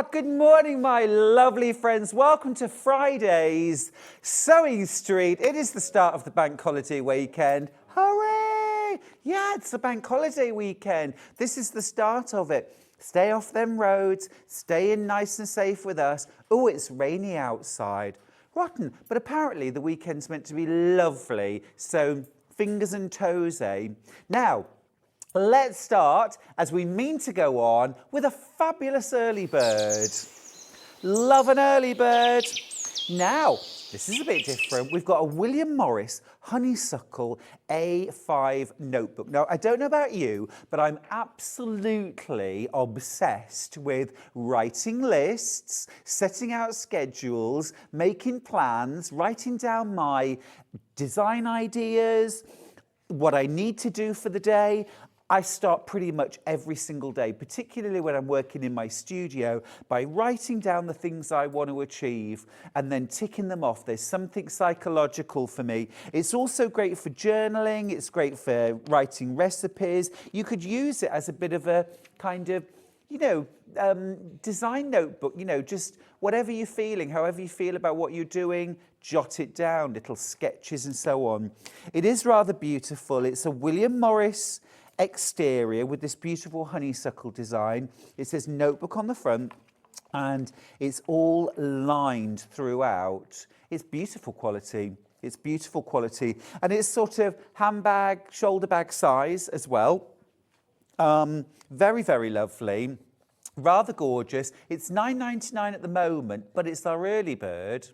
Good morning, my lovely friends. Welcome to Friday's Sewing Street. It is the start of the bank holiday weekend. Hooray! Yeah, it's the bank holiday weekend. This is the start of it. Stay off them roads, stay in nice and safe with us. Oh, it's rainy outside. Rotten, but apparently the weekend's meant to be lovely. So fingers and toes, eh? Now, let's start, as we mean to go on, with a fabulous early bird. Love an early bird. Now, this is a bit different. We've got a William Morris Honeysuckle A5 notebook. Now, I don't know about you, but I'm absolutely obsessed with writing lists, setting out schedules, making plans, writing down my design ideas, what I need to do for the day. I start pretty much every single day, particularly when I'm working in my studio, by writing down the things I want to achieve and then ticking them off. There's something psychological for me. It's also great for journaling. It's great for writing recipes. You could use it as a bit of a kind of, design notebook, just whatever you're feeling, however you feel about what you're doing, jot it down, little sketches and so on. It is rather beautiful. It's a William Morris exterior with this beautiful honeysuckle design. It says notebook on the front and it's all lined throughout. It's beautiful quality. It's beautiful quality. And it's sort of handbag, shoulder bag size as well. Very, very lovely. Rather gorgeous. It's $9.99 at the moment, but it's our early bird.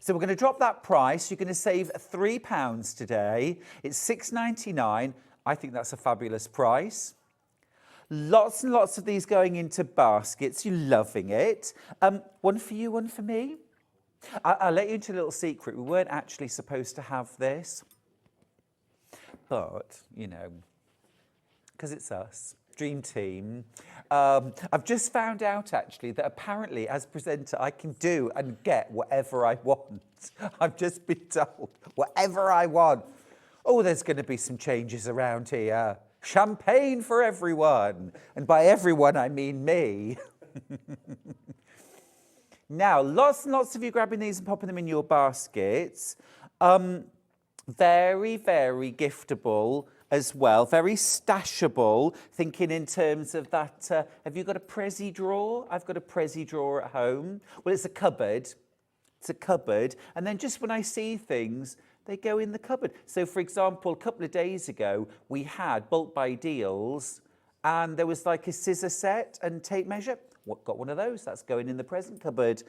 So we're going to drop that price. You're going to save £3 today. It's $6.99. I think that's a fabulous price. Lots and lots of these going into baskets. You're loving it. One for you, one for me. I'll let you into a little secret. We weren't actually supposed to have this. But, because it's us. Dream team. I've just found out actually that apparently as presenter I can do and get whatever I want. I've just been told whatever I want. Oh, there's going to be some changes around here. Champagne for everyone. And by everyone I mean me. Now, lots and lots of you grabbing these and popping them in your baskets. Very, very giftable as well, very stashable, thinking in terms of that, have you got a prezi drawer? I've got a prezi drawer at home. Well, it's a cupboard. It's a cupboard. And then just when I see things, they go in the cupboard. So, for example, a couple of days ago, we had bulk buy deals and there was like a scissor set and tape measure. Got one of those. That's going in the present cupboard.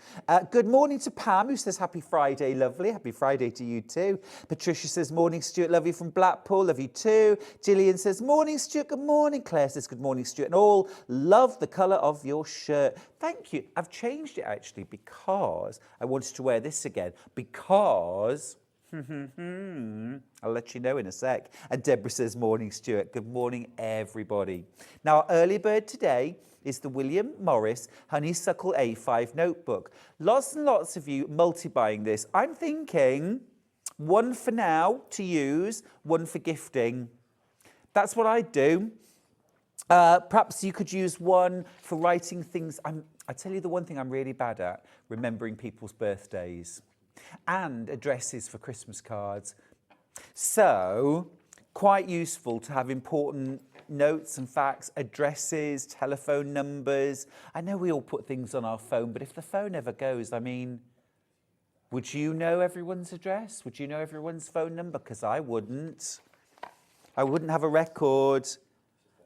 Good morning to Pam, who says, happy Friday, lovely. Happy Friday to you too. Patricia says, morning, Stuart, love you from Blackpool. Love you too. Gillian says, morning, Stuart. Good morning. Claire says, good morning, Stuart. And all love the colour of your shirt. Thank you. I've changed it actually because I wanted to wear this again. Because... I'll let you know in a sec. And Deborah says, morning, Stuart. Good morning, everybody. Now, our early bird today is the William Morris Honeysuckle A5 notebook. Lots and lots of you multi-buying this. I'm thinking one for now to use, one for gifting. That's what I do. Perhaps you could use one for writing things. I tell you the one thing I'm really bad at, remembering people's birthdays. And addresses for Christmas cards. So, quite useful to have important notes and facts, addresses, telephone numbers. I know we all put things on our phone, but if the phone ever goes, would you know everyone's address? Would you know everyone's phone number? Because I wouldn't. I wouldn't have a record.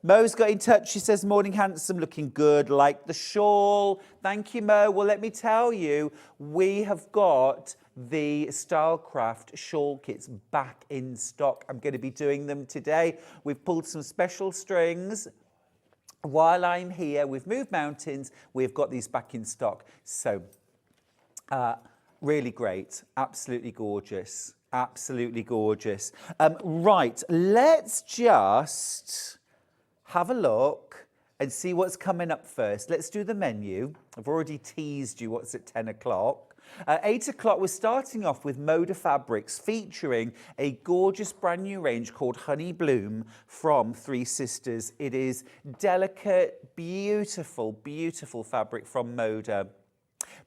Mo's got in touch. She says, morning, handsome, looking good, like the shawl. Thank you, Mo. Well, let me tell you, we have got the Stylecraft shawl kits back in stock. I'm going to be doing them today. We've pulled some special strings. While I'm here, we've moved mountains. We've got these back in stock. So, really great. Absolutely gorgeous. Absolutely gorgeous. Right, let's just have a look and see what's coming up first. Let's do the menu. I've already teased you what's at 10 o'clock. At 8 o'clock, we're starting off with Moda Fabrics, featuring a gorgeous brand new range called Honey Bloom from Three Sisters. It is delicate, beautiful, beautiful fabric from Moda.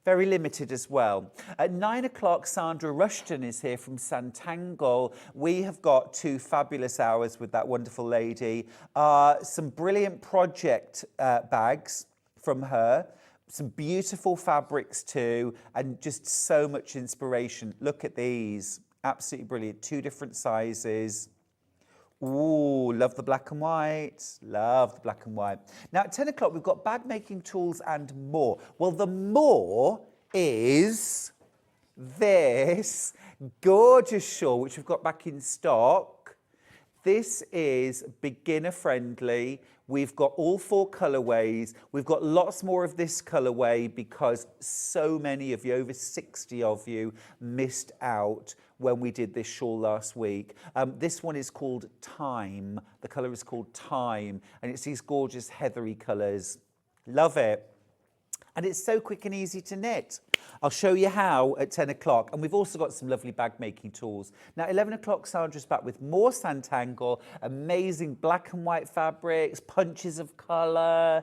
Very limited as well. At 9 o'clock, Sandra Rushton is here from Sanntangle. We have got 2 fabulous hours with that wonderful lady. Some brilliant project bags from her. Some beautiful fabrics too, and just so much inspiration. Look at these. Absolutely brilliant. 2 different sizes. Ooh, love the black and white. Love the black and white. Now at 10 o'clock, we've got bag making tools and more. Well, the more is this gorgeous shawl, which we've got back in stock. This is beginner friendly. We've got all 4 colorways. We've got lots more of this colorway because so many of you, over 60 of you, missed out when we did this shawl last week. This one is called Time. The color is called Time, and it's these gorgeous heathery colors. Love it. And it's so quick and easy to knit. I'll show you how at 10 o'clock. And we've also got some lovely bag making tools. Now, 11 o'clock, Sandra's back with more Sanntangle, amazing black and white fabrics, punches of colour,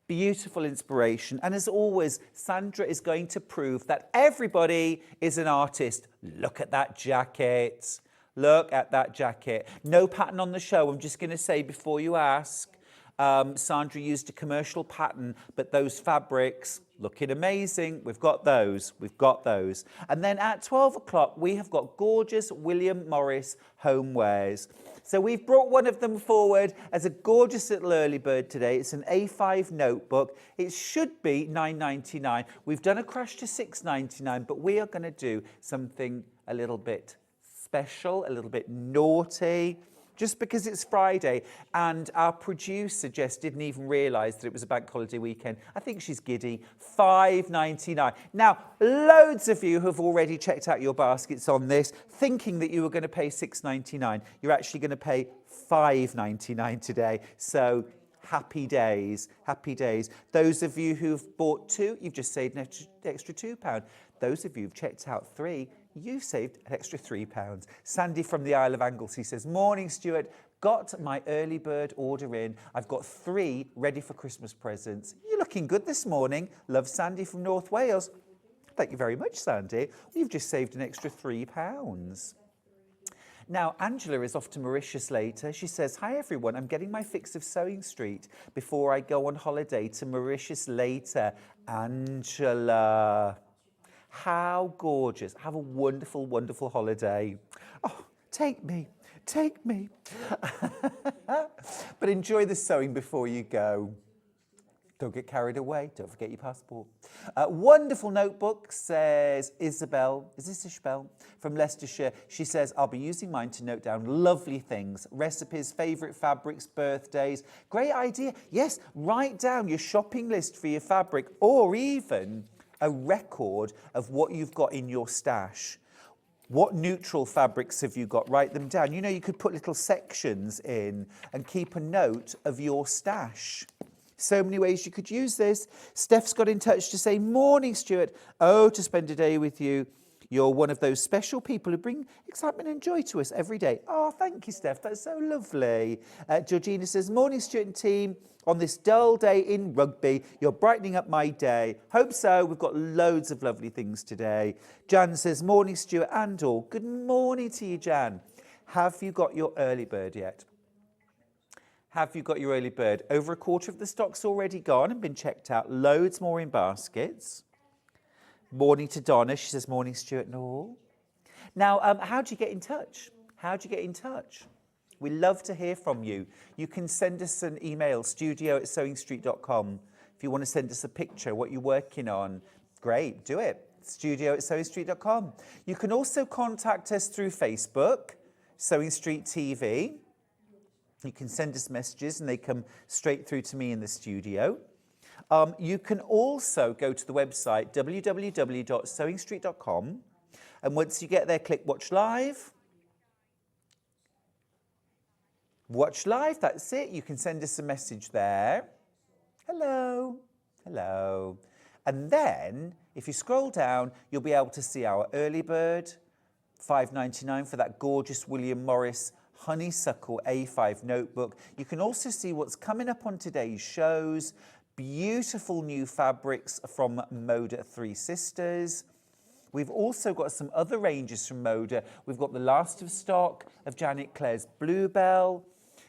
beautiful inspiration. And as always, Sandra is going to prove that everybody is an artist. Look at that jacket. Look at that jacket. No pattern on the show. I'm just going to say before you ask, Sandra used a commercial pattern, but those fabrics looking amazing. We've got those. We've got those. And then at 12 o'clock, we have got gorgeous William Morris homewares. So we've brought one of them forward as a gorgeous little early bird today. It's an A5 notebook. It should be $9.99. We've done a crash to $6.99, but we are going to do something a little bit special, a little bit naughty, just because it's Friday, and our producer, Jess, didn't even realise that it was a bank holiday weekend. I think she's giddy. $5.99. Now, loads of you have already checked out your baskets on this, thinking that you were going to pay $6.99. You're actually going to pay $5.99 today. So happy days, happy days. Those of you who've bought 2, you've just saved an extra £2. Those of you who've checked out 3, you've saved an extra £3. Sandy from the Isle of Anglesey says, morning, Stuart. Got my early bird order in. I've got 3 ready for Christmas presents. You're looking good this morning. Love, Sandy from North Wales. Thank you very much, Sandy. You've just saved an extra £3. Now, Angela is off to Mauritius later. She says, hi, everyone. I'm getting my fix of Sewing Street before I go on holiday to Mauritius later. Angela. How gorgeous. Have a wonderful, wonderful holiday. Oh, take me, take me. But enjoy the sewing before you go. Don't get carried away. Don't forget your passport. Wonderful notebook, says Isabel. Is this Isabel? From Leicestershire. She says, I'll be using mine to note down lovely things, recipes, favourite fabrics, birthdays. Great idea. Yes, write down your shopping list for your fabric, or even a record of what you've got in your stash. What neutral fabrics have you got? Write them down. You know, you could put little sections in and keep a note of your stash. So many ways you could use this. Steph's got in touch to say, morning, Stuart. Oh, to spend a day with you. You're one of those special people who bring excitement and joy to us every day. Oh, thank you, Steph. That's so lovely. Georgina says, morning, Stuart and team. On this dull day in Rugby, you're brightening up my day. Hope so. We've got loads of lovely things today. Jan says, morning, Stuart and all. Good morning to you, Jan. Have you got your early bird yet? Have you got your early bird? Over a quarter of the stock's already gone and been checked out. Loads more in baskets. Morning to Donna. She says, morning, Stuart and all. Now, how do you get in touch? How do you get in touch? We love to hear from you. You can send us an email, studio@sewingstreet.com. If you want to send us a picture, what you're working on, great, do it. studio@sewingstreet.com. You can also contact us through Facebook, Sewing Street TV. You can send us messages and they come straight through to me in the studio. You can also go to the website, www.sewingstreet.com. And once you get there, click Watch Live. Watch Live, that's it. You can send us a message there. Hello. Hello. And then, if you scroll down, you'll be able to see our early bird, $5.99 for that gorgeous William Morris Honeysuckle A5 notebook. You can also see what's coming up on today's shows. Beautiful new fabrics from Moda Three Sisters. We've also got some other ranges from Moda. We've got the last of stock of Janet Clare's Bluebell.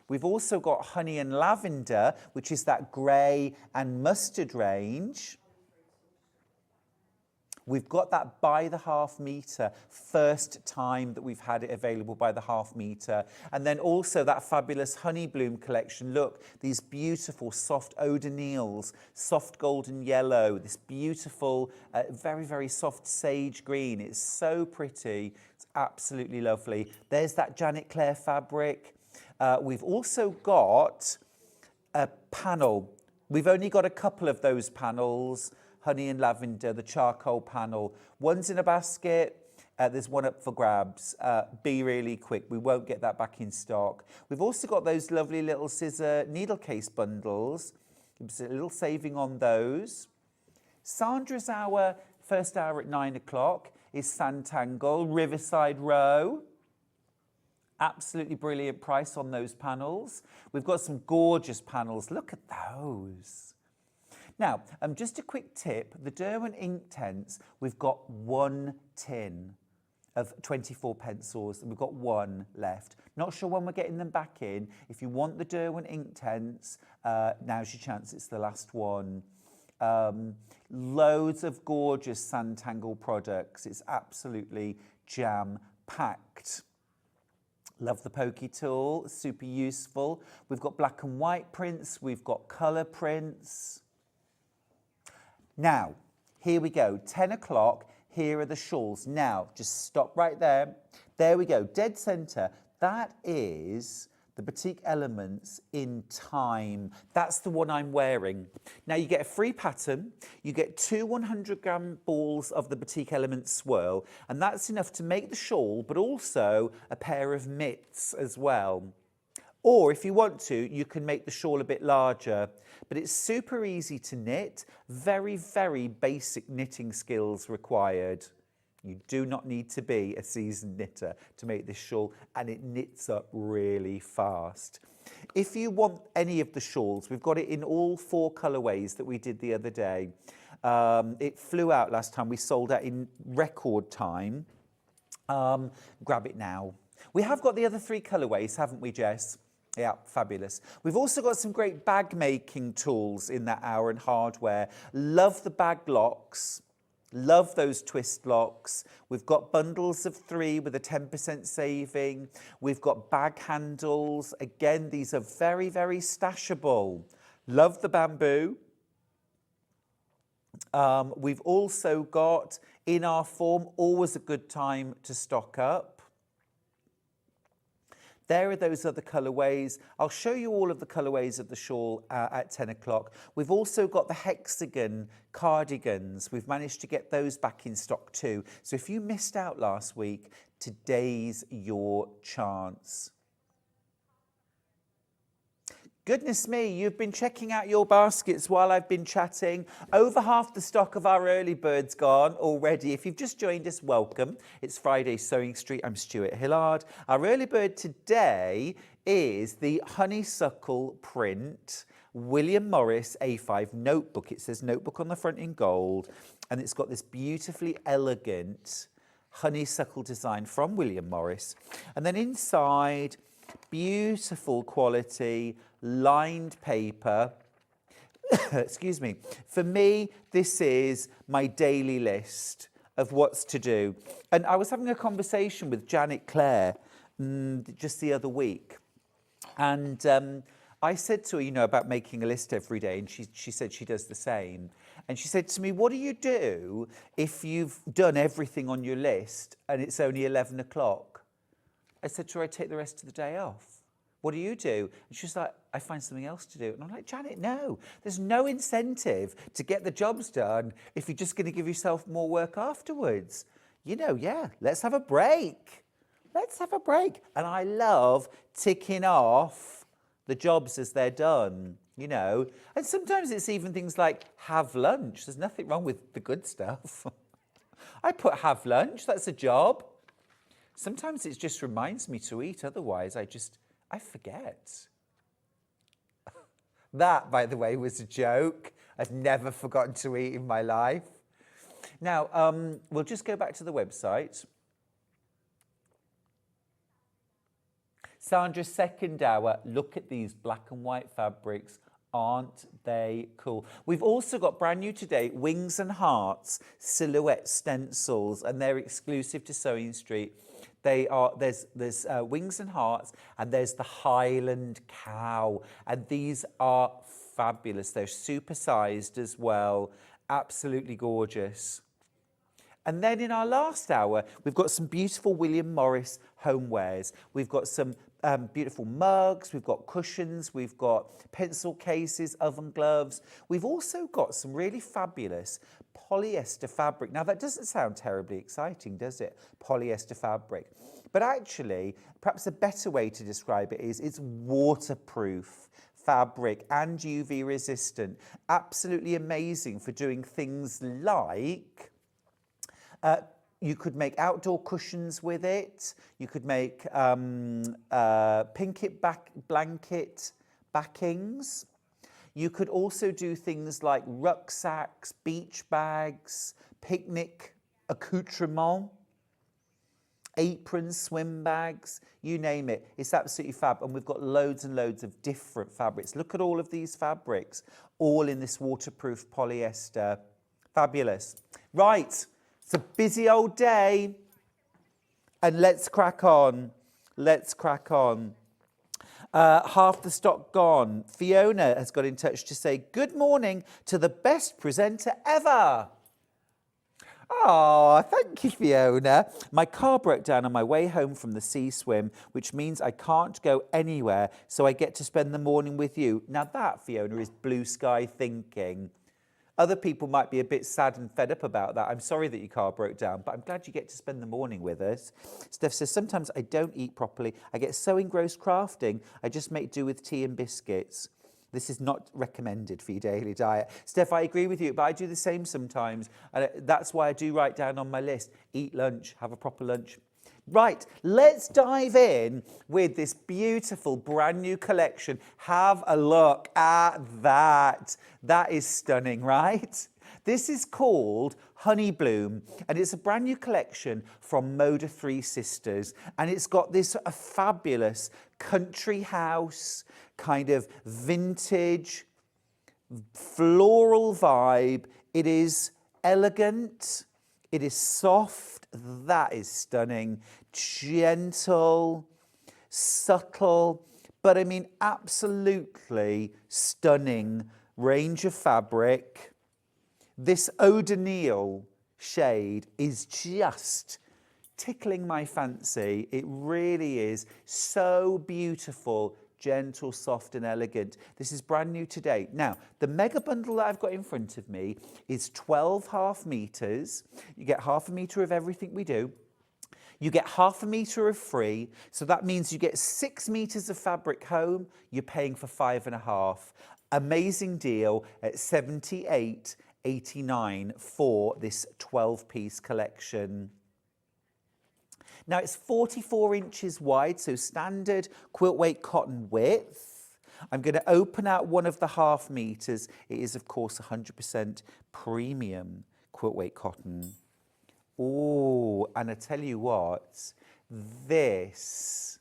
We've also got Honey and Lavender, which is that grey and mustard range. We've got that by the half metre, first time that we've had it available by the half metre. And then also that fabulous Honey Bloom collection. Look, these beautiful soft O'Donnell's, soft golden yellow, this beautiful, very, very soft sage green. It's so pretty. It's absolutely lovely. There's that Janet Clare fabric. We've also got a panel. We've only got a couple of those panels. Honey and Lavender, the charcoal panel. One's in a basket. There's one up for grabs. Be really quick. We won't get that back in stock. We've also got those lovely little scissor needle case bundles. A little saving on those. Sandra's hour, first hour at 9 o'clock, is Sanntangle, Riverside Row. Absolutely brilliant price on those panels. We've got some gorgeous panels. Look at those. Now, just a quick tip, the Derwent Inktense, we've got one tin of 24 pencils, and we've got one left. Not sure when we're getting them back in. If you want the Derwent Inktense, now's your chance, it's the last one. Loads of gorgeous Sanntangle products. It's absolutely jam-packed. Love the pokey tool, super useful. We've got black and white prints, we've got colour prints. Now, here we go, 10 o'clock, here are the shawls. Now, just stop right there. There we go, dead centre. That is the Batik Elements in Time. That's the one I'm wearing. Now, you get a free pattern. You get 2 100-gram balls of the Batik Elements swirl, and that's enough to make the shawl, but also a pair of mitts as well. Or if you want to, you can make the shawl a bit larger, but it's super easy to knit. Very, very basic knitting skills required. You do not need to be a seasoned knitter to make this shawl, and it knits up really fast. If you want any of the shawls, we've got it in all 4 colourways that we did the other day. It flew out last time. We sold out in record time. Grab it now. We have got the other 3 colourways, haven't we, Jess? Yeah, fabulous. We've also got some great bag making tools in that hour and hardware. Love the bag locks. Love those twist locks. We've got bundles of 3 with a 10% saving. We've got bag handles. Again, these are very, very stashable. Love the bamboo. We've also got in our form, always a good time to stock up. There are those other colourways. I'll show you all of the colourways of the shawl at 10 o'clock. We've also got the hexagon cardigans. We've managed to get those back in stock too. So if you missed out last week, today's your chance. Goodness me, you've been checking out your baskets while I've been chatting. Over half the stock of our early birds gone already. If you've just joined us, welcome. It's Friday Sewing Street. I'm Stuart Hillard. Our early bird today is the honeysuckle print William Morris A5 notebook. It says notebook on the front in gold, and it's got this beautifully elegant honeysuckle design from William Morris. And then inside, beautiful quality lined paper. Excuse me. For me, this is my daily list of what's to do. And I was having a conversation with Janet Clare just the other week. And I said to her, you know, about making a list every day. And she said she does the same. And she said to me, what do you do if you've done everything on your list and it's only 11 o'clock? I said to her, I take the rest of the day off. What do you do? And she's like, I find something else to do. And I'm like, Janet, no. There's no incentive to get the jobs done if you're just going to give yourself more work afterwards. You know, yeah, let's have a break. Let's have a break. And I love ticking off the jobs as they're done. you know. And sometimes it's even things like have lunch. There's nothing wrong with the good stuff. I put have lunch, that's a job. Sometimes it just reminds me to eat, otherwise I forget. That, by the way, was a joke. I've never forgotten to eat in my life. Now, we'll just go back to the website. Sandra's second hour, look at these black and white fabrics. Aren't they cool? We've also got brand new today, Wings and Hearts silhouette stencils, and they're exclusive to Sewing Street. They are, there's Wings and Hearts, and there's the Highland cow, and these are fabulous. They're super sized as well, absolutely gorgeous. And then in our last hour, we've got some beautiful William Morris homewares. We've got some beautiful mugs, we've got cushions, we've got pencil cases, oven gloves. We've also got some really fabulous polyester fabric. Now, that doesn't sound terribly exciting, does it? Polyester fabric. But actually, perhaps a better way to describe it is it's waterproof fabric and UV resistant. Absolutely amazing for doing things like you could make outdoor cushions with it. You could make Pinkett blanket backings. You could also do things like rucksacks, beach bags, picnic accoutrements, aprons, swim bags, you name it. It's absolutely fab. And we've got loads and loads of different fabrics. Look at all of these fabrics, all in this waterproof polyester. Fabulous. Right. It's a busy old day, and let's crack on. Let's crack on. Half the stock gone. Fiona has got in touch to say, good morning to the best presenter ever. Oh, thank you, Fiona. My car broke down on my way home from the sea swim, which means I can't go anywhere, so I get to spend the morning with you. Now that, Fiona, is blue sky thinking. Other people might be a bit sad and fed up about that. I'm sorry that your car broke down, but I'm glad you get to spend the morning with us. Steph says, sometimes I don't eat properly. I get so engrossed crafting, I just make do with tea and biscuits. This is not recommended for your daily diet. Steph, I agree with you, but I do the same sometimes. And that's why I do write down on my list, eat lunch, have a proper lunch. Right, let's dive in with this beautiful brand new collection. Have a look at that. That is stunning, right? This is called Honey Bloom, and it's a brand new collection from Moda Three Sisters, and it's got this fabulous country house, kind of vintage, floral vibe. It is elegant. It is soft, that is stunning, gentle, subtle, but I mean absolutely stunning range of fabric. This Eau de Nil shade is just tickling my fancy. It really is so beautiful, gentle, soft and elegant. This is brand new today. Now, the mega bundle that I've got in front of me is 12 half meters. You get half a meter of everything we do. You get half a meter of free. So that means you get 6 meters of fabric home. You're paying for 5.5. Amazing deal at $78.89 for this 12-piece collection. Now, it's 44 inches wide, so standard quilt weight cotton width. I'm going to open out one of the half meters. It is, of course, 100% premium quilt weight cotton. Oh, and I tell you what, this,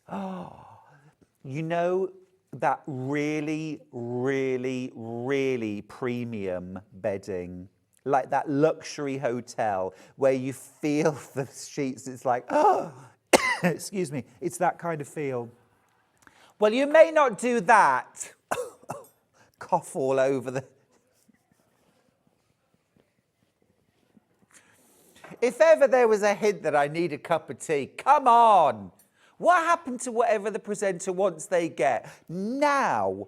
you know, that really, really, really premium bedding, like that luxury hotel where you feel the sheets, it's like, oh, excuse me, it's that kind of feel. Well, you may not do that. Cough all over the... If ever there was a hint that I need a cup of tea, come on. What happened to whatever the presenter wants they get? Now.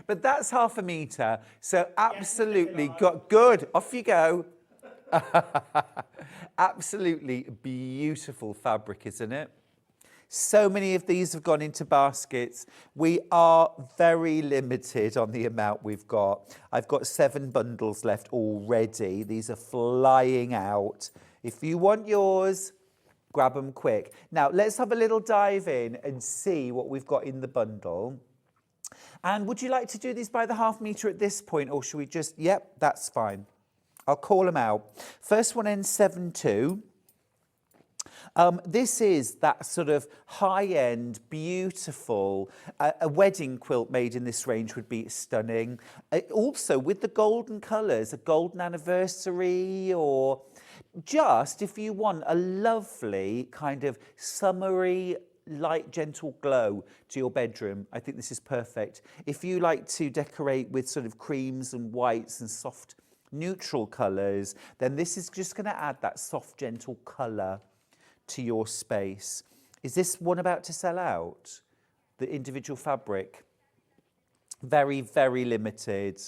But that's half a metre, so absolutely good. Off you go. Absolutely beautiful fabric, isn't it? So many of these have gone into baskets. We are very limited on the amount we've got. I've got 7 bundles left already. These are flying out. If you want yours, grab them quick. Now, let's have a little dive in and see what we've got in the bundle. And would you like to do these by the ½ metre at this point, or should we just, yep, that's fine. I'll call them out. First one ends 7-2. This is that sort of high-end, beautiful, a wedding quilt made in this range would be stunning. Also, with the golden colours, a golden anniversary, or just if you want a lovely kind of summery, light, gentle glow to your bedroom, I think this is perfect. If you like to decorate with sort of creams and whites and soft, neutral colours, then this is just going to add that soft, gentle colour to your space. Is this one about to sell out? The individual fabric? Very, very limited.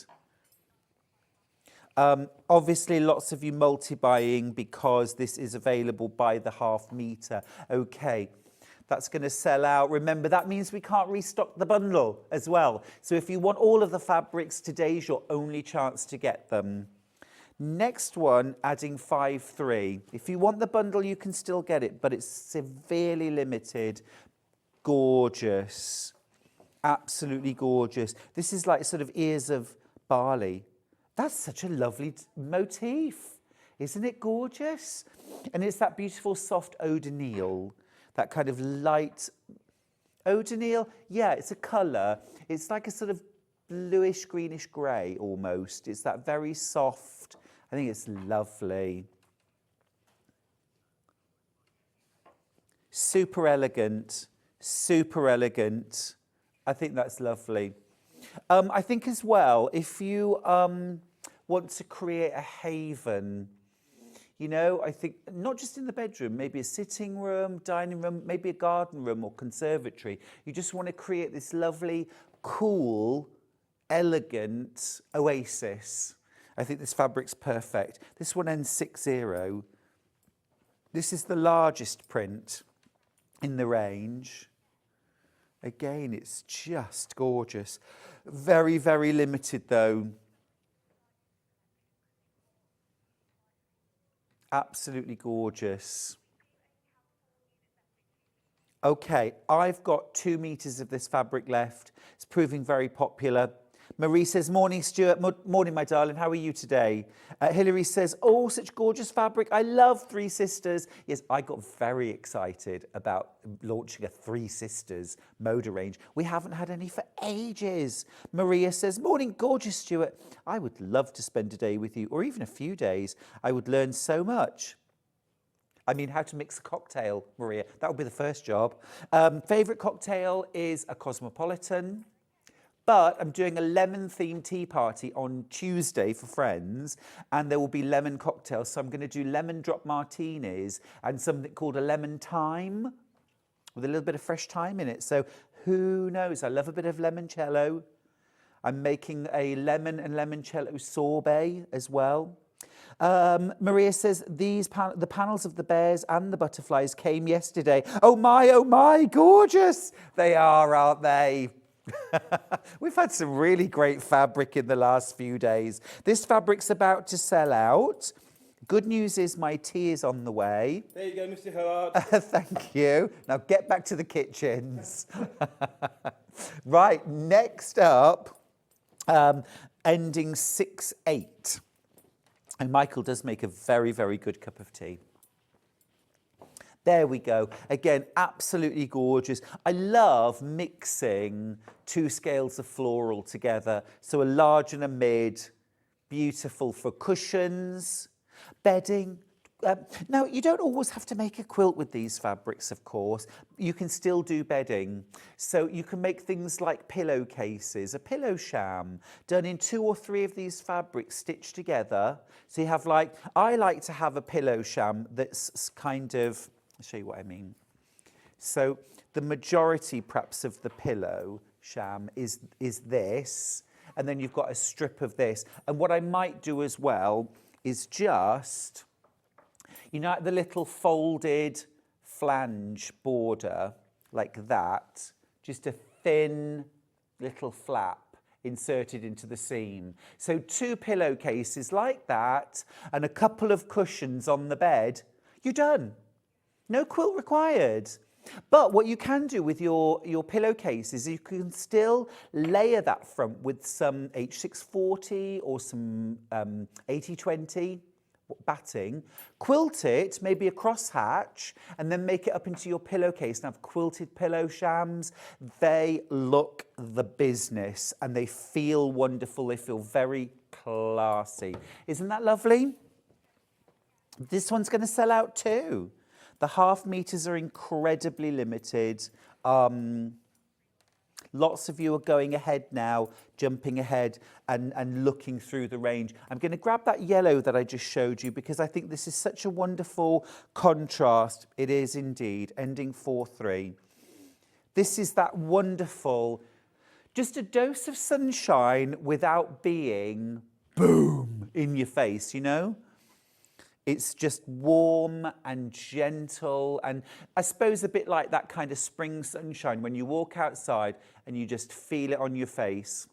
Obviously, lots of you multi-buying because this is available by the ½ metre. Okay, that's going to sell out. Remember, that means we can't restock the bundle as well. So if you want all of the fabrics, today's your only chance to get them. Next one, adding 5-3. If you want the bundle, you can still get it, but it's severely limited. Gorgeous. Absolutely gorgeous. This is like sort of ears of barley. That's such a lovely motif. Isn't it gorgeous? And it's that beautiful soft eau de Nil, that kind of light eau de Nil. Yeah, it's a colour. It's like a sort of bluish, greenish grey almost. It's that very soft. I think it's lovely. Super elegant, super elegant. I think that's lovely. I think as well, if you want to create a haven, you know, I think not just in the bedroom, maybe a sitting room, dining room, maybe a garden room or conservatory. You just want to create this lovely, cool, elegant oasis. I think this fabric's perfect. This one ends 6-0. This is the largest print in the range. Again, it's just gorgeous. Very, very limited though. Absolutely gorgeous. Okay, I've got 2 meters of this fabric left. It's proving very popular. Marie says, morning, Stuart. Morning, my darling. How are you today? Hilary says, oh, such gorgeous fabric. I love Three Sisters. Yes, I got very excited about launching a Three Sisters Moda range. We haven't had any for ages. Maria says, morning, gorgeous, Stuart. I would love to spend a day with you, or even a few days. I would learn so much. I mean, how to mix a cocktail, Maria. That would be the first job. Favourite cocktail is a Cosmopolitan. But I'm doing a lemon-themed tea party on Tuesday for friends, and there will be lemon cocktails. So I'm going to do lemon drop martinis and something called a lemon thyme with a little bit of fresh thyme in it. So who knows? I love a bit of limoncello. I'm making a lemon and limoncello sorbet as well. Maria says, the panels of the bears and the butterflies came yesterday. Oh my, gorgeous. They are, aren't they? We've had some really great fabric in the last few days. This fabric's about to sell out. Good news is my tea is on the way. There you go, Mr. Hillard. Thank you. Now get back to the kitchens. Right, next up, ending 6-8. And Michael does make a very, very good cup of tea. There we go. Again, absolutely gorgeous. I love mixing 2 scales of floral together. So a large and a mid, beautiful for cushions, bedding. Now, you don't always have to make a quilt with these fabrics, of course. You can still do bedding. So you can make things like pillowcases, a pillow sham, done in 2 or 3 of these fabrics stitched together. So you have like, I like to have a pillow sham that's kind of, I'll show you what I mean. So the majority perhaps of the pillow sham is this, and then you've got a strip of this. And what I might do as well is just, you know, the little folded flange border, like that, just a thin little flap inserted into the seam. So 2 pillowcases like that and a couple of cushions on the bed, you're done. No quilt required. But what you can do with your pillowcase is you can still layer that front with some H640 or some 8020 batting, quilt it, maybe a crosshatch, and then make it up into your pillowcase and have quilted pillow shams. They look the business and they feel wonderful. They feel very classy. Isn't that lovely? This one's going to sell out too. The half meters are incredibly limited. Lots of you are going ahead now, jumping ahead and looking through the range. I'm going to grab that yellow that I just showed you because I think this is such a wonderful contrast. It is indeed, ending 4-3. This is that wonderful, just a dose of sunshine without being boom in your face, you know? It's just warm and gentle, and I suppose a bit like that kind of spring sunshine when you walk outside and you just feel it on your face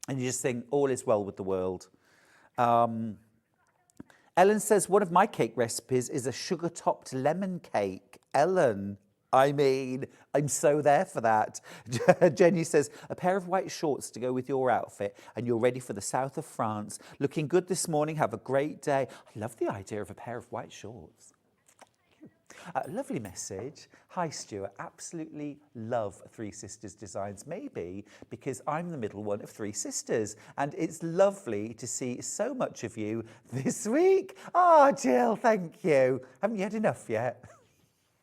and you just think all is well with the world. Ellen says, one of my cake recipes is a sugar-topped lemon cake. Ellen, I mean, I'm so there for that. Jenny says, a pair of white shorts to go with your outfit and you're ready for the south of France. Looking good this morning. Have a great day. I love the idea of a pair of white shorts. Lovely message. Hi, Stuart. Absolutely love Three Sisters designs. Maybe because I'm the middle one of 3 sisters. And it's lovely to see so much of you this week. Oh, Jill, thank you. Haven't you had enough yet?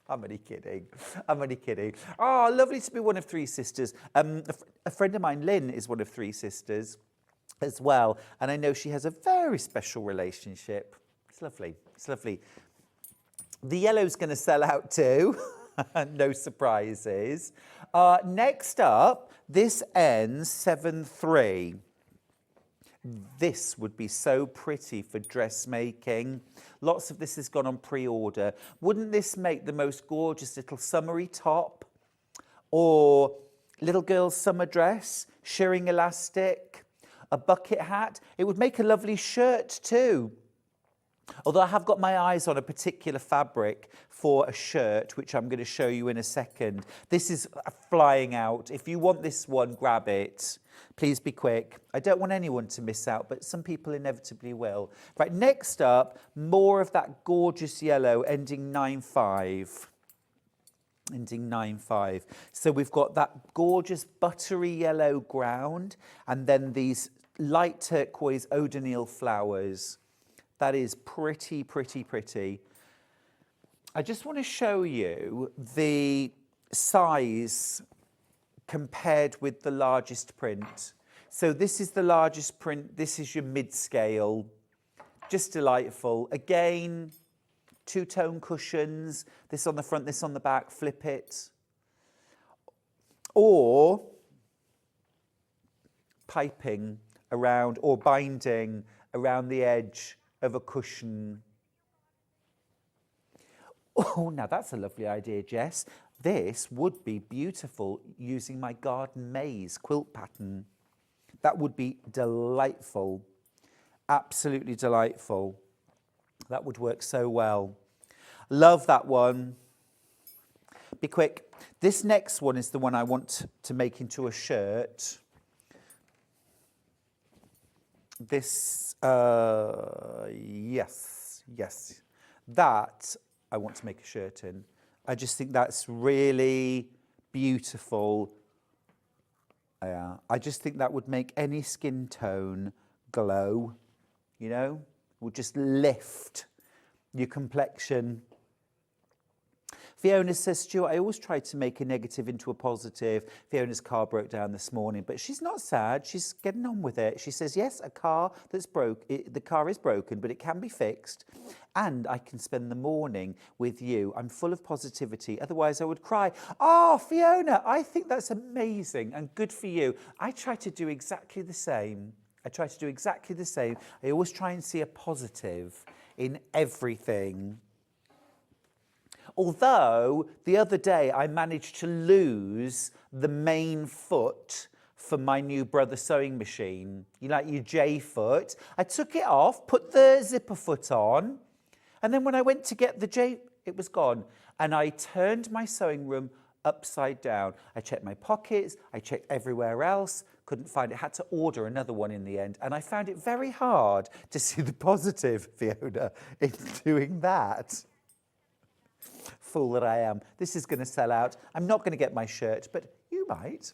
I'm only kidding. I'm only kidding. Oh, lovely to be one of 3 sisters. A friend of mine, Lynn, is one of 3 sisters as well. And I know she has a very special relationship. It's lovely. It's lovely. The yellow's going to sell out too. No surprises. Next up, this ends 7-3. This would be so pretty for dressmaking. Lots of this has gone on pre-order. Wouldn't this make the most gorgeous little summery top? Or little girl's summer dress, shirring elastic, a bucket hat? It would make a lovely shirt too. Although I have got my eyes on a particular fabric for a shirt, which I'm going to show you in a second. This is flying out. If you want this one, grab it. Please be quick. I don't want anyone to miss out, but some people inevitably will. Right, next up, more of that gorgeous yellow ending 9-5. Ending 9-5. So we've got that gorgeous buttery yellow ground and then these light turquoise O'Donnell flowers. That is pretty, pretty, pretty. I just want to show you the size compared with the largest print. So this is the largest print. This is your mid-scale. Just delightful. Again, 2-tone cushions. This on the front, this on the back. Flip it. Or piping around or binding around the edge of a cushion. Oh, now that's a lovely idea, Jess. This would be beautiful using my garden maze quilt pattern. That would be delightful. Absolutely delightful. That would work so well. Love that one. Be quick. This next one is the one I want to make into a shirt. This, yes. That I want to make a shirt in. I just think that's really beautiful. Yeah, I just think that would make any skin tone glow, you know? Would just lift your complexion. Fiona says, Stuart, I always try to make a negative into a positive. Fiona's car broke down this morning, but she's not sad. She's getting on with it. She says, yes, a car that's broke, the car is broken, but it can be fixed. And I can spend the morning with you. I'm full of positivity. Otherwise, I would cry. Oh, Fiona, I think that's amazing and good for you. I try to do exactly the same. I always try and see a positive in everything. Although the other day I managed to lose the main foot for my new Brother sewing machine. You like your J foot. I took it off, put the zipper foot on, and then when I went to get the J, it was gone. And I turned my sewing room upside down. I checked my pockets, I checked everywhere else, couldn't find it, had to order another one in the end. And I found it very hard to see the positive, Fiona, in doing that. Fool that I am. This is going to sell out. I'm not going to get my shirt, but you might.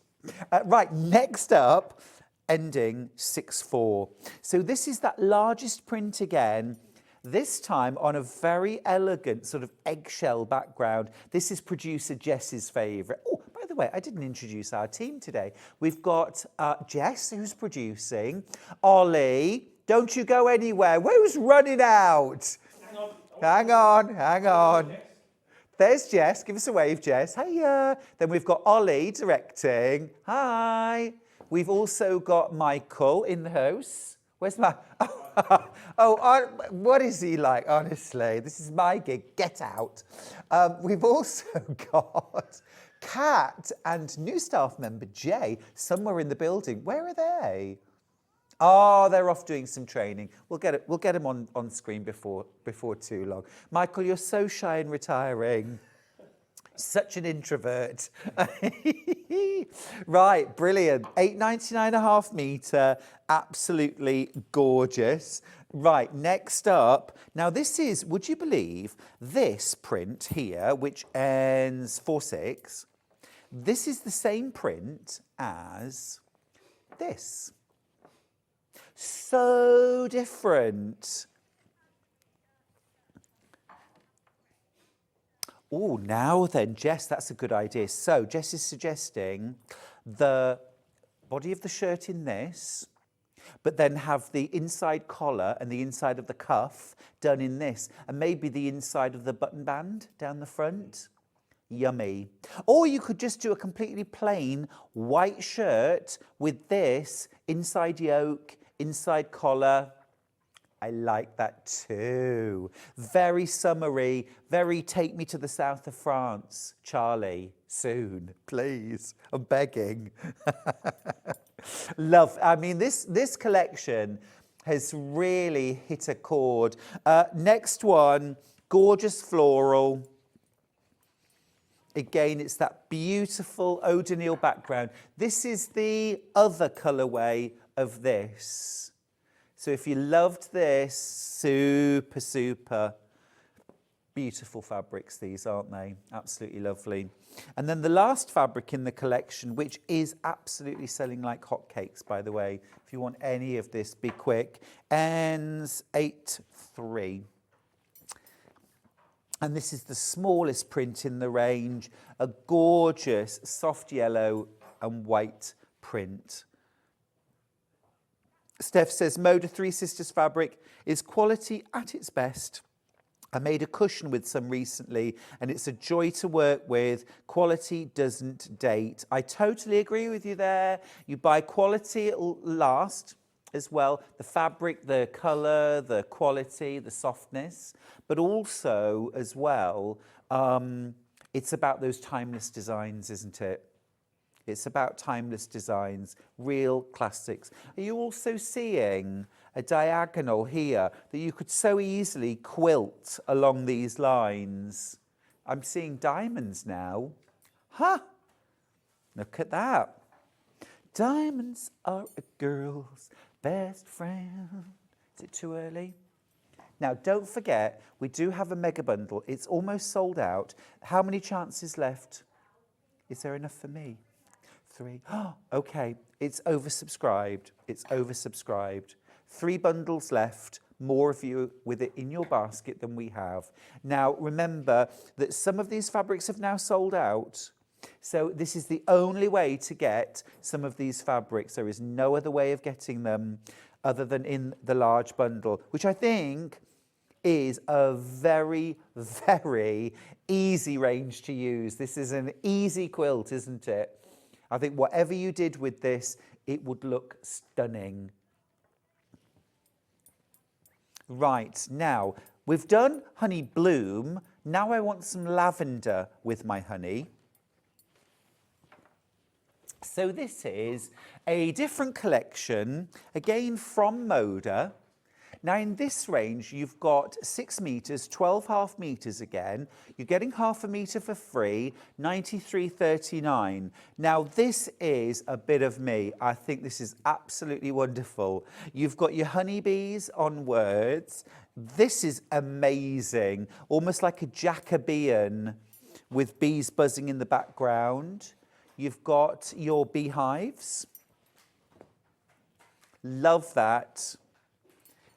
Right, next up, ending 6/4. So this is that largest print again, this time on a very elegant sort of eggshell background. This is producer Jess's favourite. Oh, by the way, I didn't introduce our team today. We've got Jess, who's producing. Ollie, don't you go anywhere. Who's running out? Hang on. Hang on, hang on. There's Jess. Give us a wave, Jess. Hiya. Then we've got Ollie directing. Hi. We've also got Michael in the house. Where's my... Oh, what is he like, honestly? This is my gig. Get out. We've also got Kat and new staff member Jay somewhere in the building. Where are they? Oh, they're off doing some training. We'll get them on screen before too long. Michael, you're so shy and retiring. Such an introvert. Right, brilliant. £8.99.5 metre, absolutely gorgeous. Right, next up. Now this is, would you believe, this print here, which ends 4/6. This is the same print as this. So different. Oh, now then, Jess, that's a good idea. So Jess is suggesting the body of the shirt in this, but then have the inside collar and the inside of the cuff done in this, and maybe the inside of the button band down the front. Yummy. Or you could just do a completely plain white shirt with this inside yoke, inside collar. I like that too. Very summery, very take me to the south of France. Charlie, soon, please. I'm begging. Love, I mean, this collection has really hit a chord. Next one, gorgeous floral. Again, it's that beautiful O'Donnell background. This is the other colourway of this. So if you loved this, super, super beautiful fabrics, these, aren't they? Absolutely lovely. And then the last fabric in the collection, which is absolutely selling like hotcakes, by the way. If you want any of this, be quick. Ends 8/3. And this is the smallest print in the range, a gorgeous soft yellow and white print. Steph says, Moda Three Sisters fabric is quality at its best. I made a cushion with some recently, and it's a joy to work with. Quality doesn't date. I totally agree with you there. You buy quality, it'll last as well. The fabric, the colour, the quality, the softness, but also as well, it's about those timeless designs, isn't it? It's about timeless designs, real classics. Are you also seeing a diagonal here that you could so easily quilt along these lines? I'm seeing diamonds now. Huh? Look at that. Diamonds are a girl's best friend. Is it too early? Now, don't forget, we do have a mega bundle. It's almost sold out. How many chances left? Is there enough for me? 3. Oh, okay, it's oversubscribed. It's oversubscribed. 3 bundles left, more of you with it in your basket than we have. Now, remember that some of these fabrics have now sold out. So this is the only way to get some of these fabrics. There is no other way of getting them other than in the large bundle, which I think is a very, very easy range to use. This is an easy quilt, isn't it? I think whatever you did with this, it would look stunning. Right, now, we've done Honey Bloom. Now I want some lavender with my honey. So this is a different collection, again from Moda. Now in this range, you've got 6 metres, 12.5 metres again. You're getting half a metre for free, 93.39. Now this is a bit of me. I think this is absolutely wonderful. You've got your honeybees on words. This is amazing, almost like a Jacobean with bees buzzing in the background. You've got your beehives. Love that.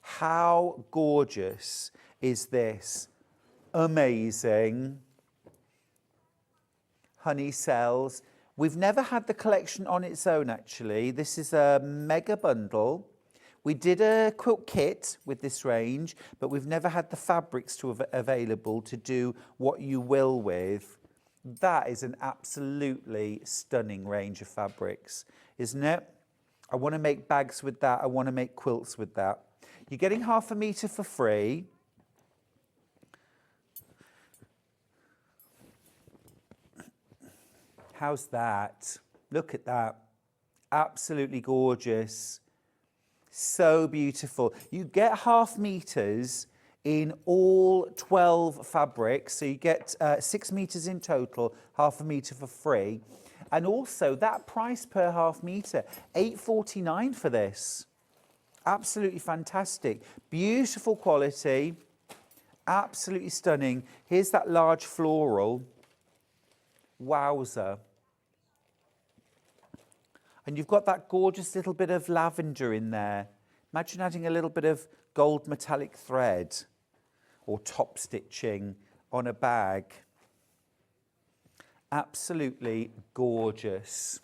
How gorgeous is this? Amazing. Honey cells. We've never had the collection on its own, actually. This is a mega bundle. We did a quilt kit with this range, but we've never had the fabrics available to do what you will with. That is an absolutely stunning range of fabrics, isn't it? I want to make bags with that. I want to make quilts with that. You're getting half a metre for free. How's that? Look at that. Absolutely gorgeous. So beautiful. You get half metres in all 12 fabrics. So you get 6 metres in total, half a metre for free. And also that price per half metre, £8.49 for this. Absolutely fantastic. Beautiful quality. Absolutely stunning. Here's that large floral. Wowzer. And you've got that gorgeous little bit of lavender in there. Imagine adding a little bit of gold metallic thread or top stitching on a bag. Absolutely gorgeous.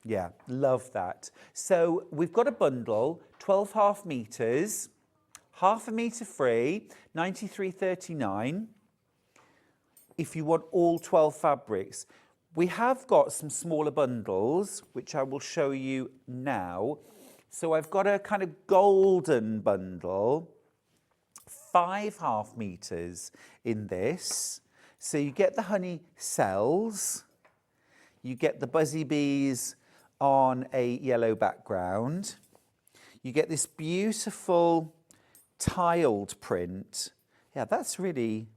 Yeah, love that. So we've got a bundle, 12.5 metres, half a metre free, 93.39. If you want all 12 fabrics. We have got some smaller bundles, which I will show you now. So I've got a kind of golden bundle, 5.5 metres in this. So you get the honey cells, you get the buzzy bees on a yellow background. You get this beautiful tiled print. Yeah, that's really,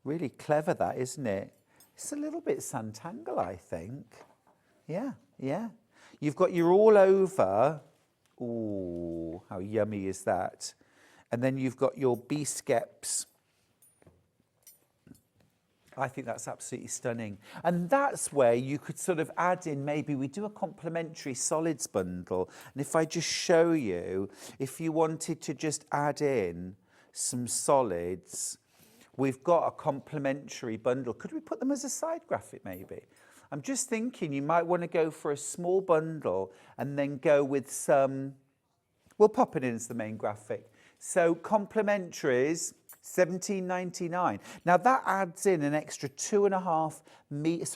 really clever, that, isn't it? It's a little bit Sanntangle, I think. Yeah, yeah. You've got your all over. Ooh, how yummy is that? And then you've got your bee skeps. I think that's absolutely stunning. And that's where you could sort of add in, maybe we do a complementary solids bundle. And if I just show you, if you wanted to just add in some solids, we've got a complementary bundle. Could we put them as a side graphic maybe? I'm just thinking you might want to go for a small bundle and then go with some, we'll pop it in as the main graphic. So complementaries, £17.99. Now that adds in an extra 2.5 meters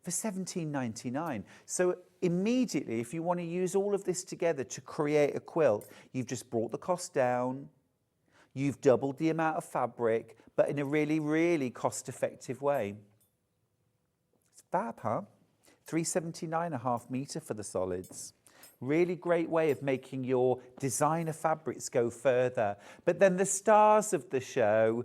for £17.99. So immediately, if you want to use all of this together to create a quilt, you've just brought the cost down, you've doubled the amount of fabric, but in a really, really cost-effective way. It's fab, huh? £3.79 a half metre for the solids. Really great way of making your designer fabrics go further. But then the stars of the show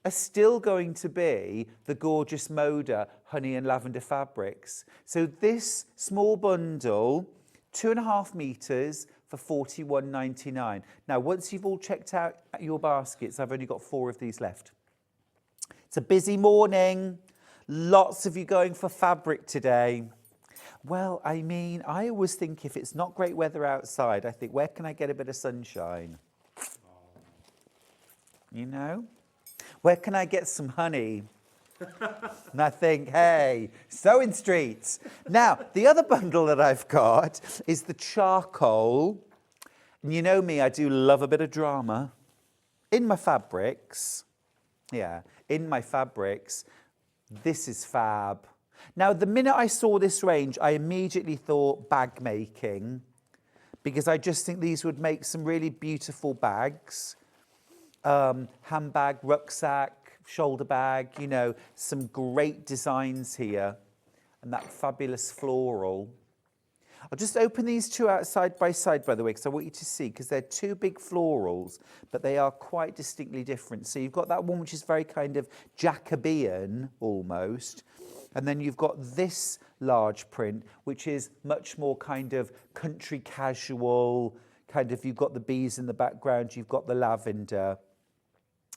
are still going to be the gorgeous Moda honey and lavender fabrics. So this small bundle, 2.5 metres for £41.99. Now, once you've all checked out your baskets, I've only got 4 of these left. It's a busy morning. Lots of you going for fabric today. Well, I mean, I always think if it's not great weather outside, I think, where can I get a bit of sunshine? You know? Where can I get some honey? And I think, hey, sewing streets. Now, the other bundle that I've got is the charcoal. And you know me, I do love a bit of drama. In my fabrics, yeah, in my fabrics, this is fab. Now, the minute I saw this range, I immediately thought bag making. because I just think these would make some really beautiful bags. Handbag, rucksack, shoulder bag, you know, some great designs here. And that fabulous floral. I'll just open these two out side by side, by the way, because I want you to see, because they're two big florals, but they are quite distinctly different. So you've got that one which is very kind of Jacobean almost, and then you've got this large print, which is much more kind of country casual, kind of, you've got the bees in the background, you've got the lavender.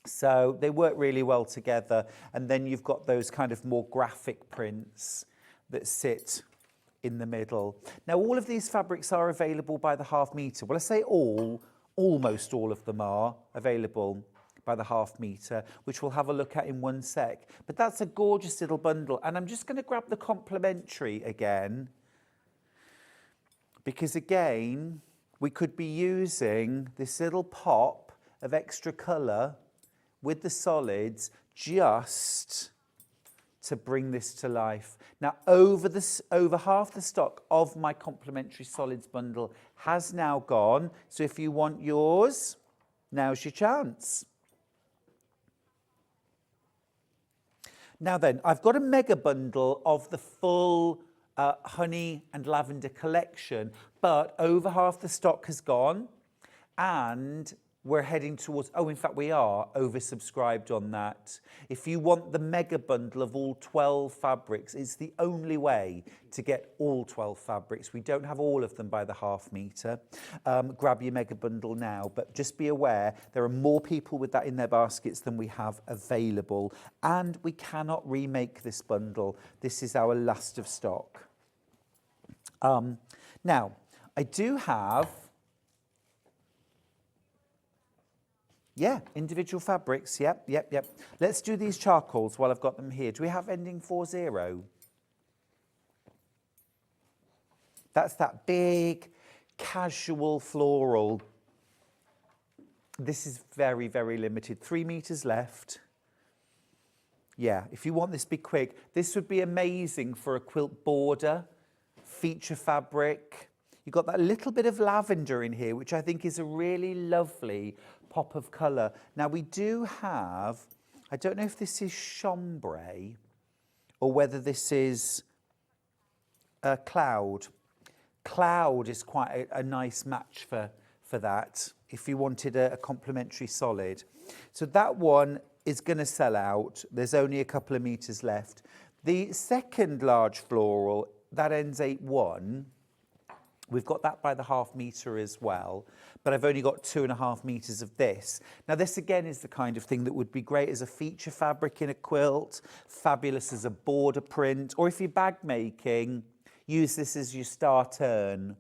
So they work really well together. And then you've got those kind of more graphic prints that sit in the middle. Now, all of these fabrics are available by the half metre. Well, I say almost all of them are available by the half metre, which we'll have a look at in one sec. But that's a gorgeous little bundle. And I'm just going to grab the complementary again, because again, we could be using this little pop of extra colour with the solids just to bring this to life. Now, over half the stock of my complementary solids bundle has now gone. So if you want yours, now's your chance. Now then, I've got a mega bundle of the full honey and lavender collection, but over half the stock has gone, and we're heading towards, oh, in fact, we are oversubscribed on that. If you want the mega bundle of all 12 fabrics, it's the only way to get all 12 fabrics. We don't have all of them by the half metre. Grab your mega bundle now, but just be aware there are more people with that in their baskets than we have available, and we cannot remake this bundle. This is our last of stock. Now, I do have, yeah, individual fabrics, yep. Let's do these charcoals while I've got them here. Do we have ending 40? That's that big, casual floral. This is very, very limited. 3 meters left. Yeah, if you want this, be quick. This would be amazing for a quilt border, feature fabric. You've got that little bit of lavender in here, which I think is a really lovely pop of colour. Now, we do have, I don't know if this is chambray or whether this is cloud. Cloud is quite a nice match for that, if you wanted a complementary solid. So that one is going to sell out. There's only a couple of meters left. The second large floral, that ends 8-1. We've got that by the half metre as well, but I've only got 2.5 meters of this. Now, this again is the kind of thing that would be great as a feature fabric in a quilt, fabulous as a border print, or if you're bag making, use this as your star turn.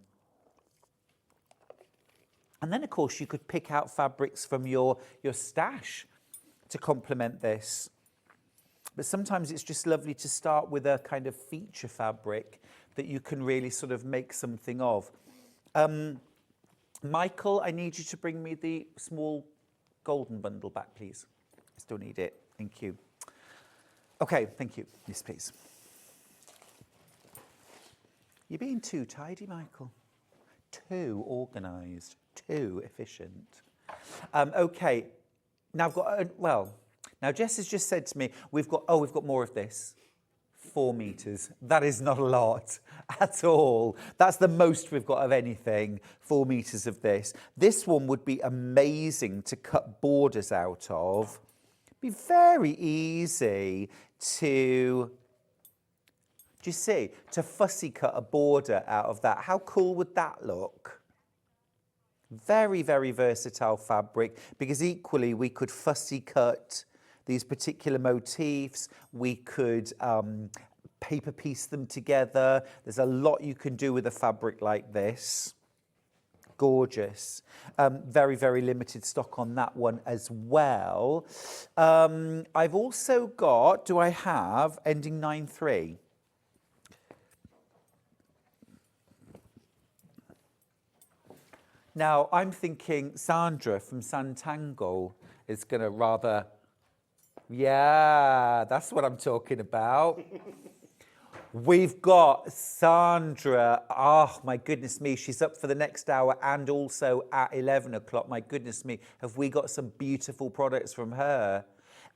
And then, of course, you could pick out fabrics from your stash to complement this. But sometimes it's just lovely to start with a kind of feature fabric that you can really sort of make something of. Michael, I need you to bring me the small golden bundle back, please. I still need it. Thank you. Okay, thank you. Yes, please. You're being too tidy, Michael. Too organised. Too efficient. Okay. Now I've got, now Jess has just said to me, we've got more of this. 4 meters. That is not a lot at all. That's the most we've got of anything, 4 meters of this. This one would be amazing to cut borders out of. Be very easy to, do you see, to fussy cut a border out of that. How cool would that look? Very, very versatile fabric, because equally we could fussy cut these particular motifs. We could paper piece them together. There's a lot you can do with a fabric like this. Gorgeous. Very, very limited stock on that one as well. I've also got, do I have ending 9-3? Now, I'm thinking Sandra from Sanntangle is going to rather, yeah, that's what I'm talking about. We've got Sandra. Oh, my goodness me. She's up for the next hour and also at 11 o'clock. My goodness me. Have we got some beautiful products from her?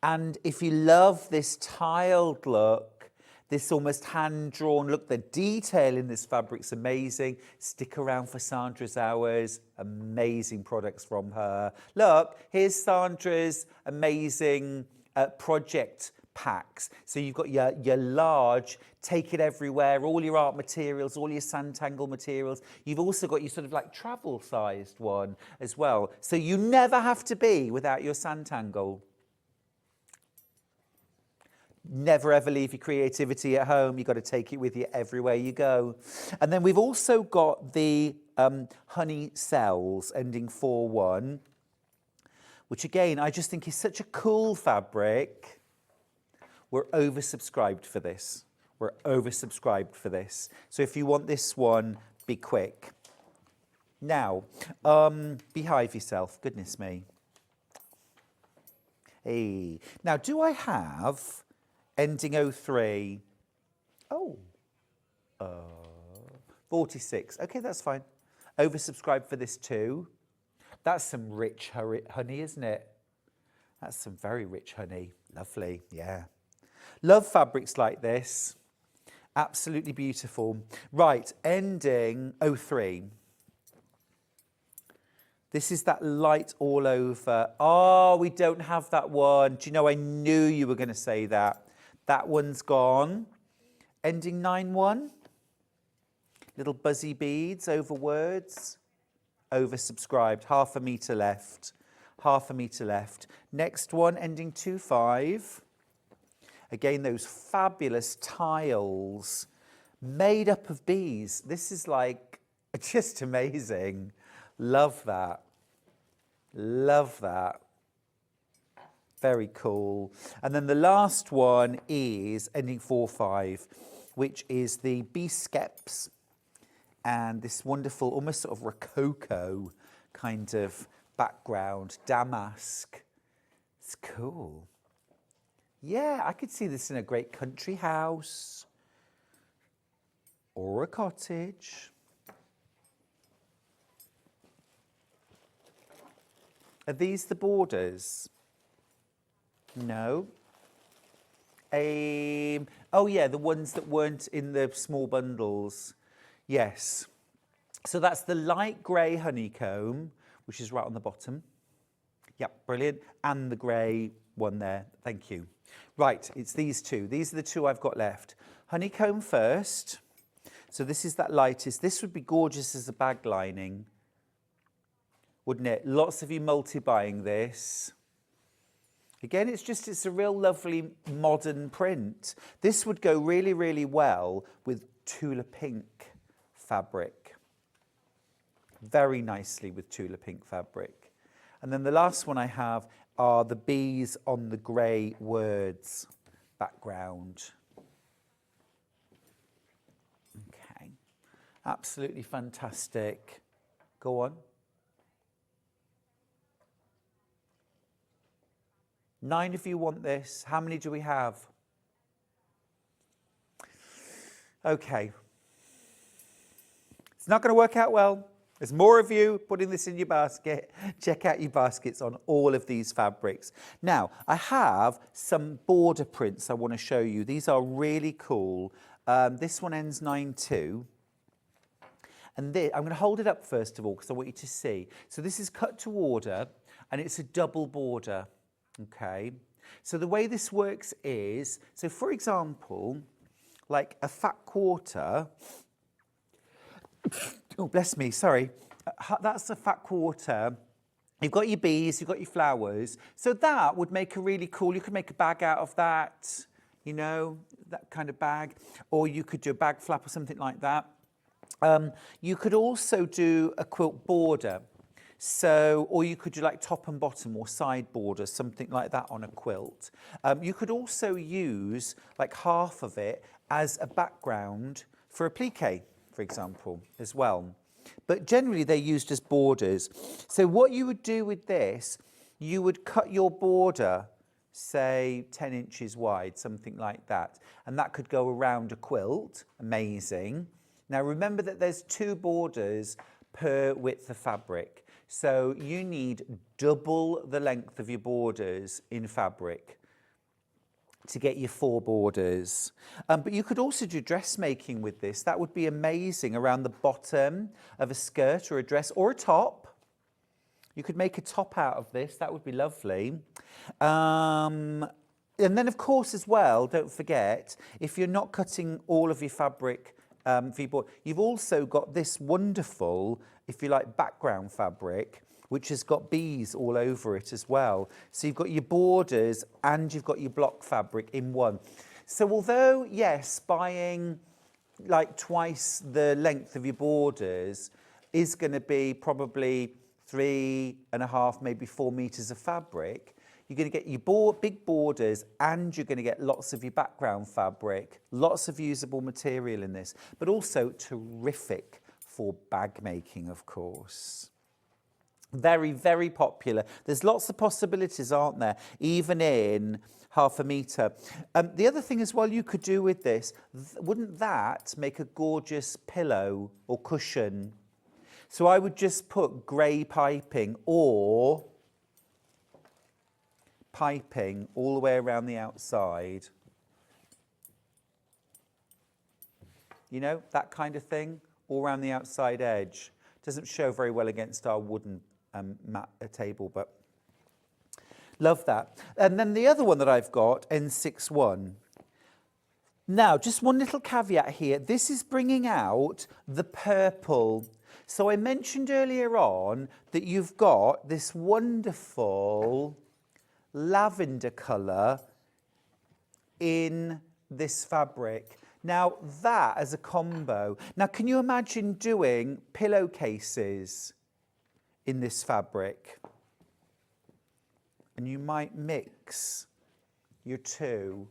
And if you love this tiled look, this almost hand-drawn look, the detail in this fabric's amazing. Stick around for Sandra's hours. Amazing products from her. Look, here's Sandra's amazing project packs. So you've got your large, take it everywhere, all your art materials, all your Sanntangle materials. You've also got your sort of like travel-sized one as well. So you never have to be without your Sanntangle. Never ever leave your creativity at home. You've got to take it with you everywhere you go. And then we've also got the honey cells ending 4-1, which again, I just think is such a cool fabric. We're oversubscribed for this. We're oversubscribed for this. So if you want this one, be quick. Now, behave yourself. Goodness me. Hey. Now, do I have ending 03? Oh. 46. Okay, that's fine. Oversubscribed for this too. That's some rich honey, isn't it? That's some very rich honey. Lovely, yeah. Love fabrics like this. Absolutely beautiful. Right, ending 03. This is that light all over. Oh, we don't have that one. Do you know, I knew you were going to say that. That one's gone. Ending 9-1. Little buzzy beads over words. Oversubscribed. Half a metre left. Half a metre left. Next one, ending 2-5. Again, those fabulous tiles made up of bees. This is like just amazing. Love that. Love that. Very cool. And then the last one is ending 4-5, which is the bee skeps and this wonderful, almost sort of rococo kind of background, damask. It's cool. Yeah, I could see this in a great country house or a cottage. Are these the borders? No. Oh yeah, the ones that weren't in the small bundles. Yes. So that's the light grey honeycomb, which is right on the bottom. Yep, brilliant. And the grey one there. Thank you. Right, it's these two. These are the two I've got left. Honeycomb first. So this is that lightest. This would be gorgeous as a bag lining, wouldn't it? Lots of you multi-buying this. Again, it's a real lovely modern print. This would go really, really well with Tula Pink fabric. Very nicely with Tula Pink fabric. And then the last one I have are the bees on the grey words background. Okay, absolutely fantastic. Go on. 9 of you want this. How many do we have? Okay. It's not going to work out well. There's more of you putting this in your basket. Check out your baskets on all of these fabrics. Now, I have some border prints I want to show you. These are really cool. This one ends 9-2. And I'm going to hold it up first of all because I want you to see. So this is cut to order and it's a double border. Okay, so the way this works is, so for example, like a fat quarter, oh bless me, sorry, that's a fat quarter. You've got your bees, you've got your flowers, so that would make a really cool, you could make a bag out of that, you know, that kind of bag, or you could do a bag flap or something like that. You could also do a quilt border. So, or you could do like top and bottom or side border, something like that on a quilt. You could also use like half of it as a background for a plique, for example, as well. But generally they're used as borders. So what you would do with this, you would cut your border say 10 inches wide, something like that. And that could go around a quilt, amazing. Now remember that there's 2 borders per width of fabric. So you need double the length of your borders in fabric to get your 4 borders. But you could also do dressmaking with this. That would be amazing around the bottom of a skirt or a dress or a top. You could make a top out of this. That would be lovely. And then, of course, as well, don't forget, if you're not cutting all of your fabric for your board, you've also got this wonderful, if you like, background fabric, which has got bees all over it as well. So you've got your borders and you've got your block fabric in one. So although, yes, buying like twice the length of your borders is going to be probably 3.5, maybe 4 meters of fabric, you're going to get your big borders and you're going to get lots of your background fabric, lots of usable material in this, but also terrific for bag making, of course. Very, very popular. There's lots of possibilities, aren't there? Even in 1/2 metre. The other thing as well you could do with this, wouldn't that make a gorgeous pillow or cushion? So I would just put grey piping or piping all the way around the outside. You know, that kind of thing, all around the outside edge. Doesn't show very well against our wooden table, but love that. And then the other one that I've got, N61. Now, just one little caveat here. This is bringing out the purple. So I mentioned earlier on that you've got this wonderful lavender colour in this fabric. Now, that as a combo. Now, can you imagine doing pillowcases in this fabric? And you might mix your 2.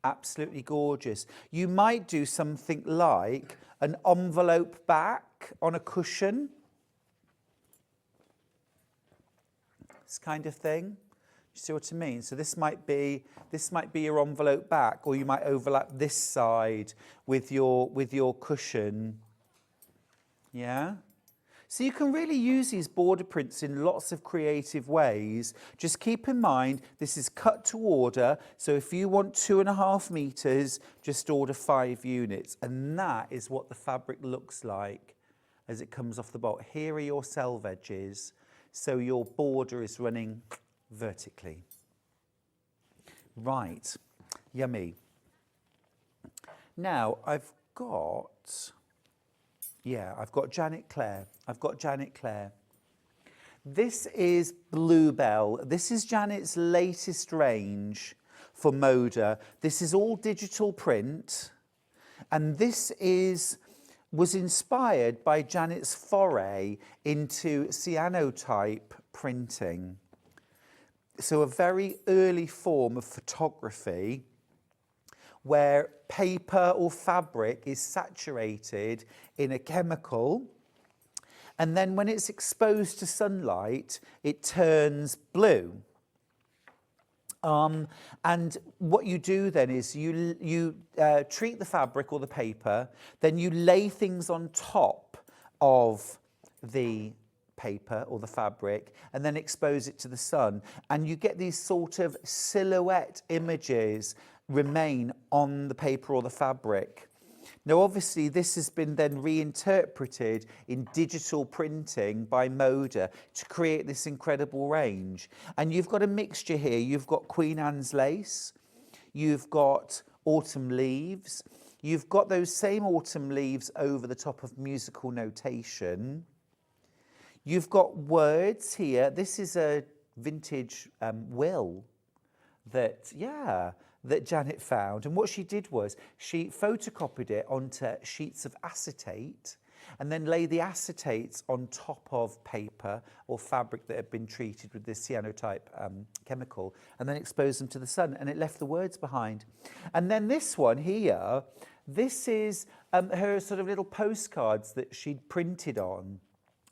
Absolutely gorgeous. You might do something like an envelope back on a cushion. This kind of thing. You see what I mean? So this might be your envelope back, or you might overlap this side with your cushion. Yeah? So you can really use these border prints in lots of creative ways. Just keep in mind, this is cut to order. So if you want 2.5 meters, just order 5 units. And that is what the fabric looks like as it comes off the bolt. Here are your selve edges. So your border is running vertically. Right, yummy. Now I've got Janet Clare. This is Bluebell. This is Janet's latest range for Moda. This is all digital print. And this was inspired by Janet's foray into cyanotype printing. So a very early form of photography where paper or fabric is saturated in a chemical, and then when it's exposed to sunlight, it turns blue. And what you do then is you treat the fabric or the paper, then you lay things on top of the paper or the fabric and then expose it to the sun, and you get these sort of silhouette images remain on the paper or the fabric. Now obviously this has been then reinterpreted in digital printing by Moda to create this incredible range. And you've got a mixture here. You've got Queen Anne's lace, you've got autumn leaves, you've got those same autumn leaves over the top of musical notation. You've got words here. This is a vintage will that Janet found. And what she did was she photocopied it onto sheets of acetate and then lay the acetates on top of paper or fabric that had been treated with this cyanotype chemical, and then exposed them to the sun, and it left the words behind. And then this one here, this is her sort of little postcards that she'd printed on.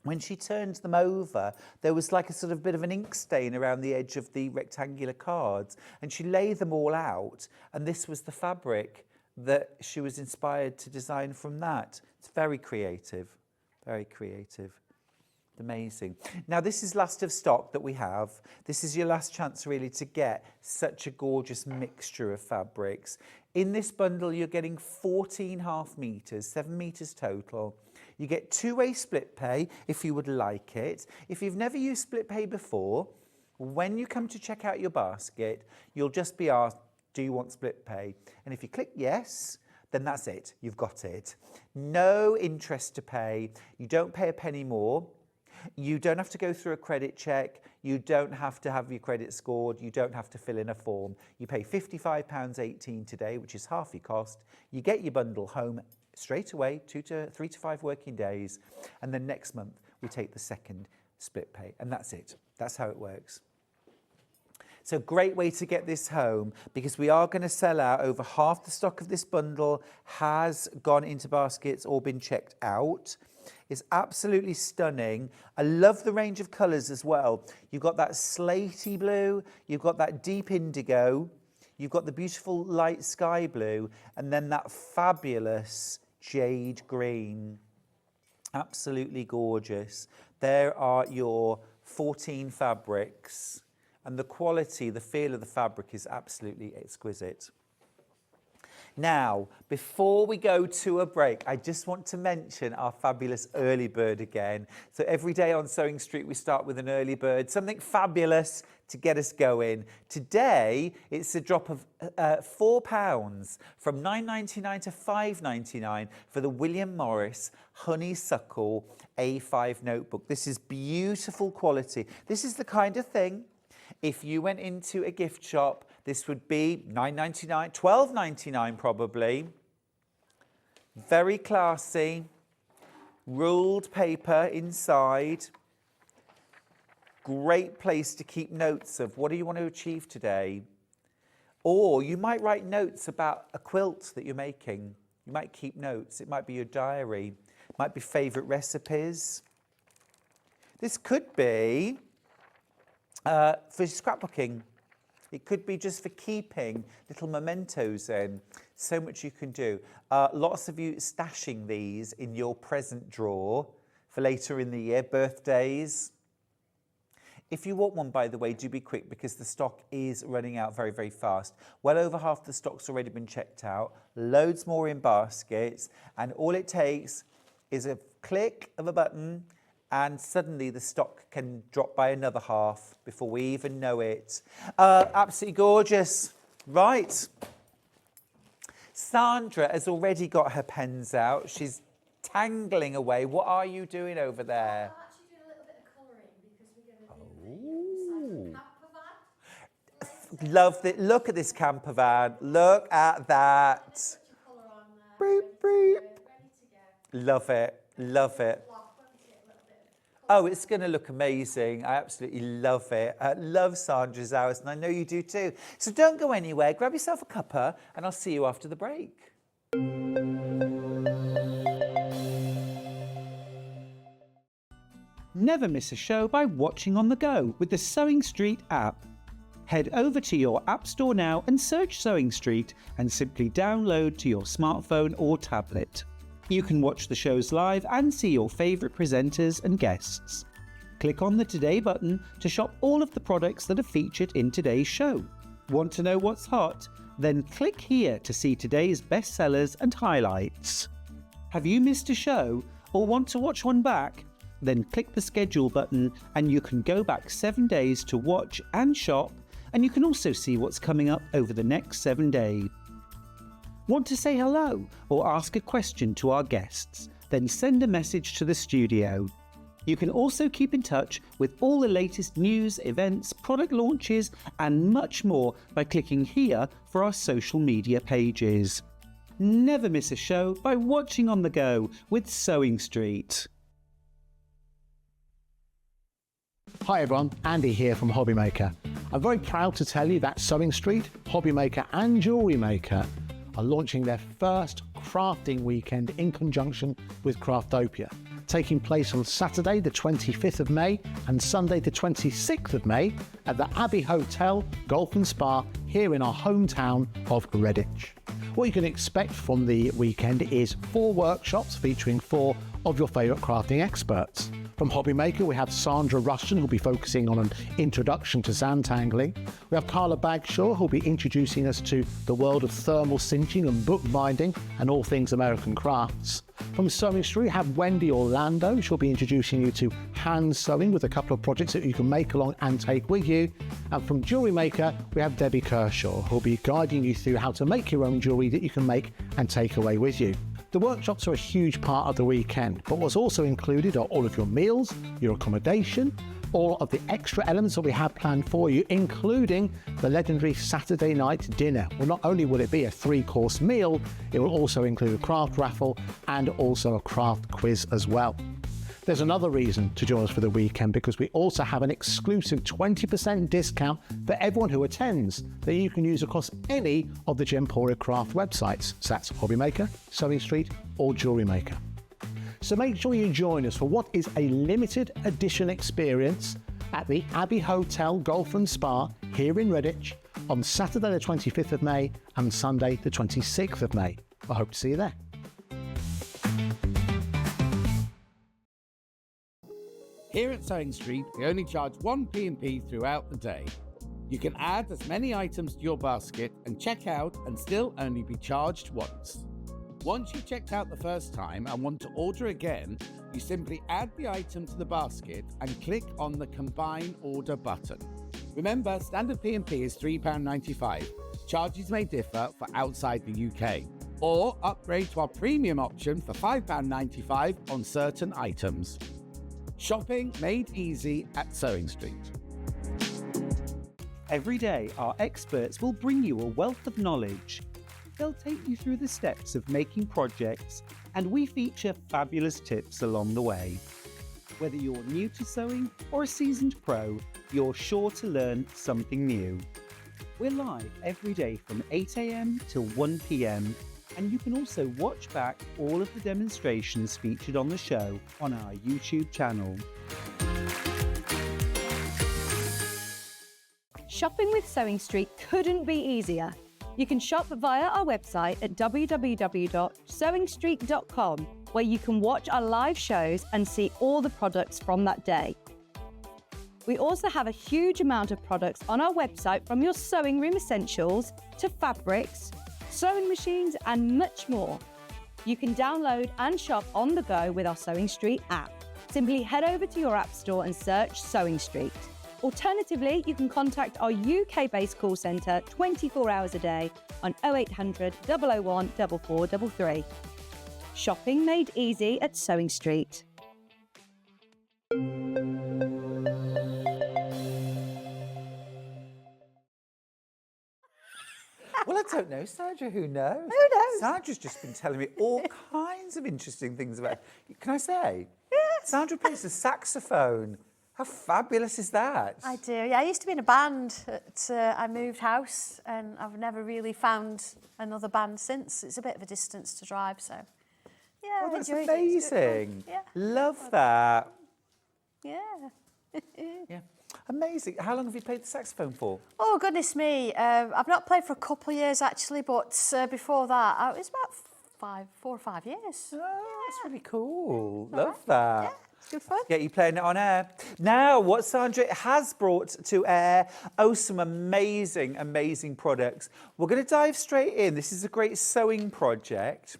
when she turned them over, there was like a sort of bit of an ink stain around the edge of the rectangular cards, and she laid them all out, and this was the fabric that she was inspired to design from that. It's very creative, very creative. Amazing. Now this is last of stock that we have. This is your last chance really to get such a gorgeous mixture of fabrics. In this bundle you're getting 14.5 meters, 7 meters total. You get two-way split pay if you would like it. If you've never used split pay before, when you come to check out your basket, you'll just be asked, do you want split pay? And if you click yes, then that's it, you've got it. No interest to pay, you don't pay a penny more. You don't have to go through a credit check, you don't have to have your credit scored, you don't have to fill in a form. You pay £55.18 today, which is half your cost. You get your bundle home straight away, 3 to 5 working days, and then next month we take the second split pay, and that's it. That's how it works. So great way to get this home, because we are going to sell out. Over half the stock of this bundle has gone into baskets or been checked out. It's absolutely stunning. I love the range of colours as well. You've got that slatey blue, you've got that deep indigo, you've got the beautiful light sky blue, and then that fabulous jade green. Absolutely gorgeous. There are your 14 fabrics, and the quality, the feel of the fabric is absolutely exquisite. Now, before we go to a break, I just want to mention our fabulous early bird again. So every day on Sewing Street, we start with an early bird, something fabulous to get us going. Today, it's a drop of £4 from £9.99 to £5.99 for the William Morris Honeysuckle A5 notebook. This is beautiful quality. This is the kind of thing, if you went into a gift shop, this would be £9.99, £12.99 probably. Very classy, ruled paper inside. Great place to keep notes of what do you want to achieve today. Or you might write notes about a quilt that you're making. You might keep notes. It might be your diary. It might be favourite recipes. This could be for scrapbooking. It could be just for keeping little mementos in. So much you can do. Lots of you stashing these in your present drawer for later in the year, birthdays. If you want one, by the way, do be quick because the stock is running out very, very fast. Well over half the stock's already been checked out. Loads more in baskets. And all it takes is a click of a button and suddenly the stock can drop by another half before we even know it. Absolutely gorgeous. Right. Sandra has already got her pens out. She's tangling away. What are you doing over there? I'm actually doing a little bit of colouring because we're going to do the camper van. Love it. Look at this camper van. Look at that. Put your colour on there. Beep, beep. Ready to go. Love it. Love it. Oh, it's going to look amazing. I absolutely love it. I love Sandra's hours, and I know you do too. So don't go anywhere. Grab yourself a cuppa, and I'll see you after the break. Never miss a show by watching on the go with the Sewing Street app. Head over to your app store now and search Sewing Street and simply download to your smartphone or tablet. You can watch the shows live and see your favourite presenters and guests. Click on the Today button to shop all of the products that are featured in today's show. Want to know what's hot? Then click here to see today's bestsellers and highlights. Have you missed a show or want to watch one back? Then click the schedule button and you can go back 7 days to watch and shop, and you can also see what's coming up over the next 7 days. Want to say hello or ask a question to our guests? Then send a message to the studio. You can also keep in touch with all the latest news, events, product launches and much more by clicking here for our social media pages. Never miss a show by watching on the go with Sewing Street. Hi everyone, Andy here from Hobby Maker. I'm very proud to tell you that Sewing Street, Hobby Maker and Jewellery Maker are launching their first crafting weekend in conjunction with Craftopia. taking place on Saturday the 25th of May and Sunday the 26th of May at the Abbey Hotel, Golf and Spa here in our hometown of Redditch. What you can expect from the weekend is 4 workshops featuring 4 of your favourite crafting experts. From Hobby Maker, we have Sandra Rushton, who'll be focusing on an introduction to Sanntangling. We have Carla Bagshaw, who'll be introducing us to the world of thermal cinching and bookbinding and all things American crafts. From Sewing Street, we have Wendy Orlando. She'll be introducing you to hand sewing with a couple of projects that you can make along and take with you. And from Jewellery Maker, we have Debbie Kershaw, who'll be guiding you through how to make your own jewellery that you can make and take away with you. The workshops are a huge part of the weekend, but what's also included are all of your meals, your accommodation, all of the extra elements that we have planned for you, including the legendary Saturday night dinner. Well, not only will it be a 3-course meal, it will also include a craft raffle and also a craft quiz as well. There's another reason to join us for the weekend, because we also have an exclusive 20% discount for everyone who attends that you can use across any of the Gemporia craft websites. So that's Hobby Maker, Sewing Street or Jewellery Maker. So make sure you join us for what is a limited edition experience at the Abbey Hotel Golf and Spa here in Redditch on Saturday the 25th of May and Sunday the 26th of May. I hope to see you there. Here at Sewing Street, we only charge one P&P throughout the day. You can add as many items to your basket and check out and still only be charged once. Once you've checked out the first time and want to order again, you simply add the item to the basket and click on the Combine Order button. Remember, standard P&P is £3.95. Charges may differ for outside the UK. Or upgrade to our premium option for £5.95 on certain items. Shopping made easy at Sewing Street. Every day, our experts will bring you a wealth of knowledge. They'll take you through the steps of making projects, and we feature fabulous tips along the way. Whether you're new to sewing or a seasoned pro, you're sure to learn something new. We're live every day from 8 AM till 1 PM, and you can also watch back all of the demonstrations featured on the show on our YouTube channel. Shopping with Sewing Street couldn't be easier. You can shop via our website at www.sewingstreet.com, where you can watch our live shows and see all the products from that day. We also have a huge amount of products on our website, from your sewing room essentials to fabrics, sewing machines and much more. You can download and shop on the go with our Sewing Street app. Simply head over to your app store and search Sewing Street. Alternatively, you can contact our UK-based call centre 24 hours a day on 0800 001 4433. Shopping made easy at Sewing Street. Well, I don't know, Sandra, who knows? Who knows? Sandra's just been telling me all kinds of interesting things about... Can I say? Yes. Sandra plays the saxophone. How fabulous is that? I do. Yeah, I used to be in a band. I moved house, and I've never really found another band since. It's a bit of a distance to drive, so yeah. Oh, that's enjoyed it. It's good amazing. fun. Yeah. Love that. Yeah. Yeah. Amazing. How long have you played the saxophone for? Oh, goodness me. I've not played for a couple of years, actually, but before that, it was about 4 or 5 years. Oh, that's really cool. All Love right. that. Yeah, it's good fun. Get you playing it on air. Now, what Sandra has brought to air, some amazing, amazing products. We're going to dive straight in. This is a great sewing project.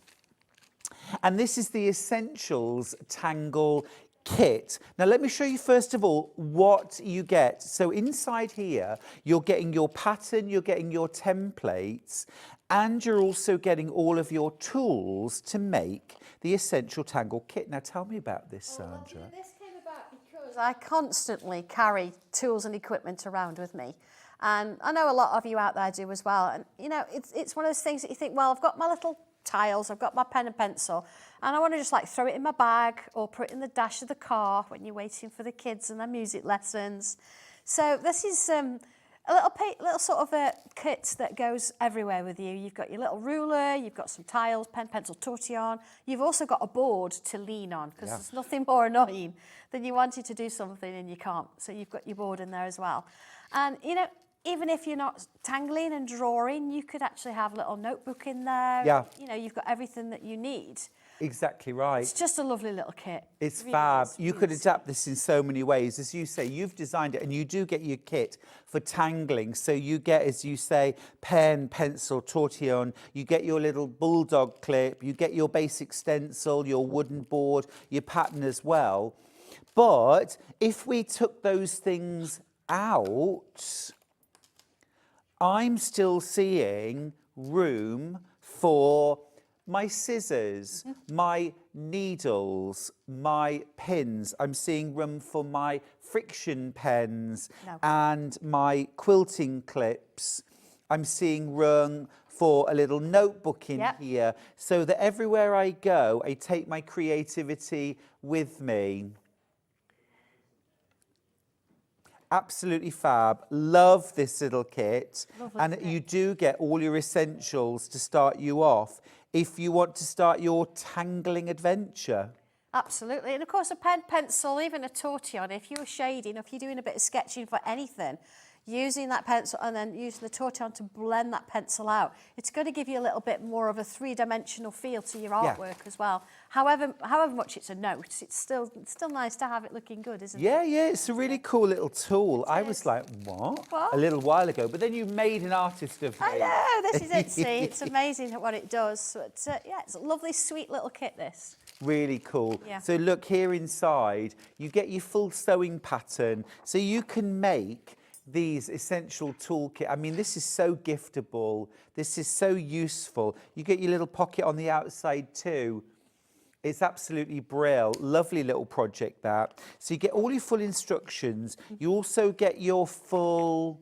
And this is the Essentials Tangle kit. Now, let me show you first of all what you get. So inside here, you're getting your pattern, you're getting your templates, and you're also getting all of your tools to make the Essential Tangle kit. Now, tell me about this, Sandra. This came about because I constantly carry tools and equipment around with me. And I know a lot of you out there do as well. And, you know, it's one of those things that you think, well, I've got my little tiles, I've got my pen and pencil, and I want to just like throw it in my bag or put it in the dash of the car when you're waiting for the kids and their music lessons. So this is little sort of a kit that goes everywhere with you. You've got your little ruler, you've got some tiles, pen, pencil, tortillon. You've also got a board to lean on, because there's nothing more annoying than you wanting to do something and you can't. So you've got your board in there as well. And, you know, even if you're not tangling and drawing, you could actually have a little notebook in there. Yeah. You know, you've got everything that you need. Exactly right. It's just a lovely little kit. It's Really fab. is, You really could is. adapt this in so many ways. As you say, you've designed it, and you do get your kit for tangling. So you get, as you say, pen, pencil, tortillon. You get your little bulldog clip. You get your basic stencil, your wooden board, your pattern as well. But if we took those things out, I'm still seeing room for my scissors, my needles, my pins. I'm seeing room for my friction pens and my quilting clips. I'm seeing room for a little notebook in here, so that everywhere I go, I take my creativity with me. Absolutely fab. Love this little kit. Lovely And kit. you do get all your essentials to start you off if you want to start your tangling adventure. Absolutely. And of course, a pen, pencil, even a tortillon, if you're shading, if you're doing a bit of sketching for anything, using that pencil and then using the tortillon to blend that pencil out, it's going to give you a little bit more of a three-dimensional feel to your artwork as well. However much it's a note, it's still nice to have it looking good, isn't it? Yeah, it's a really cool little tool. I was is. like, what? What? A little while ago. But then you made an artist of me. I know, this is it, see, it's amazing what it does. So it's, yeah, it's a lovely, sweet little kit, this. Really cool. Yeah. So look, here inside, you get your full sewing pattern. So you can make these essential toolkit. I mean, this is so giftable. This is so useful. You get your little pocket on the outside too. It's absolutely brilliant. Lovely little project that. So you get all your full instructions. You also get your full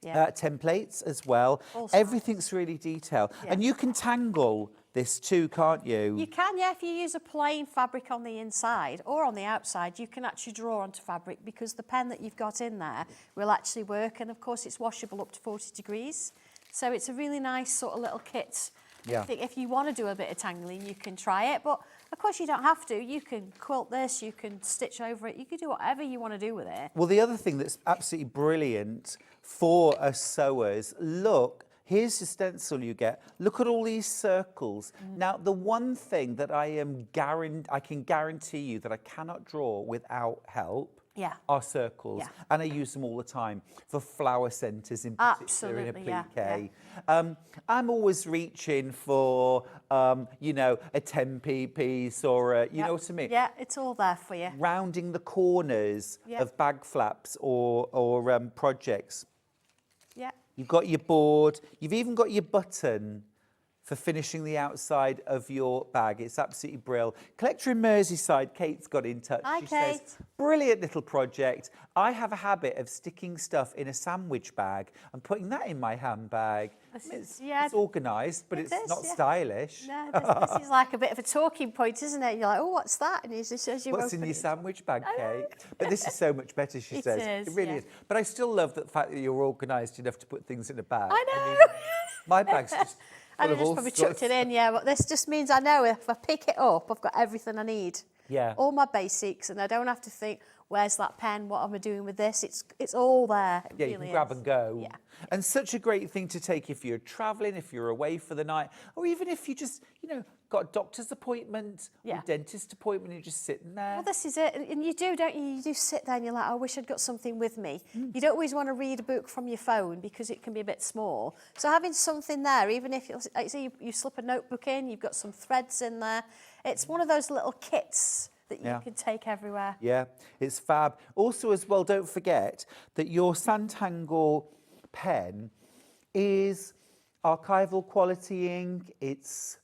templates as well. All Everything's really detailed. Yeah. And you can tangle this too, can't you? You can, yeah, if you use a plain fabric on the inside or on the outside, you can actually draw onto fabric, because the pen that you've got in there will actually work. And of course, it's washable up to 40 degrees. So it's a really nice sort of little kit. Yeah. I think if you want to do a bit of tangling, you can try it. But of course, you don't have to. You can quilt this, you can stitch over it, you can do whatever you want to do with it. Well, the other thing that's absolutely brilliant for us sewers, look, here's the stencil you get. Look at all these circles. Now, the one thing that I can guarantee you that I cannot draw without help are circles. Yeah. And I use them all the time for flower centres in particular in Absolutely, applique. I'm always reaching for, you know, a 10p piece or a, you know what I mean? Yeah, it's all there for you. Rounding the corners of bag flaps or projects. Yeah. You've got your board. You've even got your button for finishing the outside of your bag. It's absolutely brilliant. Collector in Merseyside, Kate's got in touch. Hi, She Kate. says, brilliant little project. I have a habit of sticking stuff in a sandwich bag and putting that in my handbag. It's organised, but it's is, not yeah. stylish. No, this is like a bit of a talking point, isn't it? You're like, oh, what's that? And he just says you What's in open your it. sandwich bag, Kate? But this is so much better, she It says. is, It really yeah. is. But I still love the fact that you're organised enough to put things in a bag. I know. mean, my bag's just And full I of just all probably sorts. chucked it in, yeah. But this just means I know if I pick it up, I've got everything I need. Yeah. All my basics, and I don't have to think, where's that pen? What am I doing with this? It's all there. It Yeah, really you can grab is. and go. Yeah. And such a great thing to take if you're travelling, if you're away for the night, or even if you just, you know, got a doctor's appointment or Yeah. a dentist appointment, you're just sitting there. Well, this is it. And you do, don't you? You do sit there and you're like, I wish I'd got something with me. You don't always want to read a book from your phone because it can be a bit small. So having something there, even if you slip a notebook in, you've got some threads in there. It's one of those little kits that you can take everywhere. Yeah, it's fab. Also, as well, don't forget that your Sanntangle pen is archival quality ink. It's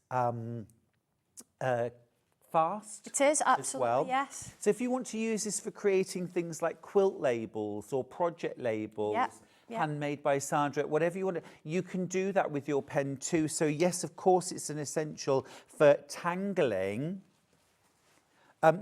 fast. It is, absolutely, well. yes. So if you want to use this for creating things like quilt labels or project labels, Yep, yep. handmade by Sandra, whatever you want, you can do that with your pen too. So yes, of course, it's an essential for tangling.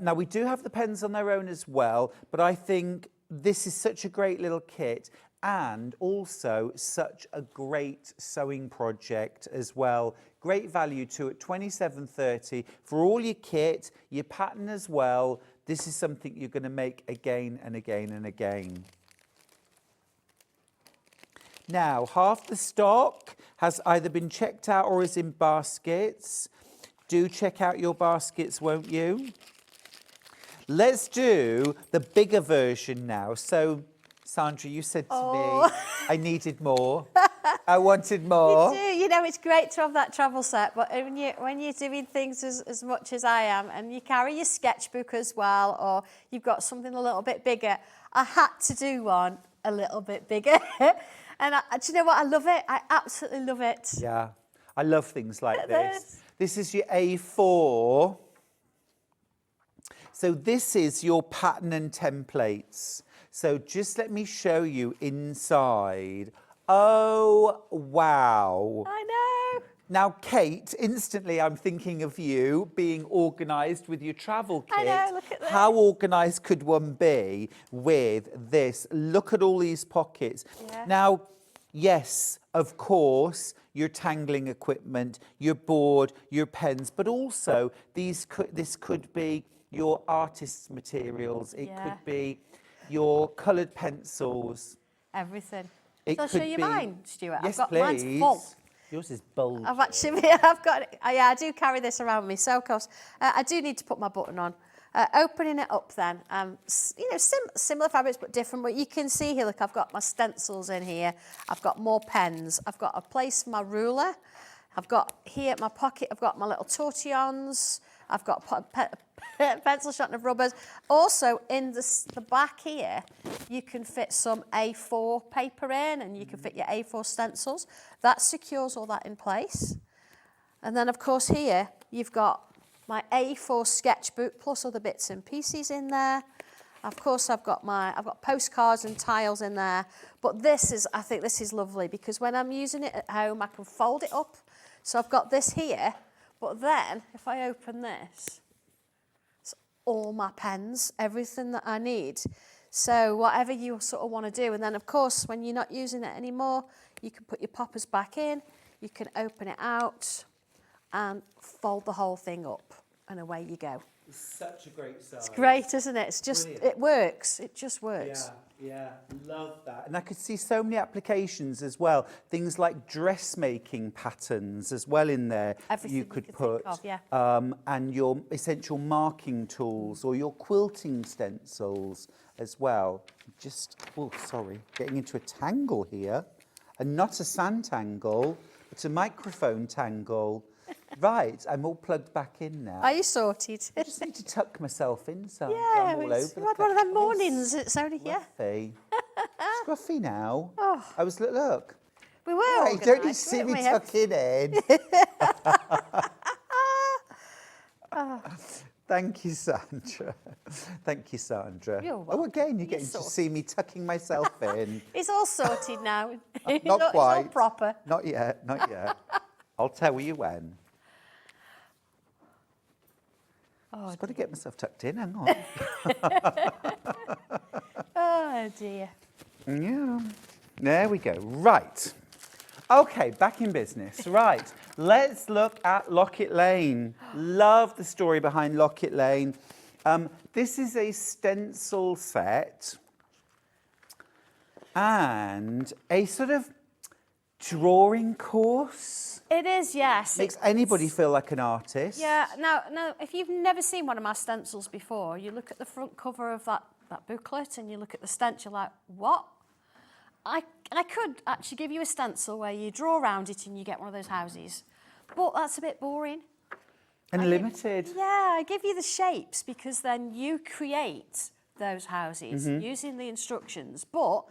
Now, we do have the pens on their own as well, but I think this is such a great little kit. and also such a great sewing project as well. Great value too at £27.30 for all your kit, your pattern as well. This is something you're going to make again and again and again. Now, half the stock has either been checked out or is in baskets. Do check out your baskets, won't you? Let's do the bigger version now. So, Sandra, you said to me, I needed more. I wanted more. You do. You know, it's great to have that travel set, but when you're doing things as much as I am, and you carry your sketchbook as well, or you've got something a little bit bigger, I had to do one a little bit bigger. And do you know what? I love it. I absolutely love it. Yeah, I love things like this. This is your A4. So this is your pattern and templates. So just let me show you inside. Oh, wow. I know. Now, Kate, instantly I'm thinking of you being organised with your travel kit. I know, look at this. How organised could one be with this? Look at all these pockets. Yeah. Now, yes, of course, your tangling equipment, your board, your pens, but also this could be your artist's materials. It could be your coloured pencils. Everything. It Shall I could show you be- mine, Stuart? Yes, I've got please. mine's full. Yours is bold. I've got it. Yeah, I do carry this around me. So, of course, I do need to put my button on. Opening it up then, you know, similar fabrics but different. But you can see here, look, I've got my stencils in here. I've got more pens. I've got a place for my ruler. I've got here at my pocket, I've got my little tortillons. I've got pencil sharpener rubbers. Also, in the back here, you can fit some A4 paper in, and you can fit your A4 stencils. That secures all that in place. And then, of course, here, you've got my A4 sketchbook plus other bits and pieces in there. Of course, I've got postcards and tiles in there. But I think this is lovely because when I'm using it at home, I can fold it up. So I've got this here. But then, if I open this, it's all my pens, everything that I need. So whatever you sort of want to do. And then, of course, when you're not using it anymore, you can put your poppers back in. You can open it out and fold the whole thing up. And away you go. It's such a great size. It's great, isn't it? It's just, Brilliant. it works. It just works. Yeah, love that. And I could see so many applications as well. Things like dressmaking patterns as well in there. Everything you could think put. of, yeah. And your essential marking tools or your quilting stencils as well. Getting into a tangle here. And not a Sanntangle, it's a microphone tangle. Right, I'm all plugged back in now. Are you sorted? I just need to tuck myself inside. Yeah, I'm all over you the had one of them place. mornings. It's only, yeah. Scruffy. Scruffy now. Oh. I was, look. We were Right, don't you organised, see me weren't we? tucking in? Thank you, Sandra. Thank you, Sandra. You're Oh, welcome. again, you're getting to sorted. see me tucking myself in. It's all sorted now. Not It's all quite. proper. Not yet, not yet. I'll tell you when. I've got to get myself tucked in, hang on. Oh, dear. Yeah, there we go. Right. Okay, back in business. Right, let's look at Locket Lane. Love the story behind Locket Lane. This is a stencil set and a sort of drawing course. It is, yes. Makes anybody feel like an artist. Yeah, now, if you've never seen one of my stencils before, you look at the front cover of that booklet and you look at the stencil like, what? I could actually give you a stencil where you draw around it and you get one of those houses, but that's a bit boring. And limited. I give you the shapes because then you create those houses Mm-hmm. using the instructions, but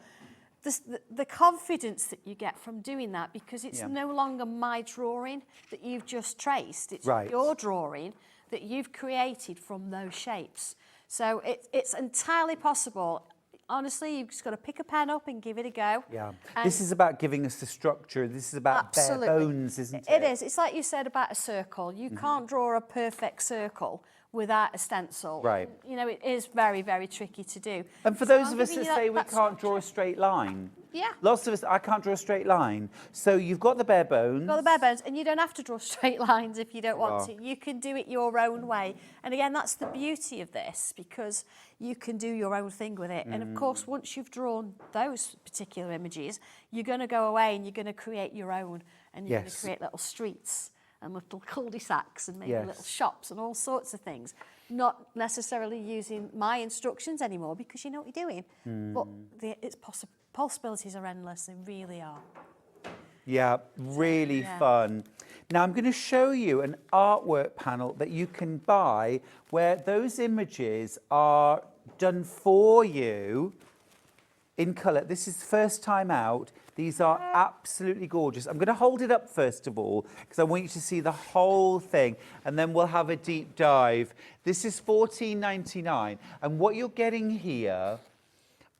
the confidence that you get from doing that, because it's no longer my drawing that you've just traced, it's your drawing that you've created from those shapes. So it's entirely possible. Honestly, you've just got to pick a pen up and give it a go. Yeah. And This is about giving us the structure. This is about bare bones, isn't it? It is. It's like you said about a circle. You can't draw a perfect circle without a stencil. Right. You know, it is very, very tricky to do. And for So those I'm of us giving that you say we that can't draw a straight line, Yeah. Lots of us, I can't draw a straight line. So you've got the bare bones. Got the bare bones, and you don't have to draw straight lines if you don't want to. You can do it your own way. And again, that's the beauty of this, because you can do your own thing with it. And of course, once you've drawn those particular images, you're going to go away and you're going to create your own. And you're going to create little streets and little cul-de-sacs and maybe little shops and all sorts of things. Not necessarily using my instructions anymore, because you know what you're doing. But it's possibilities are endless, they really are. Yeah, really fun. Now I'm going to show you an artwork panel that you can buy where those images are done for you in colour. This is first time out. These are absolutely gorgeous. I'm going to hold it up first of all, because I want you to see the whole thing, and then we'll have a deep dive. This is $14.99, and what you're getting here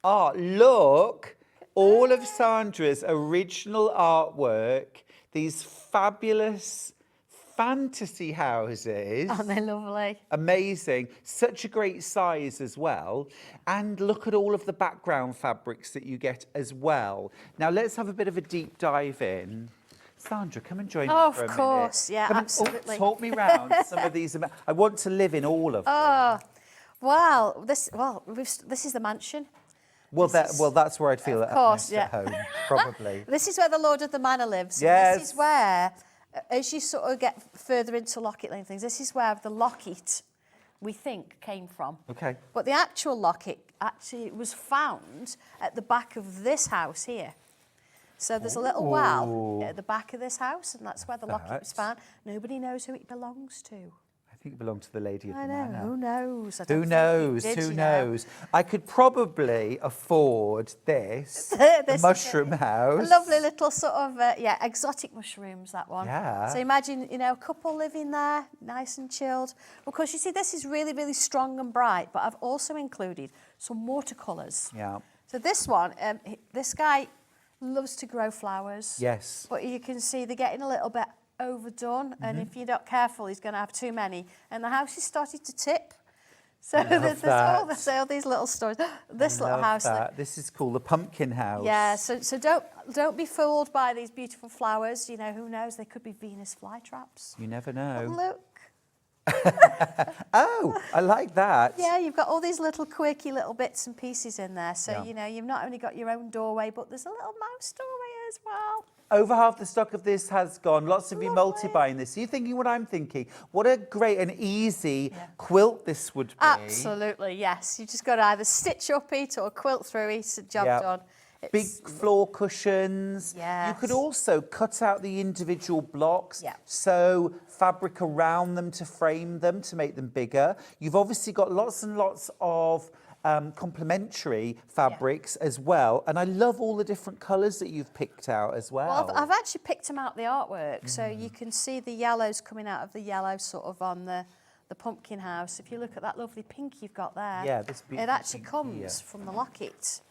are, look, all of Sandra's original artwork, these fabulous fantasy houses. Aren't they lovely? Amazing. Such a great size as well. And look at all of the background fabrics that you get as well. Now let's have a bit of a deep dive in. Sandra, come and join me for a minute. Of course, yeah, Come absolutely. talk me round some of these. I want to live in all of them. Oh, wow. This is the mansion. Well, that's where I'd feel Of course, at home, probably. This is where the Lord of the Manor lives. Yes. This is where, as you sort of get further into Locket Lane things, this is where the Locket, we think, came from. Okay. But the actual Locket actually was found at the back of this house here. So there's a little well at the back of this house, and that's where the Locket was found. Nobody knows who it belongs to. I think it belonged to the lady of the I know, manor. who knows? I don't Who think knows? it did, Who you know. knows? I could probably afford this, This the is mushroom house. A lovely little sort of, exotic mushrooms, that one. Yeah. So imagine, a couple living there, nice and chilled. Of course, you see, this is really, really strong and bright, but I've also included some watercolours. Yeah. So this one, this guy loves to grow flowers. Yes. But you can see they're getting a little bit overdone, and if you're not careful, he's going to have too many. And the house is started to tip. So there's all these little stories. This little house. This is called the pumpkin house. Yeah, so don't be fooled by these beautiful flowers. Who knows? They could be Venus flytraps. You never know. Look. Oh, I like that. Yeah, you've got all these little quirky little bits and pieces in there. So, you've not only got your own doorway, but there's a little mouse doorway as well. Over half the stock of this has gone. Lots of you multi-buying this. Are you thinking what I'm thinking? What a great and easy quilt this would be. Absolutely, yes. You just got to either stitch up it or quilt through it, job done. Big floor cushions. Yes. You could also cut out the individual blocks, Yeah. sew fabric around them to frame them, to make them bigger. You've obviously got lots and lots of complementary fabrics as well. And I love all the different colours that you've picked out as well. Well, I've actually picked them out the artwork. So you can see the yellows coming out of the yellow sort of on the pumpkin house. If you look at that lovely pink you've got there, Yeah, this it beautiful actually pink comes here. from the Locket.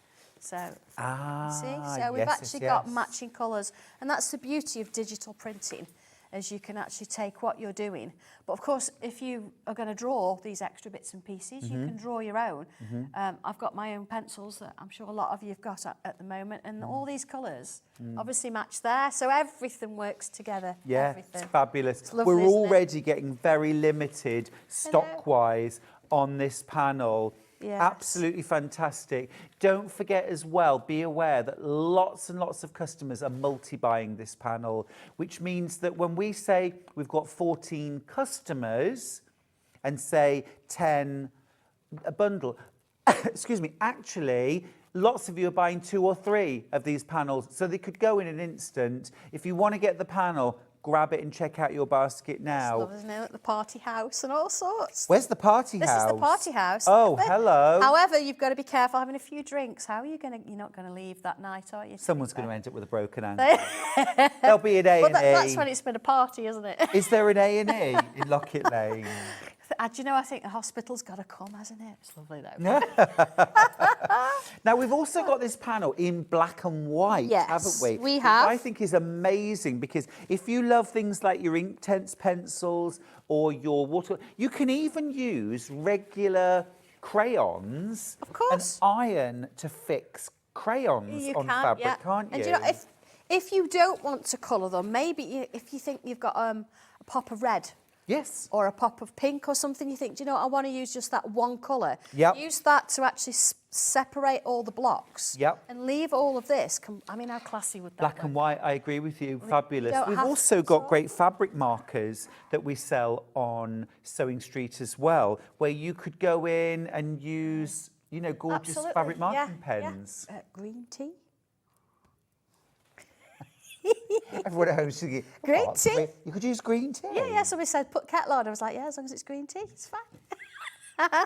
So, Ah, see? So we've yes, actually yes, got yes. matching colours. And that's the beauty of digital printing, as you can actually take what you're doing. But of course, if you are going to draw these extra bits and pieces, you can draw your own. I've got my own pencils that I'm sure a lot of you have got at the moment, and all these colours obviously match there. So everything works together. Yeah, everything. it's fabulous. It's lovely, We're isn't it? already getting very limited stock-wise on this panel. Yes. Absolutely fantastic. Don't forget as well, be aware that lots and lots of customers are multi-buying this panel, which means that when we say we've got 14 customers and say 10 a bundle, excuse me, actually, lots of you are buying 2 or 3 of these panels, so they could go in an instant. If you want to get the panel, grab it and check out your basket now. It's lovely, isn't it? At the party house and all sorts. Where's the party This house? is the party house. Oh, hello. However, you've got to be careful having a few drinks. How are you going to? You're not going to leave that night, are you? Someone's going to end up with a broken ankle. There'll be an A&E. Well, that's when it's been a party, isn't it? Is there an A&E in Locket Lane? Do you know, I think the hospital's got to come, hasn't it? It's lovely, though. Now, we've also got this panel in black and white, Yes, haven't we? we Which have. I think is amazing, because if you love things like your Inktense pencils or your water, you can even use regular crayons Of course. and iron to fix crayons You on can, fabric, yeah. can't you? And do you know, if you don't want to colour them, maybe if you think you've got a pop of red Yes. or a pop of pink or something, you think, do you know what, I want to use just that one colour. Yep. Use that to actually separate all the blocks. Yep. And leave all of this. I mean, how classy would that Black look? and white, I agree with you. Fabulous. don't We've have also to got sort. great fabric markers that we sell on Sewing Street as well, where you could go in and use, you know, gorgeous Absolutely, fabric yeah, marking pens. yeah. Green tea. Everyone at home singing, Green "What? tea?" You could use green tea. Yeah, somebody said put kettle on. I was like, yeah, as long as it's green tea, it's fine.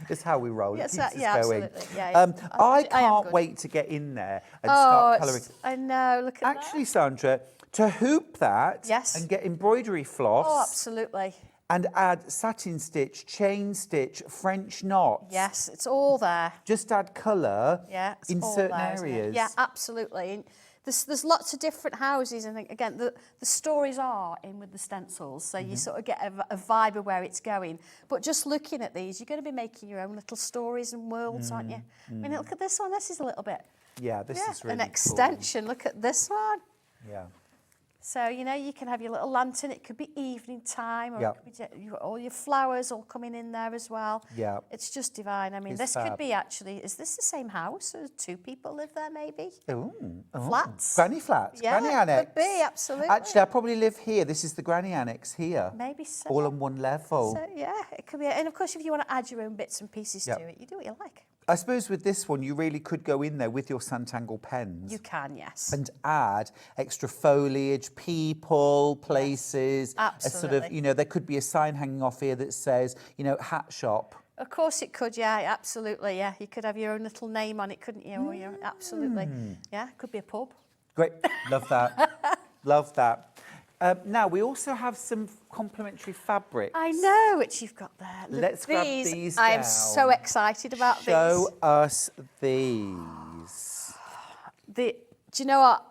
That's how we roll. Yes, It keeps us yeah, going. absolutely. Yeah, yeah. I I am can't good. wait to get in there and Oh, start colouring. I know, look at Actually, Sandra, to hoop that Yes. and get embroidery floss that. Oh, absolutely. and add satin stitch, chain stitch, French knots. Yes, it's all there. Just add colour Yeah, it's in all certain there, isn't it? areas. Yeah, absolutely. And there's lots of different houses, and again, the stories are in with the stencils, so you sort of get a vibe of where it's going. But just looking at these, you're going to be making your own little stories and worlds, aren't you? I mean, look at this one. This is a little bit. Yeah, this is really an cool. extension. Look at this one. Yeah. So, you know, you can have your little lantern. It could be evening time, or Yeah. it could be, you've got all your flowers all coming in there as well. Yeah. It's just divine. I mean, It's this fab. could be actually, is this the same house? Or 2 people live there, maybe? Ooh, Flats. Granny flats, Yeah, granny it could annex. be, absolutely. Actually, I probably live here. This is the granny annex here. Maybe so. All on one level. So, yeah, it could be. And of course, if you want to add your own bits and pieces Yeah. to it, you do what you like. I suppose with this one, you really could go in there with your Sanntangle pens. You can, yes. And add extra foliage, people, places. A sort of, Absolutely. you know, there could be a sign hanging off here that says, you know, hat shop. Of course it could, yeah, absolutely, yeah. You could have your own little name on it, couldn't you? Or your, absolutely. Yeah, it could be a pub. Great, love that, love that. Now, we also have some complementary fabrics. I know which you've got there. Look, Let's grab these I'm down. so excited about Show these. us these. Do you know what?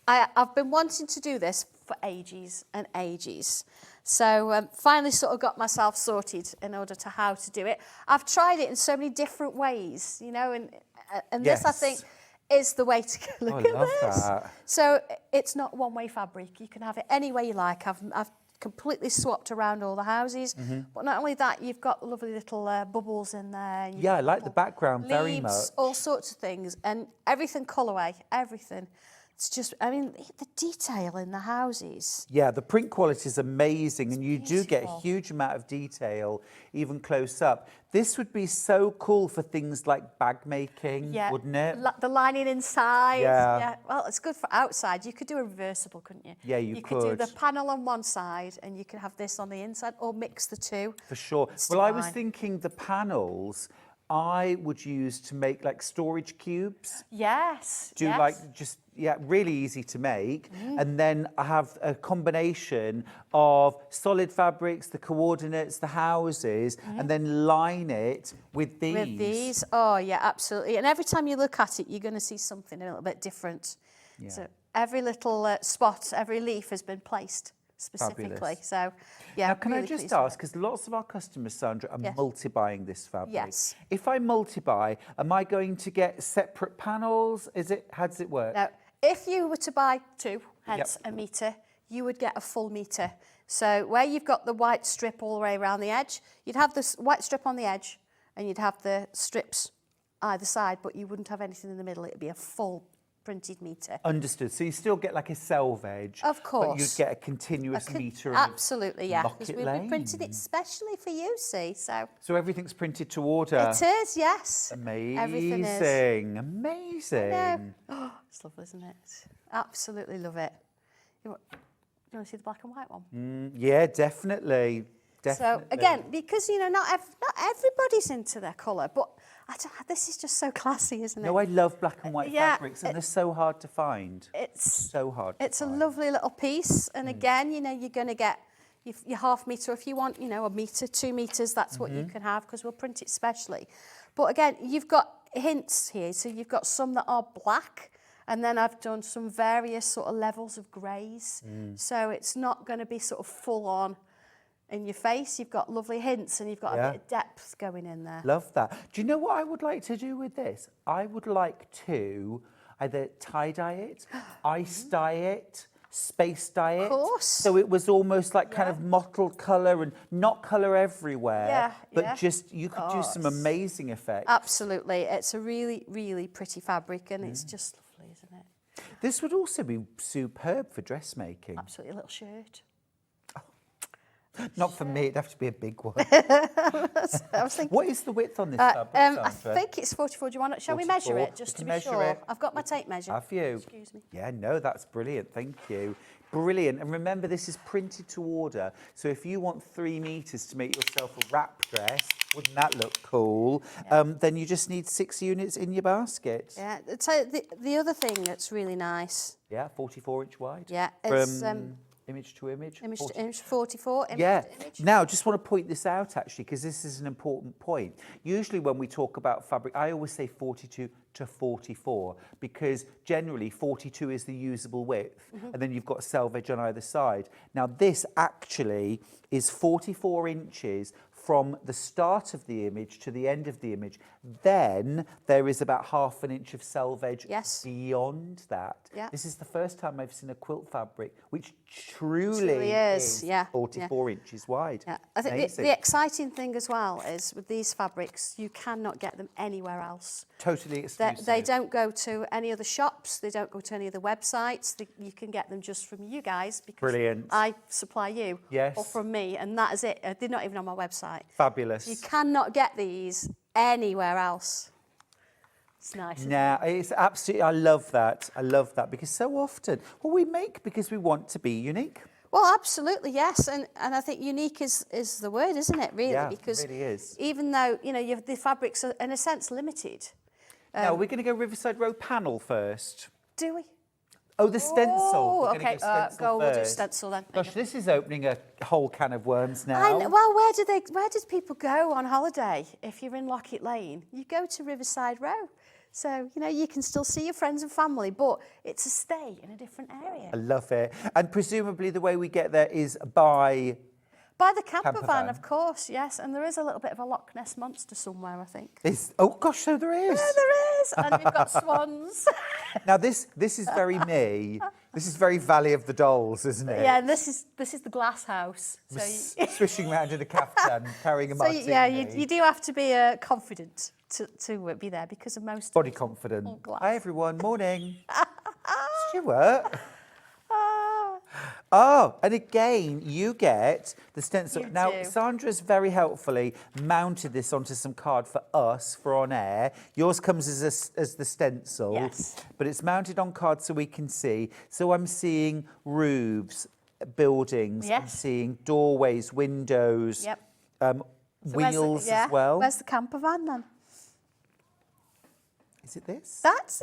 I've been wanting to do this for ages and ages. So finally sort of got myself sorted in order to how to do it. I've tried it in so many different ways, you know, and this I Yes. think is the way to go. Look I at love this. that. So it's not one-way fabric. You can have it any way you like. I've completely swapped around all the houses. Mm-hmm. But not only that, you've got lovely little bubbles in there. and you've Yeah, I got like the little background very leaves, much. all sorts of things, and everything colourway, everything. It's just, I mean, the detail in the houses. Yeah, the print quality is amazing, and you do get a beautiful. huge amount of detail, even close up. This would be so cool for things like bag making, Yeah, wouldn't it? The lining inside. Yeah. Well, it's good for outside. You could do a reversible, couldn't you? Yeah, you You could do the could. panel on one side, and you could have this on the inside, or mix the two. For sure. It's Well, I was divine. thinking the panels I would use to make like storage cubes. Yes. Do yes. like just, yeah, really easy to make. And then I have a combination of solid fabrics, the coordinates, the houses, and then line it with these. With these, oh yeah, absolutely. And every time you look at it, you're going to see something a little bit different. Yeah. So every little spot, every leaf has been placed specifically. Fabulous. So yeah. Now, can I really just pleased with ask, because lots of our customers, Sandra, are Yes. multi-buying this fabric. Yes. If I multi-buy, am I going to get separate panels? How does it work? Now, if you were to buy 2, hence a metre, you would get a full metre. So where you've got the white strip all the way around the edge, you'd have this white strip on the edge, and you'd have the strips either side, but you wouldn't have anything in the middle. It'd be a full printed metre. Understood. So you still get like a selvage. Of But you'd course. get a continuous metre of Absolutely, yeah. Locket Because we've printed Lane. it specially for you, see. So So everything's printed to order. it is, yes. Amazing. Everything is. Amazing. No. Oh, it's lovely, isn't it? Absolutely love it. You want to see the black and white one? Yeah, definitely. So again, because you know not everybody's into their colour, but this is just so classy, isn't it? No, I love black and white Yeah, fabrics, and they're so hard to find. It's So hard. It's to a find. lovely little piece, and again, you know, you're going to get your half metre if you want, you know, a metre, 2 metres. That's what you can have because we'll print it specially. But again, you've got hints here, so you've got some that are black. And then I've done some various sort of levels of greys. So it's not going to be sort of full on in your face. You've got lovely hints and you've got Yeah. a bit of depth going in there. Love that. Do you know what I would like to do with this? I would like to either tie-dye it, ice dye it, space dye it. Of course. So it was almost like kind of mottled colour and not colour everywhere. Yeah, But yeah. just, you could do some amazing effects. Absolutely. It's a really, really pretty fabric and it's just lovely, isn't it? This would also be superb for dressmaking. Absolutely, a little shirt. Not for me, it'd have to be a big one. I was thinking. What is the width on this fabric, I Sandra? think it's 44. Do you want to, shall we measure 44. it just We to can be measure sure? it. I've got my tape measure. Have you? Excuse me. Yeah, no, that's brilliant. Thank you. Brilliant. And remember, this is printed to order. So if you want 3 meters to make yourself a wrap dress, wouldn't that look cool? Then you just need 6 units in your basket. Yeah. So the other thing that's really nice. Yeah, 44-inch wide. Yeah, it's From image to image. image 40 to image, 44. Image Yeah. to image. Now, just want to point this out actually, because this is an important point. Usually when we talk about fabric, I always say 42 to 44, because generally 42 is the usable width, and then you've got selvage on either side. Now, this actually is 44 inches from the start of the image to the end of the image. Then there is about ½ an inch of selvage Yes. beyond that. Yeah. This is the first time I've seen a quilt fabric which truly is, yeah, 44 inches wide. Yeah. I think Amazing. the exciting thing as well is with these fabrics, you cannot get them anywhere else. Totally exclusive. They don't go to any other shops. They don't go to any other websites. You can get them just from you guys because Brilliant. I supply you. Yes. Or from me, and that is it. They're not even on my website. Fabulous. You cannot get these anywhere else. It's nice. isn't it? Now, it's absolutely, I love that. I love that because so often, well, we make because we want to be unique. Well, absolutely, yes. And I think unique is the word, isn't it, really? Yeah, it because really is. even though, the fabrics are, in a sense, limited. Now, we're going to go Riverside Row panel first. Do we? Oh, the stencil. Oh, We're gonna okay. go stencil We'll do first. stencil then. Gosh, this is opening a whole can of worms now. Well, where do people go on holiday? If you're in Locket Lane, you go to Riverside Row. So, you can still see your friends and family, but it's a stay in a different area. I love it. And presumably the way we get there is by... By the camper Camper van, van. of course, yes. And there is a little bit of a Loch Ness monster somewhere, I think. Oh, gosh, so there is. Yeah, there is. And we've got swans. Now, this is very me. This is very Valley of the Dolls, isn't it? Yeah, and this is the glass house. So, Swishing around in a caftan, carrying a so martini. yeah, you do have to be confident to be there because of most Body of it. confident. All glass. Hi, everyone. Morning. Stuart. Ah, Oh, and again, you get the stencil. You Now, do. Sandra's very helpfully mounted this onto some card for us for on air. Yours comes as the stencil, Yes. but it's mounted on card so we can see. So I'm seeing roofs, buildings. I'm Yes. seeing doorways, windows, Yep. So wheels as well. Where's the camper van then? Is it this? That's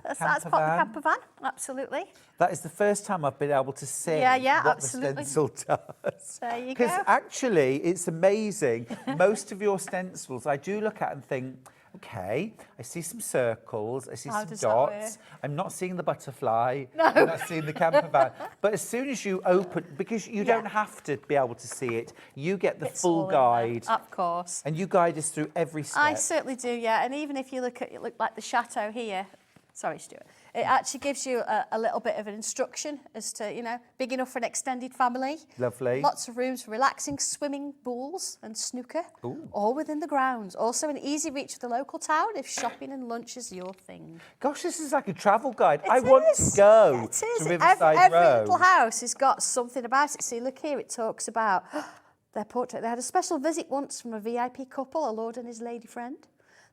That's Camper part van. the camper van. Absolutely. That is the first time I've been able to see Yeah, what absolutely. the stencil does. There you Because go. actually, it's amazing. Most of your stencils, I do look at and think, okay, I see some circles, I see How some does that dots. I'm not seeing the butterfly. I'm not seeing the camper van. But as soon as you open, because you don't have to be able to see it, you get the It's full all in there. guide. Of course. And you guide us through every step. I certainly do, yeah. And even if you look like the chateau here, sorry, Stuart, it actually gives you a little bit of an instruction as to, big enough for an extended family. Lovely. Lots of rooms for relaxing, swimming pools and snooker, all within the grounds. Also an easy reach for the local town if shopping and lunch is your thing. Gosh, this is like a travel guide. I It want is. to go Yeah, it is. to Riverside every Row. little house has got something about it. See, look here, it talks about their portrait. They had a special visit once from a VIP couple, a lord and his lady friend.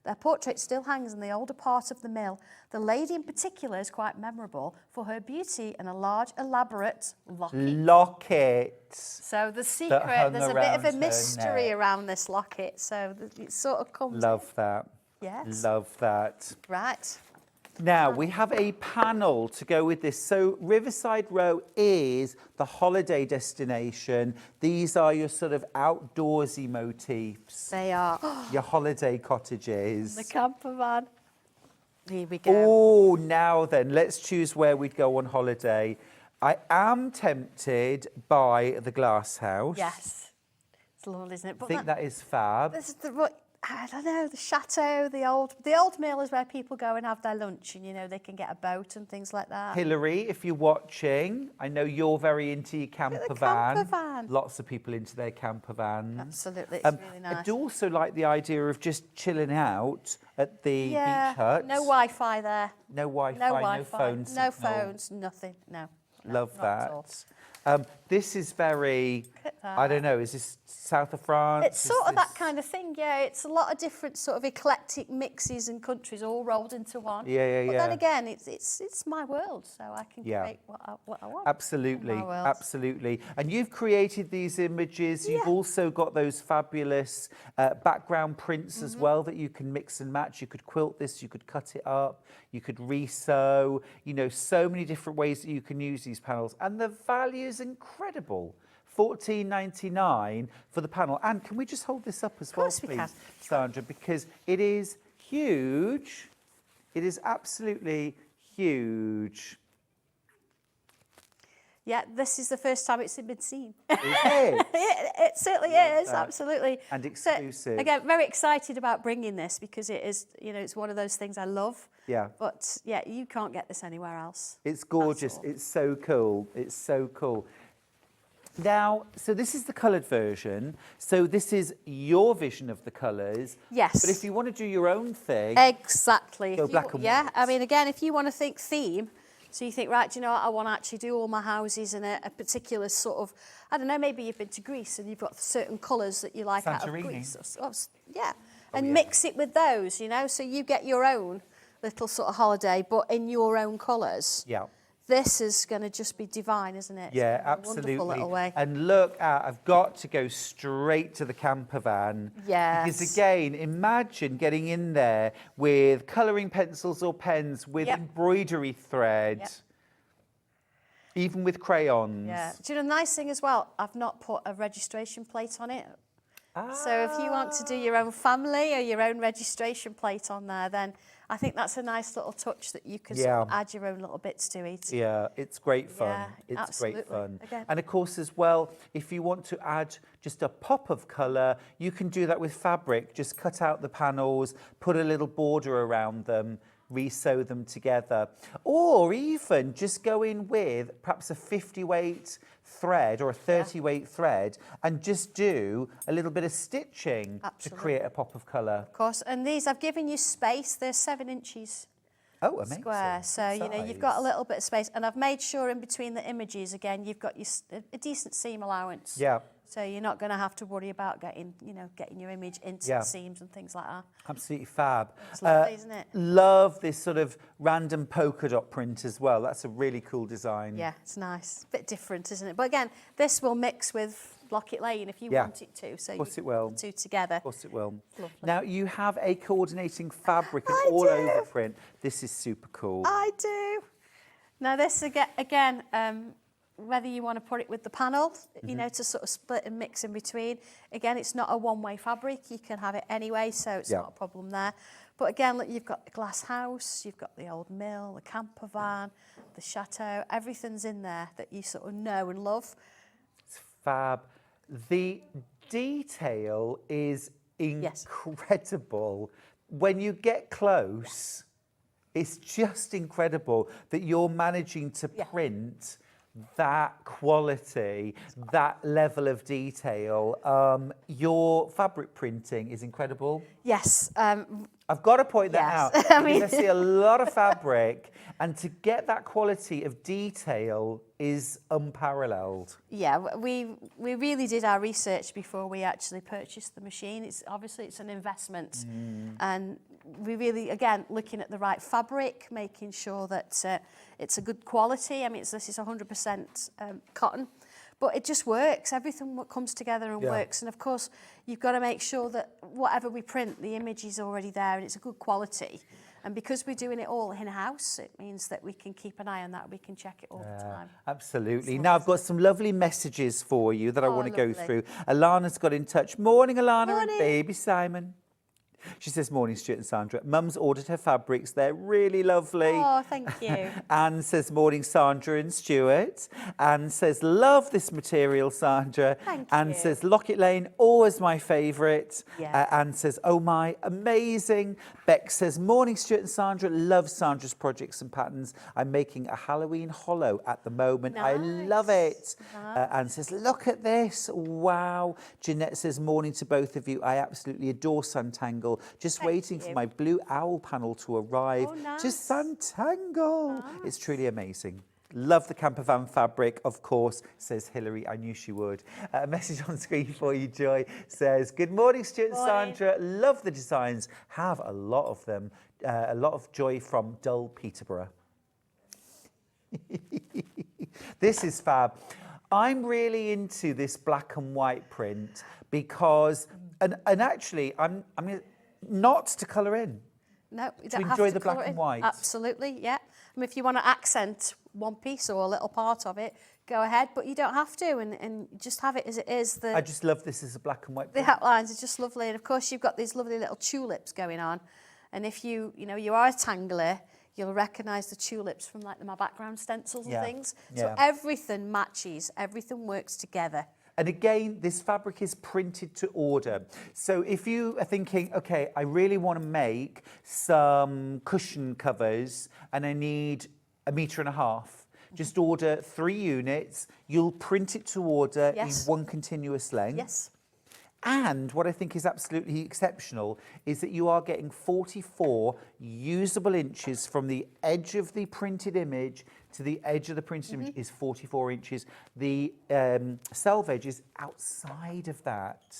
Their portrait still hangs in the older part of the mill. The lady in particular is quite memorable for her beauty and a large, elaborate locket. Locket. So the secret, hung there's a bit of around a her mystery neck. around this locket. So it sort of comes. Love that. Yes. Love that. Right. Now, we have a panel to go with this. So Riverside Row is the holiday destination. These are your sort of outdoorsy motifs, They are. your holiday cottages. The camper van. Here we go. Oh, now then, let's choose where we'd go on holiday. I am tempted by the glass house. Yes. It's lovely, isn't it? I But think that is fab. this is I don't know, the chateau, the old mill is where people go and have their lunch, and you know they can get a boat and things like that. Hilary, if you're watching, I know you're very into your camper van. camper van. Lots of people into their camper vans. Absolutely, it's really nice. I do also like the idea of just chilling out at the beach hut. No Wi-Fi there. No Wi-Fi, No no Wi-Fi. phones. No phones, nothing. No. Love not at all. that. This is very, Look at I that. don't know, is this south of France? It's sort of that kind of thing, yeah. It's a lot of different sort of eclectic mixes and countries all rolled into one. Yeah. But then again, it's my world, so I can create what I want. Absolutely, in my world. absolutely. And you've created these images. You've Yeah. also got those fabulous background prints as well that you can mix and match. You could quilt this, you could cut it up, you could resew. You know, so many different ways that you can use these panels. And the value is incredible. $14.99 for the panel. And can we just hold this up as well, course we please, can. Sandra? Because it is huge. It is absolutely huge. Yeah, this is the first time it's been seen. Is it? It certainly Love is, that. absolutely. And So, exclusive. again, very excited about bringing this because it is, you know, it's one of those things I love. Yeah. But yeah, you can't get this anywhere else. It's gorgeous. all. It's so cool. It's so cool. Now, so this is the coloured version. So this is your vision of the colours. Yes. But if you want to do your own thing, Exactly. Go If you- black and yeah, white. I mean, again, if you want to think theme, so you think, right, do you know what, I want to actually do all my houses in a particular sort of, I don't know, maybe you've been to Greece and you've got certain colours that you like out of Santorini. Greece. Yeah. And yeah. mix it with those, you know, so you get your own little sort of holiday, but in your own colours. yeah. This is going to just be divine, isn't it? It's Yeah, gonna be a wonderful absolutely. little way. And look at, I've got to go straight to the camper van. Yes. Because again, imagine getting in there with colouring pencils or pens with Yep. embroidery thread, Yep. even with crayons. Yeah. Do you know the nice thing as well? I've not put a registration plate on it. So if you want to do your own family or your own registration plate on there, then I think that's a nice little touch that you can sort of Yeah. add your own little bits to it. Yeah, it's great fun. Yeah, It's absolutely. great fun. Again. And of course, as well, if you want to add just a pop of colour, you can do that with fabric. Just cut out the panels, put a little border around them, resew them together. Or even just go in with perhaps a 50 weight thread or a 30 weight thread and just do a little bit of stitching to Absolutely. create a pop of colour. Of course, and these, I've given you space. They're 7 inches Oh, amazing. square. So, you know, you've got a little bit of space. And I've made sure in between the images, again, you've got a decent seam allowance. Yeah. So you're not going to have to worry about getting your image into Yeah. the seams and things like that. Absolutely fab. It's lovely, isn't it? Love this sort of random polka dot print as well. That's a really cool design. Yeah, it's nice. Bit different, isn't it? But again, this will mix with Locket Lane if you Yeah. want it to. So Of course you it will. put the two together. Of course it will. Lovely. Now, you have a coordinating fabric and I all do. over print. This is super cool. I do. Now this again, whether you want to put it with the panel, you know, to sort of split and mix in between. Again, it's not a one-way fabric. You can have it anyway, so it's Yeah. not a problem there. But again, look, you've got the glass house, you've got the old mill, the camper van, the chateau. Everything's in there that you sort of know and love. It's fab. The detail is Yes. incredible. When you get close, it's just incredible that you're managing to Yeah. print that quality, that level of detail. Your fabric printing is incredible. Yes, I've got to point that Yes. out I mean- because I see a lot of fabric, and to get that quality of detail is unparalleled. yeah, we really did our research before we actually purchased the machine. It's obviously it's an investment, and we really again looking at the right fabric, making sure that it's a good quality. I mean, this is 100% cotton, but it just works. Everything comes together and Yeah. works. And of course, you've got to make sure that whatever we print, the image is already there and it's a good quality. And because we're doing it all in-house, it means that we can keep an eye on that. We can check it all the time. Absolutely. Now, I've got some lovely messages for you that I Oh, want to go lovely. through. Alana's got in touch. Morning, Alana Morning. and baby Simon. She says, morning, Stuart and Sandra. Mum's ordered her fabrics. They're really lovely. Oh, thank you. Anne says, morning, Sandra and Stuart. Anne says, love this material, Sandra. Thank Anne you. says, Locket Lane, always my favourite. Yeah. Anne says, oh my, amazing. Beck says, morning, Stuart and Sandra. Love Sandra's projects and patterns. I'm making a Halloween hollow at the moment. I love it. Anne says, look at this. Wow. Jeanette says, morning to both of you. I absolutely adore Sanntangle. Just waiting for my blue owl panel to arrive. Oh, nice. To Sanntangle. It's truly amazing. Love the camper van fabric, of course, says Hilary. I knew she would. A message on screen for you, Joy, says, good morning, Stuart and Sandra. Love the designs. Have a lot of them. A lot of joy from Dull Peterborough. This is fab. I'm really into this black and white print because, and actually, I'm not to colour in. No, you To don't enjoy have the to black colour and in. white. Absolutely, yeah. I mean, if you want to accent one piece or a little part of it, go ahead, but you don't have to, and just have it as it is. I just love this as a black and white The print. outlines are just lovely, and of course you've got these lovely little tulips going on. And if you are a tangler, you'll recognise the tulips from like my background stencils and things. So everything matches, everything works together. And again, this fabric is printed to order. So if you are thinking, okay, I really want to make some cushion covers and I need 1.5 meters, just order 3 units. You'll print it to order in one continuous length. Yes. And what I think is absolutely exceptional is that you are getting 44 usable inches from the edge of the printed image to the edge of the printed image is 44 inches. The selve edge is outside of that.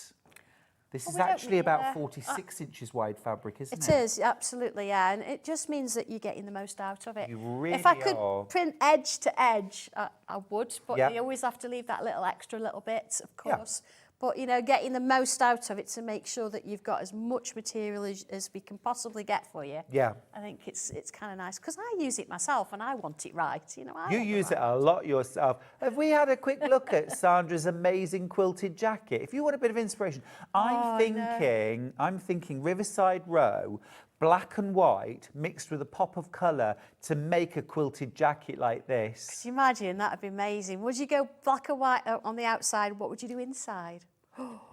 This is actually about 46 inches wide fabric, isn't it? It is, absolutely, yeah. And it just means that you're getting the most out of it. You really If I could are. print edge to edge, I would, but you always have to leave that little extra little bit, of course. But, you know, getting the most out of it to make sure that you've got as much material as we can possibly get for you. Yeah. I think it's kind of nice because I use it myself and I want it right. You know, You use it a lot yourself. Have we had a quick look at Sandra's amazing quilted jacket? If you want a bit of inspiration, I'm thinking Riverside Row, black and white mixed with a pop of colour to make a quilted jacket like this. Could you imagine? That would be amazing. Would you go black and white on the outside? What would you do inside?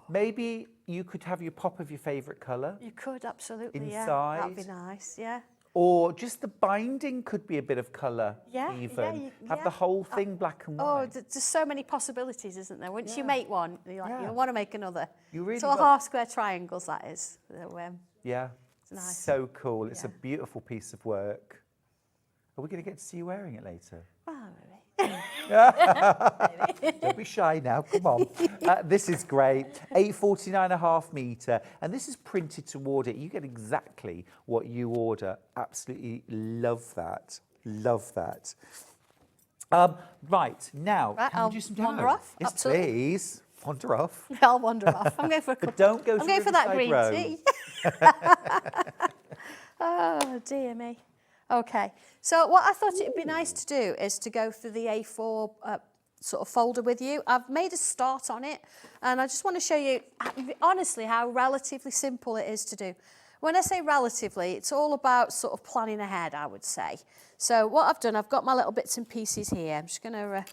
Maybe you could have your pop of your favourite colour. You could, absolutely, Inside. yeah. That would be nice, yeah. Or just the binding could be a bit of colour, even. Have the whole thing black and white. Oh, there's so many possibilities, isn't there? Once you make one, you're like, you want to make another. You really so got- half square triangles, that is. Yeah, it's nice. so cool. It's a beautiful piece of work. Are we going to get to see you wearing it later? Oh, maybe. Don't be shy now, come on. This is great, 849.5 metre, and this is printed to order. You get exactly what you order. Absolutely love that, love that. Right, now, can I'll we do some wander demo? off, Yes, absolutely. please, wander off. I'll wander off. I'm going for a cup. But don't go to I'm going for that Riverside green Road. tea. Oh, dear me. Okay, so what I thought it would be nice to do is to go through the A4 sort of folder with you. I've made a start on it, and I just want to show you, honestly, how relatively simple it is to do. When I say relatively, it's all about sort of planning ahead, I would say. So what I've done, I've got my little bits and pieces here. I'm just going to,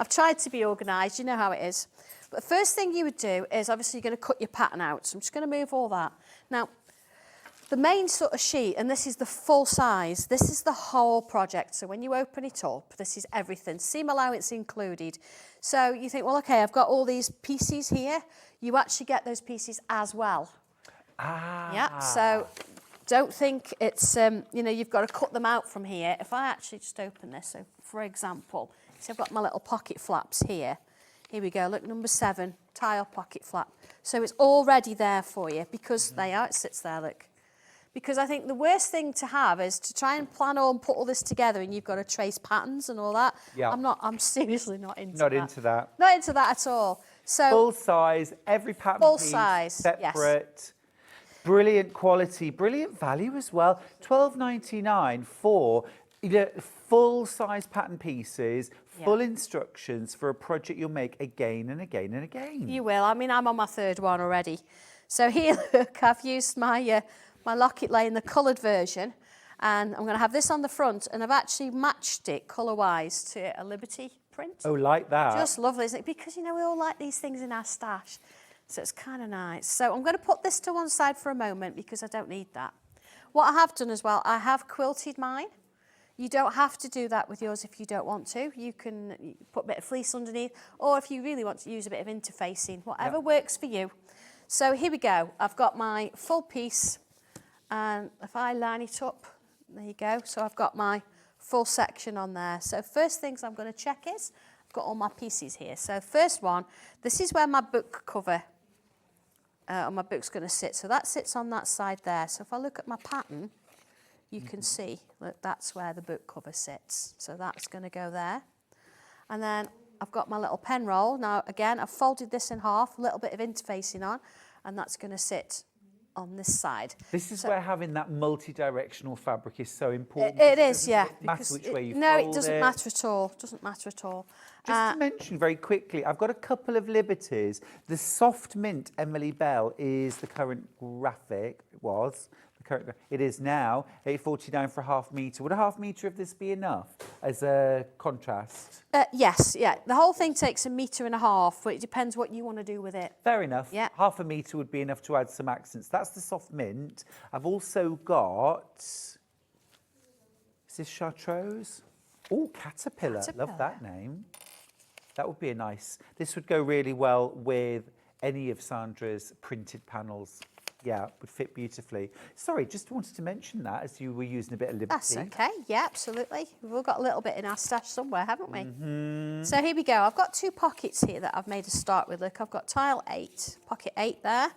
I've tried to be organised, you know how it is. But the first thing you would do is obviously you're going to cut your pattern out. So I'm just going to move all that. Now, the main sort of sheet, and this is the full size, this is the whole project. So when you open it up, this is everything, seam allowance included. So you think, well, okay, I've got all these pieces here. You actually get those pieces as well. Yeah, so don't think it's, you know, you've got to cut them out from here. If I actually just open this, so for example, so I've got my little pocket flaps here. Here we go, look, number 7, tile pocket flap. So it's already there for you because it sits there, look. Because I think the worst thing to have is to try and plan and put all this together and you've got to trace patterns and all that. Yeah. I'm seriously not into that. Not into that. Not into that at all. So Full size, every pattern Full piece, size, separate. Brilliant quality, brilliant value as well. $12.99 for full size pattern pieces, full instructions for a project you'll make again and again and again. You will. I mean, I'm on my 3rd one already. So here, look, I've used my, my Locket lay in the coloured version, and I'm going to have this on the front, and I've actually matched it colour-wise to a Liberty print. Oh, like that. Just lovely, isn't it? Because, you know, we all like these things in our stash, so it's kind of nice. So I'm going to put this to one side for a moment because I don't need that. What I have done as well, I have quilted mine. You don't have to do that with yours if you don't want to. You can put a bit of fleece underneath, or if you really want to use a bit of interfacing, whatever works for you. So here we go. I've got my full piece, and if I line it up, there you go. So I've got my full section on there. So first things I'm going to check is, I've got all my pieces here. So first one, this is where my book cover on my book's going to sit. So that sits on that side there. So if I look at my pattern, you can see, look, that's where the book cover sits. So that's going to go there. And then I've got my little pen roll. Now, again, I've folded this in half, a little bit of interfacing on, and that's going to sit on this side. This is where having that multi-directional fabric is so important. It is, yeah. It matter which way you no, fold it doesn't matter at all. Doesn't matter at all. Just to mention very quickly, I've got a couple of liberties. The soft mint Emily Bell is the current graphic. It is now $8.49 for a half metre. Would a half metre of this be enough as a contrast? Yes, yeah. The whole thing takes 1.5 meters, but it depends what you want to do with it. Fair enough. Yeah. Half a metre would be enough to add some accents. That's the soft mint. I've also got, is this Chartreuse? Oh, Caterpillar. Love that name. That would be a nice, this would go really well with any of Sandra's printed panels. Yeah, would fit beautifully. Sorry, just wanted to mention that as you were using a bit of liberty. That's okay. Yeah, absolutely. We've all got a little bit in our stash somewhere, haven't we? So here we go. I've got 2 pockets here that I've made a start with. Look, I've got tile 8, pocket 8 there,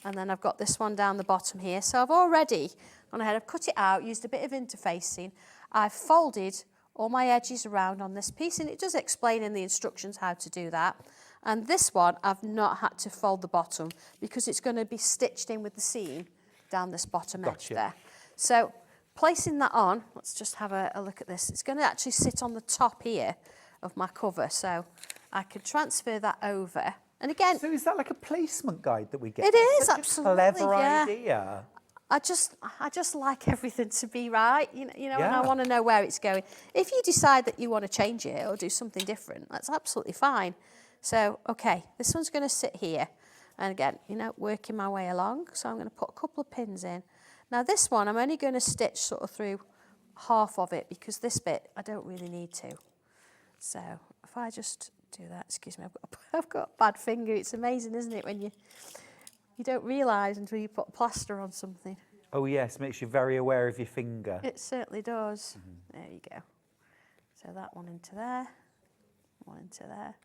and then I've got this one down the bottom here. So I've already gone ahead, I've cut it out, used a bit of interfacing. I've folded all my edges around on this piece, and it does explain in the instructions how to do that. And this one, I've not had to fold the bottom because it's going to be stitched in with the seam down this bottom edge there. So placing that on, let's just have a look at this. It's going to actually sit on the top here of my cover. So I can transfer that over. And again... So is that like a placement guide that we get? It is, Such absolutely, a clever yeah. idea. I just like everything to be right, you know, and I want to know where it's going. If you decide that you want to change it or do something different, that's absolutely fine. So, okay, this one's going to sit here. And again, you know, working my way along. So I'm going to put a couple of pins in. Now this one, I'm only going to stitch sort of through half of it because this bit, I don't really need to. So if I just do that, excuse me, I've got a bad finger. It's amazing, isn't it, when you don't realise until you put plaster on something. Oh yes, makes you very aware of your finger. It certainly does. There you go. So that one into there, one into there.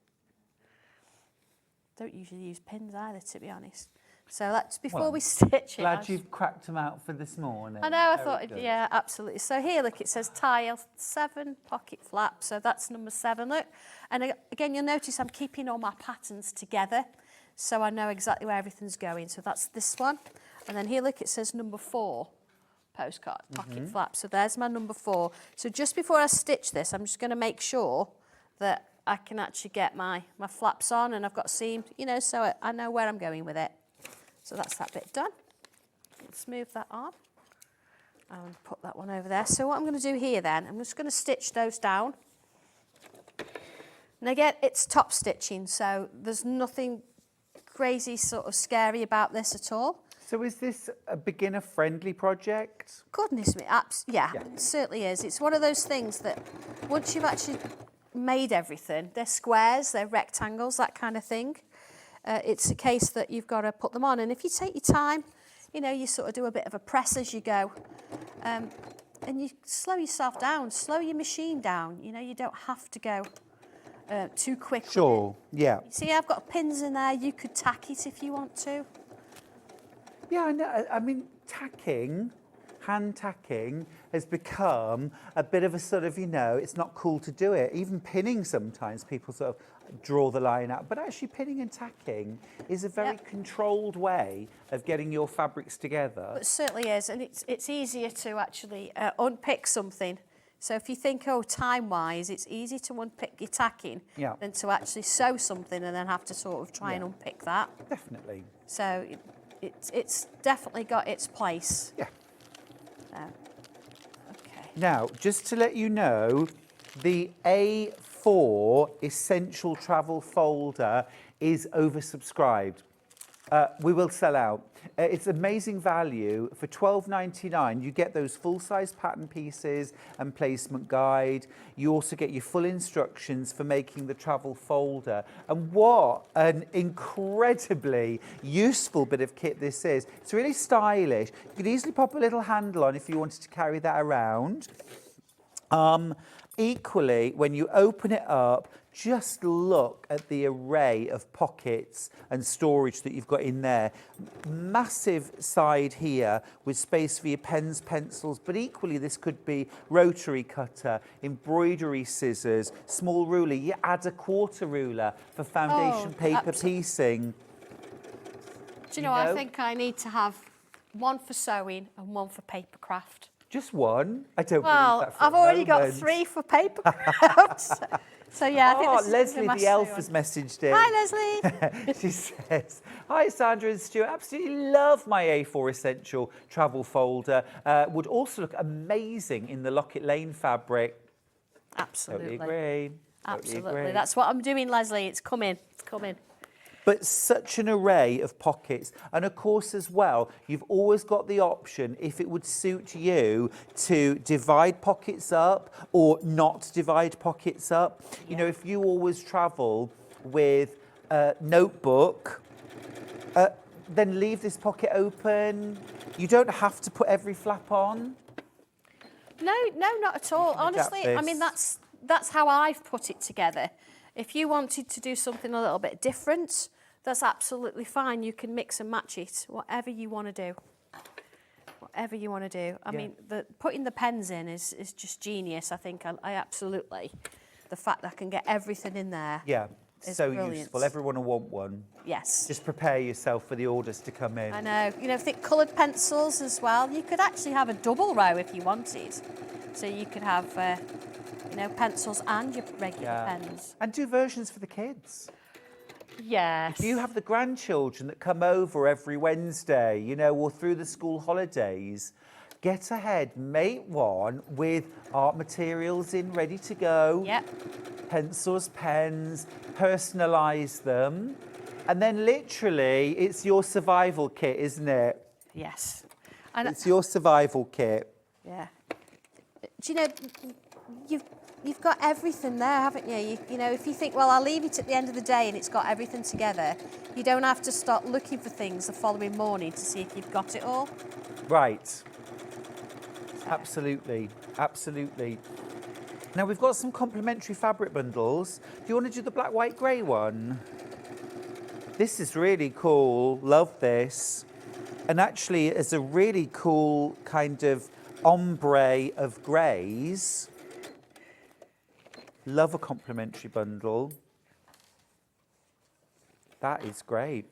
Don't usually use pins either, to be honest. So that's before we stitch it. Glad you've cracked them out for this morning. I know, I thought, yeah, absolutely. So here, look, it says tile 7, pocket flap. So that's number 7, look. And again, you'll notice I'm keeping all my patterns together. So I know exactly where everything's going. So that's this one. And then here, look, it says number 4 postcard, pocket flap. So there's my number 4. So just before I stitch this, I'm just going to make sure that I can actually get my flaps on and I've got seam, you know, so I know where I'm going with it. So that's that bit done. Let's move that on and put that one over there. So what I'm going to do here then, I'm just going to stitch those down. And again, it's top stitching, so there's nothing crazy sort of scary about this at all. So is this a beginner-friendly project? Goodness me, yeah, it certainly is. It's one of those things that once you've actually made everything, they're squares, they're rectangles, that kind of thing. It's a case that you've got to put them on. And if you take your time, you know, you sort of do a bit of a press as you go. And you slow yourself down, slow your machine down. You know, you don't have to go too quick. Sure, yeah. See, I've got pins in there. You could tack it if you want to. Yeah, I know. I mean, tacking, hand tacking, has become a bit of a sort of, you know, it's not cool to do it. Even pinning sometimes, people sort of draw the line out. But actually pinning and tacking is a very controlled way of getting your fabrics together. It certainly is. And it's easier to actually unpick something. So if you think, oh, time-wise, it's easy to unpick your tacking than to actually sew something and then have to sort of try and unpick that. Definitely. So it's definitely got its place. Yeah. Okay. Now, just to let you know, the A4 Essential Travel Folder is oversubscribed. We will sell out. It's amazing value. For £12.99, you get those full-size pattern pieces and placement guide. You also get your full instructions for making the travel folder. And what an incredibly useful bit of kit this is. It's really stylish. You could easily pop a little handle on if you wanted to carry that around. Equally, when you open it up, just look at the array of pockets and storage that you've got in there. Massive side here with space for your pens, pencils, but equally this could be rotary cutter, embroidery scissors, small ruler. You add a quarter ruler for foundation paper piecing. Do you know, I think I need to have one for sewing and one for paper craft. Just one? I don't believe Well, that for I've a already got moment. 3 for paper crafts. So yeah, I think this is Leslie gonna be the my elf sewing. has messaged in. Hi, Leslie. She says, hi Sandra and Stuart, absolutely love my A4 Essential travel folder. Would also look amazing in the Locket Lane fabric. Absolutely. Totally agree. Absolutely. Totally agree. That's what I'm doing, Leslie. It's coming. It's coming. But such an array of pockets. And of course, as well, you've always got the option, if it would suit you, to divide pockets up or not divide pockets up. You know, if you always travel with a notebook, then leave this pocket open. You don't have to put every flap on. No, not at all. Honestly, I mean, that's how I've put it together. If you wanted to do something a little bit different, that's absolutely fine. You can mix and match it, whatever you want to do. Whatever you want to do. I mean, putting the pens in is just genius. I think I absolutely, the fact that I can get everything in there. Yeah, is so brilliant. useful. Everyone will want one. Yes. Just prepare yourself for the orders to come in. I know. You know, thick coloured pencils as well. You could actually have a double row if you wanted. So you could have, you know, pencils and your regular pens. And do versions for the kids. Yes. If you have the grandchildren that come over every Wednesday, you know, or through the school holidays, get ahead, make one with art materials in, ready to go. Yep. Pencils, pens, personalise them. And then literally, it's your survival kit, isn't it? Yes. And It's your survival kit. yeah. Do you know, you've got everything there, haven't you? You know, if you think, well, I'll leave it at the end of the day and it's got everything together, you don't have to start looking for things the following morning to see if you've got it all. Right. Absolutely, absolutely. Now we've got some complementary fabric bundles. Do you want to do the black, white, grey one? This is really cool. Love this. And actually, it's a really cool kind of ombre of greys. Love a complementary bundle. That is great.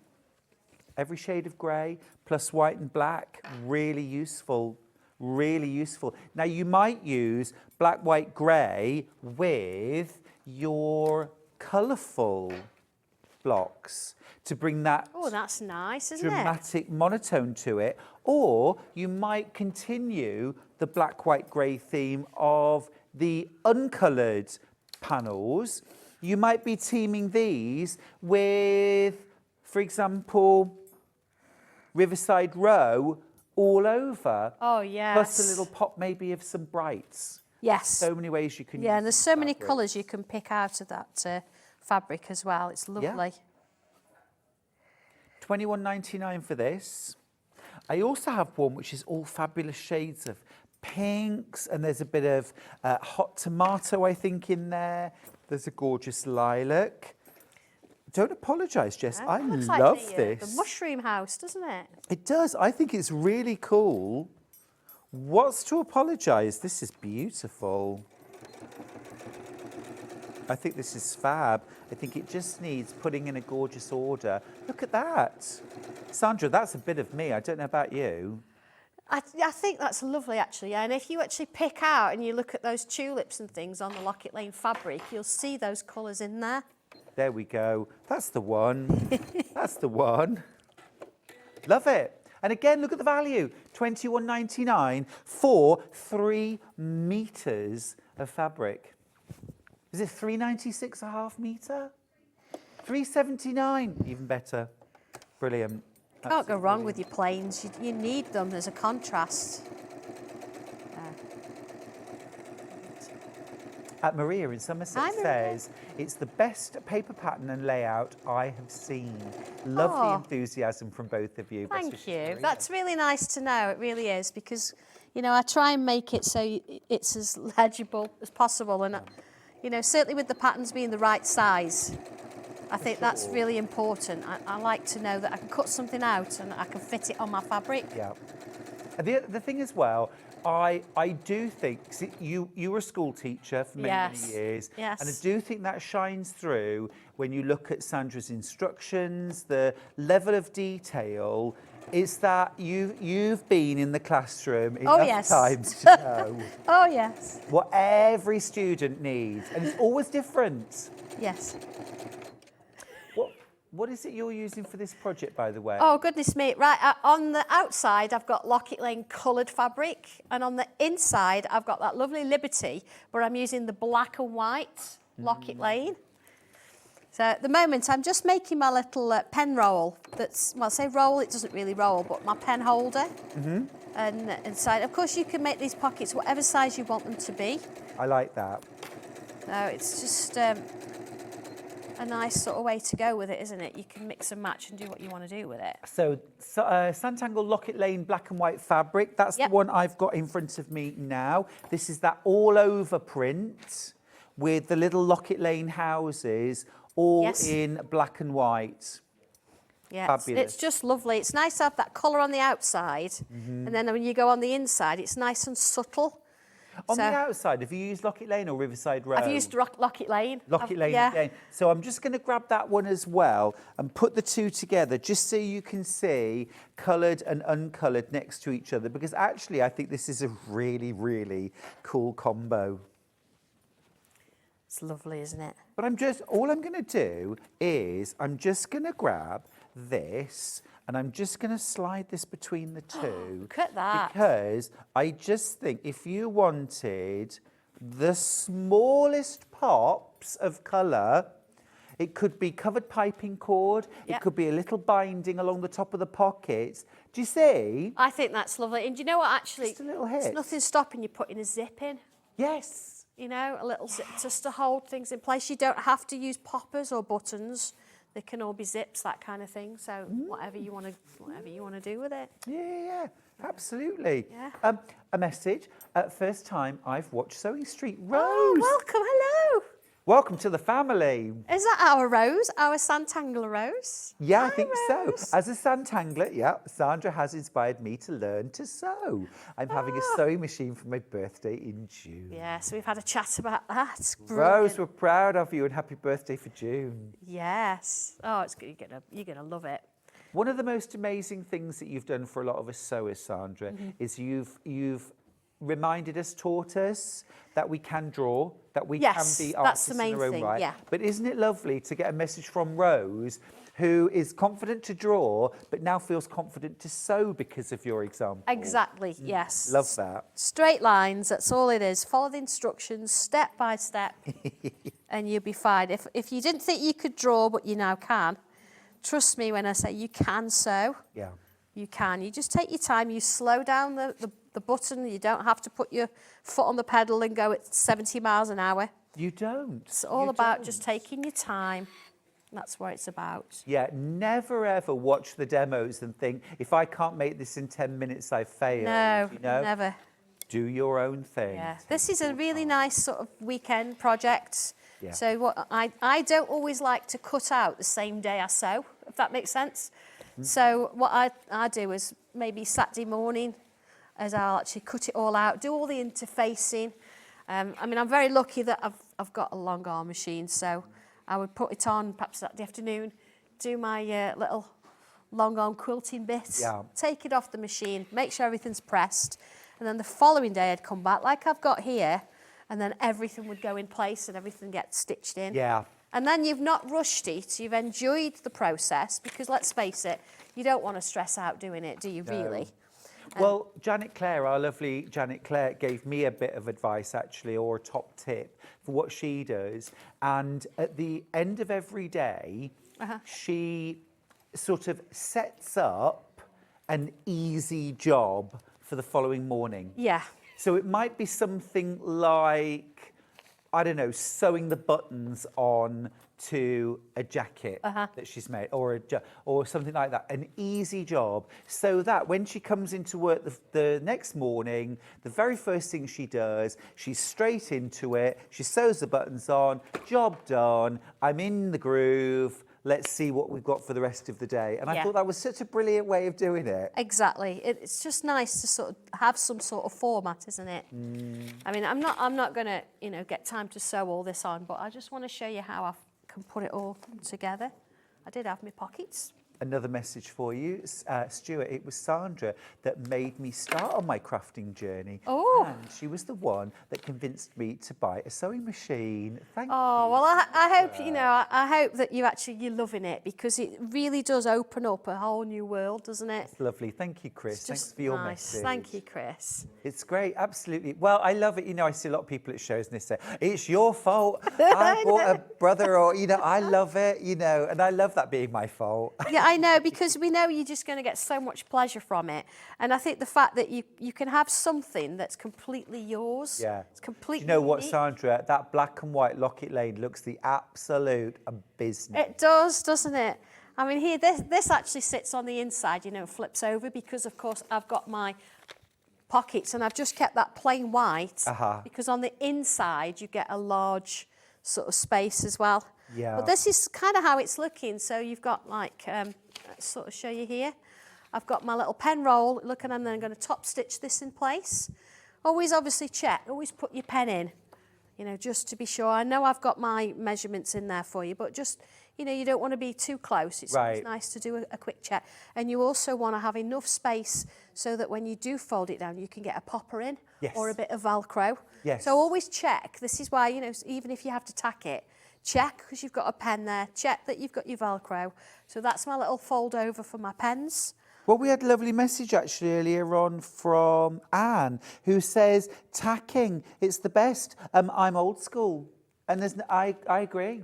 Every shade of grey plus white and black, really useful. Really useful. Now you might use black, white, grey with your colourful blocks to bring that Oh, that's nice, isn't it? dramatic monotone to it. Or you might continue the black, white, grey theme of the uncoloured panels. You might be teaming these with, for example, Riverside Row all over. Oh, yes. Plus a little pop maybe of some brights. Yes. So many ways you can use Yeah, and there's so many fabrics. colours you can pick out of that fabric as well. It's lovely. $21.99 for this. I also have one which is all fabulous shades of pinks, and there's a bit of hot tomato, I think, in there. There's a gorgeous lilac. Don't apologise, Jess. I It looks love like this. the mushroom house, doesn't it? It does. I think it's really cool. What's to apologise? This is beautiful. I think this is fab. I think it just needs putting in a gorgeous order. Look at that. Sandra, that's a bit of me. I don't know about you. I think that's lovely, actually. Yeah. And if you actually pick out and you look at those tulips and things on the Locket Lane fabric, you'll see those colours in there. There we go. That's the one. That's the one. Love it. And again, look at the value, $21.99 for 3 meters of fabric. Is it $3.96 a half meter? $3.79, even better. Brilliant. Can't go wrong with your plains. You need them as a contrast. Maria in Somerset Hi, Maria. says, it's the best paper pattern and layout I have seen. Love the enthusiasm from both of you. Best Thank wishes, you. Maria. That's really nice to know. It really is, because, you know, I try and make it so it's as legible as possible. And, you know, certainly with the patterns being the right size, I think that's really important. I like to know that I can cut something out and I can fit it on my fabric. Yeah. And the thing as well, I do think, see, you were a school teacher for many years, Yes. and I do think that shines through when you look at Sandra's instructions, the level of detail. It's that you've been in the classroom enough times to know Oh, yes. what every student needs, and it's always different. Yes. What is it you're using for this project, by the way? Oh, goodness me. Right, on the outside, I've got Locket Lane coloured fabric. And on the inside, I've got that lovely Liberty, where I'm using the black and white Locket Lane. So at the moment, I'm just making my little pen roll. That's, well, I say roll, it doesn't really roll, but my pen holder. And inside, of course, you can make these pockets whatever size you want them to be. I like that. So it's just a nice sort of way to go with it, isn't it? You can mix and match and do what you want to do with it. So Sanntangle Locket Lane black and white fabric, that's the one I've got in front of me now. This is that all over print with the little Locket Lane houses all in black and white. Yeah, Fabulous. it's just lovely. It's nice to have that colour on the outside, and then when you go on the inside, it's nice and subtle. On the outside, have you used Locket Lane or Riverside Road? I've used Locket Lane. Locket Lane again. So I'm just going to grab that one as well and put the two together just so you can see coloured and uncoloured next to each other, because actually I think this is a really, really cool combo. It's lovely, isn't it? But all I'm going to do is I'm just going to grab this and I'm just going to slide this between the two. Look at that. Because I just think if you wanted the smallest pops of colour, it could be covered piping cord, it could be a little binding along the top of the pockets. Do you see? I think that's lovely. And do you know what, actually? Just a little hit. There's nothing stopping you putting a zip in. Yes. You know, a little zip just to hold things in place. You don't have to use poppers or buttons. They can all be zips, that kind of thing. So whatever you want to do with it. Yeah, absolutely. Yeah. A message. First time I've watched Sewing Street. Rose. Oh, welcome. Hello. Welcome to the family. Is that our Rose, our Sanntangle Rose? Yeah, Hi, I think Rose. so. As a Santangler, Sandra has inspired me to learn to sew. I'm having a sewing machine for my birthday in June. Yeah, so we've had a chat about that. Rose, we're proud of you and happy birthday for June. Yes. Oh, it's good. You're gonna love it. One of the most amazing things that you've done for a lot of us sewers, Sandra, is you've reminded us, taught us that we can draw, that we can be artists in our own right. Yeah. But isn't it lovely to get a message from Rose, who is confident to draw, but now feels confident to sew because of your example? Exactly, yes. Love that. Straight lines, that's all it is. Follow the instructions step by step and you'll be fine. If you didn't think you could draw, but you now can, trust me when I say you can sew. Yeah. You can. You just take your time. You slow down the button. You don't have to put your foot on the pedal and go at 70 miles an hour. You don't. It's all about just taking your time. That's what it's about. Yeah, never ever watch the demos and think, if I can't make this in 10 minutes, I've failed. No, you know? never. Do your own thing. Yeah. This is a really nice sort of weekend project. Yeah. So what I don't always like to cut out the same day I sew, if that makes sense. So what I do is maybe Saturday morning, as I'll actually cut it all out, do all the interfacing. I mean, I'm very lucky that I've got a long arm machine, so I would put it on perhaps Saturday afternoon, do my little long arm quilting bits, take it off the machine, make sure everything's pressed, and then the following day I'd come back like I've got here, and then everything would go in place and everything gets stitched in. Yeah. And then you've not rushed it, you've enjoyed the process, because let's face it, you don't want to stress out doing it, do you, really? Well, Janet Clare, our lovely Janet Clare, gave me a bit of advice actually, or a top tip for what she does. And at the end of every day, she sort of sets up an easy job for the following morning. Yeah. So it might be something like, I don't know, sewing the buttons on to a jacket that she's made, or something like that. An easy job, so that when she comes into work the next morning, the very first thing she does, she's straight into it. She sews the buttons on. Job done. I'm in the groove. Let's see what we've got for the rest of the day. And I thought that was such a brilliant way of doing it. Exactly. It's just nice to sort of have some sort of format, isn't it? I mean, I'm not going to, you know, get time to sew all this on, but I just want to show you how I can put it all together. I did have my pockets. Another message for you, Stuart. It was Sandra that made me start on my crafting journey. Oh. And she was the one that convinced me to buy a sewing machine. Thank you. Oh, well, I hope, you know, I hope that you're loving it, because it really does open up a whole new world, doesn't it? It's lovely. Thank you, Chris. It's Thanks just for your nice. message. Thank you, Chris. It's great, absolutely. Well, I love it. You know, I see a lot of people at shows and they say, it's your fault. I bought a brother, or, you know, I love it, you know, and I love that being my fault. Yeah, I know, because we know you're just going to get so much pleasure from it. And I think the fact that you can have something that's completely yours. Yeah. It's completely Do you know what, unique. Sandra? That black and white Locket Lane looks the absolute business. It does, doesn't it? I mean, here, this actually sits on the inside, you know, flips over, because, of course, I've got my pockets and I've just kept that plain white, because on the inside you get a large sort of space as well. Yeah. But this is kind of how it's looking. So you've got like, let's sort of show you here. I've got my little pen roll looking, and then I'm going to top stitch this in place. Always obviously check, always put your pen in, you know, just to be sure. I know I've got my measurements in there for you, but just, you know, you don't want to be too close. It's always nice to do a quick check. And you also want to have enough space so that when you do fold it down, you can get a popper in, or a bit of Velcro. Yes. So always check. This is why, you know, even if you have to tack it, check because you've got a pen there. Check that you've got your Velcro. So that's my little fold over for my pens. Well, we had a lovely message actually earlier on from Anne, who says, tacking, it's the best. I'm old school. And I agree.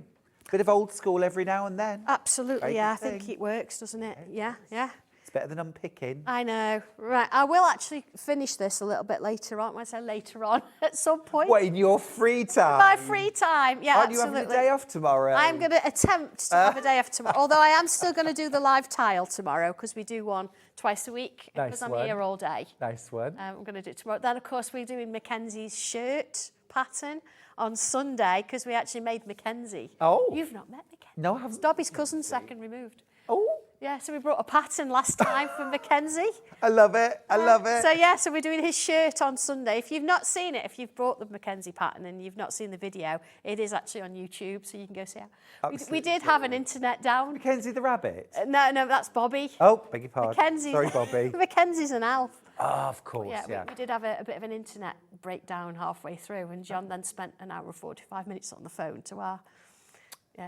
Bit of old school every now and then. Absolutely, yeah. I think it works, doesn't it? Yeah, yeah. It's better than unpicking. I know. Right, I will actually finish this a little bit later on. When I say later on, at some point. What, in your free time? My free time, yeah, Aren't you absolutely. having a day off tomorrow? I'm going to attempt to have a day off tomorrow. Although I am still going to do the live tile tomorrow, because we do one twice a week. Because I'm here all day. Nice one. I'm going to do it tomorrow. Then, of course, we're doing Mackenzie's shirt pattern on Sunday, because we actually made Mackenzie. Oh. You've not met Mackenzie. No, I haven't. It's Dobby's cousin, second removed. Oh. Yeah, so we brought a pattern last time for Mackenzie. I love it. I love it. So, yeah, so we're doing his shirt on Sunday. If you've not seen it, if you've brought the Mackenzie pattern and you've not seen the video, it is actually on YouTube, so you can go see it. We did have an internet down. Mackenzie the rabbit? No, that's Bobby. Oh, beg your pardon. Mackenzie. Sorry, Bobby. Mackenzie's an elf. Oh, of course, Yeah, we did have a bit of an internet breakdown halfway through, and John then spent an hour and 45 minutes on the phone to our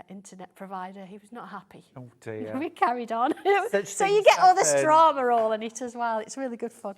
internet provider. He was not happy. Oh, dear. We carried on. Such So you things get all this happen. drama all in it as well. It's really good fun.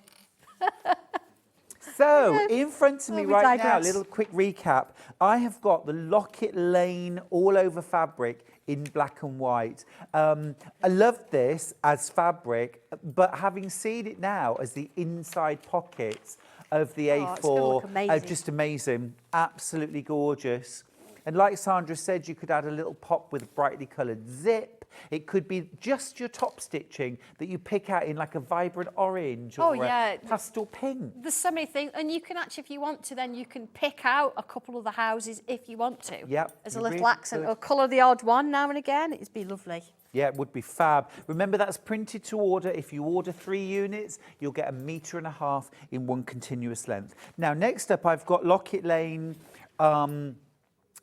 So, in front of me we right now, a digress. little quick recap. I have got the Locket Lane all over fabric in black and white. I love this as fabric, but having seen it now as the inside pockets of the Oh, it's gonna look A4, amazing. just amazing, absolutely gorgeous. And like Sandra said, you could add a little pop with a brightly coloured zip. It could be just your top stitching that you pick out in like a vibrant orange or a pastel pink. There's so many things, and you can actually, if you want to, then you can pick out a couple of the houses if you want to. Yep, As a you little really accent, could. or colour the odd one now and again. It'd be lovely. Yeah, it would be fab. Remember, that's printed to order. If you order 3 units, you'll get 1.5 meters in one continuous length. Now, next up, I've got Locket Lane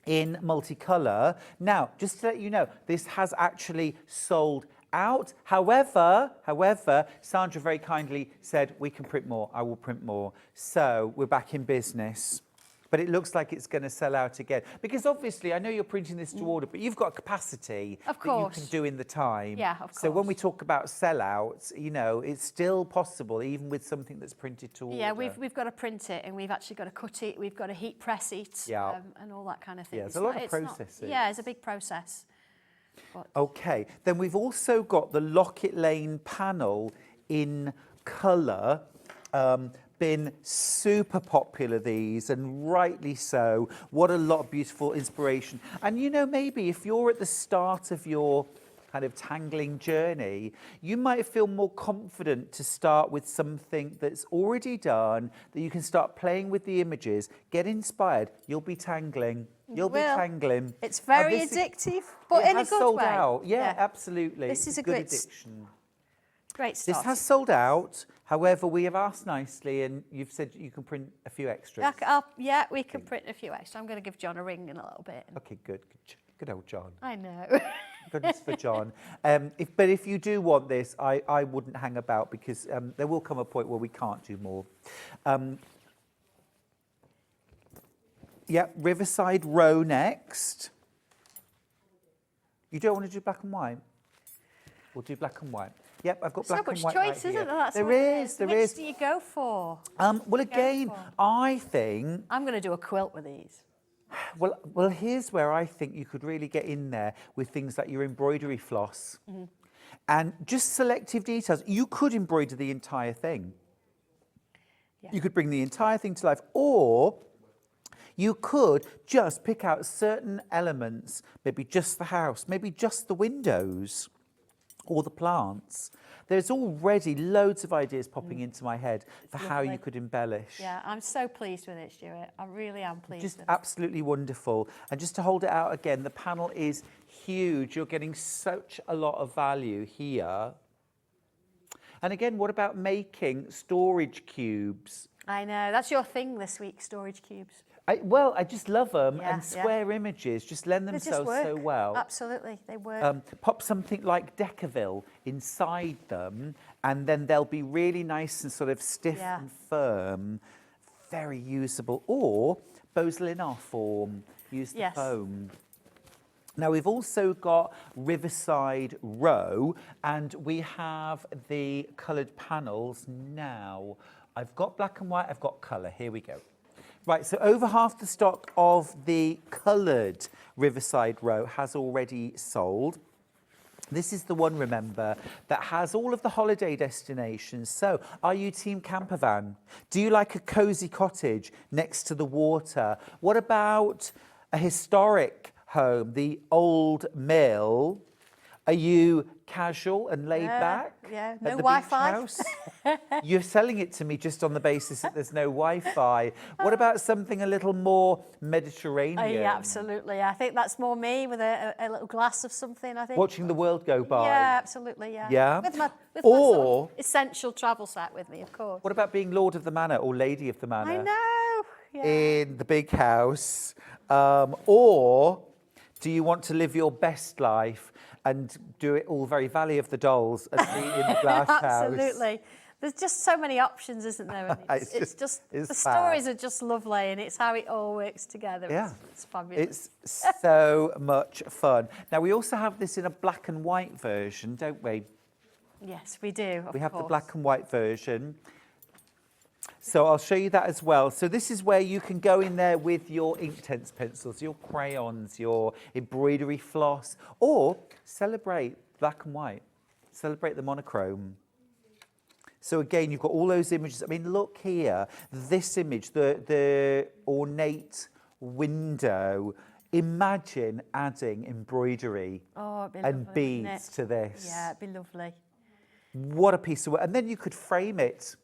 in multicolour. Now, just to let you know, this has actually sold out. However, Sandra very kindly said, we can print more. I will print more. So we're back in business. but it looks like it's going to sell out again. Because obviously, I know you're printing this to order, but you've got a capacity Of that you course. can do in the time. Yeah, of So when course. we talk about sellouts, you know, it's still possible, even with something that's printed to order. Yeah, we've got to print it, and we've actually got to cut it, we've got to heat press it, Yeah. and all that kind of thing. Yeah, there's a lot of it's not- processes. yeah, it's a big process. But Okay, then we've also got the Locket Lane panel in colour. Been super popular, these, and rightly so. What a lot of beautiful inspiration. And you know, maybe if you're at the start of your kind of tangling journey, you might feel more confident to start with something that's already done, that you can start playing with the images, get inspired, you'll be tangling. You'll be Well, tangling. it's very this is- addictive, but it in a has good sold way. out. Yeah, absolutely. This It's is a good great addiction. Great This start. has sold out. However, we have asked nicely, and you've said you can print a few extras. Yeah, we can print a few extra. I'm going to give John a ring in a little bit. Okay, good. Good old John. I know. Goodness for John. But if you do want this, I wouldn't hang about, because there will come a point where we can't do more. Yeah, Riverside Row next. You don't want to do black and white? We'll do black and white. Yep, I've got So black much and white choice, right isn't here. there? That's There what it is, there Which is. do you go for? Well, again, for? I think, I'm going to do a quilt with these. well, here's where I think you could really get in there with things like your embroidery floss. And just selective details. You could embroider the entire thing. Yeah. You could bring the entire thing to life, or you could just pick out certain elements, maybe just the house, maybe just the windows or the plants. There's already loads of ideas popping into my head for how you lovely. could embellish. Yeah, I'm so pleased with it, Stuart. I really am pleased Just with it. absolutely wonderful. And just to hold it out again, the panel is huge. You're getting such a lot of value here. And again, what about making storage cubes? I know. That's your thing this week, storage cubes. I just love them, Yeah, and yeah. square images just lend They just themselves work. so well. Absolutely, they work. Pop something like Decaville inside them, and then they'll be really nice and sort of stiff Yeah. and firm, very usable. Or Boselin form, use the Yes. foam. Now, we've also got Riverside Row, and we have the coloured panels now. I've got black and white, I've got colour. Here we go. Right, so over half the stock of the coloured Riverside Row has already sold. This is the one, remember, that has all of the holiday destinations. So, are you team camper van? Do you like a cosy cottage next to the water? What about a historic home, the Old Mill? Are you casual and laid back? yeah, at no the beach Wi-Fi. house? You're selling it to me just on the basis that there's no Wi-Fi. What about something a little more Mediterranean? Yeah, absolutely. I think that's more me with a little glass of something, I think. Watching the world go by. Yeah, absolutely, yeah. Yeah? With my sort Or- of essential travel set with me, of course. What about being Lord of the Manor or Lady of the Manor? I know. Yeah. In the big house? Or do you want to live your best life and do it all very Valley of the Dolls and be in the glass house? Absolutely. There's just so many options, isn't there? And It's just- it's the fab. stories are just lovely, and it's how it all works together. Yeah. It's fabulous. It's so much fun. Now, we also have this in a black and white version, don't we? Yes, we do. We have the course. black and white version. So I'll show you that as well. So this is where you can go in there with your Inktense pencils, your crayons, your embroidery floss, or celebrate black and white. Celebrate the monochrome. So again, you've got all those images. I mean, look here, this image, the ornate window. Imagine adding embroidery Oh, it'd be and lovely, beads wouldn't it? to this. Yeah, it'd be lovely. What a piece of work. And then you could frame it,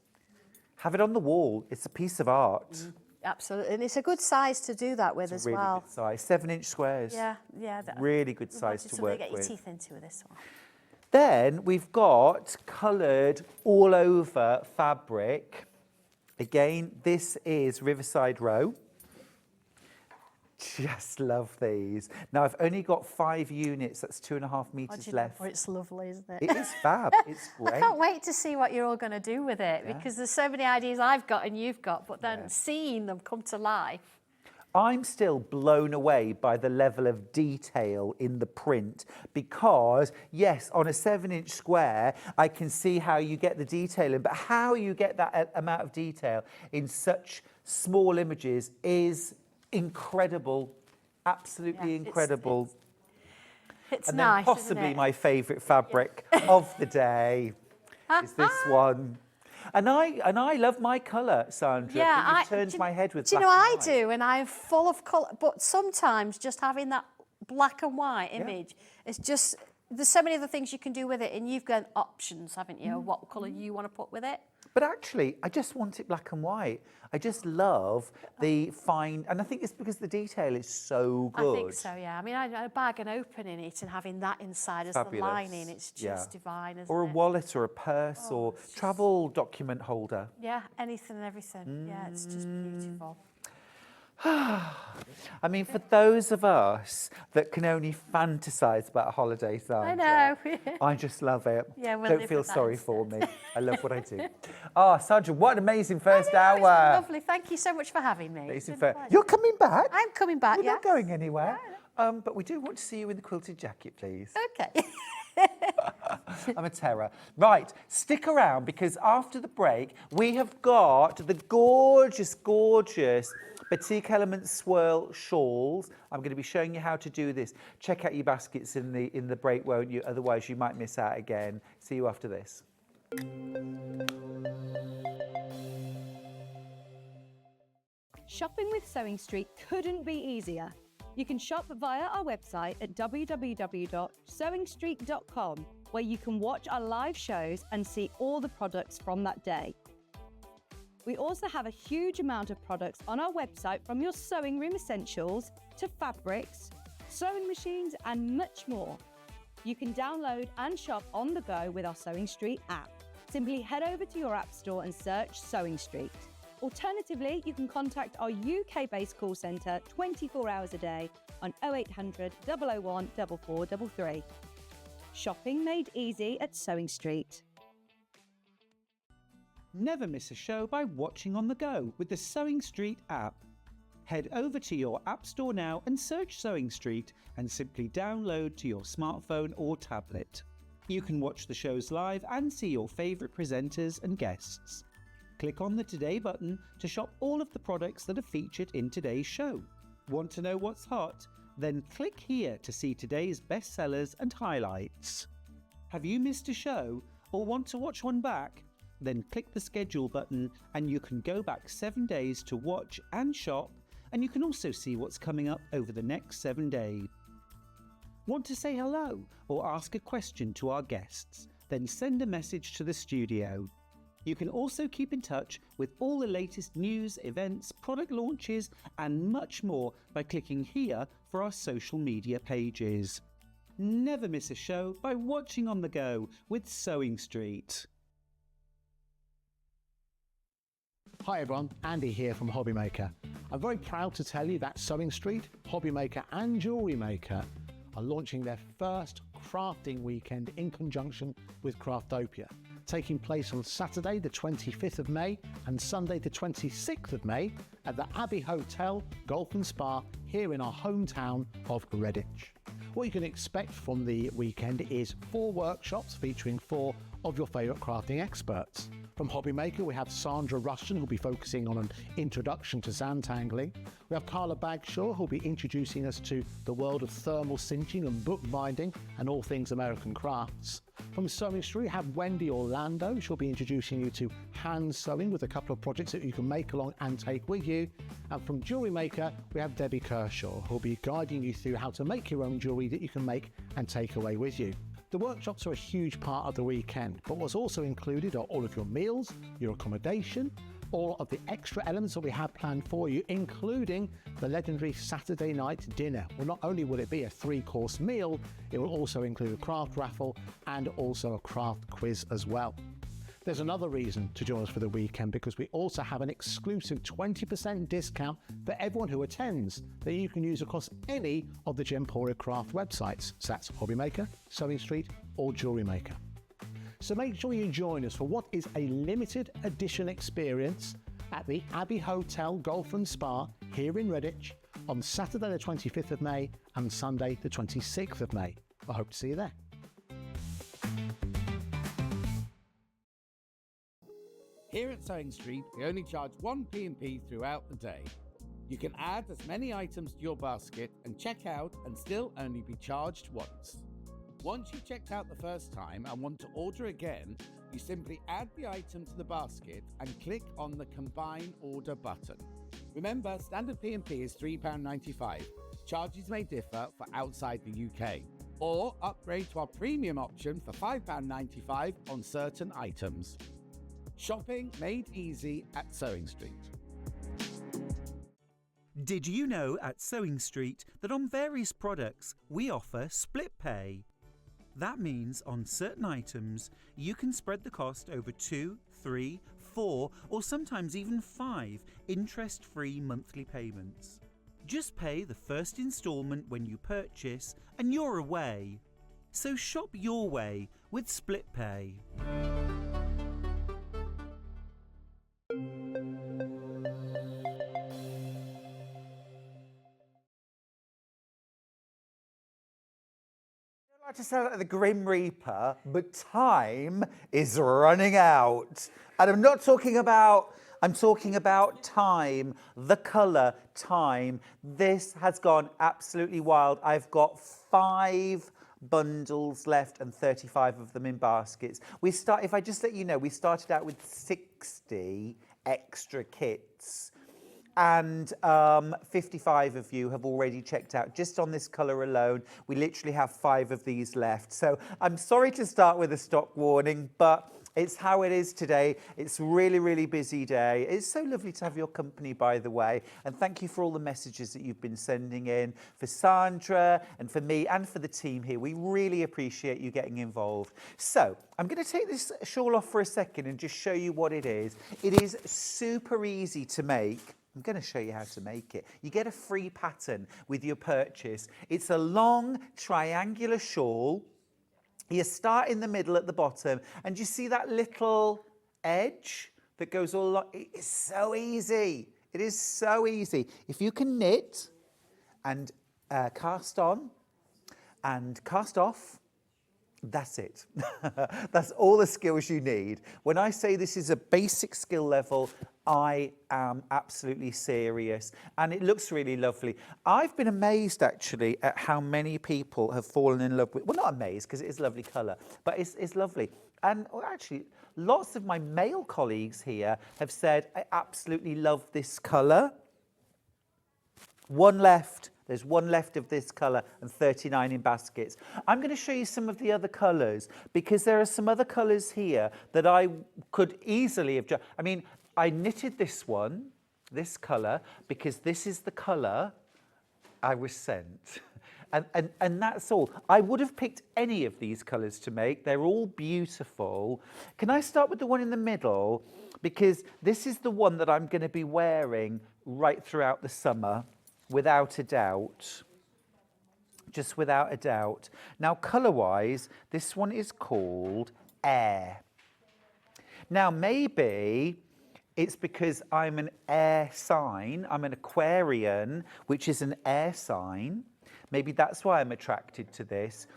have it on the wall. It's a piece of art. Absolutely. And it's a good size to do that with It's as a really well. good size, 7-inch squares. Yeah, yeah. Really good We've size wanted to something work get your with. teeth into with this one. Then we've got coloured all over fabric. Again, this is Riverside Row. Just love these. Now, I've only got 5 units. That's 2.5 metres left. It's lovely, isn't it? It is fab. It's I great. can't wait to see what you're all going to do with it, because there's so many ideas I've got and you've got, but then seeing them come to life. I'm still blown away by the level of detail in the print because, yes, on a 7-inch square, I can see how you get the detail in, but how you get that amount of detail in such small images is incredible, absolutely incredible. It's And nice, then possibly isn't it? my favourite fabric of the day is this one. And I love my colour, Sandra. Yeah, but you've turned my head with do you black know and I white. do, and I'm full of colour. But sometimes just having that black and white image is just. There's so many other things you can do with it, and you've got options, haven't you? What colour you want to put with it. But actually, I just want it black and white. I just love the fine, and I think it's because the detail is so good. I think so, yeah. I mean, a bag and opening it and having that inside as the Fabulous. lining, it's just divine, isn't Or a it? wallet or a purse or travel document holder. Yeah, anything and everything. Yeah, it's just beautiful. I mean, for those of us that can only fantasise about a holiday, Sandra, I know. I just love it. Yeah, we'll Don't live feel with that sorry for instead. me. I love what I do. Sandra, what an amazing first It's been hour. lovely. Thank you so much for having me. It's Amazing been a fir- pleasure. You're coming back? I'm coming back, You're yeah. not going anywhere. But we do want to see you in the quilted jacket, please. Okay. I'm a terror. Right, stick around because after the break, we have got the gorgeous, gorgeous Batik Element Swirl shawls. I'm going to be showing you how to do this. Check out your baskets in the break, won't you? Otherwise, you might miss out again. See you after this. Shopping with Sewing Street couldn't be easier. You can shop via our website at www.sewingstreet.com, where you can watch our live shows and see all the products from that day. We also have a huge amount of products on our website, from your sewing room essentials to fabrics, sewing machines and much more. You can download and shop on the go with our Sewing Street app. Simply head over to your app store and search Sewing Street. Alternatively, you can contact our UK-based call centre 24 hours a day on 0800 001 4433. Shopping made easy at Sewing Street. Never miss a show by watching on the go with the Sewing Street app. Head over to your app store now and search Sewing Street and simply download to your smartphone or tablet. You can watch the shows live and see your favourite presenters and guests. Click on the Today button to shop all of the products that are featured in today's show. Want to know what's hot? Then click here to see today's bestsellers and highlights. Have you missed a show or want to watch one back? Then click the schedule button and you can go back 7 days to watch and shop, and you can also see what's coming up over the next 7 days. Want to say hello or ask a question to our guests? Then send a message to the studio. You can also keep in touch with all the latest news, events, product launches and much more by clicking here for our social media pages. Never miss a show by watching on the go with Sewing Street. Hi everyone, Andy here from Hobby Maker. I'm very proud to tell you that Sewing Street, Hobby Maker and Jewellery Maker are launching their first crafting weekend in conjunction with Craftopia, taking place on Saturday the 25th of May and Sunday the 26th of May at the Abbey Hotel, Golf and Spa here in our hometown of Greenwich. What you can expect from the weekend is 4 workshops featuring 4 of your favourite crafting experts. From Hobby Maker, we have Sandra Rushton, who'll be focusing on an introduction to Sanntangling. We have Carla Bagshaw, who'll be introducing us to the world of thermal cinching and bookbinding and all things American crafts. From Sewing Street, we have Wendy Orlando. She'll be introducing you to hand sewing with a couple of projects that you can make along and take with you. And from Jewellery Maker, we have Debbie Kershaw, who'll be guiding you through how to make your own jewellery that you can make and take away with you. The workshops are a huge part of the weekend, but what's also included are all of your meals, your accommodation, all of the extra elements that we have planned for you, including the legendary Saturday night dinner. Well, not only will it be a 3-course meal, it will also include a craft raffle and also a craft quiz as well. There's another reason to join us for the weekend, because we also have an exclusive 20% discount for everyone who attends that you can use across any of the Gemporia Craft websites. So that's Hobby Maker, Sewing Street or Jewellery Maker. So make sure you join us for what is a limited edition experience at the Abbey Hotel Golf and Spa here in Redditch on Saturday the 25th of May and Sunday the 26th of May. I hope to see you there. Here at Sewing Street, we only charge one P&P throughout the day. You can add as many items to your basket and check out and still only be charged once. Once you've checked out the first time and want to order again, you simply add the item to the basket and click on the Combine Order button. Remember, standard P&P is £3.95. Charges may differ for outside the UK. Or upgrade to our premium option for £5.95 on certain items. Shopping made easy at Sewing Street. Did you know at Sewing Street that on various products we offer split pay? That means on certain items you can spread the cost over 2, 3, 4 or sometimes even 5 interest-free monthly payments. Just pay the first instalment when you purchase and you're away. So shop your way with split pay. I like to sound like the Grim Reaper, but time is running out. And I'm talking about time, the colour, time. This has gone absolutely wild. I've got 5 bundles left and 35 of them in baskets. If I just let you know, we started out with 60 extra kits. And 55 of you have already checked out just on this colour alone. We literally have 5 of these left. So I'm sorry to start with a stock warning, but it's how it is today. It's a really, really busy day. It's so lovely to have your company, by the way. And thank you for all the messages that you've been sending in for Sandra and for me and for the team here. We really appreciate you getting involved. So I'm going to take this shawl off for a second and just show you what it is. It is super easy to make. I'm going to show you how to make it. You get a free pattern with your purchase. It's a long triangular shawl. You start in the middle at the bottom, and you see that little edge that goes all along. It's so easy. It is so easy. If you can knit and cast on and cast off, that's it. That's all the skills you need. When I say this is a basic skill level, I am absolutely serious. And it looks really lovely. I've been amazed, actually, at how many people have fallen in love with... Well, not amazed, because it is a lovely colour, but it's lovely. And actually, lots of my male colleagues here have said, I absolutely love this colour. One left. There's one left of this colour and 39 in baskets. I'm going to show you some of the other colours because there are some other colours here that I could easily have... I mean, I knitted this one, this colour, because this is the colour I was sent. And that's all. I would have picked any of these colours to make. They're all beautiful. Can I start with the one in the middle? Because this is the one that I'm going to be wearing right throughout the summer. Without a doubt, just without a doubt. Now, colour-wise, this one is called Air. Now, maybe it's because I'm an air sign. I'm an Aquarian, which is an air sign. Maybe that's why I'm attracted to this.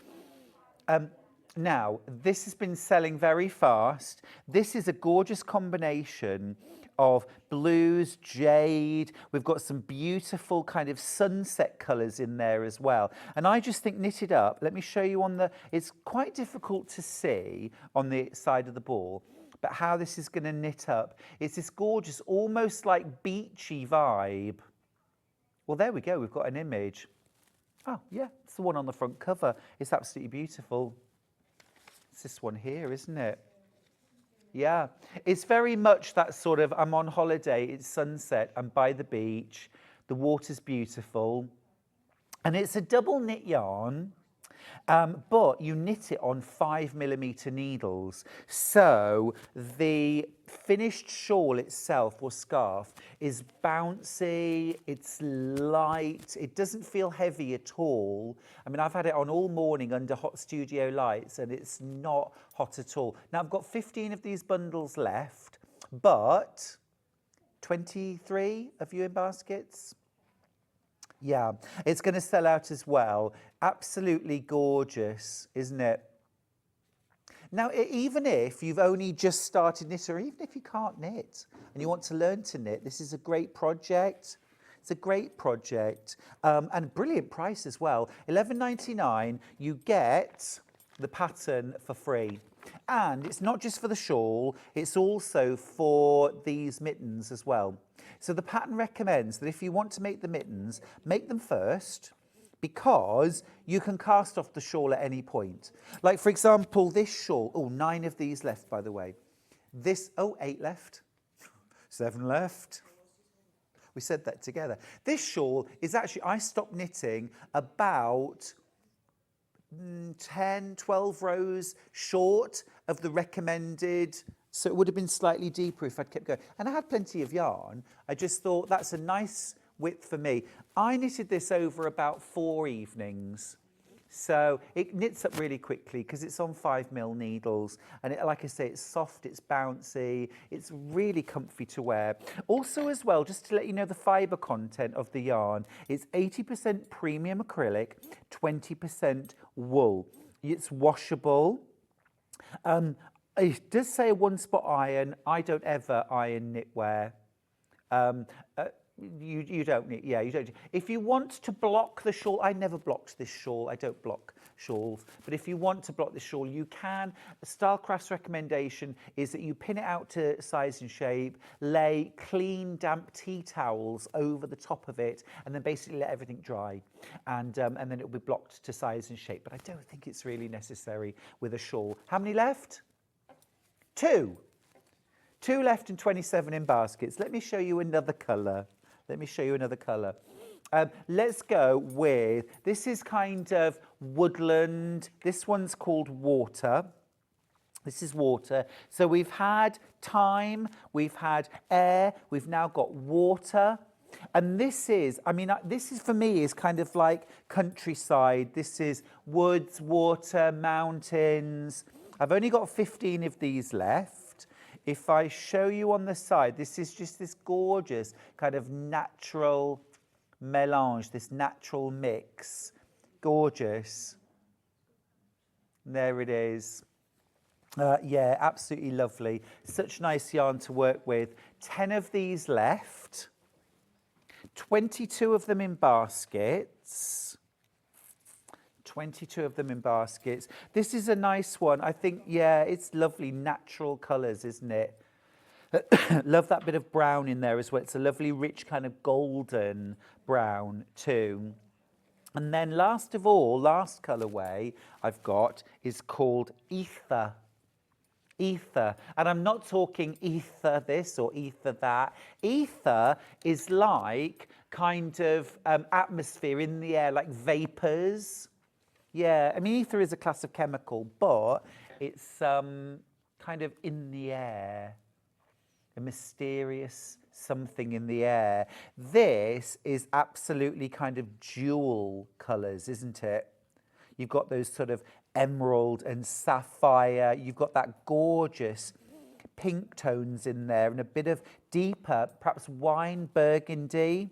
Now, this has been selling very fast. This is a gorgeous combination of blues, jade. We've got some beautiful kind of sunset colours in there as well. And I just think knitted up, let me show you on the, it's quite difficult to see on the side of the ball, but how this is going to knit up. It's this gorgeous, almost like beachy vibe. Well, there we go. We've got an image. Oh, yeah, it's the one on the front cover. It's absolutely beautiful. It's this one here, isn't it? Yeah, it's very much that sort of, I'm on holiday, it's sunset, I'm by the beach, the water's beautiful. And it's a double knit yarn, but you knit it on 5mm needles. So the finished shawl itself or scarf is bouncy, it's light, it doesn't feel heavy at all. I mean, I've had it on all morning under hot studio lights and it's not hot at all. Now, I've got 15 of these bundles left, but 23 of you in baskets? Yeah, it's going to sell out as well. Absolutely gorgeous, isn't it? Now, even if you've only just started knit, or even if you can't knit and you want to learn to knit, this is a great project. It's a great project and a brilliant price as well. £11.99, you get the pattern for free. And it's not just for the shawl, it's also for these mittens as well. So the pattern recommends that if you want to make the mittens, make them first, because you can cast off the shawl at any point. Like, for example, this shawl, 9 of these left, by the way. 8 left, 7 left. We said that together. This shawl is actually, I stopped knitting about 10, 12 rows short of the recommended, so it would have been slightly deeper if I'd kept going. And I had plenty of yarn. I just thought that's a nice width for me. I knitted this over about 4 evenings. So it knits up really quickly because it's on 5mm needles. And like I say, it's soft, it's bouncy, it's really comfy to wear. Also as well, just to let you know the fibre content of the yarn, it's 80% premium acrylic, 20% wool. It's washable. It does say a 1-spot iron. I don't ever iron knitwear. You don't need, you don't. If you want to block the shawl, I never blocked this shawl. I don't block shawls. But if you want to block the shawl, you can. Stylecraft's recommendation is that you pin it out to size and shape, lay clean, damp tea towels over the top of it, and then basically let everything dry. And then it will be blocked to size and shape. But I don't think it's really necessary with a shawl. How many left? 2. 2 left and 27 in baskets. Let me show you another colour. Let's go with, this is kind of woodland. This one's called water. This is water. So we've had time, we've had air, we've now got water. And this is, this is for me is kind of like countryside. This is woods, water, mountains. I've only got 15 of these left. If I show you on the side, this is just this gorgeous kind of natural melange, this natural mix. Gorgeous. There it is. Yeah, absolutely lovely. Such nice yarn to work with. 10 of these left. 22 of them in baskets. 22 of them in baskets. This is a nice one. I think, yeah, it's lovely natural colours, isn't it? Love that bit of brown in there as well. It's a lovely rich kind of golden brown too. And then last of all, last colourway I've got is called Ether. Ether. And I'm not talking ether this or ether that. Ether is like kind of atmosphere in the air, like vapours. Yeah, I mean, ether is a class of chemical, but it's kind of in the air, a mysterious something in the air. This is absolutely kind of jewel colours, isn't it? You've got those sort of emerald and sapphire. You've got that gorgeous pink tones in there and a bit of deeper, perhaps wine burgundy.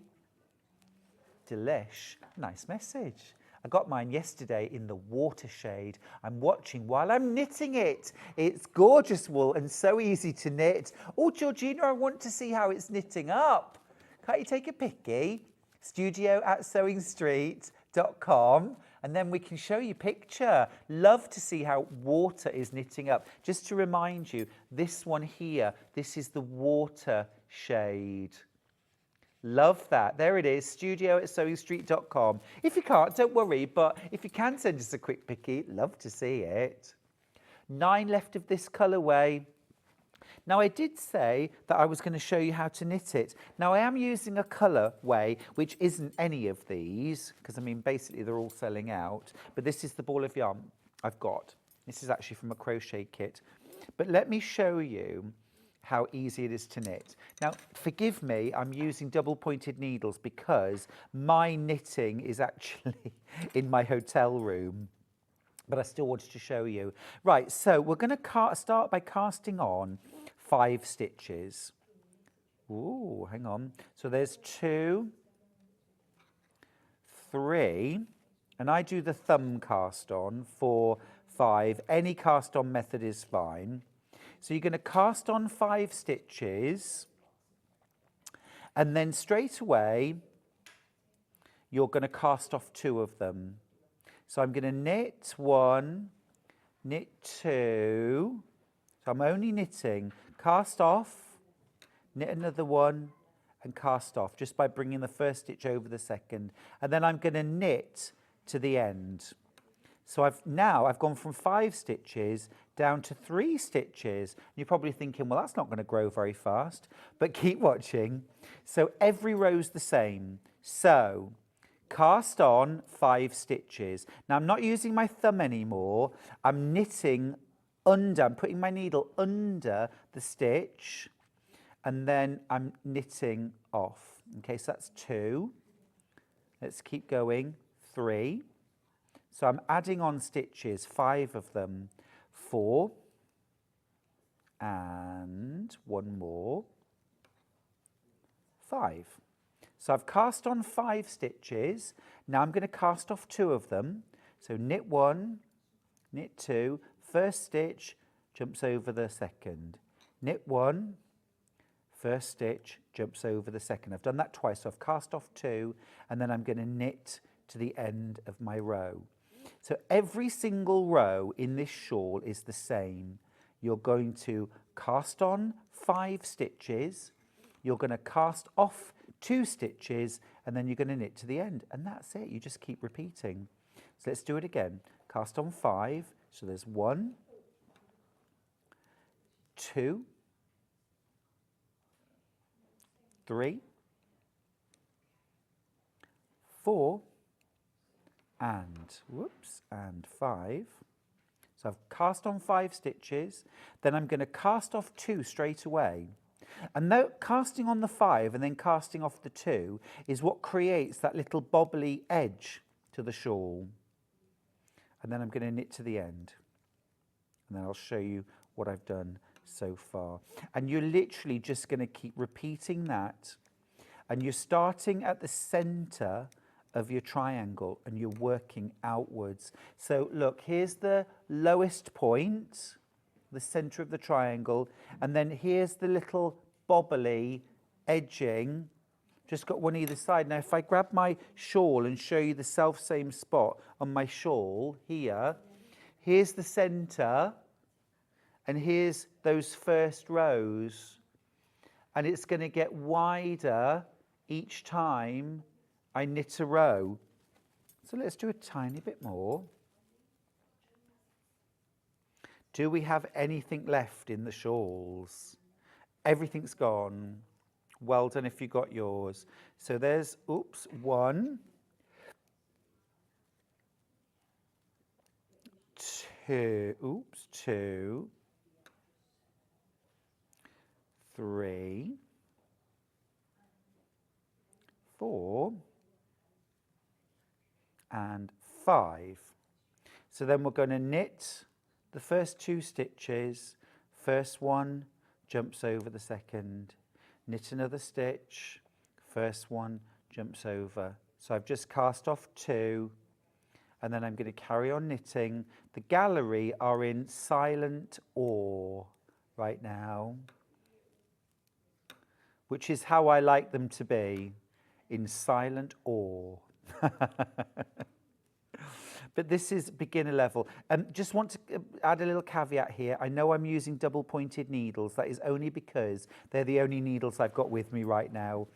Delish. Nice message. I got mine yesterday in the water shade. I'm watching while I'm knitting it. It's gorgeous wool and so easy to knit. Oh, Georgina, I want to see how it's knitting up. Can't you take a picky? studio@sewingstreet.com and then we can show you picture. Love to see how water is knitting up. Just to remind you, this one here, this is the water shade. Love that. There it is, studio@sewingstreet.com. If you can't, don't worry, but if you can send us a quick picky, love to see it. 9 left of this colourway. Now, I did say that I was going to show you how to knit it. Now, I am using a colourway which isn't any of these, because, I mean, basically they're all selling out. But this is the ball of yarn I've got. This is actually from a crochet kit. But let me show you how easy it is to knit. Now, forgive me, I'm using double-pointed needles because my knitting is actually in my hotel room, but I still wanted to show you. Right, so we're going to start by casting on 5 stitches. Ooh, hang on. So there's 2, 3, and I do the thumb cast on, 4, 5. Any cast on method is fine. So you're going to cast on 5 stitches, and then straight away you're going to cast off 2 of them. So I'm going to knit 1, knit 2. So I'm only knitting, cast off, knit another 1, and cast off, just by bringing the first stitch over the second. And then I'm going to knit to the end. So I've gone from 5 stitches down to 3 stitches. You're probably thinking, well, that's not going to grow very fast, but keep watching. So every row's the same. So cast on 5 stitches. Now I'm not using my thumb anymore. I'm knitting under, I'm putting my needle under the stitch, and then I'm knitting off. Okay, so that's 2. Let's keep going. 3. So I'm adding on stitches, 5 of them. 4. And 1 more. 5. So I've cast on 5 stitches. Now I'm going to cast off 2 of them. So knit 1, knit 2, first stitch jumps over the second. Knit 1, first stitch jumps over the second. I've done that twice, so I've cast off 2, and then I'm going to knit to the end of my row. So every single row in this shawl is the same. You're going to cast on 5 stitches, you're going to cast off 2 stitches, and then you're going to knit to the end, and that's it. You just keep repeating. So let's do it again. Cast on 5, so there's 1, 2, 3, 4, and 5. So I've cast on 5 stitches, then I'm going to cast off 2 straight away. And casting on the 5 and then casting off the 2 is what creates that little bobbly edge to the shawl. And then I'm going to knit to the end. And then I'll show you what I've done so far. And you're literally just going to keep repeating that. And you're starting at the center of your triangle and you're working outwards. So look, here's the lowest point, the center of the triangle, and then here's the little bobbly edging, just got one either side. Now if I grab my shawl and show you the same spot on my shawl here, here's the center and here's those first rows, and it's going to get wider each time I knit a row. So let's do a tiny bit more. Do we have anything left in the shawls? Everything's gone. Well done if you got yours. So there's, 1, 2, 2, 3, 4, and 5. So then we're going to knit the first 2 stitches. First one jumps over the second. Knit another stitch. First one jumps over. So I've just cast off 2, and then I'm going to carry on knitting. The gallery are in silent awe right now, which is how I like them to be, in silent awe. But this is beginner level. Just want to add a little caveat here. I know I'm using double pointed needles. That is only because they're the only needles I've got with me right now.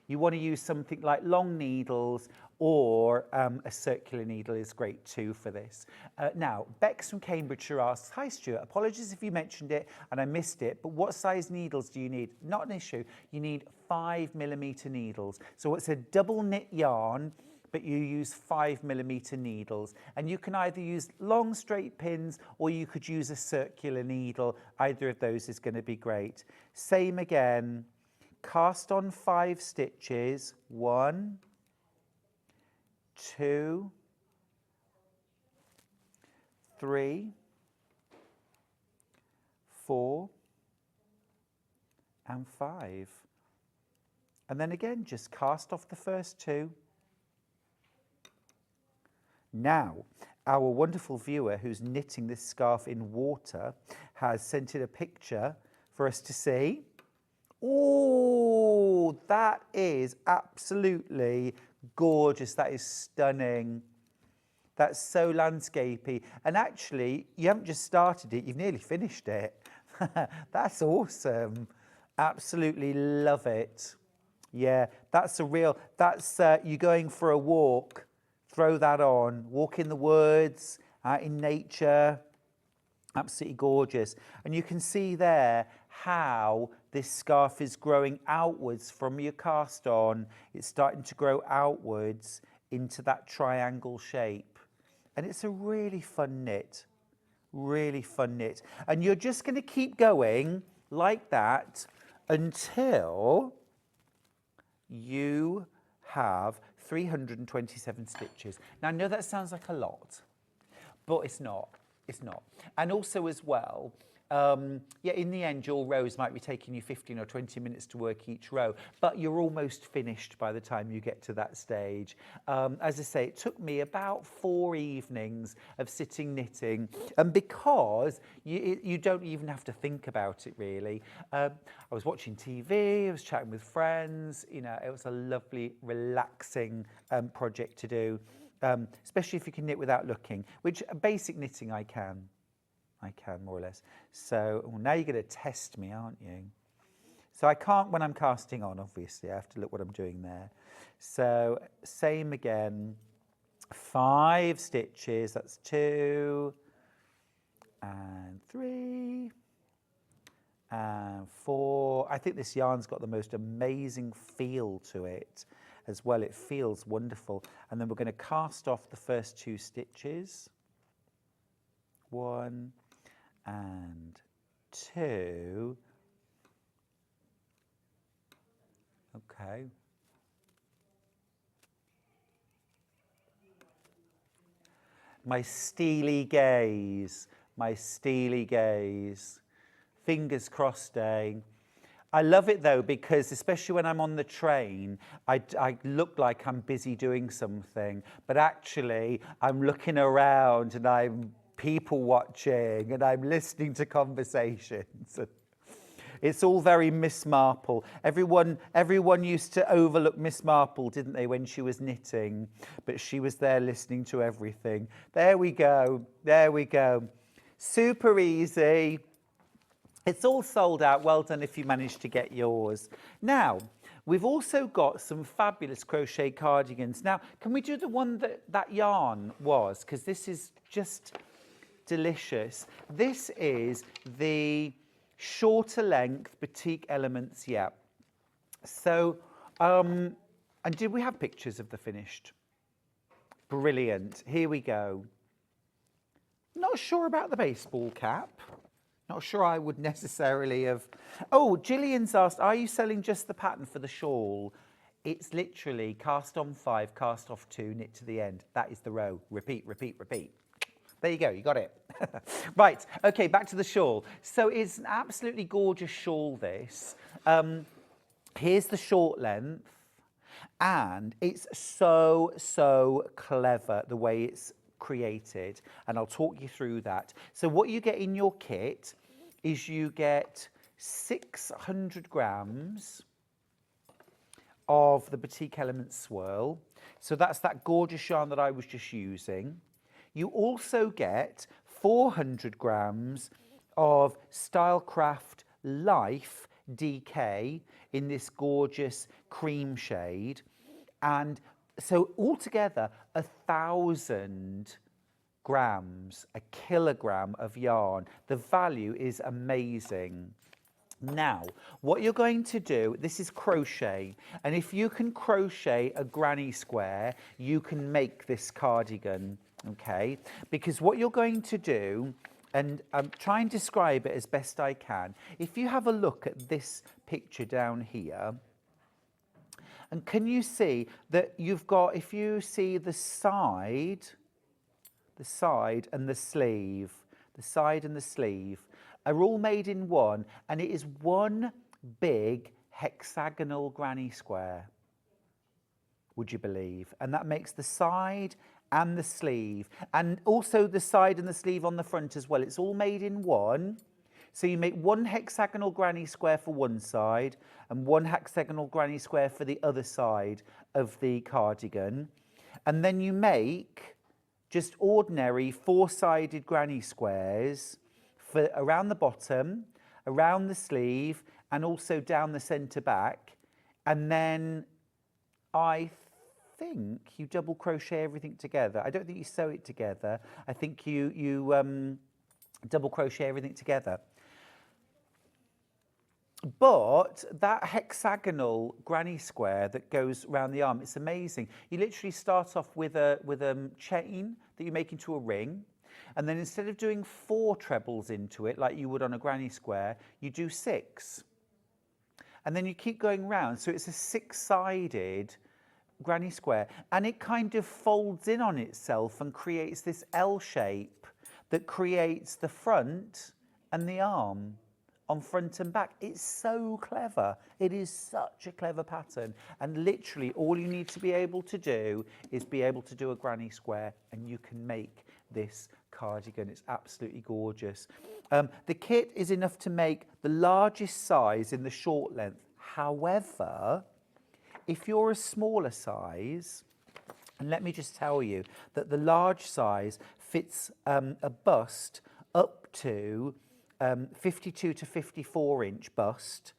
You want to use something like long needles, or a circular needle is great too for this. Now, Bex from Cambridgeshire asks, hi Stuart, apologies if you mentioned it and I missed it, but what size needles do you need? Not an issue. You need 5mm needles. So it's a double knit yarn, but you use 5mm needles. And you can either use long straight pins or you could use a circular needle. Either of those is going to be great. Same again, cast on 5 stitches, 1, 2, 3, 4, and 5. And then again, just cast off the first 2. Now, our wonderful viewer who's knitting this scarf in water has sent in a picture for us to see. Oh, that is absolutely gorgeous. That is stunning. That's so landscapey. And actually, you haven't just started it, you've nearly finished it. That's awesome. Absolutely love it. Yeah, that's a real, that's you going for a walk, throw that on, walk in the woods, out in nature. Absolutely gorgeous. And you can see there how this scarf is growing outwards from your cast on. It's starting to grow outwards into that triangle shape. And it's a really fun knit, really fun knit. And you're just going to keep going like that until you have 327 stitches. Now, I know that sounds like a lot, but it's not. It's not. And also as well, yeah, in the end, your rows might be taking you 15 or 20 minutes to work each row, but you're almost finished by the time you get to that stage. As I say, it took me about 4 evenings of sitting knitting, and because you don't even have to think about it really. I was watching TV, I was chatting with friends, you know, it was a lovely, relaxing project to do, especially if you can knit without looking, which basic knitting I can more or less. So well, now you're going to test me, aren't you? So I can't when I'm casting on, obviously. I have to look what I'm doing there. So same again, 5 stitches, that's 2 and 3 and 4. I think this yarn's got the most amazing feel to it as well. It feels wonderful. And then we're going to cast off the first 2 stitches. 1 and 2. Okay. My steely gaze, my steely gaze. Fingers crossed, eh? I love it though, because especially when I'm on the train, I look like I'm busy doing something, but actually I'm looking around and I'm people watching and I'm listening to conversations. It's all very Miss Marple. Everyone used to overlook Miss Marple, didn't they, when she was knitting? But she was there listening to everything. There we go. There we go. Super easy. It's all sold out. Well done if you managed to get yours. Now, we've also got some fabulous crochet cardigans. Now, can we do the one that yarn was? Because this is just delicious. This is the shorter length Batik Elements, yeah. So, and did we have pictures of the finished? Brilliant. Here we go. Not sure about the baseball cap. Not sure I would necessarily have. Oh, Gillian's asked, are you selling just the pattern for the shawl? It's literally cast on 5, cast off 2, knit to the end. That is the row. Repeat, repeat, repeat. There you go, you got it. Right, okay, back to the shawl. So it's an absolutely gorgeous shawl, this. Here's the short length, and it's so clever the way it's created, and I'll talk you through that. So what you get in your kit is you get 600 grams of the Batik Elements swirl. So that's that gorgeous yarn that I was just using. You also get 400 grams of Stylecraft Life DK in this gorgeous cream shade. And so altogether, 1,000 grams, a kilogram of yarn. The value is amazing. Now, what you're going to do, this is crochet, and if you can crochet a granny square, you can make this cardigan, okay? Because what you're going to do, and I'm trying to describe it as best I can, if you have a look at this picture down here, and can you see that you've got, if you see the side and the sleeve, are all made in one, and it is one big, hexagonal granny square, would you believe? And that makes the side and the sleeve, and also the side and the sleeve on the front as well. It's all made in one. So you make one hexagonal granny square for one side and one hexagonal granny square for the other side of the cardigan. And then you make just ordinary four-sided granny squares for around the bottom, around the sleeve, and also down the centre back. And then I think you double crochet everything together. I don't think you sew it together. I think you double crochet everything together. But that hexagonal granny square that goes around the arm, it's amazing. You literally start off with a chain that you make into a ring, and then instead of doing 4 trebles into it like you would on a granny square, you do 6. And then you keep going round, so it's a 6-sided granny square, and it kind of folds in on itself and creates this L shape that creates the front and the arm on front and back. It's so clever. It is such a clever pattern, and literally all you need to be able to do is be able to do a granny square, and you can make this cardigan. It's absolutely gorgeous. The kit is enough to make the largest size in the short length. However, if you're a smaller size, and let me just tell you that the large size fits a bust up to 52 to 54 inch bust.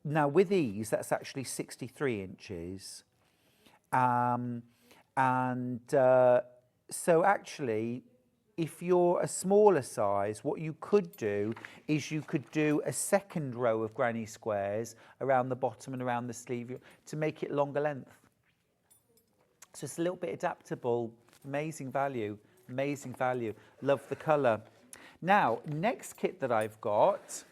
Now with these, that's actually 63 inches. So actually, if you're a smaller size, what you could do is you could do a second row of granny squares around the bottom and around the sleeve to make it longer length. So it's a little bit adaptable. Amazing value, amazing value. Love the colour. Now, next kit that I've got,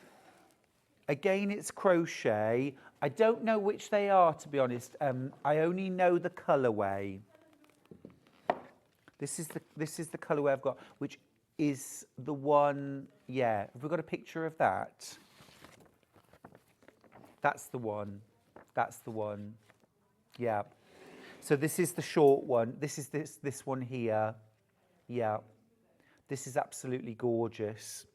again, it's crochet. I don't know which they are, to be honest. I only know the colourway. This is the colourway I've got, which is the one, yeah. Have we got a picture of that? That's the one. That's the one. Yeah. So this is the short one. This is this one here. Yeah. This is absolutely gorgeous.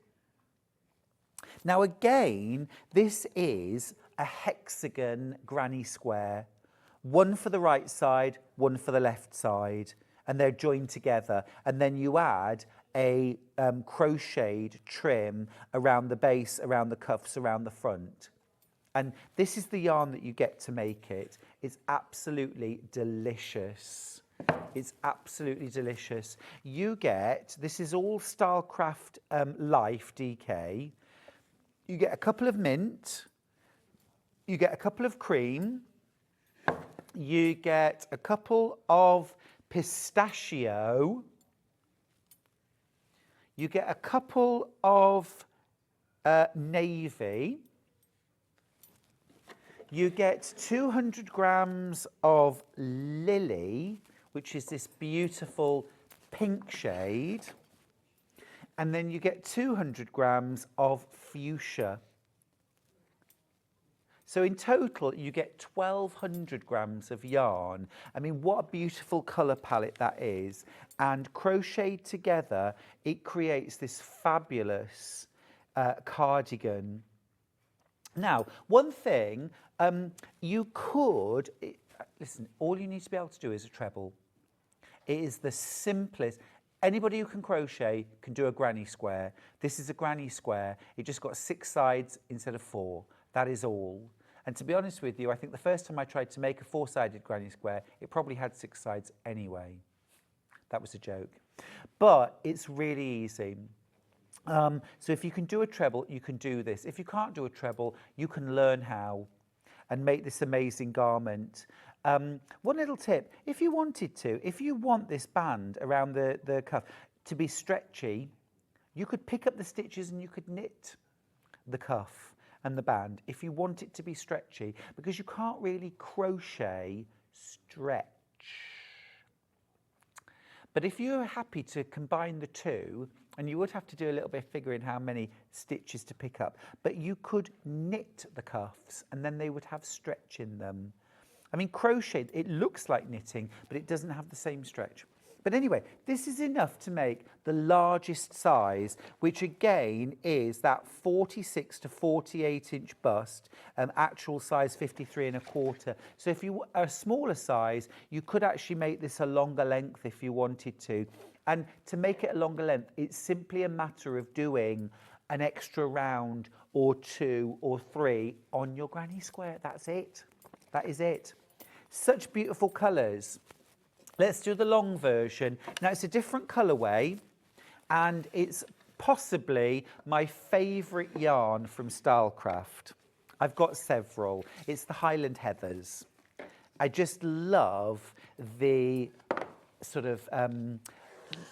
Now again, this is a hexagon granny square. One for the right side, one for the left side, and they're joined together. And then you add a crocheted trim around the base, around the cuffs, around the front. And this is the yarn that you get to make it. It's absolutely delicious. It's absolutely delicious. You get, this is all Stylecraft Life DK. You get a couple of mint. You get a couple of cream. You get a couple of pistachio. You get a couple of navy. You get 200 grams of lily, which is this beautiful pink shade. And then you get 200 grams of fuchsia. So in total, you get 1,200 grams of yarn. I mean, what a beautiful colour palette that is. And crocheted together, it creates this fabulous cardigan. Now, one thing, you could, listen, all you need to be able to do is a treble. It is the simplest. Anybody who can crochet can do a granny square. This is a granny square. It just got 6 sides instead of 4. That is all. And to be honest with you, I think the first time I tried to make a 4-sided granny square, it probably had 6 sides anyway. That was a joke. But it's really easy. So if you can do a treble, you can do this. If you can't do a treble, you can learn how and make this amazing garment. One little tip, if you wanted to, if you want this band around the cuff to be stretchy, you could pick up the stitches and you could knit the cuff and the band if you want it to be stretchy, because you can't really crochet stretch. But if you're happy to combine the two, and you would have to do a little bit of figuring how many stitches to pick up, but you could knit the cuffs and then they would have stretch in them. I mean, crochet, it looks like knitting, but it doesn't have the same stretch. But anyway, this is enough to make the largest size, which again is that 46 to 48 inch bust, actual size 53 1/4. So if you are a smaller size, you could actually make this a longer length if you wanted to. And to make it a longer length, it's simply a matter of doing an extra round or 2 or 3 on your granny square. That's it. That is it. Such beautiful colours. Let's do the long version. Now, it's a different colourway, and it's possibly my favourite yarn from Stylecraft. I've got several. It's the Highland Heathers. I just love the sort of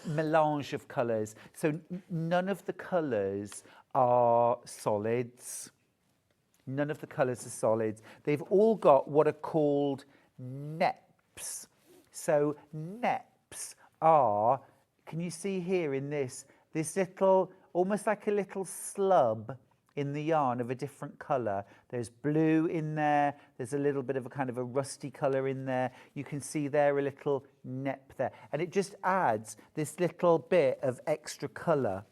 melange of colours. So none of the colours are solids. None of the colours are solids. They've all got what are called neps. So neps are, can you see here in this little, almost like a little slub in the yarn of a different colour. There's blue in there, there's a little bit of a kind of a rusty colour in there. You can see there a little nep there. And it just adds this little bit of extra colour.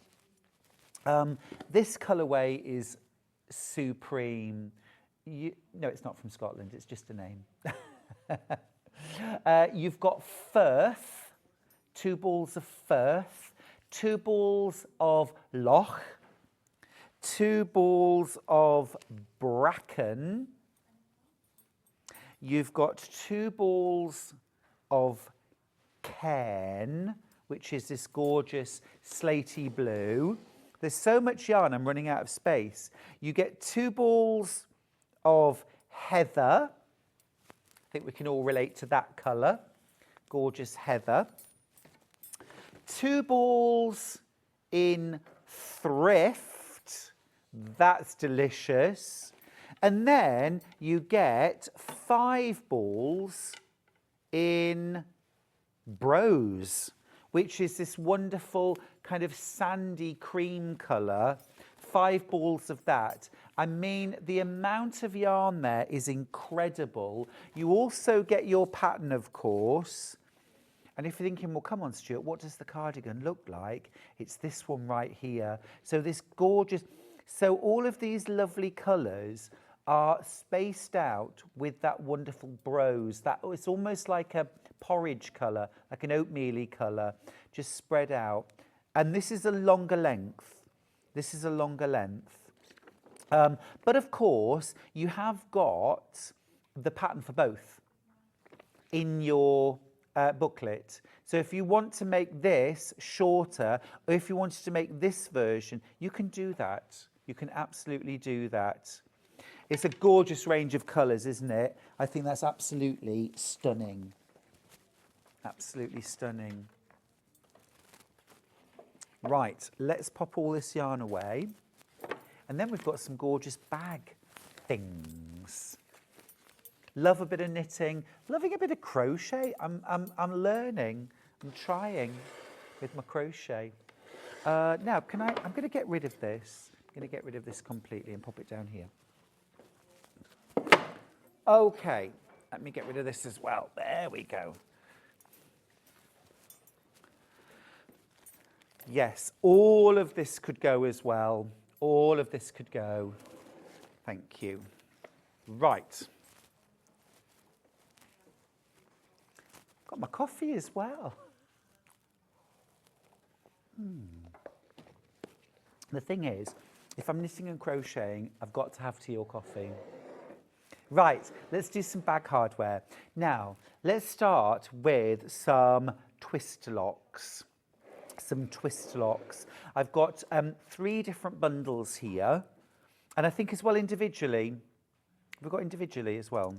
This colourway is supreme. No, it's not from Scotland, it's just a name. You've got Firth, 2 balls of Firth, 2 balls of Loch, 2 balls of Bracken. You've got 2 balls of Cairn, which is this gorgeous slaty blue. There's so much yarn, I'm running out of space. You get 2 balls of Heather. I think we can all relate to that colour. Gorgeous heather. 2 balls in Thrift. That's delicious. And then you get 5 balls in Brose, which is this wonderful kind of sandy cream colour. 5 balls of that. I mean, the amount of yarn there is incredible. You also get your pattern, of course. And if you're thinking, well, come on, Stuart, what does the cardigan look like? It's this one right here. So this gorgeous, so all of these lovely colours are spaced out with that wonderful brose. That, it's almost like a porridge colour, like an oatmeal-y colour, just spread out. And this is a longer length. This is a longer length. But of course, you have got the pattern for both in your booklet. So if you want to make this shorter, or if you wanted to make this version, you can do that. You can absolutely do that. It's a gorgeous range of colours, isn't it? I think that's absolutely stunning. Absolutely stunning. Right, let's pop all this yarn away. And then we've got some gorgeous bag things. Love a bit of knitting, loving a bit of crochet. I'm learning, I'm trying with my crochet. Now, I'm going to get rid of this. I'm going to get rid of this completely and pop it down here. Okay, let me get rid of this as well. There we go. Yes, all of this could go as well. All of this could go. Thank you. Right. Got my coffee as well. The thing is, if I'm knitting and crocheting, I've got to have tea or coffee. Right, let's do some bag hardware. Now, let's start with some twist locks. I've got 3 different bundles here, and I think as well individually. We've got individually as well.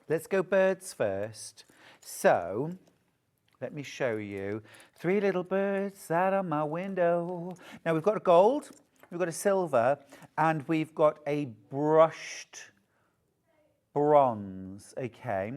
Let's go birds first. So, let me show you 3 little birds sat on my window. Now we've got a gold, we've got a silver, and we've got a brushed bronze, okay?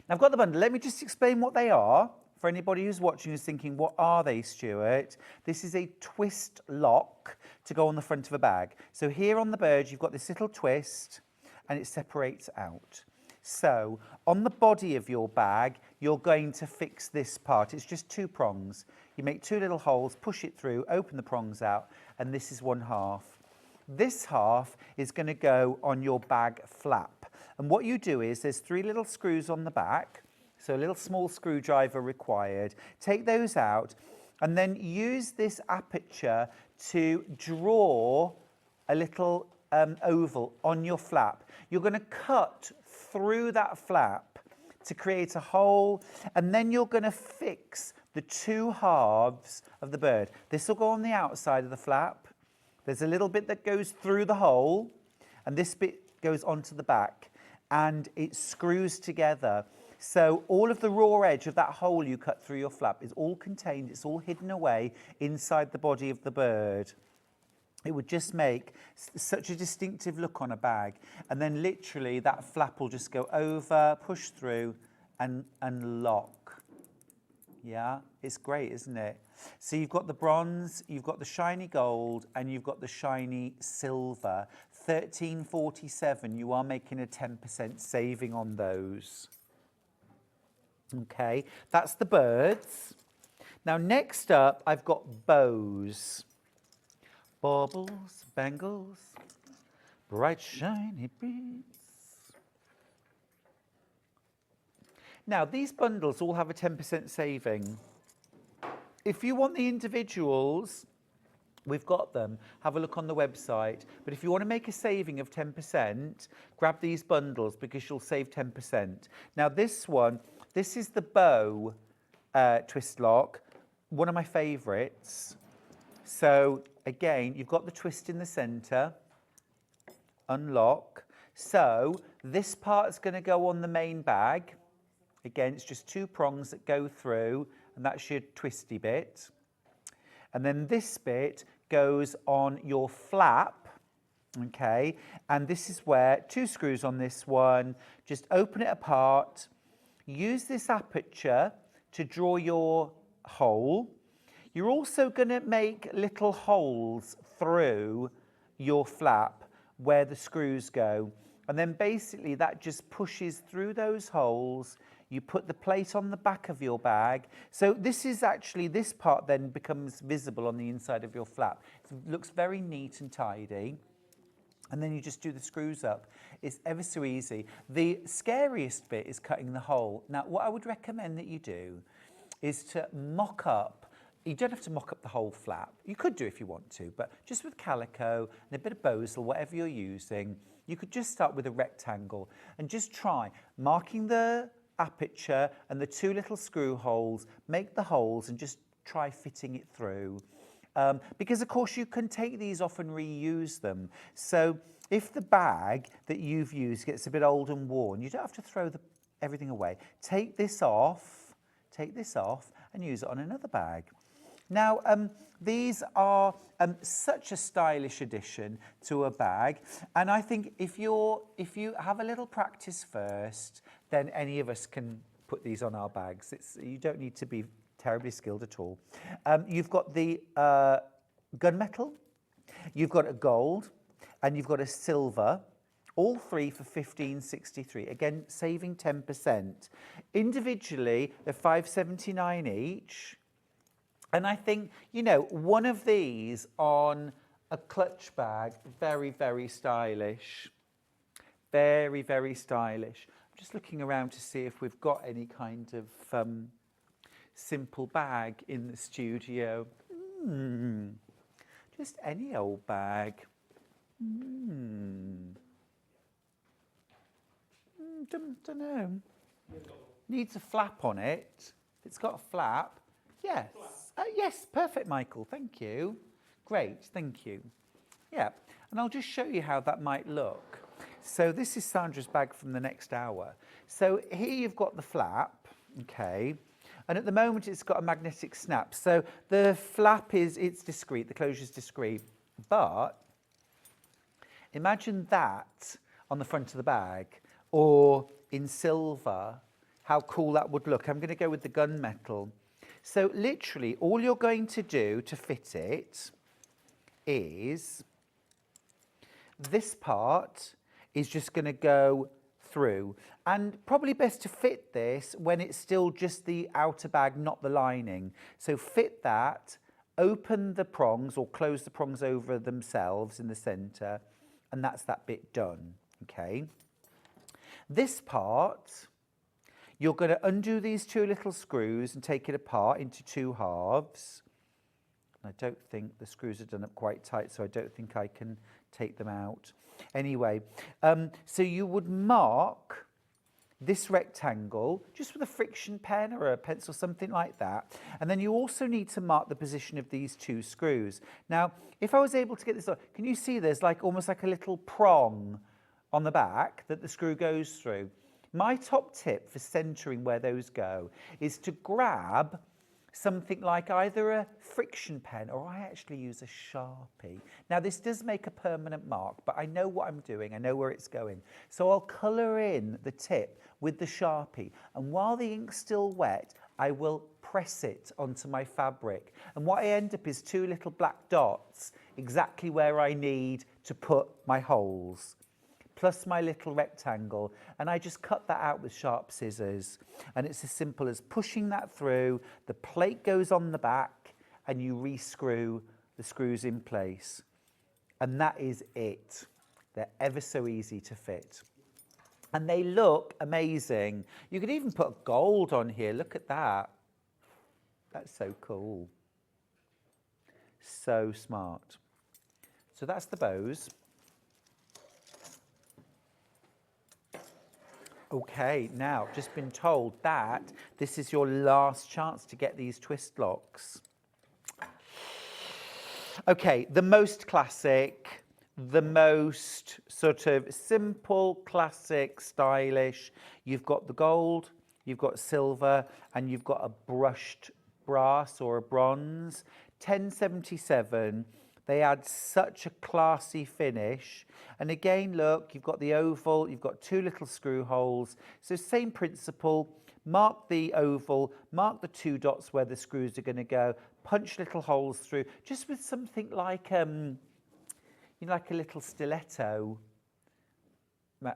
I've got the bundle. Let me just explain what they are. For anybody who's watching who's thinking, what are they, Stuart? This is a twist lock to go on the front of a bag. So here on the bird, you've got this little twist and it separates out. So on the body of your bag, you're going to fix this part. It's just 2 prongs. You make 2 little holes, push it through, open the prongs out, and this is 1/2. This half is going to go on your bag flap. And what you do is there's 3 little screws on the back. So a little small screwdriver required. Take those out and then use this aperture to draw a little oval on your flap. You're going to cut through that flap to create a hole, and then you're going to fix the 2 halves of the bird. This will go on the outside of the flap. There's a little bit that goes through the hole, and this bit goes onto the back, and it screws together. So all of the raw edge of that hole you cut through your flap is all contained, it's all hidden away inside the body of the bird. It would just make such a distinctive look on a bag. And then literally that flap will just go over, push through and lock. Yeah, it's great, isn't it? So you've got the bronze, you've got the shiny gold, and you've got the shiny silver. $13.47, you are making a 10% saving on those. Okay, that's the birds. Now next up, I've got bows. Baubles, bangles, bright shiny beads. Now these bundles all have a 10% saving. If you want the individuals, we've got them. Have a look on the website. But if you want to make a saving of 10%, grab these bundles because you'll save 10%. Now this one, this is the bow twist lock, one of my favourites. So again, you've got the twist in the centre, unlock. So this part's going to go on the main bag. Again, it's just 2 prongs that go through, and that's your twisty bit. And then this bit goes on your flap, okay? And this is where 2 screws on this one, just open it apart. Use this aperture to draw your hole. You're also going to make little holes through your flap where the screws go. And then basically that just pushes through those holes. You put the plate on the back of your bag. So this is actually, this part then becomes visible on the inside of your flap. It looks very neat and tidy. And then you just do the screws up. It's ever so easy. The scariest bit is cutting the hole. Now, what I would recommend that you do is to mock up. You don't have to mock up the whole flap. You could do if you want to, but just with calico and a bit of Bosal, whatever you're using, you could just start with a rectangle and just try marking the aperture and the 2 little screw holes, make the holes and just try fitting it through. Because of course you can take these off and reuse them. So if the bag that you've used gets a bit old and worn, you don't have to throw everything away. Take this off and use it on another bag. Now, these are such a stylish addition to a bag. And I think if you have a little practice first, then any of us can put these on our bags. You don't need to be terribly skilled at all. You've got the gunmetal, you've got a gold, and you've got a silver, all 3 for $15.63. Again, saving 10%. Individually, they're $5.79 each. And I think, you know, one of these on a clutch bag, very, very stylish. Very, very stylish. I'm just looking around to see if we've got any kind of simple bag in the studio. Just any old bag. Don't know. Needs a flap on it. It's got a flap. Yes. Yes, perfect, Michael. Thank you. Great, thank you. Yeah, and I'll just show you how that might look. So this is Sandra's bag from the next hour. So here you've got the flap, okay, and at the moment it's got a magnetic snap. So the flap it's discreet, the closure's discreet, but imagine that on the front of the bag or in silver. how cool that would look. I'm going to go with the gunmetal. So literally all you're going to do to fit it is this part is just going to go through, and probably best to fit this when it's still just the outer bag, not the lining. So fit that, open the prongs or close the prongs over themselves in the center, and that's that bit done. Okay, this part, you're going to undo these two little screws and take it apart into two halves. I don't think the screws are done up quite tight, so I don't think I can take them out. Anyway, so you would mark this rectangle just with a friction pen or a pencil, something like that. And then you also need to mark the position of these two screws. Now, if I was able to get this on, can you see there's like almost like a little prong on the back that the screw goes through? My top tip for centering where those go is to grab something like either a friction pen, or I actually use a Sharpie. Now this does make a permanent mark, but I know what I'm doing, I know where it's going. So I'll colour in the tip with the Sharpie, and while the ink's still wet, I will press it onto my fabric. And what I end up is two little black dots, exactly where I need to put my holes, plus my little rectangle, and I just cut that out with sharp scissors. And it's as simple as pushing that through, the plate goes on the back, and you re-screw the screws in place. And that is it. They're ever so easy to fit. And they look amazing. You could even put gold on here, look at that. That's so cool. So smart. So that's the bows. Okay, now, just been told that this is your last chance to get these twist locks. Okay, the most classic, the most sort of simple, classic, stylish. You've got the gold, you've got silver, and you've got a brushed brass or a bronze. 1077. They add such a classy finish. And again, look, you've got the oval, you've got two little screw holes. So same principle, mark the oval, mark the two dots where the screws are going to go, punch little holes through, just with something like, you know, like a little stiletto.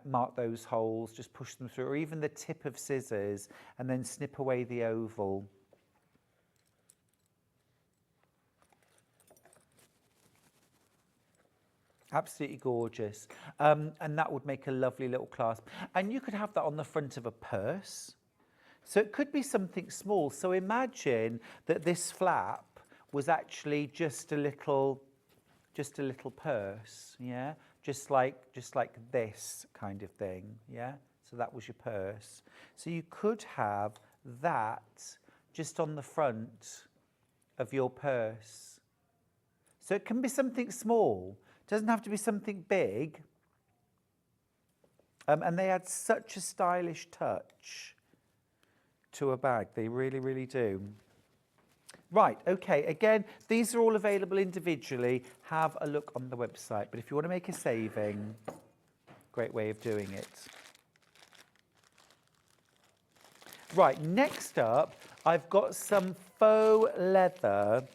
Mark those holes, just push them through, or even the tip of scissors, and then snip away the oval. Absolutely gorgeous. And that would make a lovely little clasp. And you could have that on the front of a purse. So it could be something small. So imagine that this flap was actually just a little purse, yeah? Just like this kind of thing, yeah? So that was your purse. So you could have that just on the front of your purse. So it can be something small. Doesn't have to be something big. And they add such a stylish touch to a bag. They really, really do. Right, okay, again, these are all available individually. Have a look on the website. But if you want to make a saving, great way of doing it. Right, next up, I've got some faux leather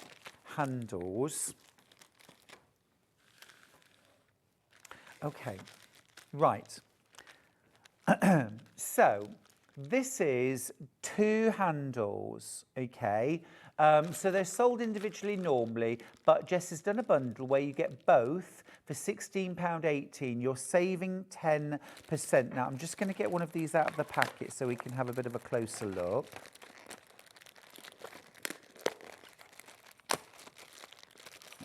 handles. Okay, right. So this is two handles, okay? So they're sold individually normally, but Jess has done a bundle where you get both for £16.18. You're saving 10%. Now, I'm just going to get one of these out of the packet so we can have a bit of a closer look.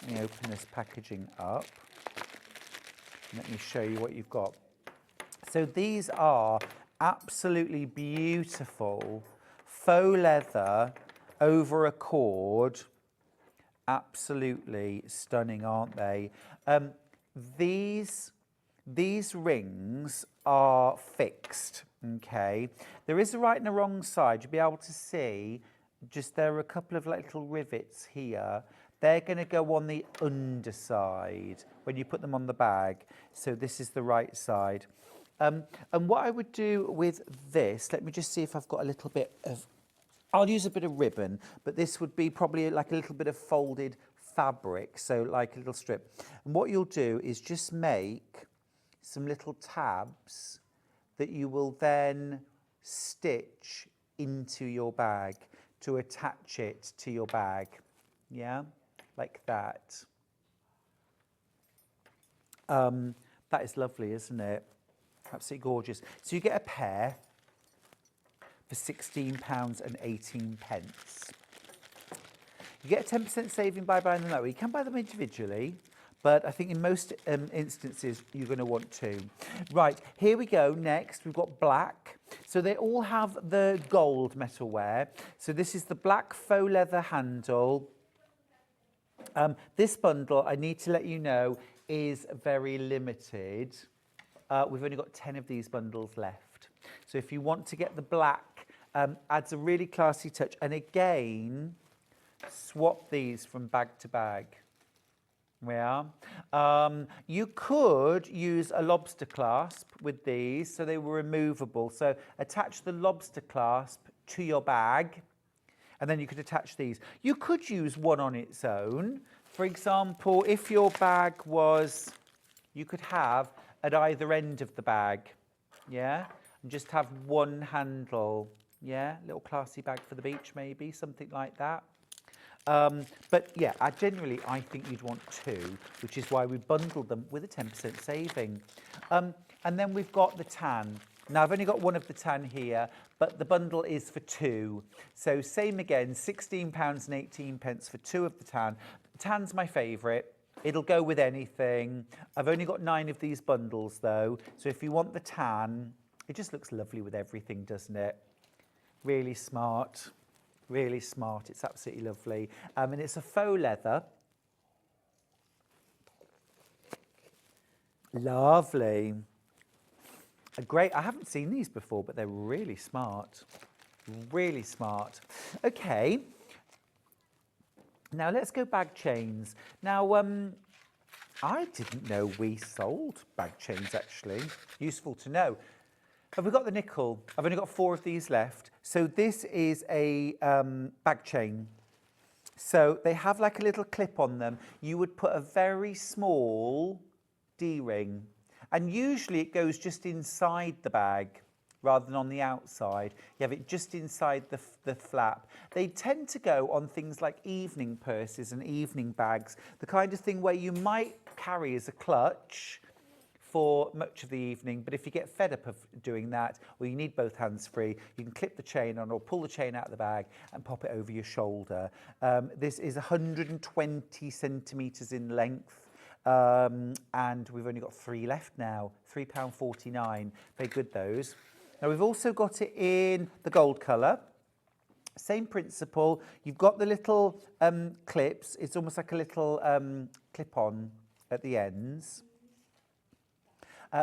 Let me open this packaging up. Let me show you what you've got. So these are absolutely beautiful faux leather over a cord. Absolutely stunning, aren't they? These rings are fixed, okay? There is a right and a wrong side. You'll be able to see, just there are a couple of little rivets here. They're going to go on the underside when you put them on the bag. So this is the right side. And what I would do with this, let me just see if I've got a little bit of, I'll use a bit of ribbon, but this would be probably like a little bit of folded fabric, so like a little strip. And what you'll do is just make some little tabs that you will then stitch into your bag to attach it to your bag, yeah, like that. That is lovely, isn't it? Absolutely gorgeous. So you get a pair for £16.18. You get a 10% saving by buying them that way. You can buy them individually, but I think in most instances you're going to want to. Right, here we go. Next, we've got black. So they all have the gold metalware. So this is the black faux leather handle. This bundle, I need to let you know, is very limited. We've only got 10 of these bundles left. So if you want to get the black, adds a really classy touch. And again, swap these from bag to bag. Yeah. You could use a lobster clasp with these, so they were removable. So attach the lobster clasp to your bag, and then you could attach these. You could use one on its own. For example, if your bag was, you could have at either end of the bag, yeah, and just have one handle, yeah, little classy bag for the beach maybe, something like that. But yeah, I think you'd want two, which is why we bundled them with a 10% saving. And then we've got the tan. Now I've only got one of the tan here, but the bundle is for two. So same again, £16.18 for two of the tan. Tan's my favourite. It'll go with anything. I've only got 9 of these bundles though. So if you want the tan, it just looks lovely with everything, doesn't it? Really smart. Really smart. It's absolutely lovely. And it's a faux leather. Lovely. Great. I haven't seen these before, but they're really smart. Really smart. Okay. Now let's go bag chains. Now, I didn't know we sold bag chains actually. Useful to know. Have we got the nickel? I've only got 4 of these left. So this is a bag chain. So they have like a little clip on them. You would put a very small D-ring. And usually it goes just inside the bag rather than on the outside. You have it just inside the flap. They tend to go on things like evening purses and evening bags, the kind of thing where you might carry as a clutch for much of the evening, but if you get fed up of doing that, or you need both hands free, you can clip the chain on or pull the chain out of the bag and pop it over your shoulder. This is 120 centimetres in length, and we've only got 3 left now, £3.49, very good those. Now we've also got it in the gold colour. Same principle, you've got the little clips, it's almost like a little clip-on at the ends.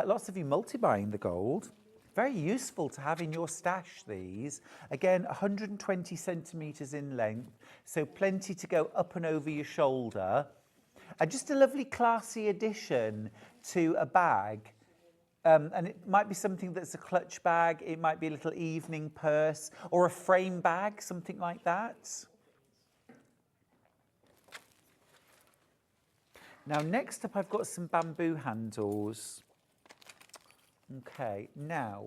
Lots of you multi-buying the gold. Very useful to have in your stash, these. Again, 120 centimetres in length, so plenty to go up and over your shoulder. And just a lovely classy addition to a bag. And it might be something that's a clutch bag, it might be a little evening purse, or a frame bag, something like that. Now, next up, I've got some bamboo handles. Okay, now,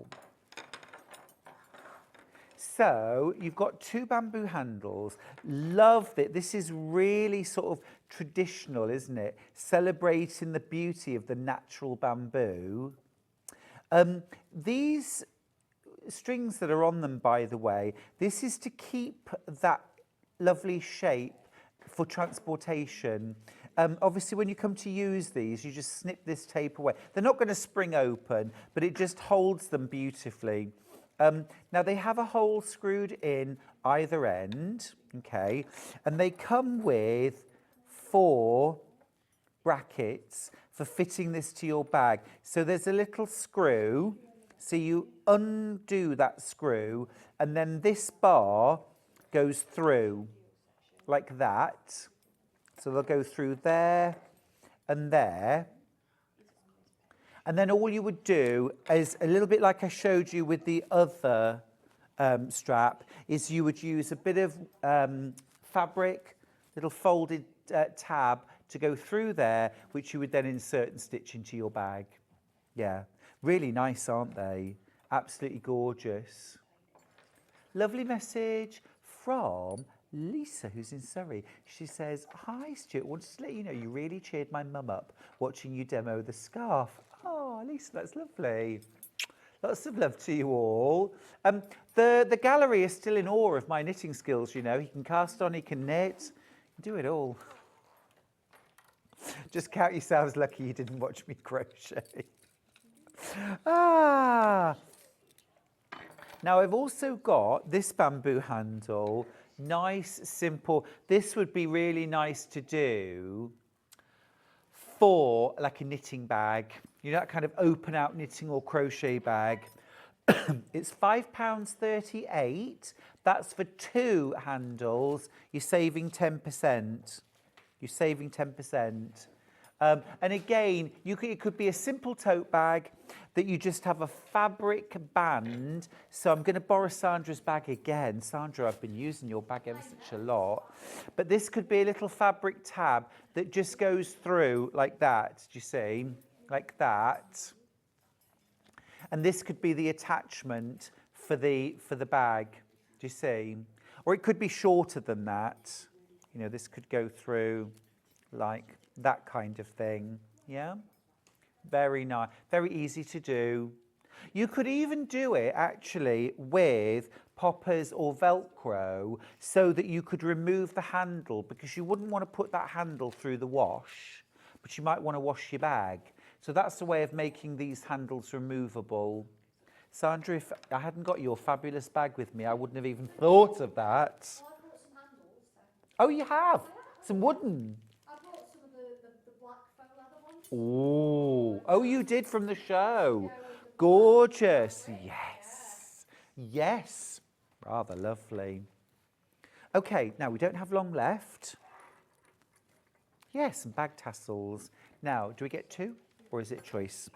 so you've got 2 bamboo handles. Love it. This is really sort of traditional, isn't it? Celebrating the beauty of the natural bamboo. These strings that are on them, by the way, this is to keep that lovely shape for transportation. Obviously, when you come to use these, you just snip this tape away. They're not going to spring open, but it just holds them beautifully. Now, they have a hole screwed in either end, okay, and they come with 4 brackets for fitting this to your bag. So there's a little screw, so you undo that screw, and then this bar goes through like that. So they'll go through there and there. And then all you would do is a little bit like I showed you with the other strap, is you would use a bit of fabric, little folded tab to go through there, which you would then insert and stitch into your bag. Yeah, really nice, aren't they? Absolutely gorgeous. Lovely message from Lisa, who's in Surrey. She says, hi Stuart, wanted to let you know you really cheered my mum up watching you demo the scarf. Oh, Lisa, that's lovely. Lots of love to you all. The gallery is still in awe of my knitting skills, you know. He can cast on, he can knit, do it all. Just count yourselves lucky you didn't watch me crochet. Now I've also got this bamboo handle, nice, simple. This would be really nice to do for like a knitting bag, you know, that kind of open out knitting or crochet bag. It's £5.38. That's for 2 handles. You're saving 10%. You're saving 10%. And again, it could be a simple tote bag that you just have a fabric band. So I'm going to borrow Sandra's bag again. Sandra, I've been using your bag ever such a lot. But this could be a little fabric tab that just goes through like that. Do you see? Like that. And this could be the attachment for the bag. Do you see? Or it could be shorter than that. You know, this could go through like that kind of thing. Yeah, very nice, very easy to do. You could even do it actually with poppers or Velcro so that you could remove the handle, because you wouldn't want to put that handle through the wash, but you might want to wash your bag. So that's a way of making these handles removable. Sandra, if I hadn't got your fabulous bag with me, I wouldn't have even thought of that. Well, I brought some handles. So. Oh, you have? Some wooden? Oh, oh, you did from the show. Gorgeous. Yes. Yes. Rather lovely. Okay, now we don't have long left. Yes, some bag tassels. Now, do we get 2 or is it choice?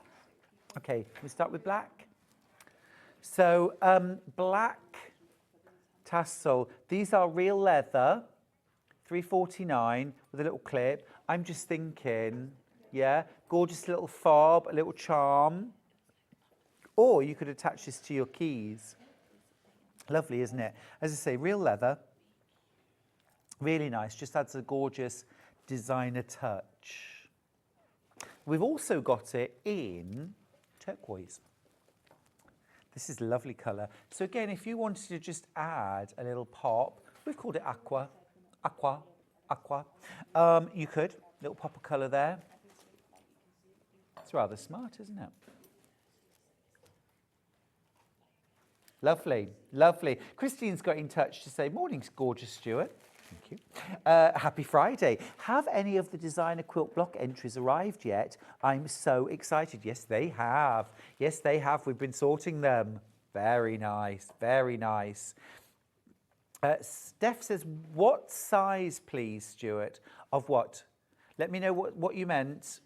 Okay, we start with black. So, black tassel. These are real leather, $3.49 with a little clip. I'm just thinking, yeah, gorgeous little fob, a little charm. Or you could attach this to your keys. Lovely, isn't it? As I say, real leather. Really nice, just adds a gorgeous designer touch. We've also got it in turquoise. This is a lovely colour. So again, if you wanted to just add a little pop, we've called it aqua, aqua, aqua. You could, little pop of colour there. It's rather smart, isn't it? Lovely, lovely. Christine's got in touch to say, morning, gorgeous Stuart. Thank you. Happy Friday. Have any of the designer quilt block entries arrived yet? I'm so excited. Yes, they have. Yes, they have. We've been sorting them. Very nice, very nice. Steph says, what size, please, Stuart? Of what? Let me know what you meant.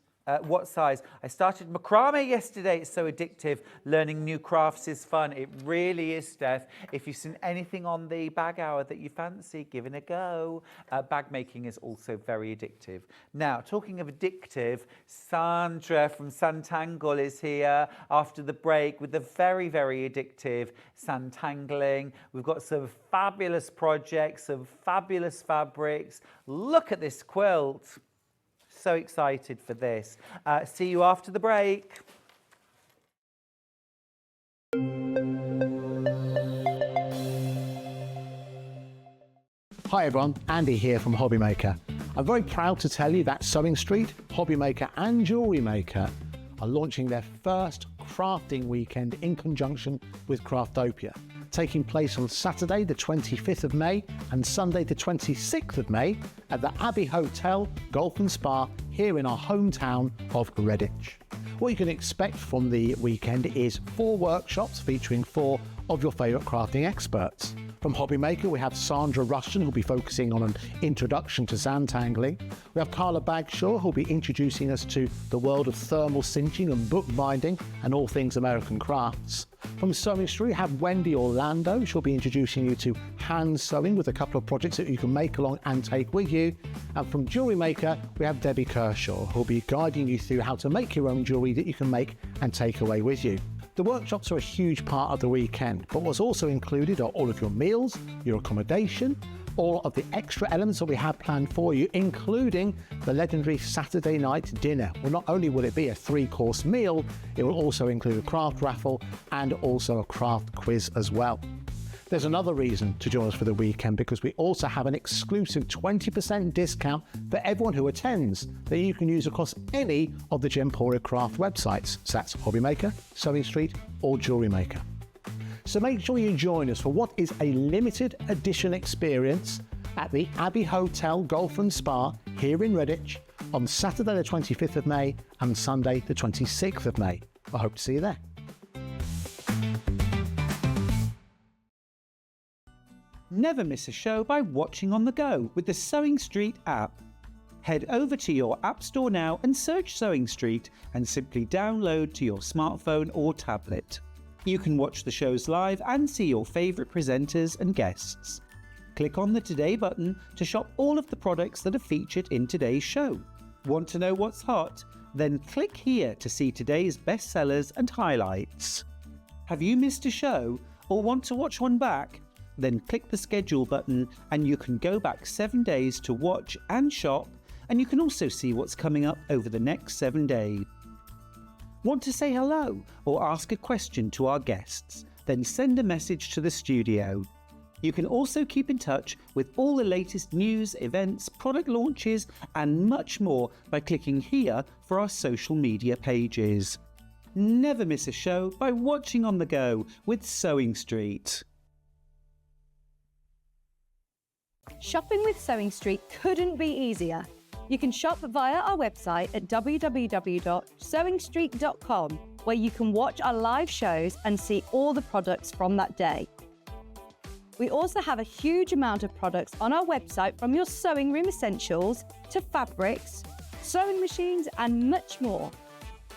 What size? I started macrame yesterday. It's so addictive. Learning new crafts is fun. It really is, Steph. If you've seen anything on the bag hour that you fancy, give it a go. Bag making is also very addictive. Now, talking of addictive, Sandra from Sanntangle is here after the break with the very, very addictive Sanntangling. We've got some fabulous projects, some fabulous fabrics. Look at this quilt. So excited for this. See you after the break. Hi everyone, Andy here from Hobbymaker. I'm very proud to tell you that Sewing Street, Hobbymaker and Jewellery Maker are launching their first crafting weekend in conjunction with Craftopia, taking place on Saturday the 25th of May and Sunday the 26th of May at the Abbey Hotel, Golf and Spa here in our hometown of Greenwich. What you can expect from the weekend is 4 workshops featuring 4 of your favourite crafting experts. From Hobby Maker, we have Sandra Rushton, who'll be focusing on an introduction to Sanntangling. We have Carla Bagshaw, who'll be introducing us to the world of thermal cinching and bookbinding and all things American crafts. From Sewing Street, we have Wendy Orlando. She'll be introducing you to hand sewing with a couple of projects that you can make along and take with you. And from Jewellery Maker, we have Debbie Kershaw, who'll be guiding you through how to make your own jewellery that you can make and take away with you. The workshops are a huge part of the weekend, but what's also included are all of your meals, your accommodation, all of the extra elements that we have planned for you, including the legendary Saturday night dinner. Well, not only will it be a 3-course meal, it will also include a craft raffle and also a craft quiz as well. There's another reason to join us for the weekend, because we also have an exclusive 20% discount for everyone who attends that you can use across any of the Gemporia craft websites. So that's Hobby Maker, Sewing Street or Jewellery Maker. So make sure you join us for what is a limited edition experience at the Abbey Hotel Golf and Spa here in Redditch on Saturday the 25th of May and Sunday the 26th of May. I hope to see you there. Never miss a show by watching on the go with the Sewing Street app. Head over to your App Store now and search Sewing Street and simply download to your smartphone or tablet. You can watch the shows live and see your favourite presenters and guests. Click on the Today button to shop all of the products that are featured in today's show. Want to know what's hot? Then click here to see today's bestsellers and highlights. Have you missed a show or want to watch one back? Then click the schedule button and you can go back 7 days to watch and shop, and you can also see what's coming up over the next 7 days. Want to say hello or ask a question to our guests? Then send a message to the studio. You can also keep in touch with all the latest news, events, product launches and much more by clicking here for our social media pages. Never miss a show by watching on the go with Sewing Street. Shopping with Sewing Street couldn't be easier. You can shop via our website at www.sewingstreet.com, where you can watch our live shows and see all the products from that day. We also have a huge amount of products on our website, from your sewing room essentials to fabrics, sewing machines and much more.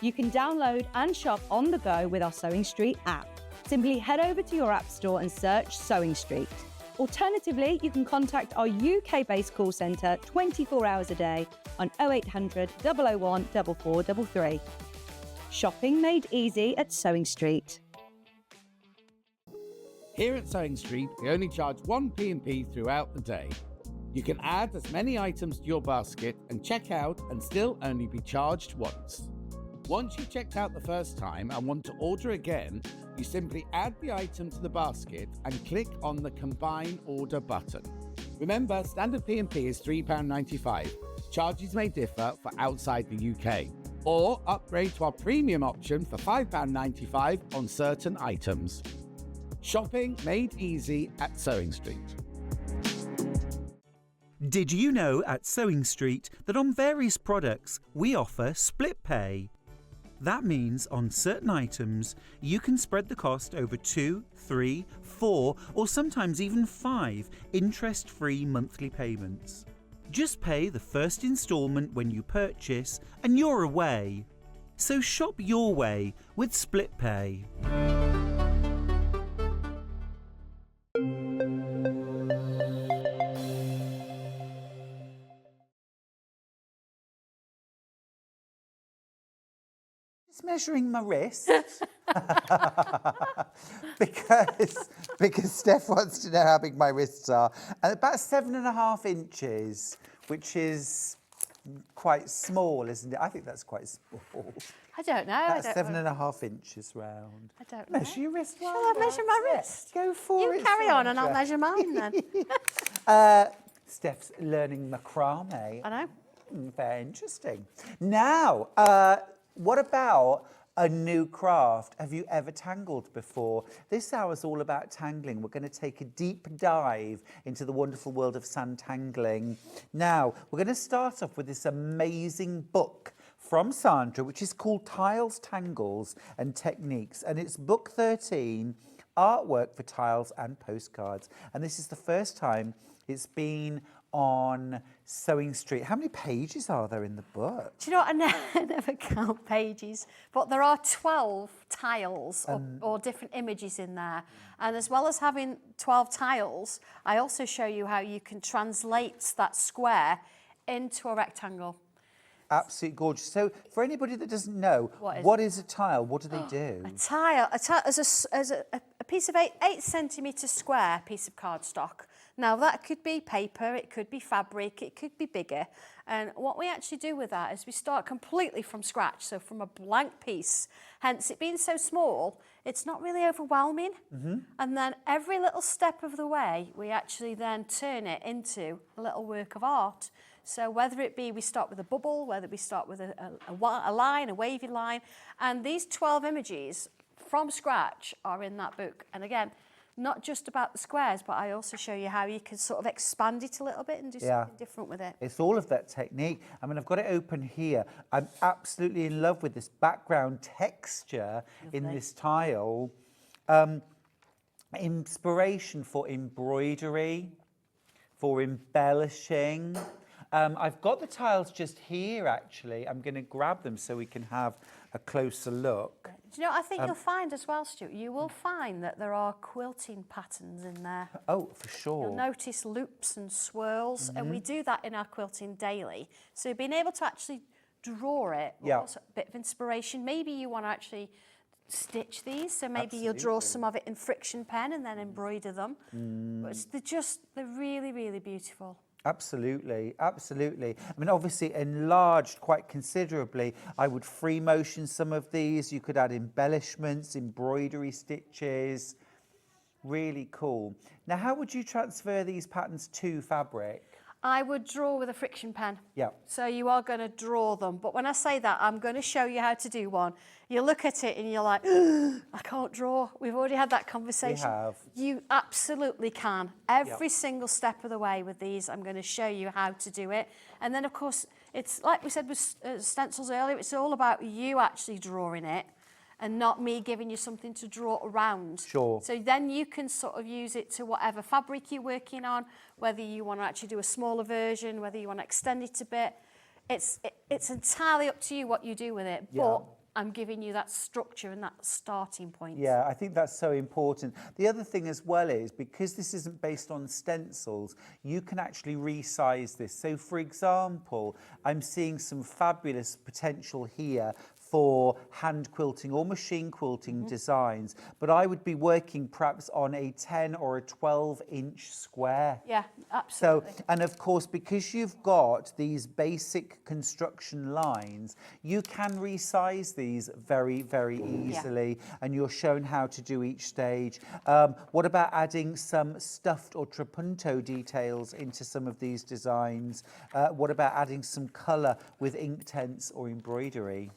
You can download and shop on the go with our Sewing Street app. Simply head over to your app store and search Sewing Street. Alternatively, you can contact our UK-based call centre 24 hours a day on 0800 001 4433. Shopping made easy at Sewing Street. Here at Sewing Street, we only charge 1 P&P throughout the day. You can add as many items to your basket and check out and still only be charged once. Once you've checked out the first time and want to order again, you simply add the item to the basket and click on the Combine Order button. Remember, standard P&P is £3.95. Charges may differ for outside the UK. Or upgrade to our premium option for £5.95 on certain items. Shopping made easy at Sewing Street. Did you know at Sewing Street that on various products we offer split pay? That means on certain items you can spread the cost over 2, 3, 4 or sometimes even 5 interest-free monthly payments. Just pay the first instalment when you purchase and you're away. So shop your way with split pay. Measuring my wrist because Steph wants to know how big my wrists are, and about 7.5 inches, which is quite small, isn't it? I think that's quite small. I don't know. That's 7.5 inches round. I don't know. Measure your wrist. Shall I measure my wrist? Go for it. You carry on and I'll Sandra. measure mine then. Steph's learning macrame. I know. Very interesting. Now, what about a new craft? Have you ever tangled before? This hour is all about tangling. We're going to take a deep dive into the wonderful world of Sanntangling. Now, we're going to start off with this amazing book from Sandra, which is called Tiles, Tangles and Techniques. And it's book 13, artwork for tiles and postcards. And this is the first time it's been on Sewing Street. How many pages are there in the book? Do you know what? I never count pages, but there are 12 tiles or different images in there. And as well as having 12 tiles, I also show you how you can translate that square into a rectangle. Absolutely gorgeous. So for anybody that doesn't know, what is a tile? What do they do? A tile is a piece of 8 centimetre square piece of cardstock. Now that could be paper, it could be fabric, it could be bigger. And what we actually do with that is we start completely from scratch, so from a blank piece. Hence it being so small, it's not really overwhelming. And then every little step of the way, we actually then turn it into a little work of art. So whether it be we start with a bubble, whether we start with a line, a wavy line, and these 12 images from scratch are in that book. And again, not just about the squares, but I also show you how you can sort of expand it a little bit and do something different with it. It's all of that technique. I mean, I've got it open here. I'm absolutely in love with this background texture in this tile. Inspiration for embroidery, for embellishing. I've got the tiles just here, actually. I'm going to grab them so we can have a closer look. Do you know what I think you'll find as well, Stuart? You will find that there are quilting patterns in there. Oh, for sure. You'll notice loops and swirls, and we do that in our quilting daily. So being able to actually draw it, also a bit of inspiration. Maybe you want to actually stitch these, so maybe you'll draw some of it in friction pen and then embroider them. But they're really, really beautiful. Absolutely, absolutely. I mean, obviously enlarged quite considerably. I would free motion some of these. You could add embellishments, embroidery stitches. Really cool. Now, how would you transfer these patterns to fabric? I would draw with a friction pen. Yeah. So you are going to draw them. But when I say that, I'm going to show you how to do one. You look at it and you're like, I can't draw. We've already had that conversation. We have. You absolutely can. Every single step of the way with these, I'm going to show you how to do it. And then, of course, it's like we said with stencils earlier, it's all about you actually drawing it and not me giving you something to draw around. Sure. So then you can sort of use it to whatever fabric you're working on, whether you want to actually do a smaller version, whether you want to extend it a bit. It's entirely up to you what you do with it, but I'm giving you that structure and that starting point. Yeah, I think that's so important. The other thing as well is, because this isn't based on stencils, you can actually resize this. So for example, I'm seeing some fabulous potential here for hand quilting or machine quilting designs, but I would be working perhaps on a 10 or a 12-inch square. Yeah, absolutely. So, and of course, because you've got these basic construction lines, you can resize these very, very easily, and you're shown how to do each stage. What about adding some stuffed or trapunto details into some of these designs? What about adding some colour with Inktense or embroidery?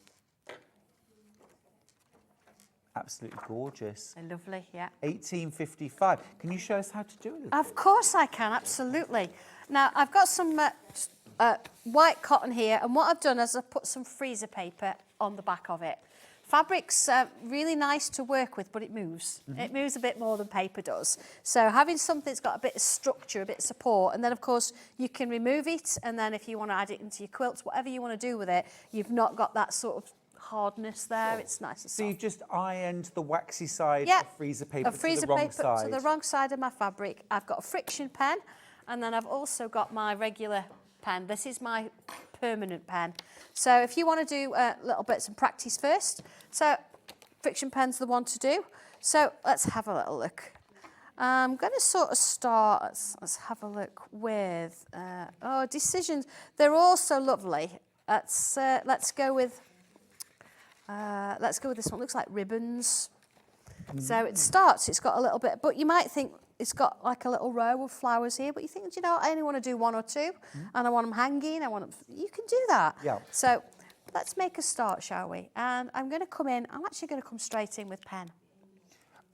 Absolutely gorgeous. They're lovely, yeah. 1855. Can you show us how to do it? Of course I can, absolutely. Now, I've got some white cotton here, and what I've done is I've put some freezer paper on the back of it. Fabric's really nice to work with, but it moves. It moves a bit more than paper does. So having something that's got a bit of structure, a bit of support, and then, of course, you can remove it, and then if you want to add it into your quilts, whatever you want to do with it, you've not got that sort of hardness there. It's nice and soft. So you've just ironed the waxy side of freezer paper to the wrong side. To the wrong side of my fabric. I've got a friction pen, and then I've also got my regular pen. This is my permanent pen. So if you want to do little bits of practice first, so friction pen's the one to do. So let's have a little look. I'm going to sort of start, let's have a look with, decisions. They're all so lovely. Let's go with this one. Looks like ribbons. So it starts, it's got a little bit, but you might think it's got like a little row of flowers here, but you think, you know, I only want to do one or two, and I want them hanging, you can do that. Yeah. So let's make a start, shall we? And I'm going to come in, I'm actually going to come straight in with pen.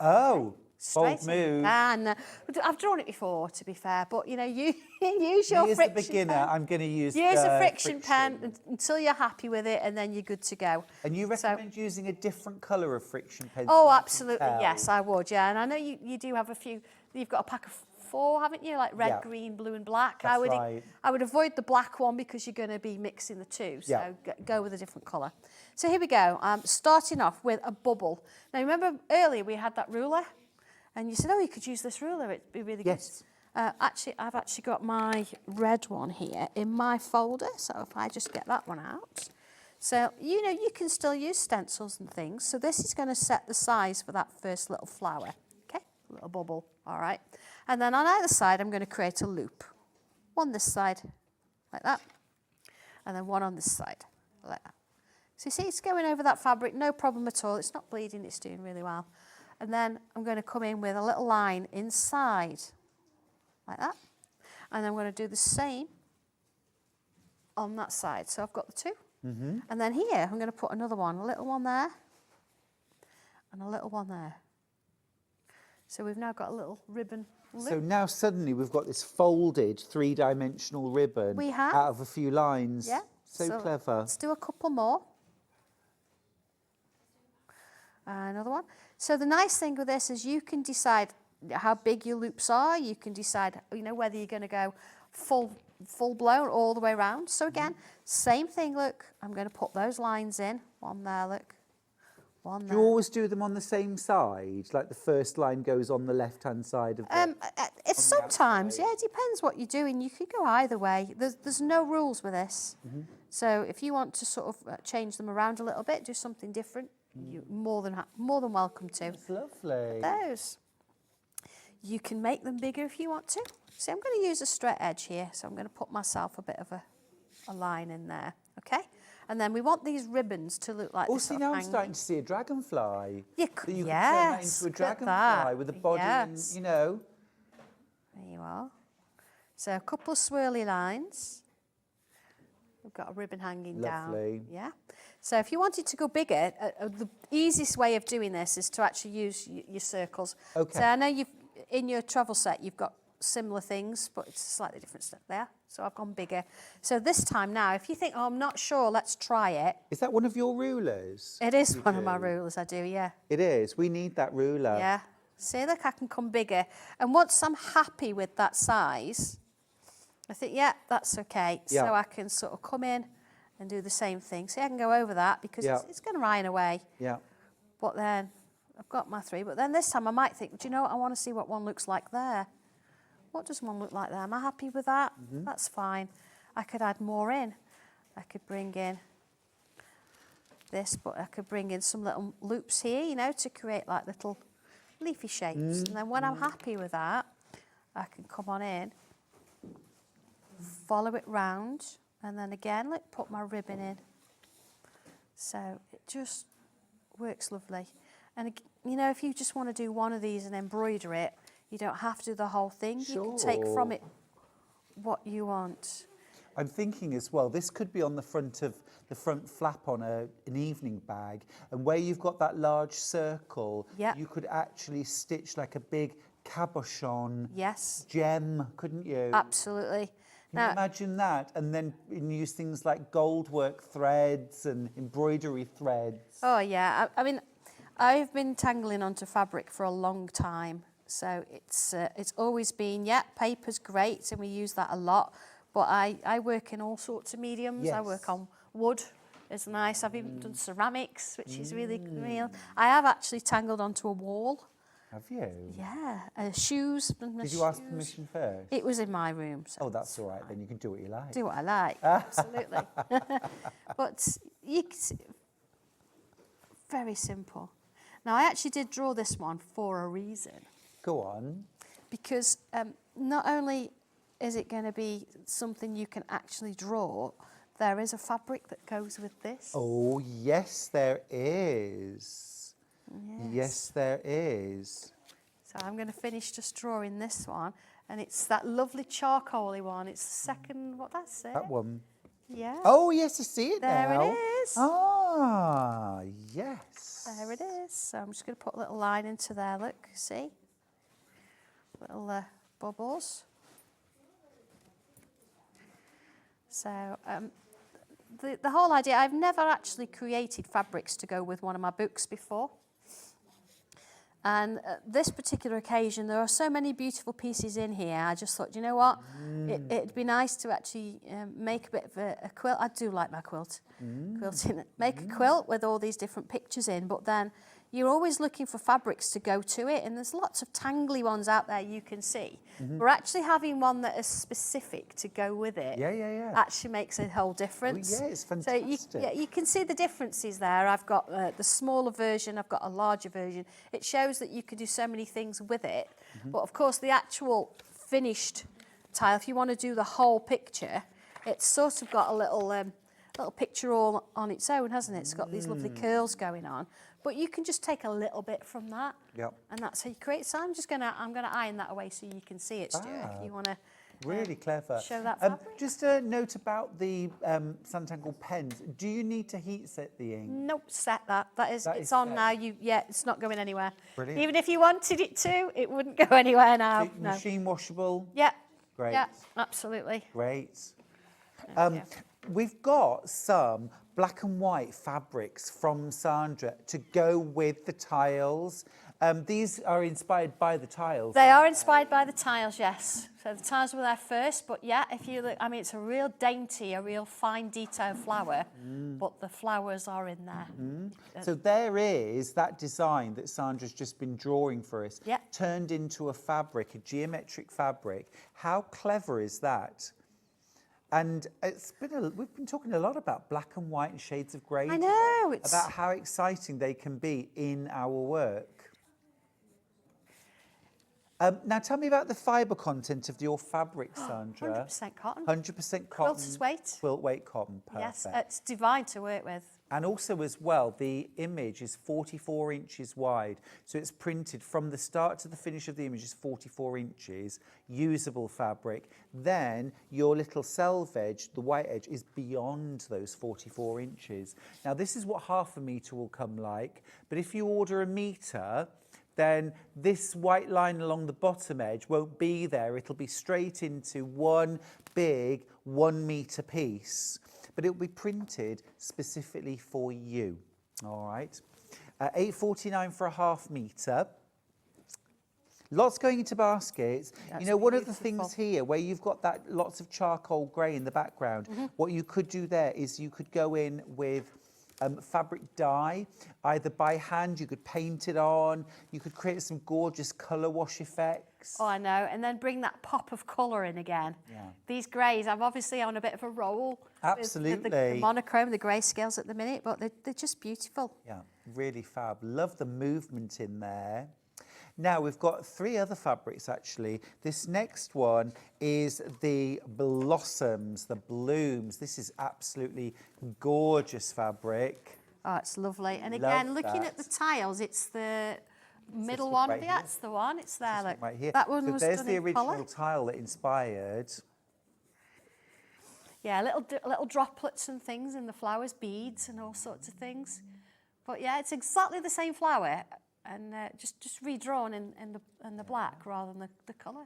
Oh. Straight Bold in the move. pan. I've drawn it before, to be fair, but you know, you use your Me as a friction beginner, pen. I'm going to use Use the a friction pen until you're happy with it, and then you're good to go. And you So- recommend using a different colour of friction pen? Oh, so you can absolutely, tell? yes, I would, yeah. And I know you do have a few, you've got a pack of 4, haven't you? Like red, Yeah. green, blue and black. That's right. I would avoid the black one because you're going to be mixing the two, so Yeah. go with a different colour. So here we go, starting off with a bubble. Now remember earlier we had that ruler? And you said, oh, you could use this ruler, it'd be really Yes. good. I've actually got my red one here in my folder, so if I just get that one out. So, you know, you can still use stencils and things. So this is going to set the size for that first little flower, okay? Little bubble, all right? And then on either side, I'm going to create a loop. One this side, like that. And then one on this side, like that. So you see, it's going over that fabric, no problem at all. It's not bleeding, it's doing really well. And then I'm going to come in with a little line inside, like that. And I'm going to do the same on that side. So I've got the two. And then here, I'm going to put another one, a little one there, and a little one there. So we've now got a little ribbon loop. So now suddenly we've got this folded 3-dimensional ribbon We have. out of a few lines. Yeah. So clever. Let's do a couple more. Another one. So the nice thing with this is you can decide how big your loops are. You can decide, you know, whether you're going to go full blown all the way around. So again, same thing. Look, I'm going to put those lines in. One there. Look. One Do there. you always do them on the same side? Like the first line goes on the left-hand side of the... It's sometimes, yeah, it depends what you're doing. You could go either way. There's no rules with this. So if you want to sort of change them around a little bit, do something different, you're more than welcome to. It's lovely. Those. You can make them bigger if you want to. See, I'm going to use a straight edge here, so I'm going to put myself a bit of a line in there, okay? And then we want these ribbons to look like Oh, this see, sort now of I'm hanging. starting to see a dragonfly. You That could, you can turn that yes, into a look at dragonfly that. with a body and, Yes. you know. There you are. So a couple of swirly lines. We've got a ribbon hanging Lovely. down. Yeah. So if you wanted to go bigger, the easiest way of doing this is to actually use your circles. Okay. So I know in your travel set you've got similar things, but it's a slightly different step there. So I've gone bigger. So this time now, if you think, oh, I'm not sure, let's try it. Is that one of your rulers? It is You one of my do? rulers, I do, yeah. It is. We need that ruler. Yeah. See, look, I can come bigger. And once I'm happy with that size, I think, yeah, that's okay. Yeah. So I can sort of come in and do the same thing. See, I can go over that because Yeah. it's going to iron away. Yeah. But then I've got my 3. But then this time I might think, do you know what? I want to see what one looks like there. What does one look like there? Am I happy with that? That's fine. I could add more in. I could bring in this, but I could bring in some little loops here, you know, to create like little leafy shapes. And then when I'm happy with that, I can come on in, follow it round, and then again, like put my ribbon in. So it just works lovely. And you know, if you just want to do one of these and embroider it, you don't have to do the whole thing. You can take from Sure. it what you want. I'm thinking as well, this could be on the front of the front flap on an evening bag, and where you've got that large circle, Yeah. you could actually stitch like a big cabochon Yes, gem, couldn't you? absolutely. Can you imagine that? And then use things like gold work threads and embroidery threads. Oh yeah, I mean, I've been tangling onto fabric for a long time, so it's always been, yeah, paper's great, and we use that a lot. But I work in all sorts of mediums. I work Yes. on wood, it's nice. I've even done ceramics, which is really real. I have actually tangled onto a wall. Have you? Yeah, shoes. Did you ask permission first? It was in my room. So Oh, that's all right. Then you can do what you like. do what I like, absolutely. But you can see, very simple. Now, I actually did draw this one for a reason, Go on. because not only is it going to be something you can actually draw, there is a fabric that goes with this. Oh, yes, there is. Yes, there is. So I'm going to finish just drawing this one, and it's that lovely charcoaly one. It's the second, what that's it? That one. Yeah. Oh, yes, I see it There now. it is. Ah, yes. There it is. So I'm just going to put a little line into there, look, see? little bubbles. So the whole idea, I've never actually created fabrics to go with one of my books before. And this particular occasion, there are so many beautiful pieces in here. I just thought, you know what, it'd be nice to actually make a bit of a quilt. I do like my quilting. Make a quilt with all these different pictures in, but then you're always looking for fabrics to go to it, and there's lots of tangly ones out there you can see. But actually having one that is specific to go with it actually makes a whole difference. Oh, yeah, it's fantastic. So you can see the differences there. I've got the smaller version, I've got a larger version. It shows that you can do so many things with it. But of course, the actual finished tile, if you want to do the whole picture, it's sort of got a little picture all on its own, hasn't it? It's got these lovely curls going on. But you can just take a little bit from that, and that's how you create. So I'm gonna iron that away so you can see it, Stuart. If you want to really clever. Show that fabric. Just a note about the Sanntangle pens. Do you need to heat set the ink? Nope, set that. It's on set now. It's not going anywhere. Brilliant. Even if you wanted it to, it wouldn't go anywhere now. No. Machine washable? Yeah. Great. Yeah, absolutely. Great. We've got some black and white fabrics from Sandra to go with the tiles. These are inspired by the tiles. They are inspired by the tiles, yes. So the tiles were there first, but yeah, if you look, I mean, it's a real dainty, a real fine detail flower, but the flowers are in there. So there is that design that Sandra's just been drawing for us, turned into a fabric, a geometric fabric. How clever is that? And we've been talking a lot about black and white and shades of grey. I know. About how exciting they can be in our work. Now tell me about the fibre content of your fabric, Sandra. 100% cotton. 100% cotton. Quilter's weight. Quilt weight cotton, perfect. Yes, it's divine to work with. And also as well, the image is 44 inches wide. So it's printed from the start to the finish of the image is 44 inches, usable fabric. Then your little selve edge, the white edge, is beyond those 44 inches. Now this is what half a metre will come like, but if you order a metre, then this white line along the bottom edge won't be there. It'll be straight into one big 1 metre piece, but it'll be printed specifically for you. All right, £8.49 for a half metre. Lots going into baskets. That's you know, one of the beautiful. things here where you've got that lots of charcoal grey in the background, what you could do there is you could go in with fabric dye, either by hand, you could paint it on, you could create some gorgeous colour wash effects. Oh, I know, and then bring that pop of colour in again. Yeah. These greys, I'm obviously on a bit of a roll. Absolutely. With the monochrome, the grey scales at the minute, but they're just beautiful. Yeah, really fab. Love the movement in there. Now, we've got 3 other fabrics, actually. This next one is the blossoms, the blooms. This is absolutely gorgeous fabric. Oh, it's lovely. And Love again, looking that. at the tiles, it's the middle one one. right here. That's the one. It's there. Look. Right here. That one so was there's done the in original colour. tile that inspired. Yeah, little droplets and things in the flowers, beads and all sorts of things. But yeah, it's exactly the same flower, and just redrawn in the black rather than the colour.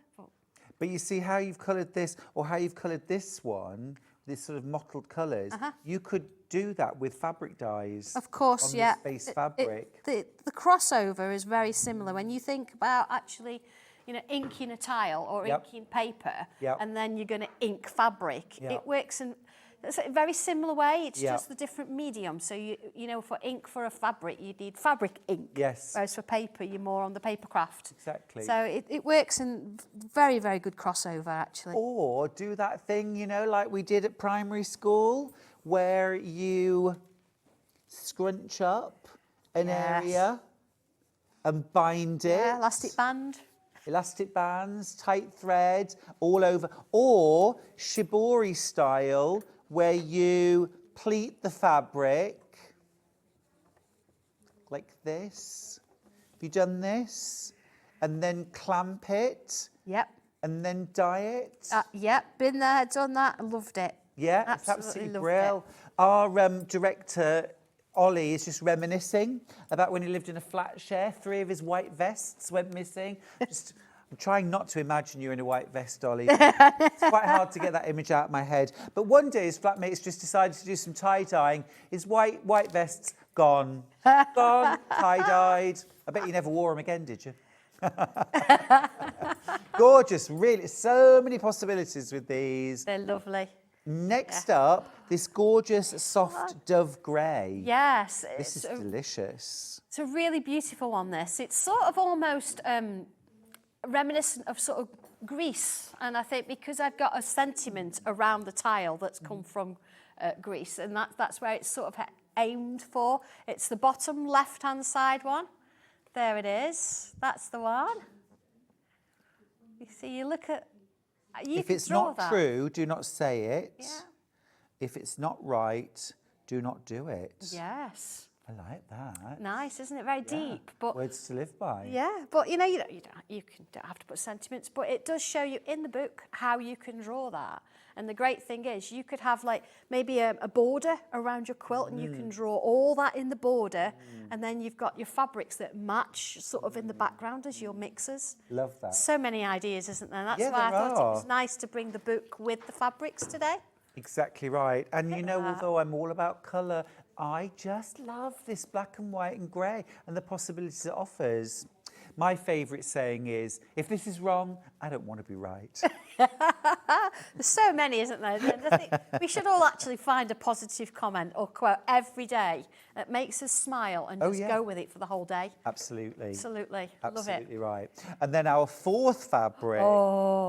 But you see how you've coloured this, or how you've coloured this one, this sort of mottled colours. You could do that with fabric dyes. Of course, on yeah. This base fabric. The crossover is very similar. When you think about actually, you know, inking a tile or inking paper, and then you're going to ink fabric, it works in a very similar way. It's just the different medium. So you know, for ink for a fabric, you need fabric ink. Yes. Whereas for paper, you're more on the paper craft. Exactly. So it works in very, very good crossover, actually. Or do that thing, you know, like we did at primary school, where you scrunch up an area and bind it. Yeah, elastic band. Elastic bands, tight thread, all over. Or shibori style, where you pleat the fabric like this. Have you done this? And then clamp it. Yep. And then dye it. Yep, been there, done that, I loved it. Yeah, it's absolutely loved brilliant. Our director, Ollie, is just reminiscing about when he lived in a flat share. 3 of his white vests went missing. Just I'm trying not to imagine you in a white vest, Dolly. It's quite hard to get that image out of my head. But one day his flatmates just decided to do some tie-dyeing. His white vests gone. Gone, tie-dyed. I bet you never wore them again, did you? Gorgeous, really. So many possibilities with these. They're lovely. Next up, this gorgeous soft dove grey. Yes. This is delicious. It's a really beautiful one, this. It's sort of almost reminiscent of sort of Greece. And I think because I've got a sentiment around the tile that's come from Greece, and that's where it's sort of aimed for. It's the bottom left-hand side one. There it is. That's the one. You see, you look at... If it's not true, do not say it. Yeah. If it's not right, do not do it. Yes. I like that. Nice, isn't it? Very deep. But words to live by. yeah, but you know, you don't have to put sentiments, but it does show you in the book how you can draw that. And the great thing is you could have like maybe a border around your quilt and you can draw all that in the border and then you've got your fabrics that match sort of in the background as your mixers. Love that. So many ideas, isn't there? That's Yeah, why I there thought it are. was nice to bring the book with the fabrics today. Exactly right. And you know, that. although I'm all about colour, I just love this black and white and grey and the possibilities it offers. My favourite saying is, if this is wrong, I don't want to be right. There's so many, isn't there? I think we should all actually find a positive comment or quote every day that makes us smile and just go with it for the whole day. Absolutely. Absolutely. Love it. Absolutely right. And then our fourth fabric,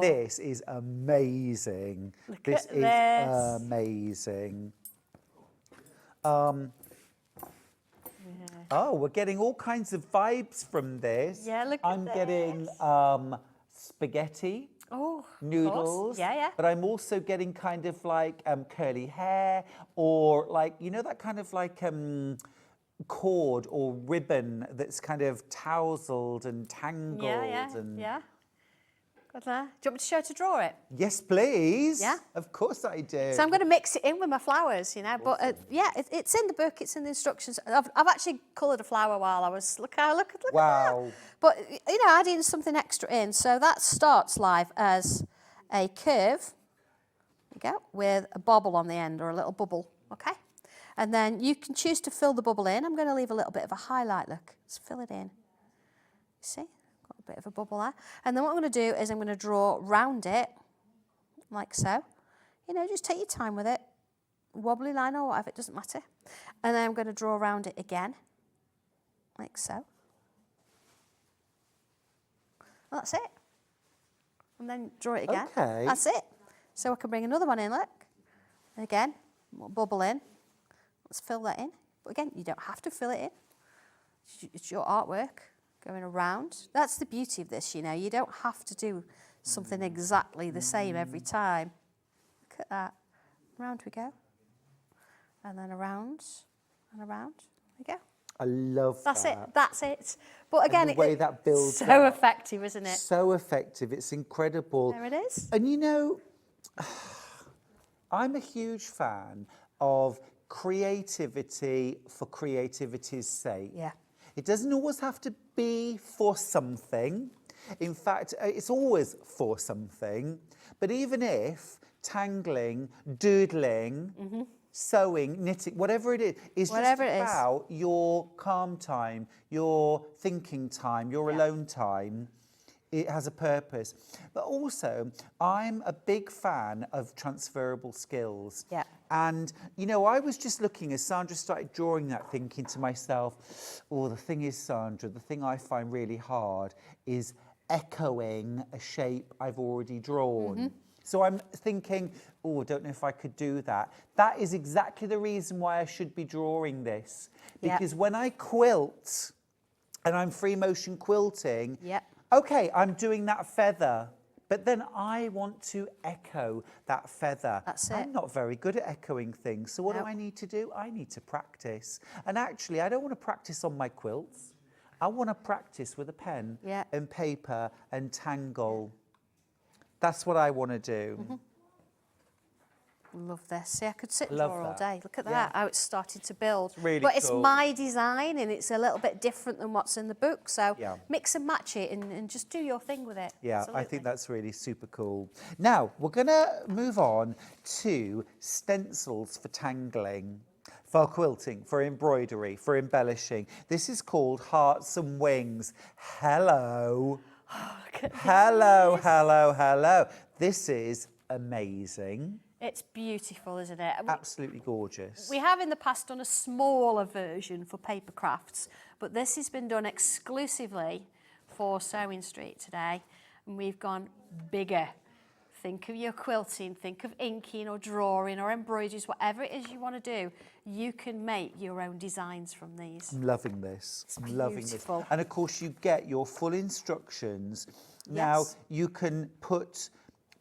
this is amazing. This is amazing. Oh, we're getting all kinds of vibes from this. Yeah, look I'm at getting this. spaghetti, Noodles. noodles. Yeah. But I'm also getting kind of like curly hair or like, you know, that kind of like cord or ribbon that's kind of tousled and tangled. Yeah. Got that. Do you want me to show how to draw it? Yes, please. Yeah. Of course I do. So I'm going to mix it in with my flowers, you know. But yeah, it's in the book. It's in the instructions. I've actually coloured a flower while I was look at Wow. that. But you know, adding something extra in. So that starts life as a curve. There you go, with a bobble on the end or a little bubble. Okay. And then you can choose to fill the bubble in. I'm going to leave a little bit of a highlight. Look, let's fill it in. You see? Bit of a bubble there. And then what I'm going to do is I'm going to draw round it, like so. You know, just take your time with it. Wobbly line or whatever, it doesn't matter. And then I'm going to draw around it again, like so. That's it. And then draw it again. Okay. That's it. So I can bring another one in, look. And again, more bubble in. Let's fill that in. But again, you don't have to fill it in. It's your artwork. Going around. That's the beauty of this, you know. You don't have to do something exactly the same every time. Look at that. Round we go. And then around and around we go. I love that. That's it. But again, and the way that builds so up. effective, isn't it? So effective. It's incredible. There it is. And you know, I'm a huge fan of creativity for creativity's sake. Yeah. It doesn't always have to be for something. In fact, it's always for something. But even if tangling, doodling, sewing, knitting, whatever it is just about your calm time, your thinking time, your alone time, it has a purpose. But also, I'm a big fan of transferable skills. Yeah. And, you know, I was just looking as Sandra started drawing that, thinking to myself, oh, the thing is, Sandra, the thing I find really hard is echoing a shape I've already drawn. So I'm thinking, oh, I don't know if I could do that. That is exactly the reason why I should be drawing this. Because when I quilt, and I'm free motion quilting, okay, I'm doing that feather, but then I want to echo that feather. That's it. I'm not very good at echoing things, so what do I need to do? I need to practice. And actually, I don't want to practice on my quilts. I want to practice with a pen and paper and tangle. That's what I want to do. Love this. See, I could sit and Love draw all that. day. Look at Yeah. that, how it's starting to build. really but it's cool. my design and it's a little bit different than what's in the book. So Yeah. mix and match it and just do your thing with it. Yeah, I Absolutely. think that's really super cool. Now, we're going to move on to stencils for tangling, for quilting, for embroidery, for embellishing. This is called Hearts and Wings. Hello. Hello, hello, hello. This is amazing. It's beautiful, isn't it? Absolutely gorgeous. We have in the past done a smaller version for paper crafts, but this has been done exclusively for Sewing Street today, and we've gone bigger. Think of your quilting, think of inking or drawing or embroideries, whatever it is you want to do, you can make your own designs from these. I'm loving this. I'm loving this. beautiful. And of course, you get your full instructions. Now, Yes. you can put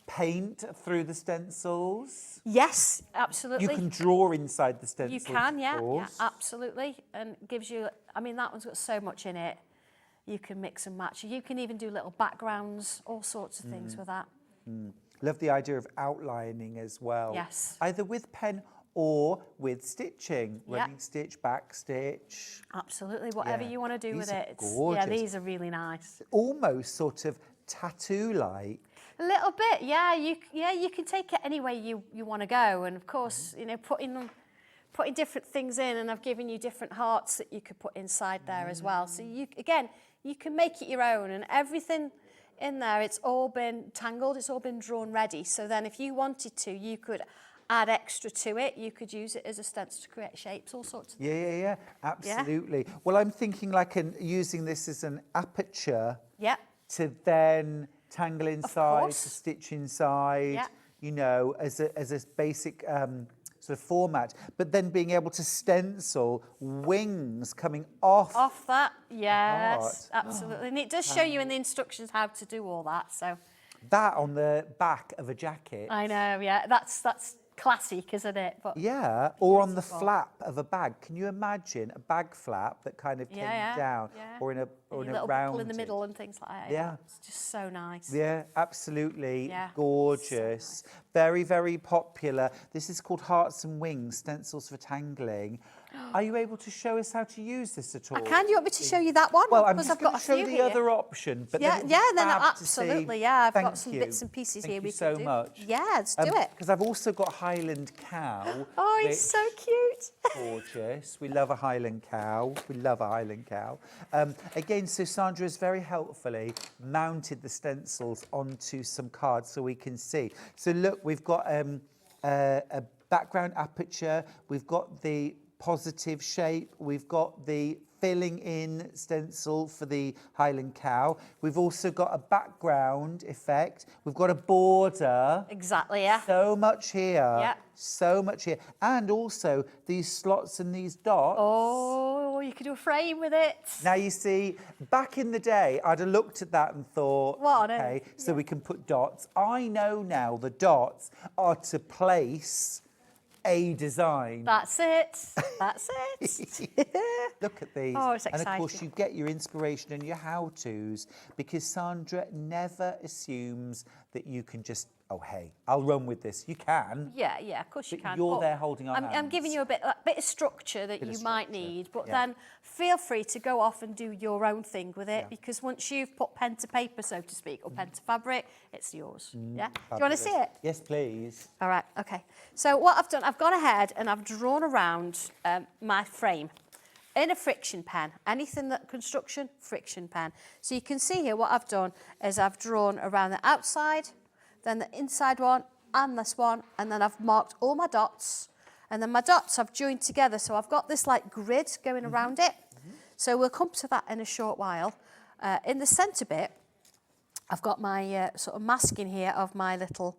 paint through the stencils. Yes, absolutely. You can draw inside the stencils. You can, yeah, of course. absolutely. And gives you, I mean, that one's got so much in it. You can mix and match. You can even do little backgrounds, all sorts of things with that. Love the idea of outlining as well. Yes. Either with pen or with stitching. Yeah. Running stitch, back stitch. Absolutely, whatever Yeah, you want to do these with are it. Yeah, gorgeous. these are really nice. Almost sort of tattoo-like. A little bit, yeah. You can take it any way you want to go, and of course, you know, putting different things in, and I've given you different hearts that you could put inside there as well. So you can make it your own, and everything in there, it's all been tangled, it's all been drawn ready. So then, if you wanted to, you could add extra to it. You could use it as a stencil to create shapes, all sorts of things. Yeah, absolutely. Well, I'm thinking like using this as an aperture Yeah. to then tangle inside, course. to stitch inside, Yeah. you know, as a basic sort of format. But then being able to stencil wings coming off. Off that, yes, heart. absolutely. And it does show you in the instructions how to do all that. So That on the back of a jacket. I know, yeah, that's classic, isn't it? But Yeah, or on the flap of a bag. Can you imagine a bag flap that kind of came down, or in a little round buckle in the middle and things like that. Yeah. It's just so nice. Yeah, absolutely. Yeah, Gorgeous. Very, very popular. This is called Hearts and Wings, Stencils for Tangling. Are you able to show us how to use this at all? I can. You want me to show you that one? Well, I'm Because just I've going got to a show few the here. other option. But Yeah, then yeah, then fab to absolutely, see. yeah. I've Thank got some you. bits and pieces Thank here you we so can do. much. Yeah, let's do it. Because I've also got Highland cow. Oh, which- he's so cute. Gorgeous. We love a Highland cow. We love a Highland cow. Again, so Sandra has very helpfully mounted the stencils onto some cards so we can see. So look, we've got a background aperture. We've got the positive shape. We've got the filling in stencil for the Highland cow. We've also got a background effect. We've got a border. Exactly, yeah. So much here. Yeah. So much here. And also these slots and these dots. Oh, you could do a frame with it. Now, you see, back in the day, I'd have looked at that and thought, What on okay, earth? so we can put dots. I know now the dots are to place a design. That's it. That's it. Look at these. Oh, it's And of course, exciting. you get your inspiration and your how-tos because Sandra never assumes that you can just, oh, hey, I'll run with this. You can. Yeah, of course you But can. you're But there holding our I'm hands. giving you a bit of structure that Bit of you might structure, need, but yeah. then feel free to go off and do your own thing with it Yeah. because once you've put pen to paper, so to speak, or pen to fabric, it's yours. Yeah. Do you want to Fabulous. see it? Yes, please. All right, okay. So what I've done, I've gone ahead and I've drawn around my frame in a friction pen. Anything that construction, friction pen. So you can see here what I've done is I've drawn around the outside, then the inside one, and this one, and then I've marked all my dots. And then my dots I've joined together, so I've got this like grid going around it. So we'll come to that in a short while. In the centre bit, I've got my sort of masking here of my little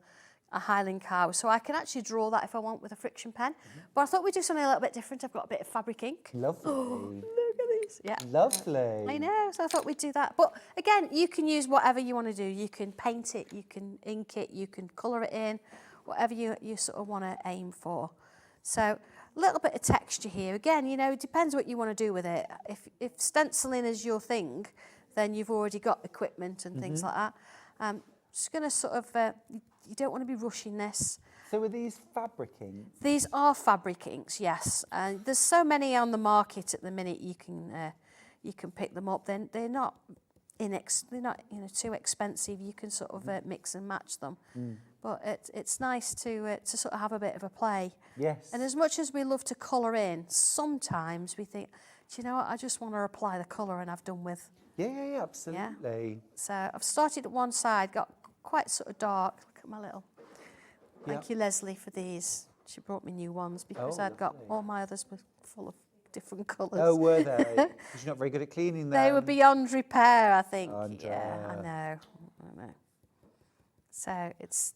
Highland cow. So I can actually draw that if I want with a friction pen. But I thought we'd do something a little bit different. I've got a bit of fabric ink. Lovely. Look at these. Yeah. Lovely. I know, so I thought we'd do that. But again, you can use whatever you want to do. You can paint it, you can ink it, you can colour it in, whatever you sort of want to aim for. So a little bit of texture here. Again, you know, it depends what you want to do with it. If stenciling is your thing, then you've already got equipment and things like that. Just going to sort of, you don't want to be rushing this. So are these fabric inks? These are fabric inks, yes. There's so many on the market at the minute. You can pick them up. They're not they're not too expensive. You can sort of mix and match them. But it's nice to sort of have a bit of a play. Yes. And as much as we love to colour in, sometimes we think, do you know what? I just want to apply the colour and I've done with. Yeah, absolutely. So I've started at one side, got quite sort of dark. Look at my little. Thank you, Leslie, for these. She brought me new ones because I'd got all my others were full of different colours. Oh, were they? Because you're not very good at cleaning them. They were beyond repair, I think. Andrea. Yeah, I know. So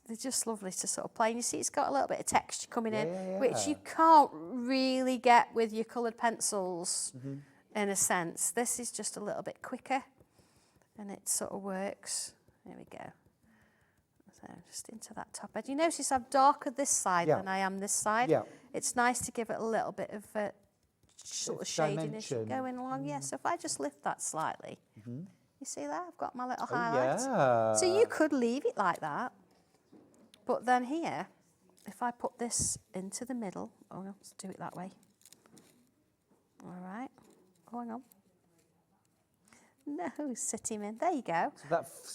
they're just lovely to sort of play. And you see, it's got a little bit of texture coming in, which you can't really get with your coloured pencils, in a sense. This is just a little bit quicker, and it sort of works. There we go. So just into that top edge. You notice I've darkened this side than I am this side. Yeah. It's nice to give it a little bit of sort of shading as you're going along. Yeah, so if I just lift that slightly, you see that? I've got my little highlights. Yeah. So you could leave it like that. But then here, if I put this into the middle, let's do it that way. All right, going on. No, sit him in. There you go. So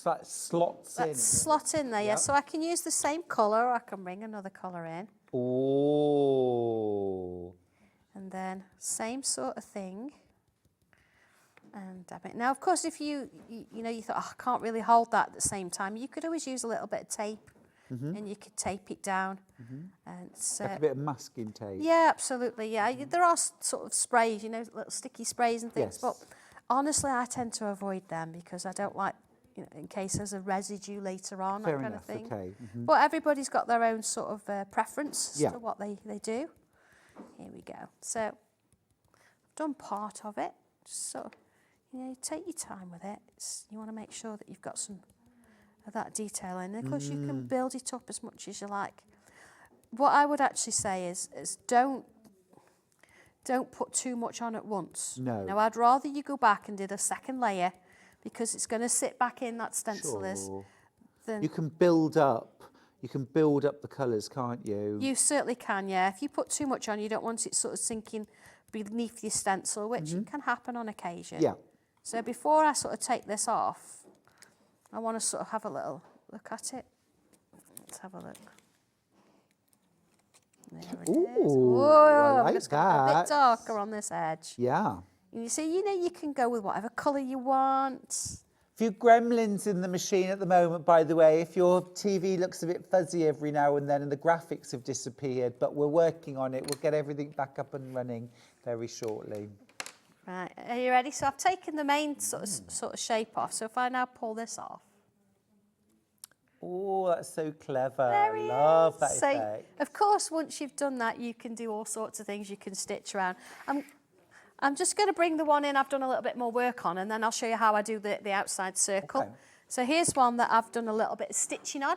that slots in. Slot in there, yeah. So I can use the same colour, or I can bring another colour in. Oh. And then same sort of thing. And dab it. Now, of course, if you thought, I can't really hold that at the same time, you could always use a little bit of tape, and you could tape it down. And Like a bit of masking tape. Yeah, absolutely. Yeah, there are sort of sprays, little sticky sprays and things, but honestly, I tend to avoid them because I don't like, in case there's a residue later on, Fair that kind enough, of thing. okay. But everybody's got their own sort of preference as to what they do. Here we go. So I've done part of it. Just sort of, take your time with it. You want to make sure that you've got some of that detail in. And of course, you can build it up as much as you like. What I would actually say is don't put too much on at once. No. Now, I'd rather you go back and did a second layer because it's going to sit back in, that stencil is. Then You can build up the colours, can't you? you certainly can, yeah. If you put too much on, you don't want it sort of sinking beneath your stencil, which can happen on occasion. Yeah. So before I sort of take this off, I want to sort of have a little look at it. Let's have a look. There it is. Ooh, Whoa, I like just got a that. bit darker on this edge. Yeah. And you see, you can go with whatever colour you want. Few gremlins in the machine at the moment, by the way. If your TV looks a bit fuzzy every now and then and the graphics have disappeared, but we're working on it. We'll get everything back up and running very shortly. Right, are you ready? So I've taken the main sort of shape off. So if I now pull this off. Oh, that's so clever. There he Love that is. So, effect. of course, once you've done that, you can do all sorts of things. You can stitch around. I'm just going to bring the one in I've done a little bit more work on, and then I'll show you how I do the outside circle. Okay. So here's one that I've done a little bit of stitching on.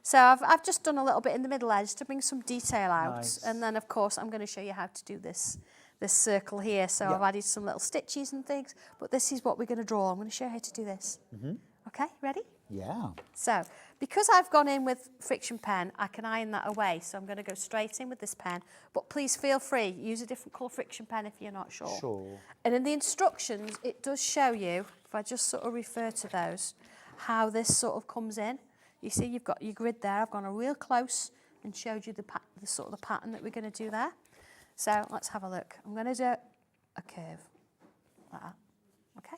So I've just done a little bit in the middle edge to bring some detail out. Nice. And then, of course, I'm going to show you how to do this circle here. So I've added some little stitches and things, but this is what we're going to draw. I'm going to show you how to do this. Okay, ready? Yeah. So, because I've gone in with friction pen, I can iron that away. So I'm going to go straight in with this pen. But please feel free, use a different colour friction pen if you're not sure. Sure. And in the instructions, it does show you, if I just sort of refer to those, how this sort of comes in. You see, you've got your grid there. I've gone a real close and showed you the sort of the pattern that we're going to do there. So let's have a look. I'm going to do a curve like that. Okay.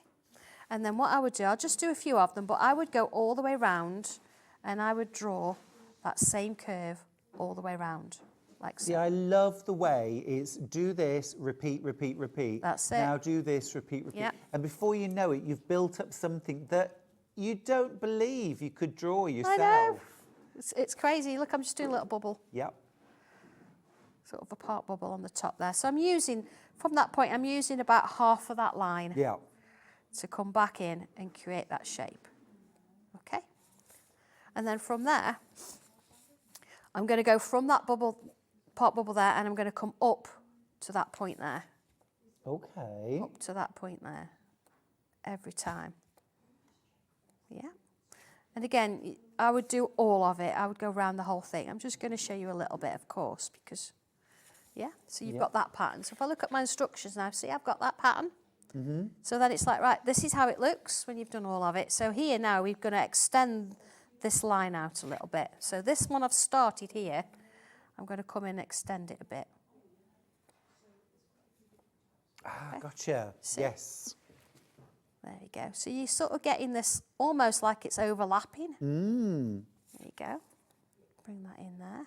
And then what I would do, I'll just do a few of them, but I would go all the way round and I would draw that same curve all the way round, like so. See, I love the way it's do this, repeat, repeat, repeat. That's it. Now do this, repeat, repeat. Yeah. And before you know it, you've built up something that you don't believe you could draw yourself. I know. It's crazy. Look, I'm just doing a little bubble. Yep. Sort of a part bubble on the top there. So I'm using, from that point, I'm using about half of that line. Yeah. To come back in and create that shape. Okay? And then from there, I'm going to go from that part bubble there, and I'm going to come up to that point there. Okay. Up to that point there. Every time. Yeah? And again, I would do all of it. I would go around the whole thing. I'm just going to show you a little bit, of course, because, yeah, so you've got that pattern. So if I look at my instructions now, see, I've got that pattern. So then it's like, right, this is how it looks when you've done all of it. So here now, we're going to extend this line out a little bit. So this one I've started here, I'm going to come in and extend it a bit. Ah, gotcha. See? Yes. There you go. So you're sort of getting this almost like it's overlapping. There you go. Bring that in there.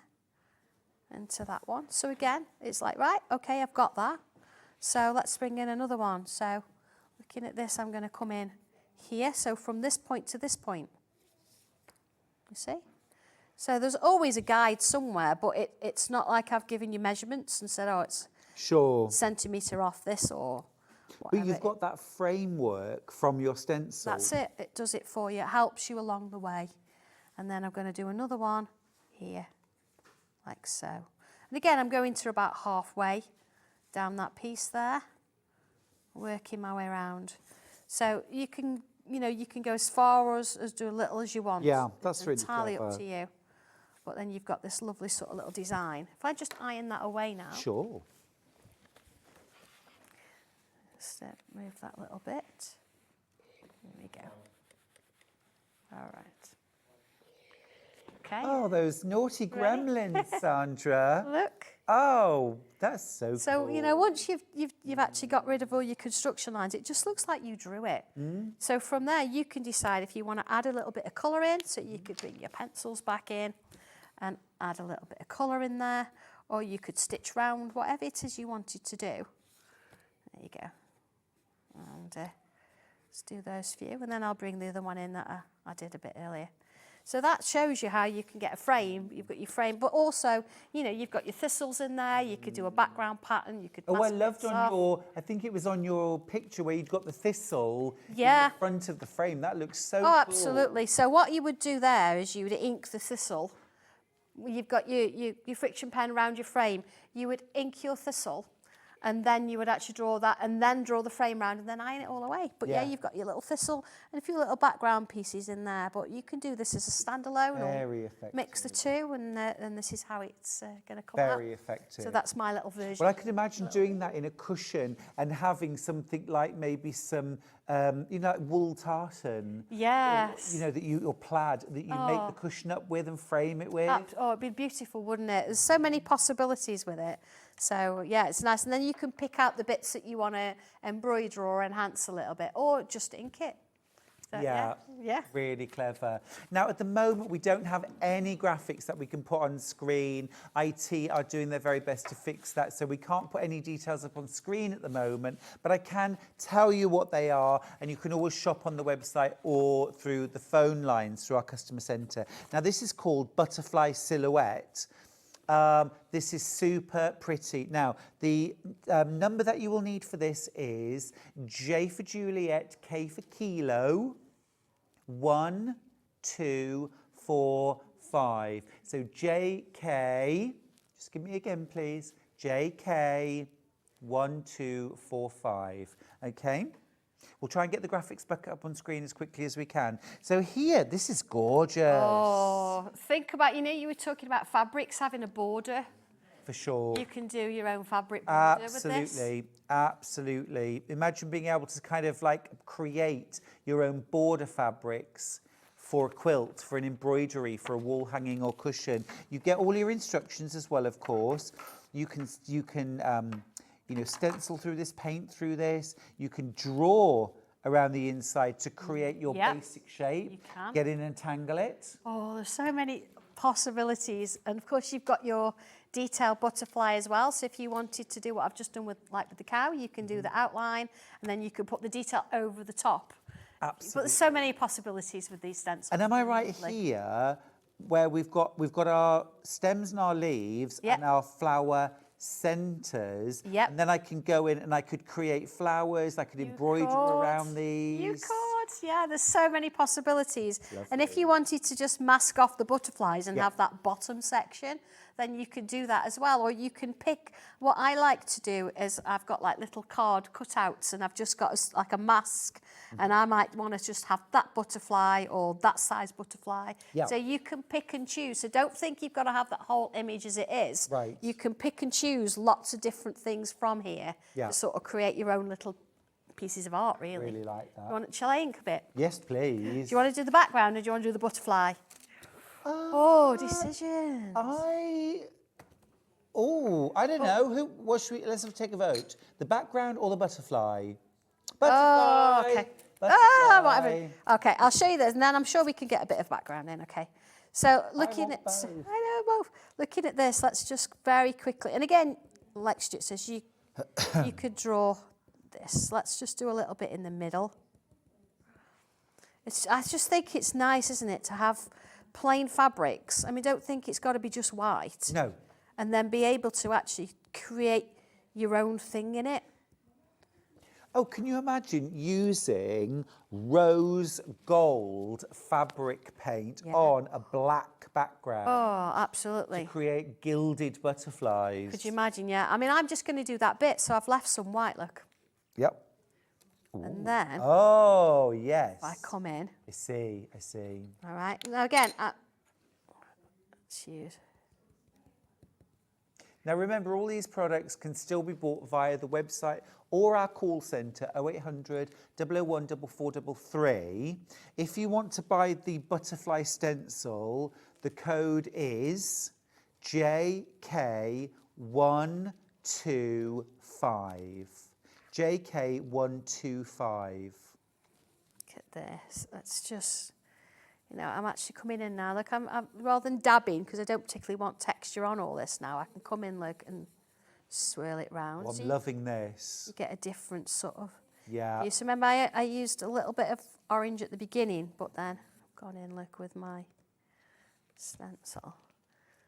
Into that one. So again, it's like, right, okay, I've got that. So let's bring in another one. So looking at this, I'm going to come in here. So from this point to this point. You see? So there's always a guide somewhere, but it's not like I've given you measurements and said, oh, it's centimetre off this or whatever. But you've got that framework from your stencil. That's it. It does it for you. It helps you along the way. And then I'm going to do another one here, like so. And again, I'm going to about halfway down that piece there, working my way around. So you can, you can go as far as do a little as you want. Yeah, that's it's really entirely clever. up to you. But then you've got this lovely sort of little design. If I just iron that away now. Sure. Just move that little bit. There we go. All right. Okay. Oh, those naughty gremlins, Sandra. Look. Oh, that's so cool. So, once you've actually got rid of all your construction lines, it just looks like you drew it. So from there, you can decide if you want to add a little bit of colour in, so you could bring your pencils back in and add a little bit of colour in there, or you could stitch round, whatever it is you wanted to do. There you go. And let's do those few, and then I'll bring the other one in that I did a bit earlier. So that shows you how you can get a frame. You've got your frame, but also, you've got your thistles in there. You could do a background pattern. You could. Oh, I mask loved bits on off. your, I think it was on your picture where you'd got the thistle in Yeah. the front of the frame. That looks so Oh, cool. absolutely. So what you would do there is you would ink the thistle. You've got your friction pen around your frame. You would ink your thistle, and then you would actually draw that, and then draw the frame round, and then iron it all away. But yeah, you've got your little thistle and a few little background pieces in there. But you can do this as a standalone Very or effective. mix the two, and this is how it's going to come out. Very effective. So that's my little version. Well, I could imagine doing that in a cushion and having something like maybe some, like wool tartan. Yes. Or plaid that you make the cushion up with and frame it with. Oh, it'd be beautiful, wouldn't it? There's so many possibilities with it. So, yeah, it's nice. And then you can pick out the bits that you want to embroider or enhance a little bit, or just ink it. So, yeah. Really clever. Now, at the moment, we don't have any graphics that we can put on screen. IT are doing their very best to fix that, so we can't put any details up on screen at the moment, but I can tell you what they are, and you can always shop on the website or through the phone lines through our customer centre. Now, this is called Butterfly Silhouette. This is super pretty. Now, the number that you will need for this is J for Juliet, K for Kilo, 1, 2, 4, 5. So JK, just give me again, please. JK, 1, 2, 4, 5. Okay? We'll try and get the graphics back up on screen as quickly as we can. So here, this is gorgeous. Oh, think about, you were talking about fabrics having a border. For sure. You can do your own fabric border with this. Absolutely, absolutely. Imagine being able to kind of like create your own border fabrics for a quilt, for an embroidery, for a wall hanging or cushion. You get all your instructions as well, of course. You can stencil through this, paint through this. You can draw around the inside to create your basic shape. You can. Get in and tangle it. Oh, there's so many possibilities. And of course, you've got your detailed butterfly as well. So if you wanted to do what I've just done with the cow, you can do the outline, and then you can put the detail over the top. Absolutely. But there's so many possibilities with these stencils. And am I right here, where we've got our stems and our leaves and our flower centres, and then I can go in and I could create flowers, I could embroider around these. You could. Yeah, there's so many possibilities. And if you wanted to just mask off the butterflies and have that bottom section, then you could do that as well. Or you can pick, what I like to do is I've got like little card cutouts and I've just got like a mask and I might want to just have that butterfly or that size butterfly. Yeah. So you can pick and choose. So don't think you've got to have that whole image as it is. Right. You can pick and choose lots of different things from here to sort of create your own little pieces of art, really. Really like that. Shall I ink a bit? Yes, please. Do you want to do the background or do you want to do the butterfly? Decision. I don't know. Let's take a vote. The background or the butterfly? Butterfly. Okay. Butterfly. Whatever. Okay, I'll show you this, and then I'm sure we can get a bit of background in. Okay. So looking at, both. I know both. Looking at this, let's just very quickly, and again, like Stuart says, you could draw this. Let's just do a little bit in the middle. I just think it's nice, isn't it, to have plain fabrics. I mean, don't think it's got to be just white. No. And then be able to actually create your own thing in it. Oh, can you imagine using rose gold fabric paint on a black background Oh, absolutely. to create gilded butterflies? Could you imagine? Yeah. I mean, I'm just going to do that bit, so I've left some white, look. Yep. And then Oh, yes. if I come in, I see. all right. Now again, let's use. Now remember, all these products can still be bought via the website or our call centre 0800 001 4433. If you want to buy the butterfly stencil, the code is JK125. JK125. Look at this. Let's just, I'm actually coming in now. Look, I'm rather than dabbing, because I don't particularly want texture on all this now, I can come in, look, and swirl it round. Well, So I'm loving this. you get a different sort of Yeah. use. Remember, I used a little bit of orange at the beginning, but then I've gone in, look, with my stencil.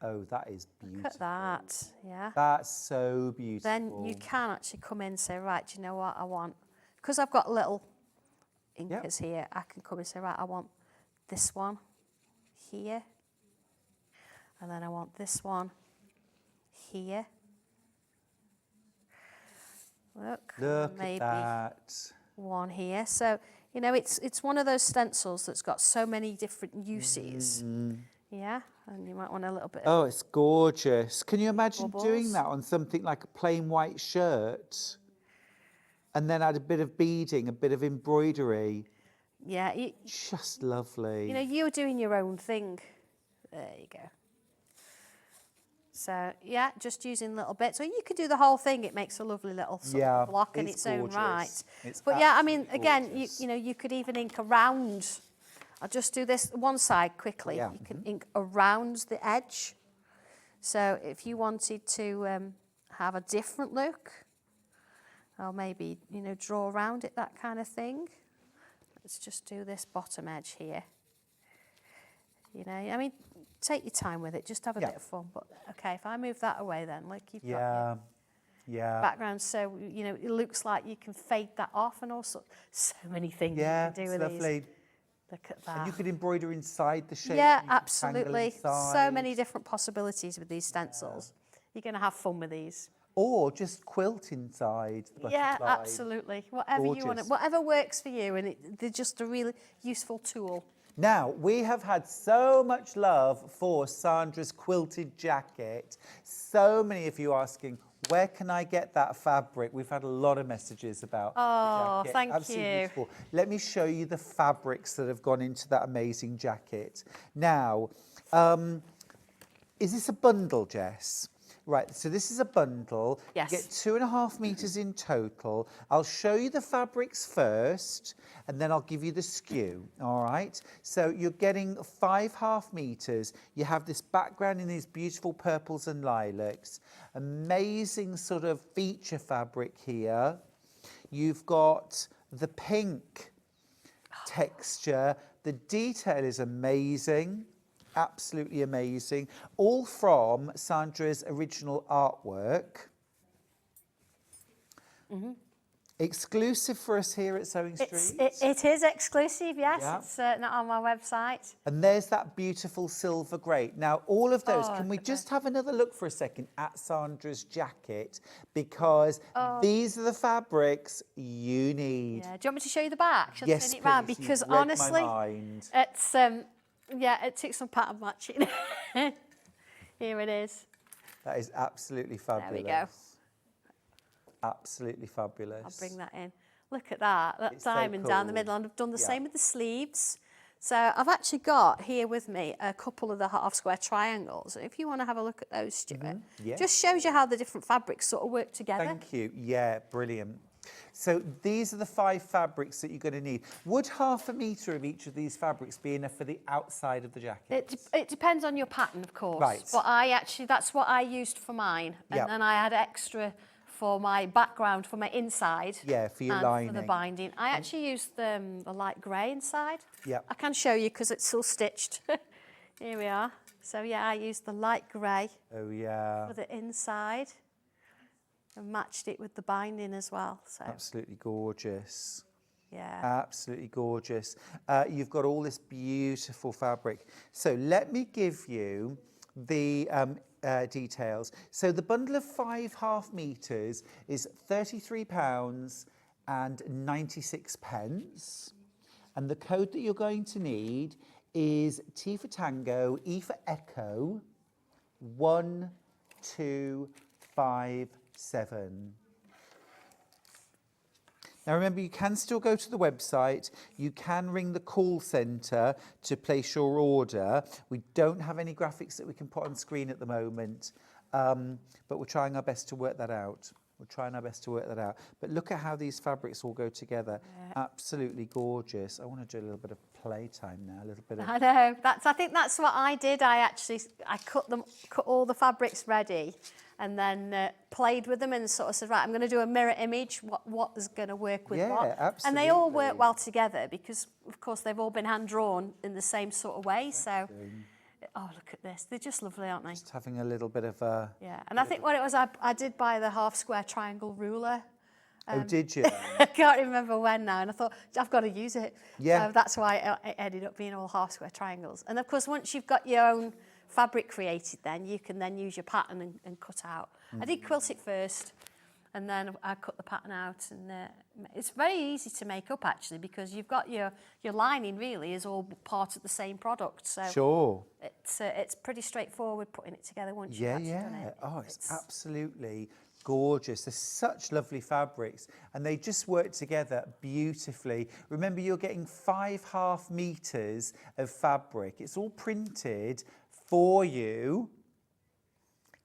Oh, that is beautiful. Look at that, yeah. That's so beautiful. Then you can actually come in and say, right, do you know what I want? Because I've got little inkers here, I can come and say, right, I want this one here. And then I want this one here. Look maybe at that. one here. So, it's one of those stencils that's got so many different uses. Yeah, and you might want a little bit of Oh, it's gorgeous. Can you imagine doing bubbles. that on something like a plain white shirt? And then add a bit of beading, a bit of embroidery. yeah, Just lovely. you're doing your own thing. There you go. So, yeah, just using little bits. So you could do the whole thing. It makes a lovely little sort of block in its own gorgeous. right. It's But yeah, I mean, absolutely again, gorgeous. you could even ink around. I'll just do this one side quickly. Yeah. You can ink around the edge. So if you wanted to have a different look, or maybe, draw around it, that kind of thing. Let's just do this bottom edge here. I mean, take your time with it, just have a bit of fun. But okay, if I move that away then, like you've got your background, so, it looks like you can fade that off and also so many things you can do with lovely. these. Look at that. And you could embroider inside the shape. Yeah, you could tangle absolutely. So inside. many different possibilities with these stencils. You're going to have fun with these. Or just quilt inside the Yeah, butterfly. absolutely. Whatever you want, Gorgeous. whatever works for you, and they're just a really useful tool. Now, we have had so much love for Sandra's quilted jacket. So many of you asking, where can I get that fabric? We've had a lot of messages about the jacket. thank Absolutely you. beautiful. Let me show you the fabrics that have gone into that amazing jacket. Now, is this a bundle, Jess? Right, so this is a bundle. Yes. You get 2.5 meters in total. I'll show you the fabrics first, and then I'll give you the skew, all right? So you're getting 5.5 meters. You have this background in these beautiful purples and lilacs. Amazing sort of feature fabric here. You've got the pink texture. The detail is amazing. Absolutely amazing. All from Sandra's original artwork. Exclusive for us here at Sewing Street. It is exclusive, yes. Yeah. It's not on my website. And there's that beautiful silver grey. Now, all of those, can we just have another look for a second at Sandra's jacket? Because these are the fabrics you need. Yeah. Do you want me to show you the back? Shall I Yes, turn it round? please. Because You've read my honestly, mind. it's yeah, it took some pattern matching. Here it is. That is absolutely fabulous. There we go. Absolutely fabulous. I'll bring that in. Look at that. That It's so diamond down the cool. middle. And I've done the Yeah. same with the sleeves. So I've actually got here with me a couple of the half square triangles. If you want to have a look at those, Stuart, Yeah. just shows you how the different fabrics sort of work together. Thank you. Yeah, brilliant. So these are the 5 fabrics that you're going to need. Would half a metre of each of these fabrics be enough for the outside of the jacket? It depends on your pattern, of course. Right. But that's what I used for mine. And Yep. then I had extra for my background, for my inside. Yeah, for your and lining. for the binding. I actually used the light grey inside. Yep. I can show you because it's all stitched. Here we are. So yeah, I used the light grey Oh, yeah. for the inside and matched it with the binding as well. So Absolutely gorgeous. yeah. Absolutely gorgeous. You've got all this beautiful fabric. So let me give you the details. So the bundle of 5 half metres is £33 and 96 pence. And the code that you're going to need is T for Tango, E for Echo, 1257. Now remember, you can still go to the website, you can ring the call centre to place your order. We don't have any graphics that we can put on screen at the moment, but we're trying our best to work that out. But look at how these fabrics all go together. Yeah. Absolutely gorgeous. I want to do a little bit of playtime now, a little bit of... I know. I think that's what I did. I cut all the fabrics ready, and then played with them and sort of said, right, I'm going to do a mirror image. What is going to work with what? Yeah, absolutely. And they all work well together because, of course, they've all been hand drawn in the same sort of way. So, oh, look at this. They're just lovely, aren't they? Just having a little bit of a... Yeah. And I think what it was, I did buy the half square triangle ruler. Oh, did you? I can't remember when now, and I thought, I've got to use it. Yeah. So that's why it ended up being all half square triangles. And of course, once you've got your own fabric created, then you can then use your pattern and cut out. I did quilt it first, and then I cut the pattern out. And it's very easy to make up, actually, because you've got your lining really is all part of the same product. So Sure. it's pretty straightforward putting it together once you've actually done it. Oh, it's absolutely gorgeous. They're such lovely fabrics and they just work together beautifully. Remember, you're getting 5 half meters of fabric. It's all printed for you.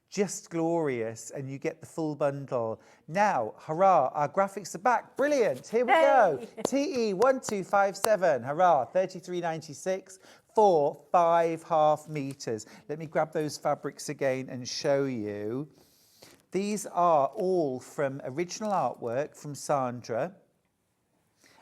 Just glorious, and you get the full bundle. Now, hurrah, our graphics are back. Brilliant, here we go. TE1257, hurrah, 33.96 for 5 half meters. Let me grab those fabrics again and show you. These are all from original artwork from Sandra.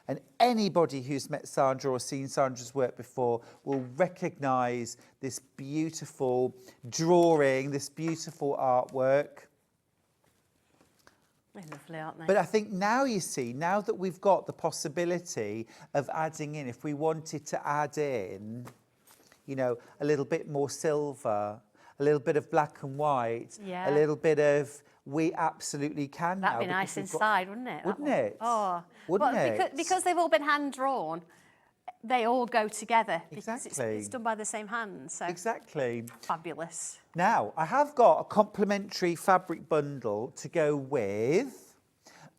And anybody who's met Sandra or seen Sandra's work before will recognise this beautiful drawing, this beautiful artwork. They're lovely, aren't they? But I think now you see, now that we've got the possibility of adding in, if we wanted to add in, you know, a little bit more silver, a little bit of black and white, a little bit of... We absolutely can now. That'd be nice inside, wouldn't it? Wouldn't it? Oh, wouldn't it? Because they've all been hand drawn, they all go together. Because Exactly. it's done by the same hand. So Exactly. fabulous. Now, I have got a complementary fabric bundle to go with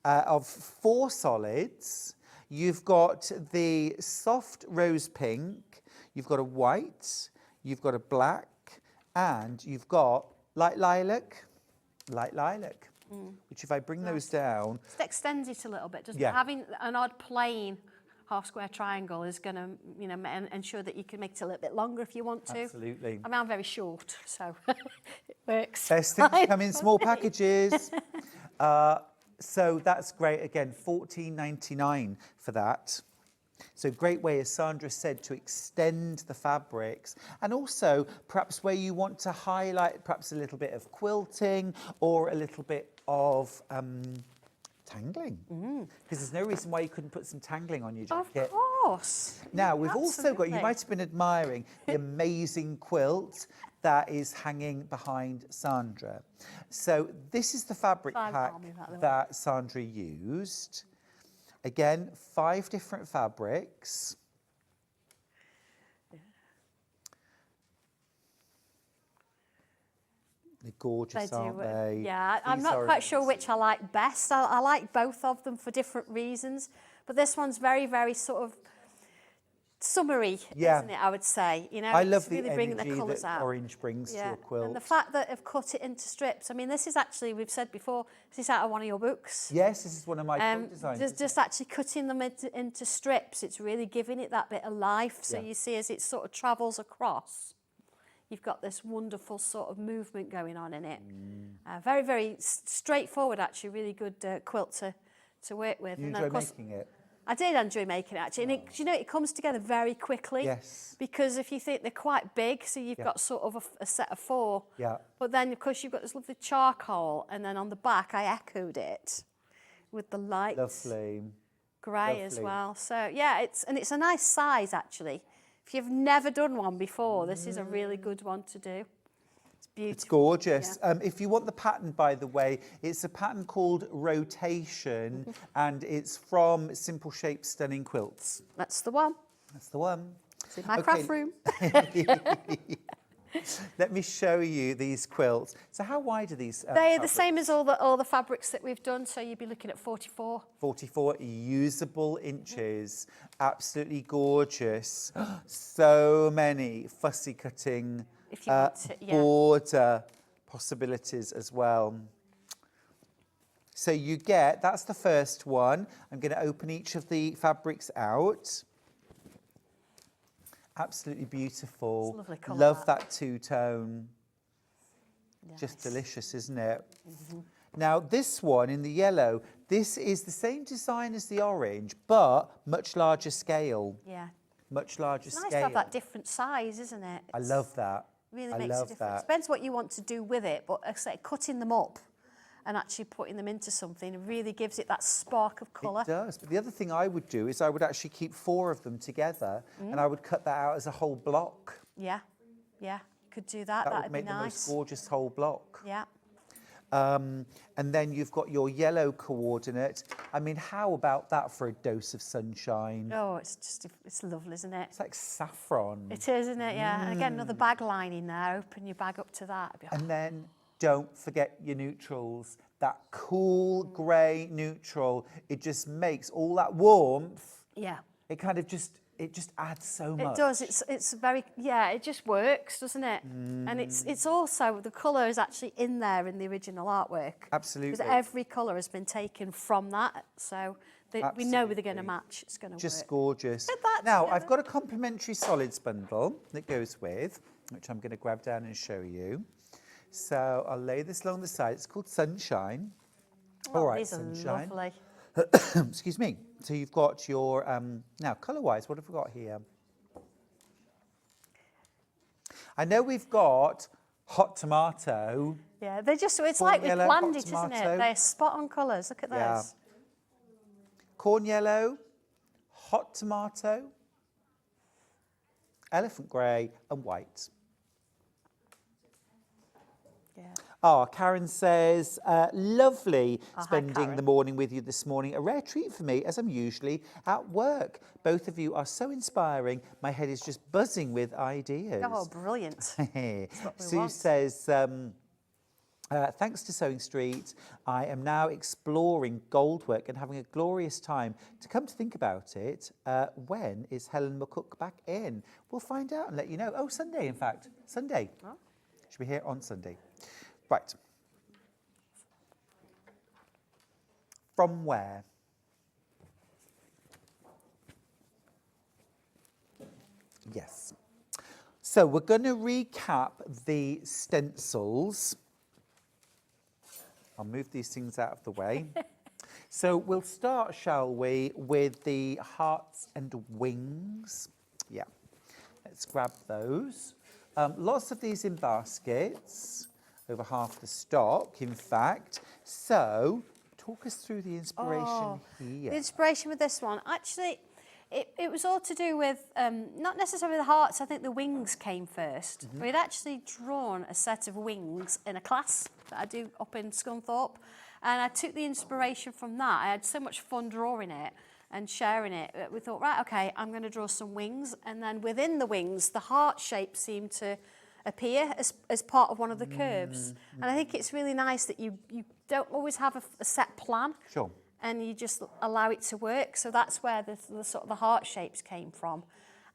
of 4 solids. You've got the soft rose pink, you've got a white, you've got a black, and you've got light lilac, which if I bring those down... Just extend it a little bit. Just Yeah. having an odd plain half square triangle is going to, you know, ensure that you can make it a little bit longer if you want to. Absolutely. I mean, I'm very short, so it works. Best things fine come in for small me. packages. So that's great. Again, $14.99 for that. So great way, as Sandra said, to extend the fabrics, and also perhaps where you want to highlight perhaps a little bit of quilting or a little bit of tangling. Because there's no reason why you couldn't put some tangling on your Of jacket. course. Now, we've also got, you Absolutely. might have been admiring the amazing quilt that is hanging behind Sandra. So this is the fabric Fine, pack I'll move out of the way. that Sandra used. Again, 5 different fabrics. They're gorgeous, aren't they? Yeah, I'm These not are quite sure amazing. which I like best. I like both of them for different reasons, but this one's very, very sort of summery, Yeah. isn't it? I would say. You know, I it's love the really bringing the energy colours that out. orange brings to a quilt. And the fact that I've cut it into strips. I mean, this is actually, we've said before, this is out of one of your books. Yes, this is one of my quilt designs. Just actually cutting them into strips, it's really giving it that bit of life. So Yeah. you see as it sort of travels across, you've got this wonderful sort of movement going on in it. Very, very straightforward, actually, really good quilt to work with. You And enjoy of course, making it? I did enjoy making it, actually. And it, you know, it comes together very quickly. Yes. Because if you think they're quite big, so you've Yeah. got sort of a set of 4. Yeah. But then, of course, you've got this lovely charcoal, and then on the back, I echoed it with the light Lovely. grey as lovely. well. So yeah, it's a nice size actually. If you've never done one before, this is a really good one to do. It's beautiful. It's gorgeous. If you want the pattern, by the way, it's a pattern called Rotation, and it's from Simple Shape Stunning Quilts. That's the one. That's the one. It's in my Okay. craft room. Let me show you these quilts. So how wide are these? They are the fabrics? same as all the fabrics that we've done. So you'd be looking at 44. 44 usable inches. Absolutely gorgeous. So many fussy cutting If you want to, yeah. border possibilities as well. So you get, that's the first one. I'm going to open each of the fabrics out. Absolutely beautiful. It's a lovely colour, Love that. that two-tone. Just Nice. delicious, isn't it? Now, this one in the yellow, this is the same design as the orange, but much larger scale. Yeah. Much larger It's scale. nice to have that different size, isn't it? I love that. Really I makes a love difference. that. Depends what you want to do with it, but like I say, cutting them up and actually putting them into something really gives it that spark of colour. It does. But the other thing I would do is I would actually keep 4 of them together and I would cut that out as a whole block. Yeah, yeah, could do that. That would That'd be make the most nice. gorgeous whole block. Yeah. And then you've got your yellow coordinate. I mean, how about that for a dose of sunshine? Oh, it's lovely, isn't it? It's like saffron. It is, isn't it? Yeah. And again, another bag lining there. Open your bag up to that. It'd be- And then don't forget your neutrals. That cool grey neutral. It just makes all that warmth. yeah. It kind of just adds so much. It does. It's very, yeah, it just works, doesn't it? And it's also, the colour is actually in there in the original artwork. Absolutely. Because every colour has been taken from that. So we know they're going to Absolutely. match. It's going to Just work. gorgeous. Put that Now, together. I've got a complementary solids bundle that goes with, which I'm going to grab down and show you. So I'll lay this along the side. It's called Sunshine. All right, These are Sunshine. lovely. Excuse me. So you've got your, now colour-wise, what have we got here? I know we've got hot tomato. Yeah, they're just, it's Corn like we yellow, planned hot it, isn't tomato. it? They're spot on colours. Look at those. Yeah. Corn yellow, hot tomato, elephant grey and white. Yeah. Ah, Karen says, lovely hi, spending Karen. the morning with you this morning. A rare treat for me as I'm usually at work. Both of you are so inspiring. My head is just buzzing with ideas. Oh, brilliant. what we Sue want. says, thanks to Sewing Street, I am now exploring gold work and having a glorious time. To come to think about it, when is Helen McCook back in? We'll find out and let you know. Oh, Sunday, in fact. Sunday. Oh. She'll be here on Sunday. Right. From where? Yes. So we're going to recap the stencils. I'll move these things out of the way. So we'll start, shall we, with the hearts and wings. Yeah, let's grab those. Lots of these in baskets, over half the stock, in fact. So talk us through the inspiration here. The inspiration with this one, actually, it was all to do with, not necessarily the hearts, I think the wings came first. We'd actually drawn a set of wings in a class that I do up in Scunthorpe, and I took the inspiration from that. I had so much fun drawing it and sharing it. We thought, right, okay, I'm going to draw some wings, and then within the wings, the heart shape seemed to appear as part of one of the curves. And I think it's really nice that you don't always have a set plan. Sure. And you just allow it to work. So that's where the sort of the heart shapes came from.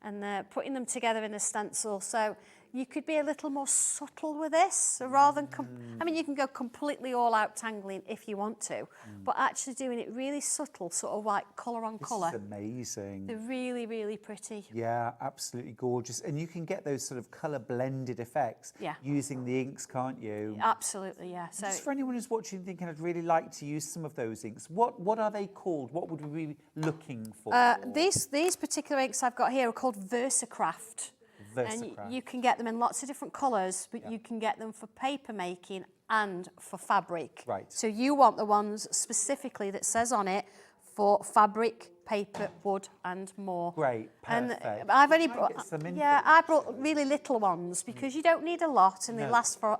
And putting them together in a stencil. So you could be a little more subtle with this. So rather than, I mean, you can go completely all out tangling if you want to, but actually doing it really subtle, sort of like colour on colour. This is amazing. They're really, really pretty. Yeah, absolutely gorgeous. And you can get those sort of colour blended effects using the inks, can't you? Absolutely, yeah. So just for anyone who's watching thinking, I'd really like to use some of those inks, what are they called? What would we be looking for? these particular inks I've got here are called Versacraft. And you can get them in lots of different colours, but you can get them for paper making and for fabric. Right. So you want the ones specifically that says on it for fabric, paper, wood and more. Great, perfect. And I've only brought, yeah, I brought really little ones because you don't need a lot and they last for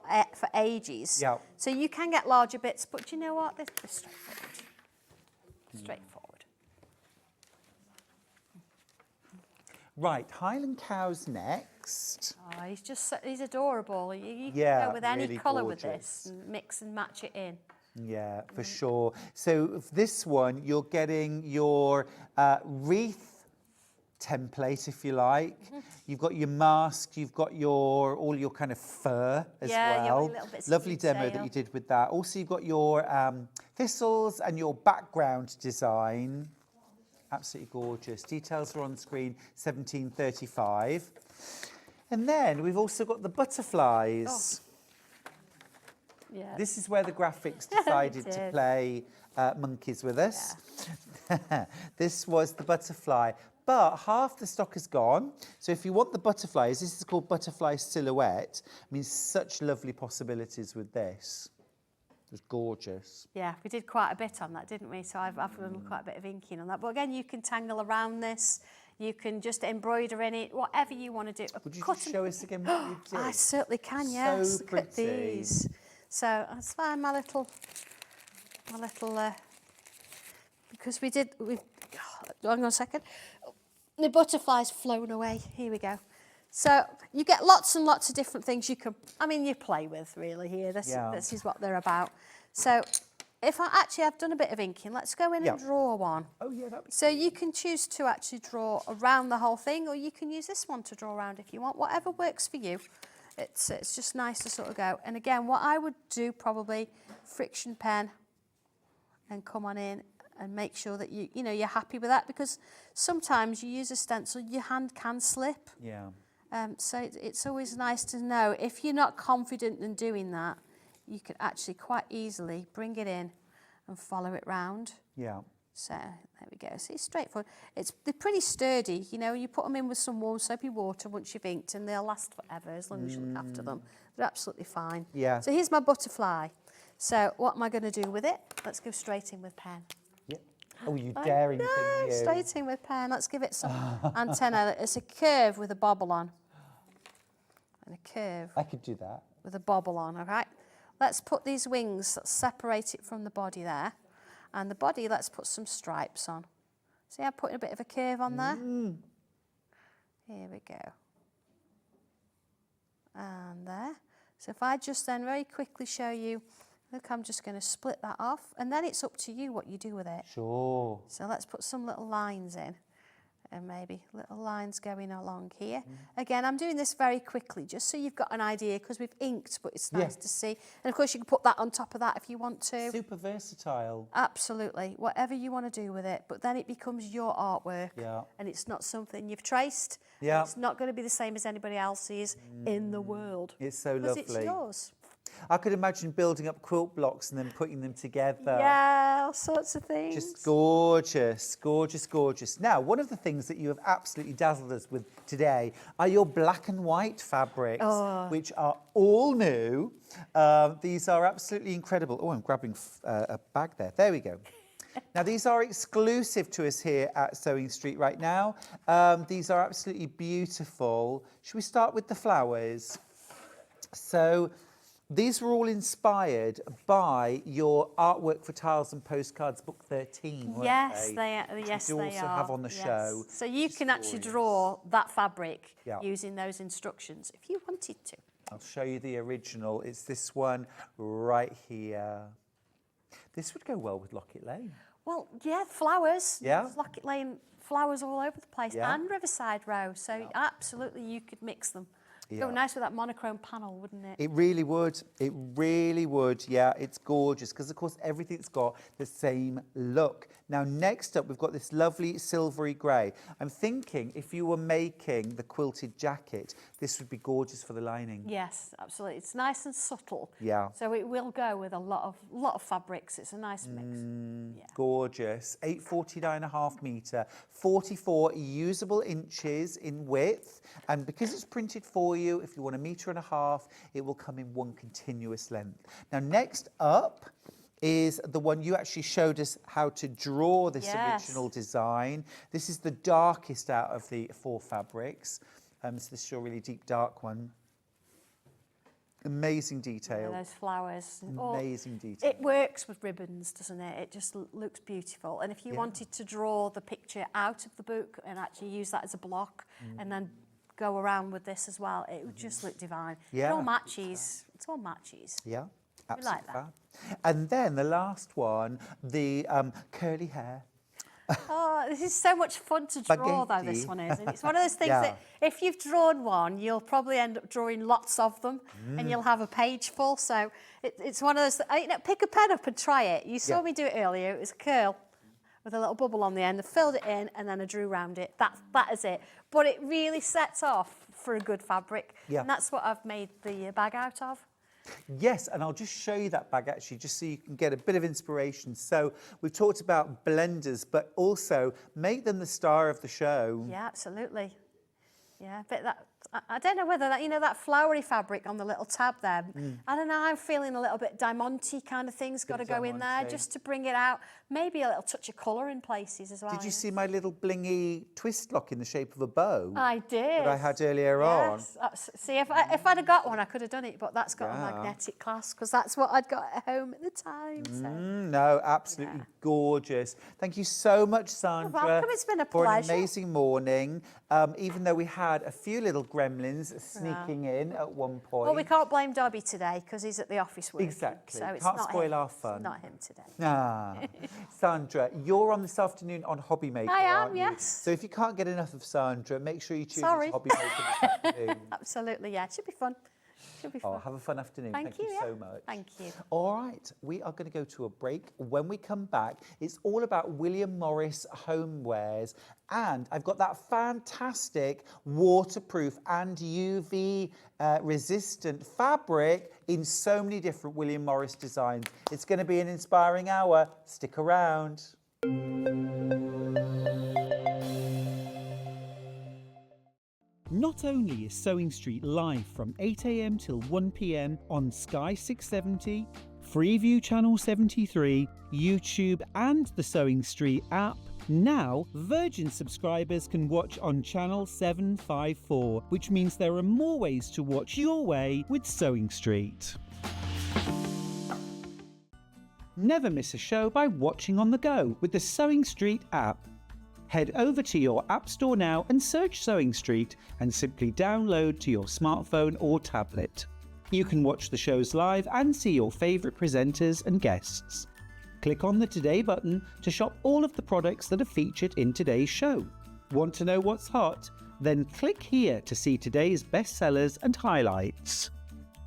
ages. Yeah. So you can get larger bits, but you know what? They're straightforward. Straightforward. Right, Highland Cow's next. Oh, he's adorable. You can Yeah, go with any really colour with gorgeous. this and mix and match it in. Yeah, for sure. So for this one, you're getting your wreath template, if you like. You've got your mask, you've got all your kind of fur as well. Little bits of Lovely demo detail. that you did with that. Also, you've got your thistles and your background design. Absolutely gorgeous. Details are on screen, 1735. And then we've also got the butterflies. Yeah. This is where the graphics decided to play monkeys with us. Yeah. This was the butterfly. But half the stock is gone. So if you want the butterflies, this is called Butterfly Silhouette. I mean, such lovely possibilities with this. It was gorgeous. Yeah, we did quite a bit on that, didn't we? So I've done quite a bit of inking on that. But again, you can tangle around this. You can just embroider in it, whatever you want to do. Would you just show us again what you did? I certainly can, yes. So Look at pretty. these. So that's fine, my little, because hang on a second. The butterfly's flown away. Here we go. So you get lots and lots of different things you play with really here. This is what they're about. So if I've done a bit of inking, let's go in and draw one. Oh yeah, So you can choose to actually draw around the whole thing, or you can use this one to draw around if you want, whatever works for you. It's just nice to sort of go. And again, what I would do probably friction pen and come on in and make sure that you're happy with that, because sometimes you use a stencil, your hand can slip. Yeah. So it's always nice to know if you're not confident in doing that, you can actually quite easily bring it in and follow it round. Yeah. So there we go. So it's straightforward. They're pretty sturdy. You put them in with some warm soapy water once you've inked, and they'll last forever as long as you look after them. They're absolutely fine. Yeah. So here's my butterfly. So what am I going to do with it? Let's go straight in with pen. Yeah. Oh, you daring thing, you. Straight in with pen. Let's give it some antenna. It's a curve with a bobble on. And a curve. I could do that. With a bobble on, all right? Let's put these wings, separate it from the body there. And the body, let's put some stripes on. See, I'm putting a bit of a curve on there. Here we go. And there. So if I just then very quickly show you, look, I'm just going to split that off. And then it's up to you what you do with it. Sure. So let's put some little lines in. And maybe little lines going along here. Again, I'm doing this very quickly, just so you've got an idea, because we've inked, but it's nice to see. And of course, you can put that on top of that if you want to. Super versatile. Absolutely, whatever you want to do with it. But then it becomes your artwork. Yeah. And it's not something you've traced. Yeah. It's not going to be the same as anybody else's in the world. It's so because lovely. it's yours. I could imagine building up quilt blocks and then putting them together. Yeah, all sorts of things. Just gorgeous, gorgeous, gorgeous. Now, one of the things that you have absolutely dazzled us with today are your black and white fabrics, which are all new. These are absolutely incredible. Oh, I'm grabbing a bag there. There we go. Now, these are exclusive to us here at Sewing Street right now. These are absolutely beautiful. Should we start with the flowers? So these were all inspired by your artwork for tiles and postcards book 13, weren't Yes, they? they are. Yes, you they also are. have on the show. So you Just can actually glorious. draw that fabric Yeah. using those instructions if you wanted to. I'll show you the original. It's this one right here. This would go well with Locket Lane. Well, yeah, flowers. Yeah. There's Locket Lane flowers all over the place, Yeah. and Riverside Row. So absolutely, you could mix them. Go Yeah. nice with that monochrome panel, wouldn't it? It really would. It really would. Yeah, it's gorgeous because, of course, everything's got the same look. Now, next up, we've got this lovely silvery grey. I'm thinking if you were making the quilted jacket, this would be gorgeous for the lining. Yes, absolutely. It's nice and subtle. Yeah. So it will go with a lot of fabrics. It's a nice mix. Yeah. Gorgeous. 849.5 metre, 44 usable inches in width. And because it's printed for you, if you want 1.5 metres, it will come in one continuous length. Now, next up is the one you actually showed us how to draw this Yes. original design. This is the darkest out of the 4 fabrics. So this is your really deep dark one. Amazing detail. Those flowers. Amazing detail. It works with ribbons, doesn't it? It just looks beautiful. And if you wanted to draw the picture out of the book and actually use that as a block and then go around with this as well, it would just look divine. Yeah. It all matches. It's all matches. Yeah, We like absolutely. that. Fab. And then the last one, the curly hair. Oh, this is so much fun to draw, though, this Spaghetti. one is. And it's one of those things Yeah. that if you've drawn one, you'll probably end up drawing lots of them and you'll have a page full. So it's one of those, pick a pen up and try it. You saw Yeah. me do it earlier. It was a curl with a little bubble on the end. I filled it in and then I drew around it. That is it. But it really sets off for a good fabric. Yeah. And that's what I've made the bag out of. Yes, and I'll just show you that bag actually, just so you can get a bit of inspiration. So we've talked about blenders, but also make them the star of the show. Yeah, absolutely. Yeah, but I don't know whether that flowery fabric on the little tab there. I don't know. I'm feeling a little bit diamante kind of thing's got to go in there diamante. just to bring it out. Maybe a little touch of colour in places as well. Did you see my little blingy twist lock in the shape of a bow I did. that I had earlier on? Yes. See, if I'd have got one, I could have done it, but that's got a Yeah. magnetic clasp because that's what I'd got at home at the time. So. No, absolutely gorgeous. Thank you so much, Sandra. welcome. It's been a for pleasure. an amazing morning. Even though we had a few little gremlins sneaking in at one point. Well, we can't blame Dobby today because he's at the office working. Exactly. So it's Can't not spoil him. our fun. It's not him today. Ah, Sandra, you're on this afternoon on Hobby Maker, I am, aren't you? yes. So if you can't get enough of Sandra, make sure you tune Sorry. into Hobby Maker this afternoon. Absolutely, yeah. It should be fun. Should be fun. Oh, have a fun afternoon. Thank you, you yeah. so much. Thank you. All right, we are going to go to a break. When we come back, it's all about William Morris homewares. And I've got that fantastic waterproof and UV resistant fabric in so many different William Morris designs. It's going to be an inspiring hour. Stick around. Not only is Sewing Street live from 8 a.m. till 1 p.m. on Sky 670, Freeview Channel 73, YouTube and the Sewing Street app, now Virgin subscribers can watch on Channel 754, which means there are more ways to watch your way with Sewing Street. Never miss a show by watching on the go with the Sewing Street app. Head over to your App Store now and search Sewing Street and simply download to your smartphone or tablet. You can watch the shows live and see your favourite presenters and guests. Click on the Today button to shop all of the products that are featured in today's show. Want to know what's hot? Then click here to see today's bestsellers and highlights.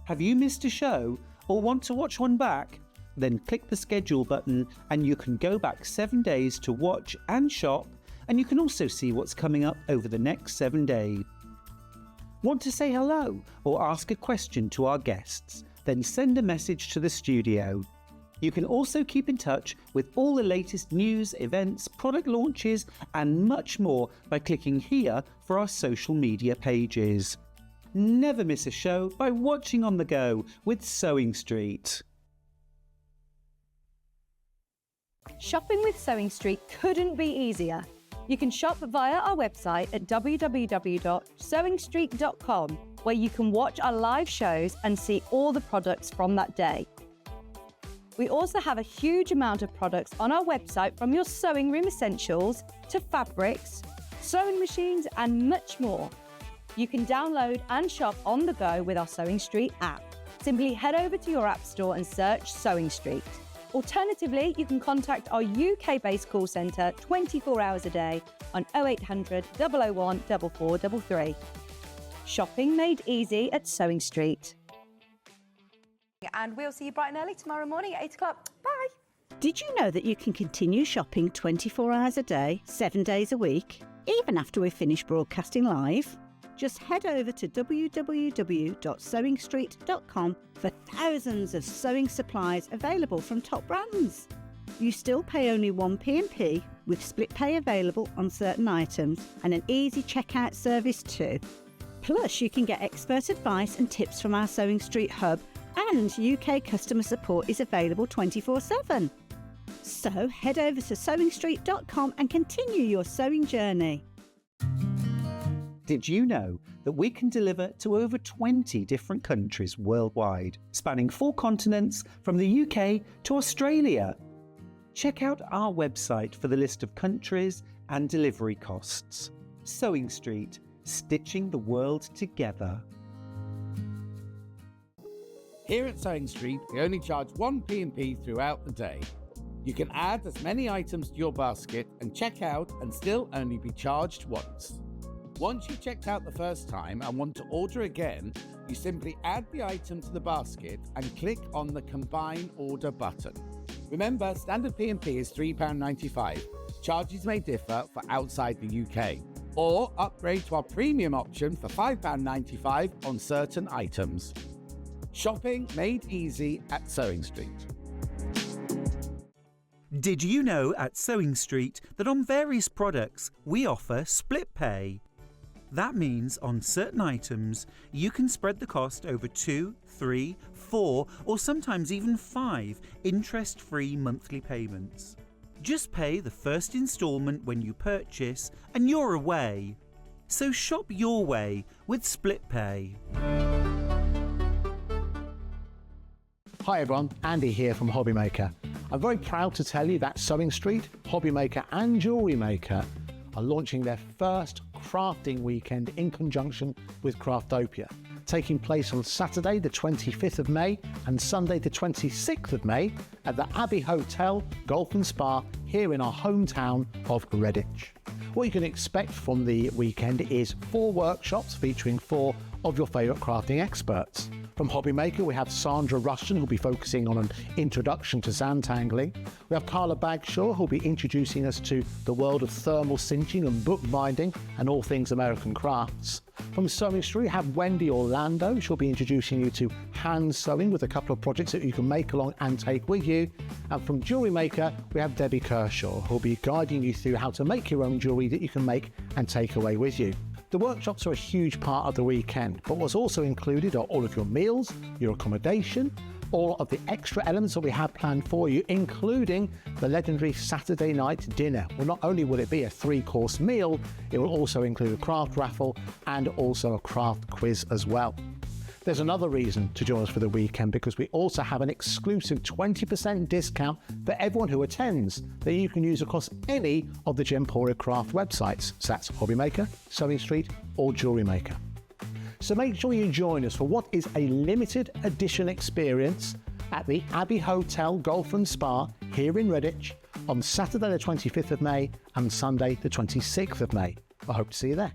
Have you missed a show or want to watch one back? Then click the schedule button and you can go back 7 days to watch and shop, and you can also see what's coming up over the next 7 days. Want to say hello or ask a question to our guests? then send a message to the studio. You can also keep in touch with all the latest news, events, product launches, and much more by clicking here for our social media pages. Never miss a show by watching on the go with Sewing Street. Shopping with Sewing Street couldn't be easier. You can shop via our website at www.sewingstreet.com, where you can watch our live shows and see all the products from that day. We also have a huge amount of products on our website, from your sewing room essentials to fabrics, sewing machines, and much more. You can download and shop on the go with our Sewing Street app. Simply head over to your app store and search Sewing Street. Alternatively, you can contact our UK-based call centre 24 hours a day on 0800 001 4433. Shopping made easy at Sewing Street. And we'll see you bright and early tomorrow morning at 8 o'clock. Bye. Did you know that you can continue shopping 24 hours a day, 7 days a week, even after we've finished broadcasting live? Just head over to www.sewingstreet.com for thousands of sewing supplies available from top brands. You still pay only 1 P&P, with split pay available on certain items and an easy checkout service too. Plus, you can get expert advice and tips from our Sewing Street hub, and UK customer support is available 24/7. So head over to sewingstreet.com and continue your sewing journey. Did you know that we can deliver to over 20 different countries worldwide, spanning 4 continents from the UK to Australia? Check out our website for the list of countries and delivery costs. Sewing Street, stitching the world together. Here at Sewing Street, we only charge 1 P&P throughout the day. You can add as many items to your basket and check out and still only be charged once. Once you've checked out the first time and want to order again, you simply add the item to the basket and click on the Combine Order button. Remember, standard P&P is £3.95. Charges may differ for outside the UK. Or upgrade to our premium option for £5.95 on certain items. Shopping made easy at Sewing Street. Did you know at Sewing Street that on various products we offer split pay? That means on certain items you can spread the cost over 2, 3, 4 or sometimes even 5 interest-free monthly payments. Just pay the first instalment when you purchase and you're away. So shop your way with split pay. Hi everyone, Andy here from Hobby Maker. I'm very proud to tell you that Sewing Street, Hobby Maker and Jewellery Maker are launching their first crafting weekend in conjunction with Craftopia, taking place on Saturday the 25th of May and Sunday the 26th of May at the Abbey Hotel, Golf and Spa here in our hometown of Greenwich. What you can expect from the weekend is 4 workshops featuring 4 of your favourite crafting experts. From Hobby Maker, we have Sandra Rushton, who'll be focusing on an introduction to Sanntangling. We have Carla Bagshaw, who'll be introducing us to the world of thermal cinching and bookbinding and all things American crafts. From Sewing Street, we have Wendy Orlando. She'll be introducing you to hand sewing with a couple of projects that you can make along and take with you. And from Jewellery Maker, we have Debbie Kershaw, who'll be guiding you through how to make your own jewellery that you can make and take away with you. The workshops are a huge part of the weekend, but what's also included are all of your meals, your accommodation, all of the extra elements that we have planned for you, including the legendary Saturday night dinner. Well, not only will it be a 3-course meal, it will also include a craft raffle and also a craft quiz as well. There's another reason to join us for the weekend, because we also have an exclusive 20% discount for everyone who attends that you can use across any of the Gemporia craft websites. So that's Hobby Maker, Sewing Street or Jewellery Maker. So make sure you join us for what is a limited edition experience at the Abbey Hotel Golf and Spa here in Greenwich on Saturday the 25th of May and Sunday the 26th of May. I hope to see you there.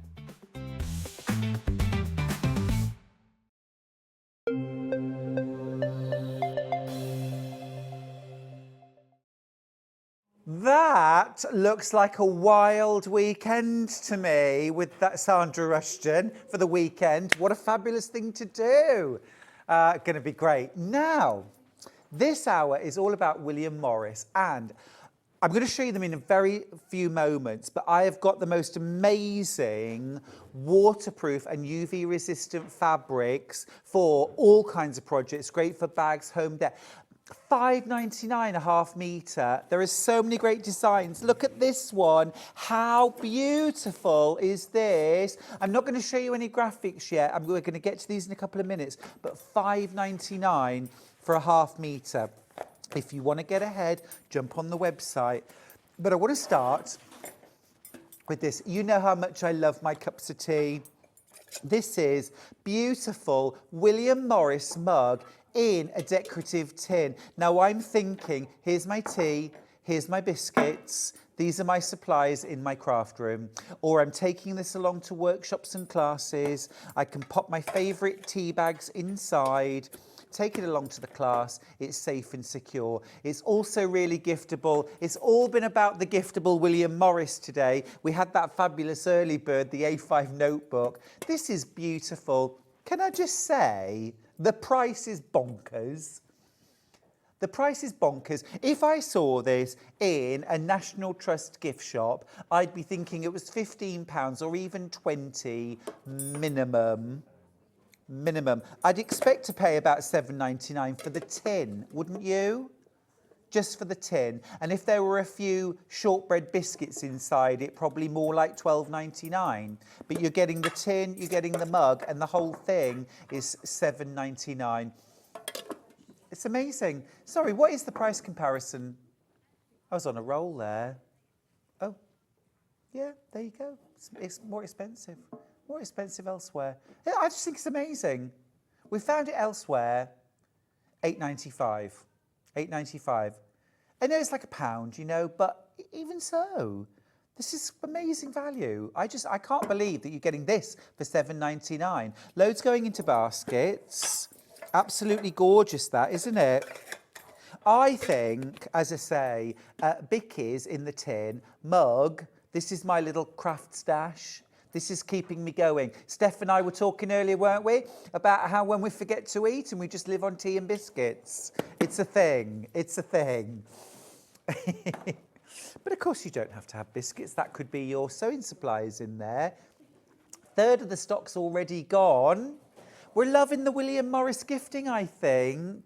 That looks like a wild weekend to me with that Sandra Rushton for the weekend. What a fabulous thing to do. Going to be great. Now, this hour is all about William Morris, and I'm going to show you them in a very few moments, but I have got the most amazing waterproof and UV resistant fabrics for all kinds of projects. Great for bags, home decor. £5.99 a half metre. There are so many great designs. Look at this one. How beautiful is this? I'm not going to show you any graphics yet. We're going to get to these in a couple of minutes, but £5.99 for a half metre. If you want to get ahead, jump on the website. But I want to start with this. You know how much I love my cups of tea. This is beautiful William Morris mug in a decorative tin. Now I'm thinking, here's my tea, here's my biscuits, these are my supplies in my craft room, or I'm taking this along to workshops and classes. I can pop my favourite tea bags inside, take it along to the class. It's safe and secure. It's also really giftable. It's all been about the giftable William Morris today. We had that fabulous early bird, the A5 notebook. This is beautiful. Can I just say, the price is bonkers. The price is bonkers. If I saw this in a National Trust gift shop, I'd be thinking it was £15 or even 20 minimum. I'd expect to pay about £7.99 for the tin, wouldn't you? Just for the tin. And if there were a few shortbread biscuits inside it, probably more like £12.99. But you're getting the tin, you're getting the mug, and the whole thing is £7.99. It's amazing. Sorry, what is the price comparison? I was on a roll there. Oh, yeah, there you go. It's more expensive. More expensive elsewhere. Yeah, I just think it's amazing. We found it elsewhere, £8.95. £8.95. I know it's like £1, you know, but even so, this is amazing value. I can't believe that you're getting this for £7.99. Loads going into baskets. Absolutely gorgeous, that, isn't it? I think, as I say, Bickies in the tin, mug. This is my little craft stash. This is keeping me going. Steph and I were talking earlier, weren't we, about how when we forget to eat and we just live on tea and biscuits. It's a thing. It's a thing. But of course you don't have to have biscuits. That could be your sewing supplies in there. Third of the stock's already gone. We're loving the William Morris gifting, I think.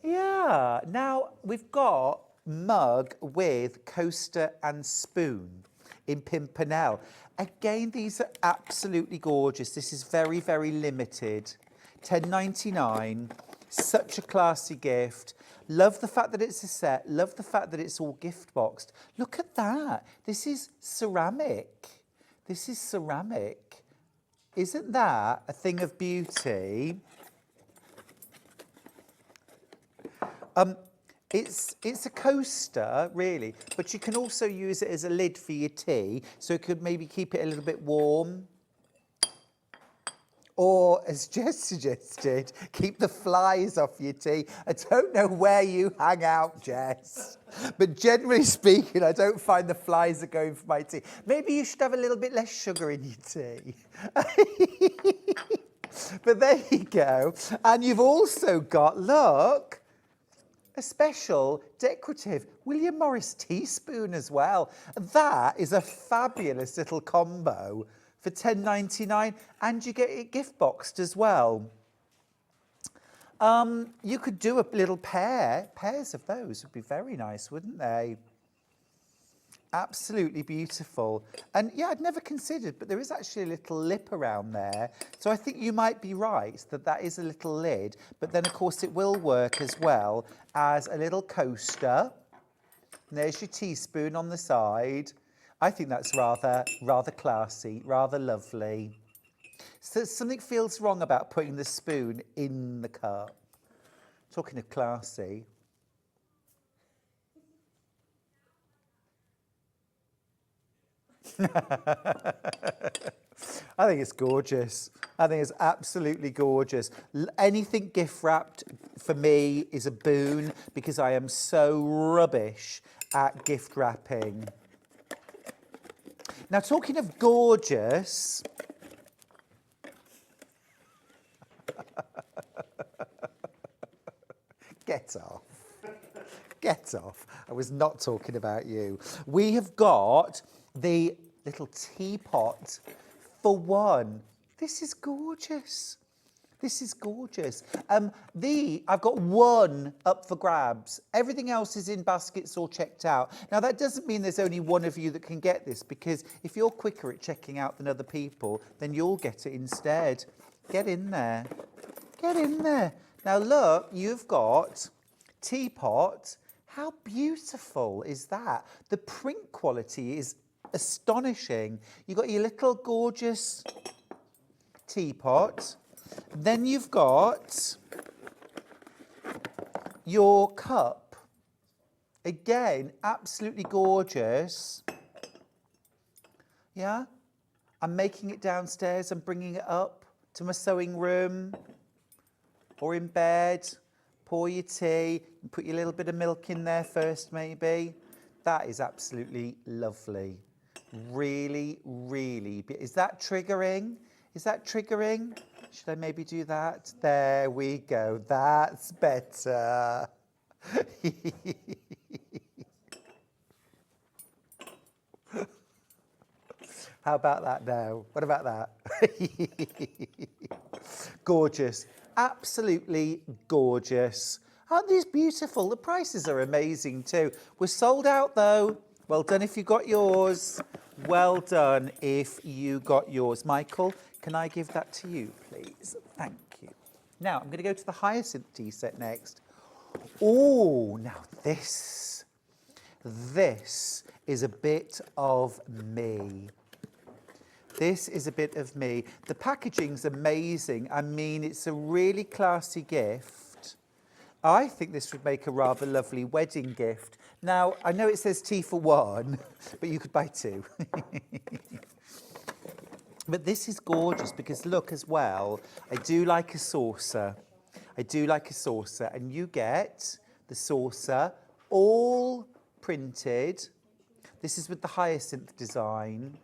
Yeah. Now, we've got mug with coaster and spoon in Pimpernel. Again, these are absolutely gorgeous. This is very, very limited. £10.99. Such a classy gift. Love the fact that it's a set. Love the fact that it's all gift boxed. Look at that. This is ceramic. This is ceramic. Isn't that a thing of beauty? It's a coaster, really, but you can also use it as a lid for your tea, so it could maybe keep it a little bit warm. Or, as Jess suggested, keep the flies off your tea. I don't know where you hang out, Jess, but generally speaking, I don't find the flies are going for my tea. Maybe you should have a little bit less sugar in your tea. But there you go. And you've also got, look, a special decorative William Morris teaspoon as well. That is a fabulous little combo for £10.99, and you get it gift boxed as well. You could do a little pairs of those would be very nice, wouldn't they? Absolutely beautiful. And yeah, I'd never considered, but there is actually a little lip around there. So I think you might be right that that is a little lid, but then of course it will work as well as a little coaster. And there's your teaspoon on the side. I think that's rather classy, rather lovely. So something feels wrong about putting the spoon in the cup. Talking of classy. I think it's gorgeous. I think it's absolutely gorgeous. Anything gift wrapped for me is a boon because I am so rubbish at gift wrapping. Now, talking of gorgeous, Get off. Get off. I was not talking about you. We have got the little teapot for one. This is gorgeous. This is gorgeous. I've got one up for grabs. Everything else is in baskets or checked out. Now, that doesn't mean there's only one of you that can get this, because if you're quicker at checking out than other people, then you'll get it instead. Get in there. Get in there. Now, look, you've got teapot. How beautiful is that? The print quality is astonishing. You've got your little gorgeous teapot. Then you've got your cup. Again, absolutely gorgeous. Yeah? I'm making it downstairs and bringing it up to my sewing room or in bed. Pour your tea, put your little bit of milk in there first, maybe. That is absolutely lovely. Really, really. Is that triggering? Is that triggering? Should I maybe do that? There we go. That's better. How about that now? What about that? Gorgeous. Absolutely gorgeous. Aren't these beautiful? The prices are amazing too. We're sold out though. Well done if you got yours. Well done if you got yours. Michael, can I give that to you, please? Thank you. Now, I'm going to go to the hyacinth tea set next. Oh, now this is a bit of me. This is a bit of me. The packaging's amazing. I mean, it's a really classy gift. I think this would make a rather lovely wedding gift. Now, I know it says tea for one, but you could buy two. But this is gorgeous because look as well, I do like a saucer. I do like a saucer, and you get the saucer all printed. This is with the hyacinth design.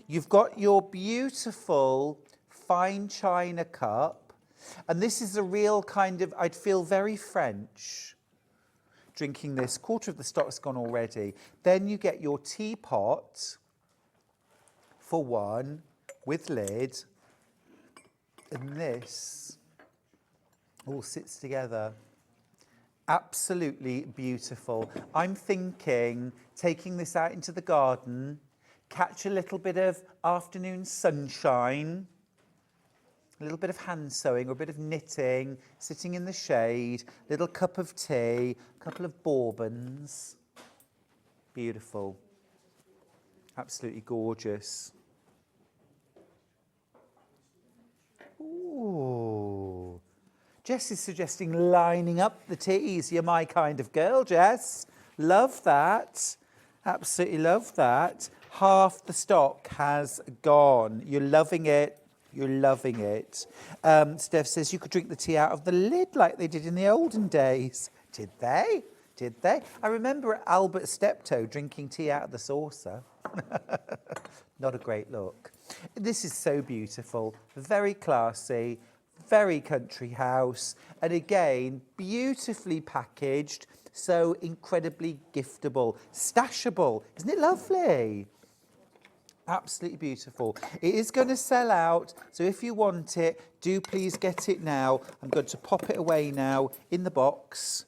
You've got your beautiful fine china cup, and this is a real kind of, I'd feel very French drinking this. Quarter of the stock's gone already. Then you get your teapot for one with lid, and this all sits together. Absolutely beautiful. I'm thinking taking this out into the garden, catch a little bit of afternoon sunshine, a little bit of hand sewing or a bit of knitting, sitting in the shade, little cup of tea, a couple of bourbons. Beautiful. Absolutely gorgeous. Ooh. Jess is suggesting lining up the teas. You're my kind of girl, Jess. Love that. Absolutely love that. Half the stock has gone. You're loving it. You're loving it. Steph says you could drink the tea out of the lid like they did in the olden days. Did they? Did they? I remember Albert Steptoe drinking tea out of the saucer. Not a great look. This is so beautiful. Very classy. Very country house. And again, beautifully packaged. So incredibly giftable. Stashable. Isn't it lovely? Absolutely beautiful. It is going to sell out, so if you want it, do please get it now. I'm going to pop it away now in the box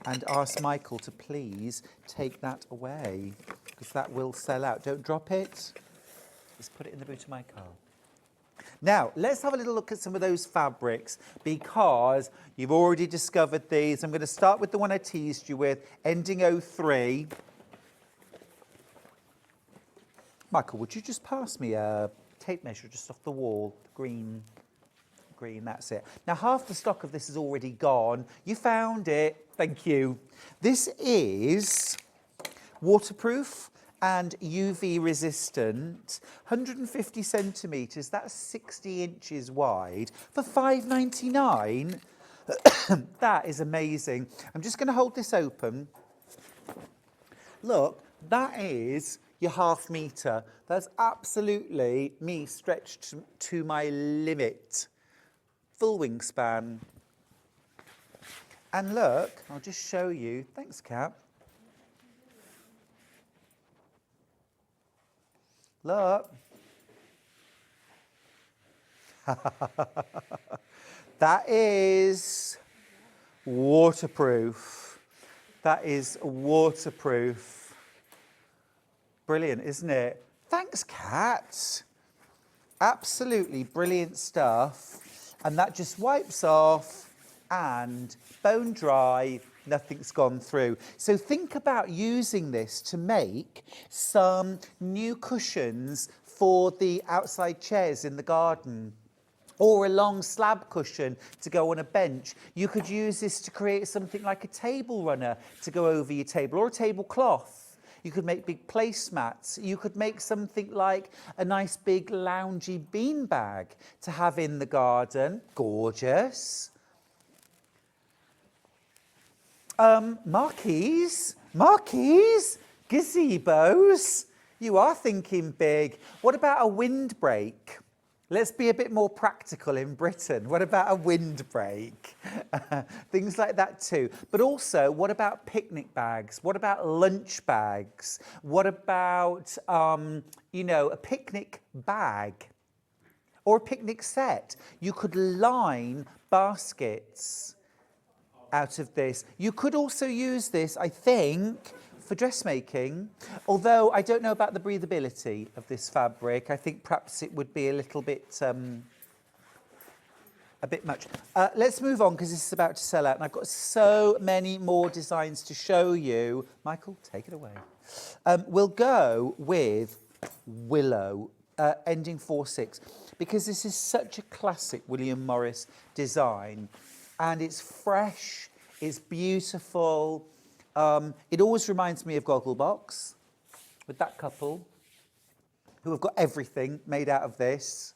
and ask Michael to please take that away, because that will sell out. Don't drop it. Just put it in the boot of my car. Now, let's have a little look at some of those fabrics, because you've already discovered these. I'm going to start with the one I teased you with, ending 03. Michael, would you just pass me a tape measure just off the wall? Green, that's it. Now, half the stock of this is already gone. You found it. Thank you. This is waterproof and UV resistant, 150 centimetres, that's 60 inches wide, for £5.99. That is amazing. I'm just going to hold this open. Look, that is your ½ metre. That's absolutely me stretched to my limit. Full wingspan. And look, I'll just show you. Thanks, Kat. Look. That is waterproof. That is waterproof. Brilliant, isn't it? Thanks, Kat. Absolutely brilliant stuff. And that just wipes off and bone dry, nothing's gone through. So think about using this to make some new cushions for the outside chairs in the garden, or a long slab cushion to go on a bench. You could use this to create something like a table runner to go over your table, or a tablecloth. You could make big placemats. You could make something like a nice big loungy beanbag to have in the garden. Gorgeous. Marquees, gazebos. You are thinking big. What about a windbreak? Let's be a bit more practical in Britain. What about a windbreak? Things like that too. But also, what about picnic bags? What about lunch bags? What about, you know, a picnic bag or a picnic set? You could line baskets out of this. You could also use this, I think, for dressmaking, although I don't know about the breathability of this fabric. I think perhaps it would be a little bit much. Let's move on because this is about to sell out and I've got so many more designs to show you. Michael, take it away. We'll go with Willow, ending 4-6, because this is such a classic William Morris design and it's fresh, it's beautiful. It always reminds me of Gogglebox, with that couple who have got everything made out of this.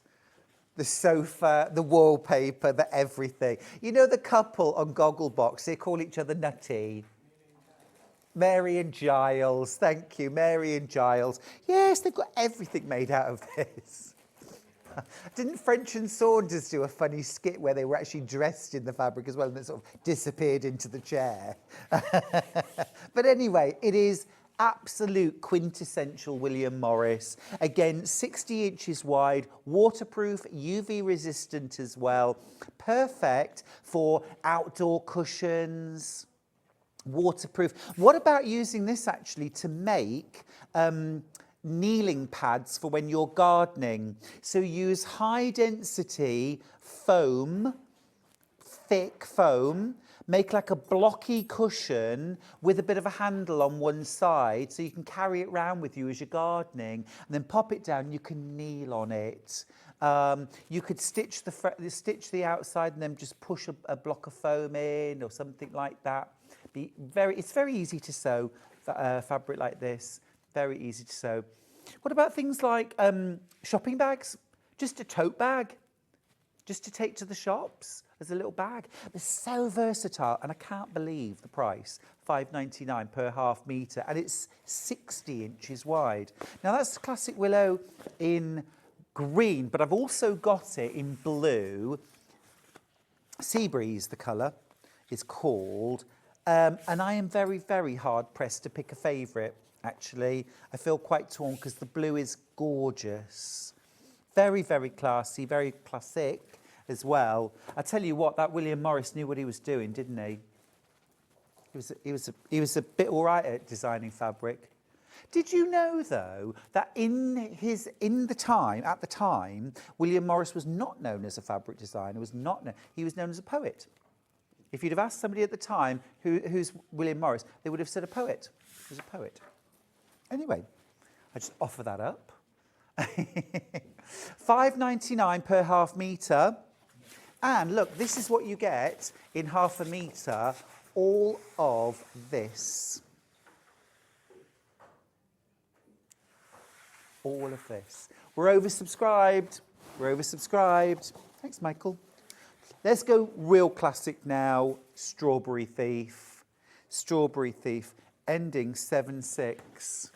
The sofa, the wallpaper, the everything. You know the couple on Gogglebox, they call each other Nutty. Mary and Giles, thank you, Mary and Giles. Yes, they've got everything made out of this. Didn't French and Saunders do a funny skit where they were actually dressed in the fabric as well and it sort of disappeared into the chair? But anyway, it is absolute quintessential William Morris. Again, 60 inches wide, waterproof, UV resistant as well. Perfect for outdoor cushions, waterproof. What about using this actually to make kneeling pads for when you're gardening? So use high density foam, thick foam, make like a blocky cushion with a bit of a handle on one side so you can carry it around with you as you're gardening, and then pop it down, you can kneel on it. You could stitch the outside and then just push a block of foam in or something like that. It's very easy to sew fabric like this. Very easy to sew. What about things like shopping bags? Just a tote bag, just to take to the shops as a little bag. They're so versatile, and I can't believe the price, £5.99 per half metre, and it's 60 inches wide. Now that's classic Willow in green, but I've also got it in blue. Sea Breeze, the colour, is called, and I am very, very hard pressed to pick a favourite. Actually, I feel quite torn because the blue is gorgeous. Very, very classy, very classic as well. I tell you what, that William Morris knew what he was doing, didn't he? He was a bit all right at designing fabric. Did you know, though, that at the time, William Morris was not known as a fabric designer, he was known as a poet. If you'd have asked somebody at the time who's William Morris, they would have said a poet. He was a poet. Anyway, I just offer that up. £5.99 per half metre. And look, this is what you get in half a metre, all of this. All of this. We're oversubscribed. We're oversubscribed. Thanks, Michael. Let's go real classic now. Strawberry Thief. Strawberry Thief, ending 7-6.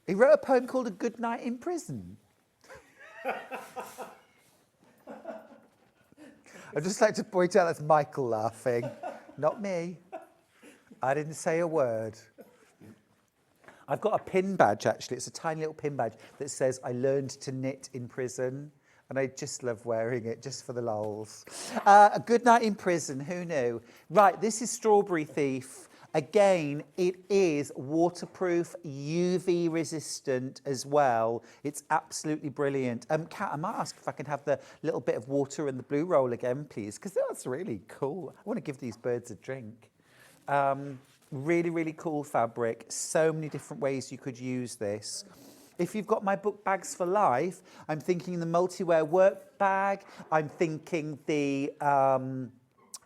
He wrote a poem called A Good Night in Prison. I'd just like to point out that's Michael laughing. Not me. I didn't say a word. I've got a pin badge, actually. It's a tiny little pin badge that says, I learned to knit in prison. And I just love wearing it, just for the lols. A good night in prison, who knew? Right, this is Strawberry Thief. Again, it is waterproof, UV resistant as well. It's absolutely brilliant. Kat, I might ask if I can have the little bit of water and the blue roll again, please, because that's really cool. I want to give these birds a drink. Really, really cool fabric. So many different ways you could use this. If you've got my book Bags for Life, I'm thinking the multi-wear work bag. I'm thinking the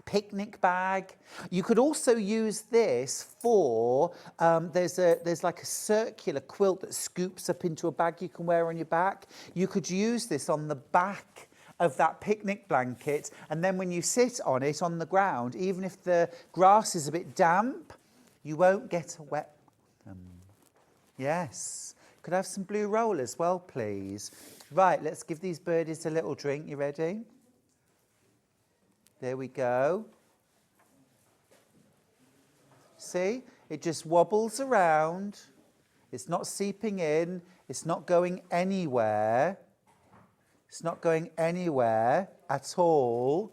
picnic bag. You could also use this for, there's like a circular quilt that scoops up into a bag you can wear on your back. You could use this on the back of that picnic blanket, and then when you sit on it on the ground, even if the grass is a bit damp, you won't get a wet. Yes. Could I have some blue roll as well, please? Right, let's give these birdies a little drink. You ready? There we go. See? It just wobbles around. It's not seeping in. It's not going anywhere. It's not going anywhere at all.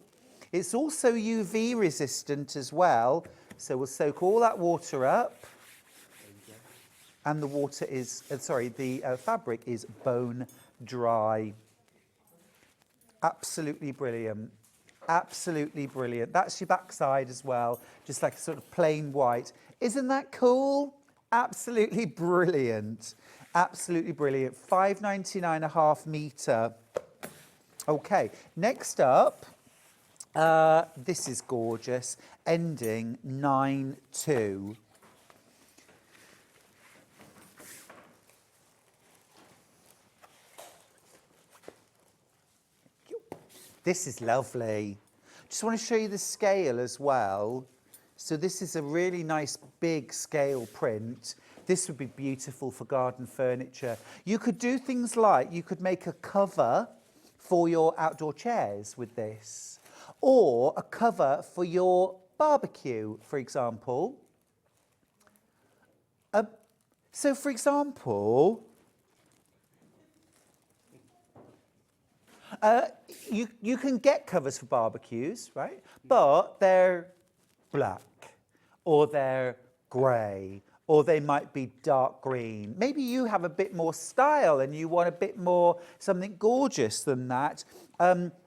It's also UV resistant as well. So we'll soak all that water up. And the water is, the fabric is bone dry. Absolutely brilliant. Absolutely brilliant. That's your backside as well, just like a sort of plain white. Isn't that cool? Absolutely brilliant. Absolutely brilliant. £5.99 a half metre. Okay, next up, this is gorgeous, ending 9-2. This is lovely. Just want to show you the scale as well. So this is a really nice big scale print. This would be beautiful for garden furniture. You could do things like, you could make a cover for your outdoor chairs with this, or a cover for your barbecue, for example. So for example, you can get covers for barbecues, right? But they're black, or they're grey, or they might be dark green. Maybe you have a bit more style and you want a bit more something gorgeous than that.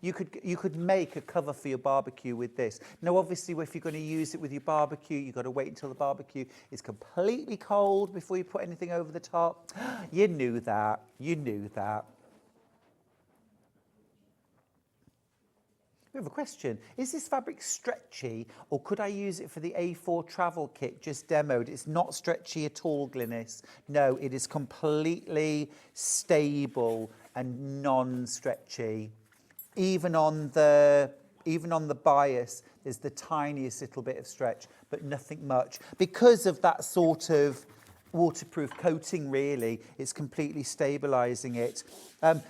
You could make a cover for your barbecue with this. Now, obviously, if you're going to use it with your barbecue, you've got to wait until the barbecue is completely cold before you put anything over the top. You knew that. You knew that. We have a question. Is this fabric stretchy, or could I use it for the A4 travel kit just demoed? It's not stretchy at all, Glynis. No, it is completely stable and non-stretchy. Even on the bias, there's the tiniest little bit of stretch, but nothing much. Because of that sort of waterproof coating, really, it's completely stabilising it.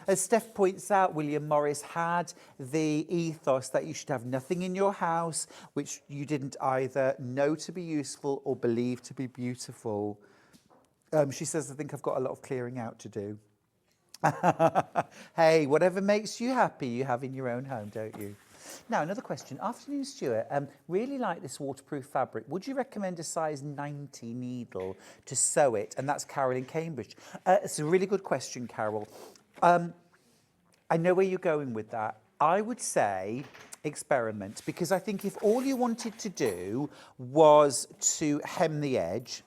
As Steph points out, William Morris had the ethos that you should have nothing in your house which you didn't either know to be useful or believe to be beautiful. She says, I think I've got a lot of clearing out to do. Hey, whatever makes you happy, you have in your own home, don't you? Now, another question. Afternoon, Stuart. Really like this waterproof fabric. Would you recommend a size 90 needle to sew it? And that's Carol in Cambridge. It's a really good question, Carol. I know where you're going with that. I would say experiment, because I think if all you wanted to do was to hem the edge,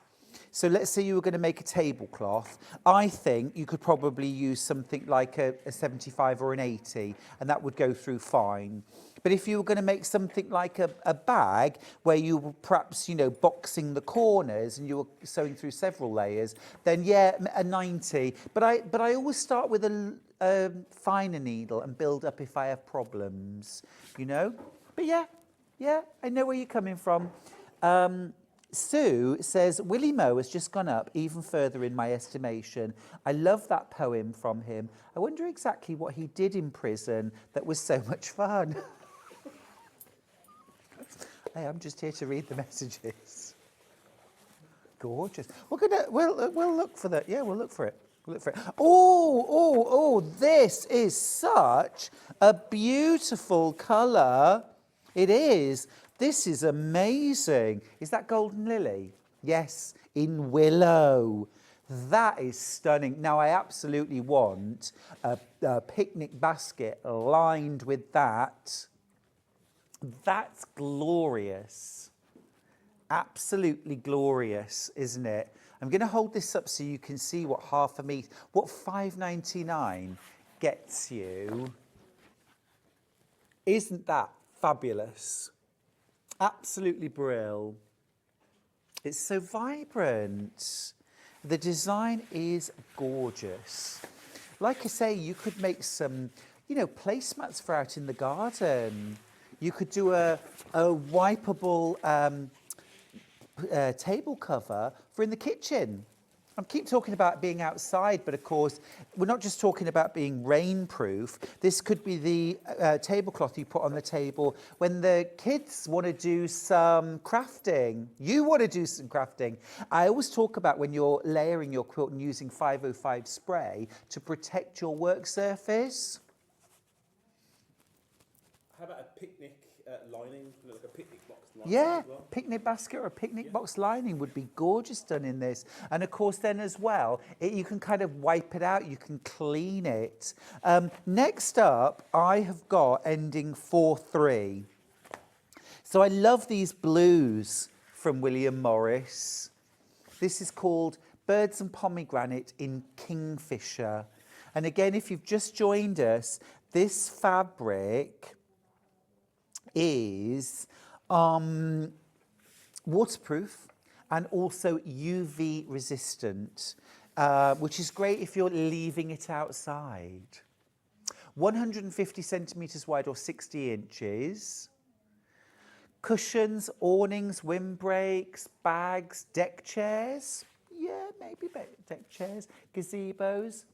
so let's say you were going to make a tablecloth, I think you could probably use something like a 75 or an 80, and that would go through fine. But if you were going to make something like a bag where you were perhaps, you know, boxing the corners and you were sewing through several layers, then yeah, a 90. But I always start with a finer needle and build up if I have problems, you know. But yeah, I know where you're coming from. Sue says, Willie Moe has just gone up even further in my estimation. I love that poem from him. I wonder exactly what he did in prison that was so much fun. Hey, I'm just here to read the messages. Gorgeous. We'll look for that. Yeah, we'll look for it. We'll look for it. Oh, this is such a beautiful colour. It is. This is amazing. Is that golden lily? Yes, in willow. That is stunning. Now, I absolutely want a picnic basket lined with that. That's glorious. Absolutely glorious, isn't it? I'm going to hold this up so you can see what half a metre, what £5.99 gets you. Isn't that fabulous? Absolutely brilliant. It's so vibrant. The design is gorgeous. Like I say, you could make some, placemats for out in the garden. You could do a wipeable table cover for in the kitchen. I keep talking about being outside, but of course, we're not just talking about being rainproof. This could be the tablecloth you put on the table when the kids want to do some crafting. You want to do some crafting. I always talk about when you're layering your quilt and using 505 spray to protect your work surface. How about a picnic lining, like a picnic box lining? Yeah, as well? picnic basket or a picnic box lining would be gorgeous done in this. And of course then as well, you can kind of wipe it out, you can clean it. Next up, I have got ending 4-3. So I love these blues from William Morris. This is called Birds and Pomegranate in Kingfisher. And again, if you've just joined us, this fabric is waterproof and also UV resistant, which is great if you're leaving it outside. 150 centimetres wide or 60 inches. Cushions, awnings, windbreaks, bags, deck chairs. Yeah, maybe deck chairs, gazebos.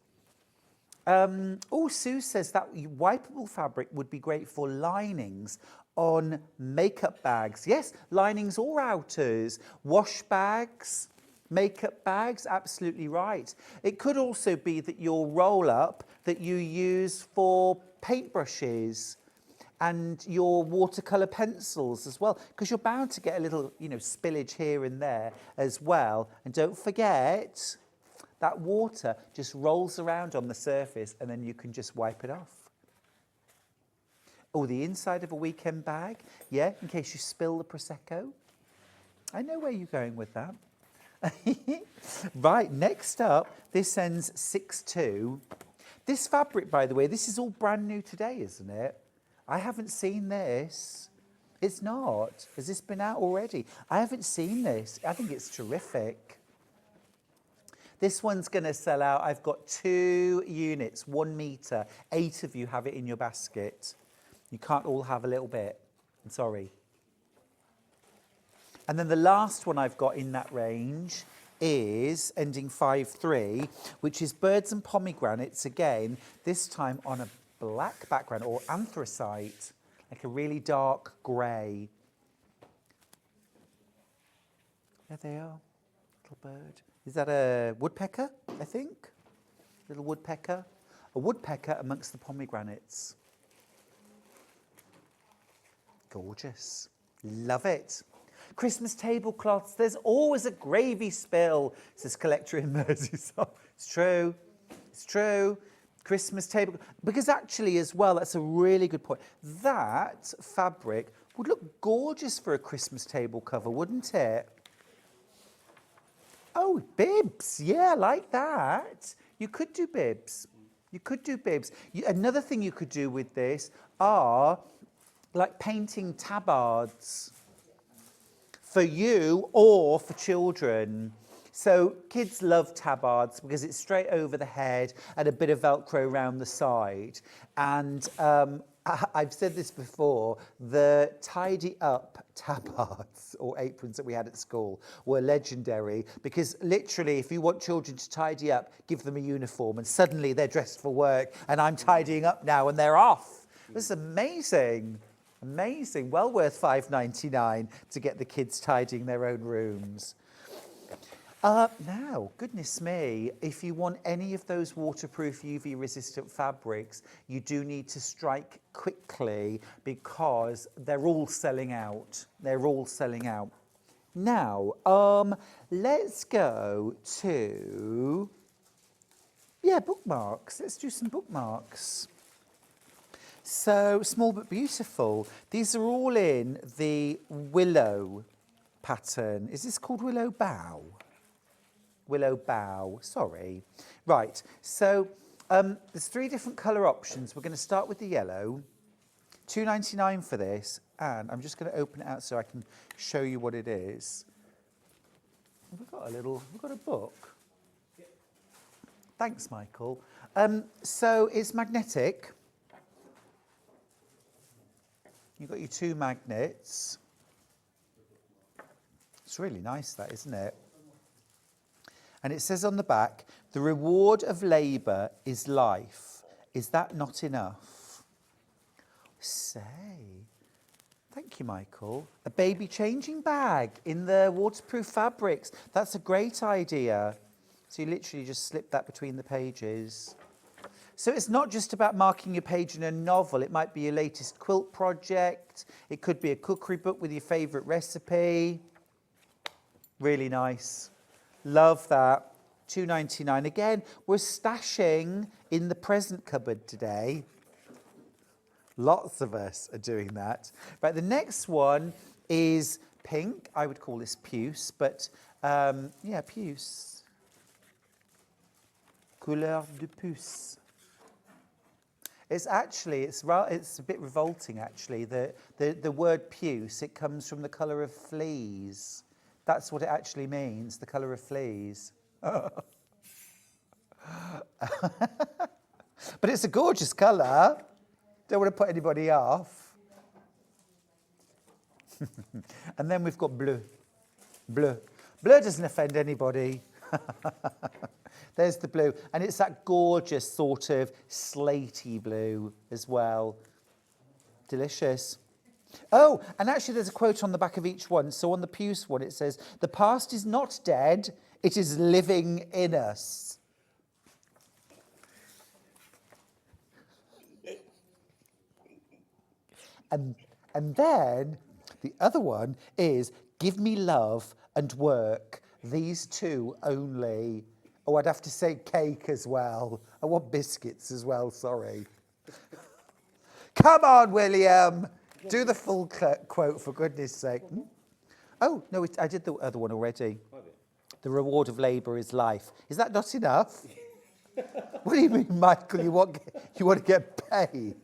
Sue says that wipeable fabric would be great for linings on makeup bags. Yes, linings or outers, wash bags, makeup bags, absolutely right. It could also be that your roll up that you use for paintbrushes and your watercolour pencils as well, because you're bound to get a little, spillage here and there as well. And don't forget, that water just rolls around on the surface and then you can just wipe it off. Oh, the inside of a weekend bag, yeah, in case you spill the Prosecco. I know where you're going with that. Right, next up, this ends 6-2. This fabric, by the way, this is all brand new today, isn't it? I haven't seen this. It's not. Has this been out already? I haven't seen this. I think it's terrific. This one's going to sell out. I've got 2 units, 1 metre. 8 of you have it in your basket. You can't all have a little bit. I'm sorry. And then the last one I've got in that range is ending 5-3, which is Birds and Pomegranates again, this time on a black background or anthracite, like a really dark grey. There they are, little bird. Is that a woodpecker, I think? Little woodpecker. A woodpecker amongst the pomegranates. Gorgeous. Love it. Christmas tablecloths. There's always a gravy spill, says Collector in Merseyside. It's true. It's true. Christmas table. Because actually as well, that's a really good point. That fabric would look gorgeous for a Christmas table cover, wouldn't it? Oh, bibs. Yeah, like that. You could do bibs. You could do bibs. Another thing you could do with this are like painting tabards for you or for children. So kids love tabards because it's straight over the head and a bit of Velcro around the side. And I've said this before, the tidy up tabards or aprons that we had at school were legendary because literally if you want children to tidy up, give them a uniform and suddenly they're dressed for work and I'm tidying up now and they're off. This is amazing. Amazing. Well worth £5.99 to get the kids tidying their own rooms. Now, goodness me, if you want any of those waterproof UV resistant fabrics, you do need to strike quickly because they're all selling out. They're all selling out. Now, let's go to, bookmarks. Let's do some bookmarks. So, small but beautiful. These are all in the willow pattern. Is this called willow bough? Willow bough, sorry. Right, so there's 3 different colour options. We're going to start with the yellow. £2.99 for this, and I'm just going to open it out so I can show you what it is. We've got a book. Thanks, Michael. So it's magnetic. You've got your 2 magnets. It's really nice, that, isn't it? And it says on the back, the reward of labour is life. Is that not enough? Say. Thank you, Michael. A baby changing bag in the waterproof fabrics. That's a great idea. So you literally just slip that between the pages. So it's not just about marking your page in a novel. It might be your latest quilt project. It could be a cookery book with your favourite recipe. Really nice. Love that. £2.99. Again, we're stashing in the present cupboard today. Lots of us are doing that. Right, the next one is pink. I would call this puce, but puce. Couleur de puce. It's actually, it's a bit revolting actually. The word puce, it comes from the colour of fleas. That's what it actually means, the colour of fleas. But it's a gorgeous colour. Don't want to put anybody off. And then we've got bleu. Bleu. Bleu doesn't offend anybody. There's the blue. And it's that gorgeous sort of slatey blue as well. Delicious. Oh, and actually there's a quote on the back of each one. So on the puce one it says, the past is not dead, it is living in us. And then the other one is, give me love and work, these 2 only. Oh, I'd have to say cake as well. I want biscuits as well, sorry. Come on, William. Do the full quote, for goodness sake. Oh, no, I did the other one already. The reward of labour is life. Is that not enough? What do you mean, Michael? You want to get paid?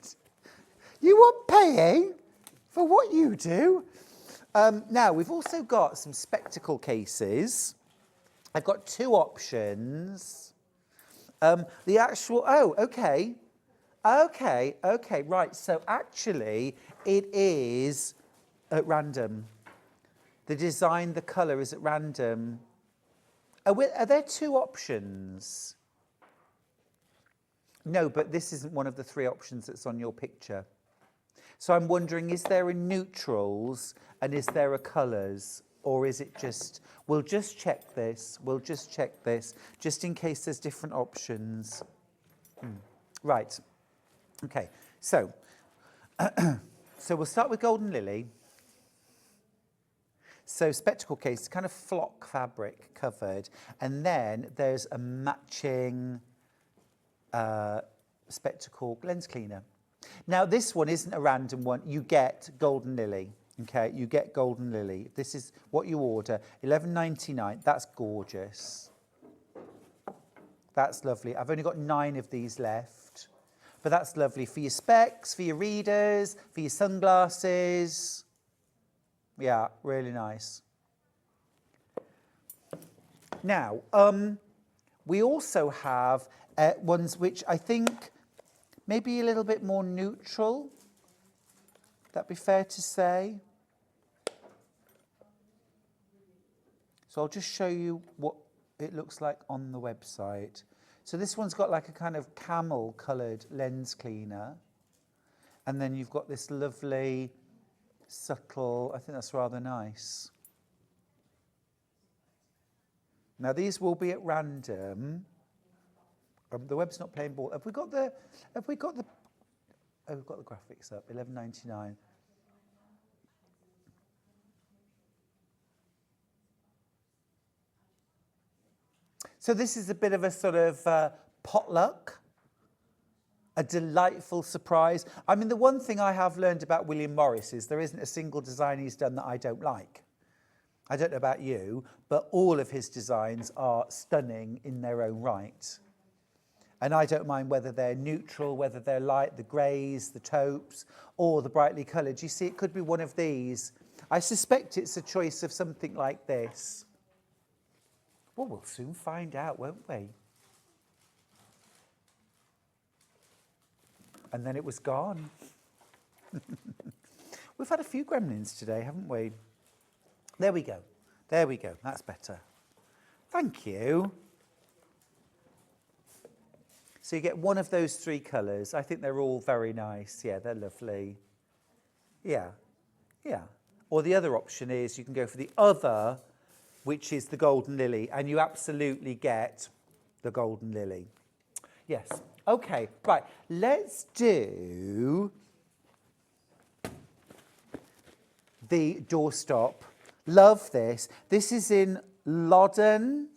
You want paying for what you do? Now, we've also got some spectacle cases. I've got 2 options. The actual, okay, right. So actually, it is at random. The design, the colour is at random. Are there 2 options? No, but this isn't one of the 3 options that's on your picture. So I'm wondering, is there a neutrals and is there a colours? Or is it just, we'll just check this, just in case there's different options. Right, okay, so, so we'll start with Golden Lily. So spectacle case, kind of flock fabric covered, and then there's a matching spectacle lens cleaner. Now this one isn't a random one, you get Golden Lily. Okay, you get Golden Lily. This is what you order, £11.99. That's gorgeous. That's lovely. I've only got 9 of these left, but that's lovely for your specs, for your readers, for your sunglasses. Yeah, really nice. Now, we also have ones which I think maybe a little bit more neutral. That'd be fair to say. So I'll just show you what it looks like on the website. So this one's got like a kind of camel coloured lens cleaner. And then you've got this lovely subtle. I think that's rather nice. Now these will be at random. The web's not playing ball. Have we got the? Oh, we've got the graphics up. £11.99. So this is a bit of a sort of potluck, a delightful surprise. I mean, the one thing I have learned about William Morris is there isn't a single design he's done that I don't like. I don't know about you, but all of his designs are stunning in their own right. And I don't mind whether they're neutral, whether they're light, the greys, the taupes, or the brightly coloured. You see, it could be one of these. I suspect it's a choice of something like this. Well, we'll soon find out, won't we? And then it was gone. We've had a few gremlins today, haven't we? There we go. There we go. That's better. Thank you. So you get one of those three colours. I think they're all very nice. Yeah, they're lovely. Yeah, yeah. Or the other option is you can go for the other, which is the golden lily, and you absolutely get the golden lily. Yes. Okay, right. Let's do the doorstop. Love this. This is in Loddon.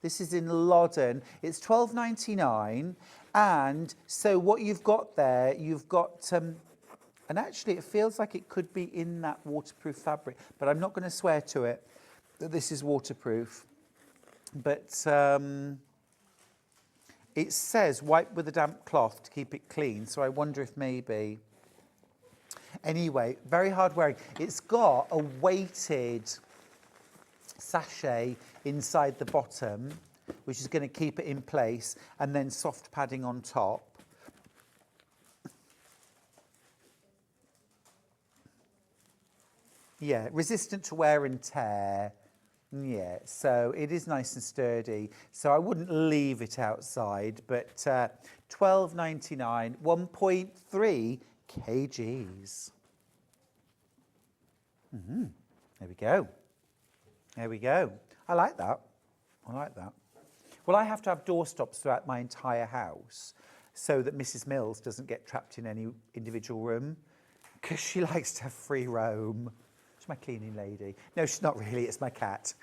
This is in Loddon. It's £12.99. And so what you've got there, you've got, and actually it feels like it could be in that waterproof fabric, but I'm not going to swear to it that this is waterproof. But it says wipe with a damp cloth to keep it clean. So I wonder if maybe... Anyway, very hard wearing. It's got a weighted sachet inside the bottom, which is going to keep it in place, and then soft padding on top. Yeah, resistant to wear and tear. Yeah, so it is nice and sturdy. So I wouldn't leave it outside, but £12.99, 1.3 kgs. There we go. There we go. I like that. I like that. Well, I have to have doorstops throughout my entire house so that Mrs. Mills doesn't get trapped in any individual room, because she likes to have free roam. She's my cleaning lady. No, she's not really. It's my cat.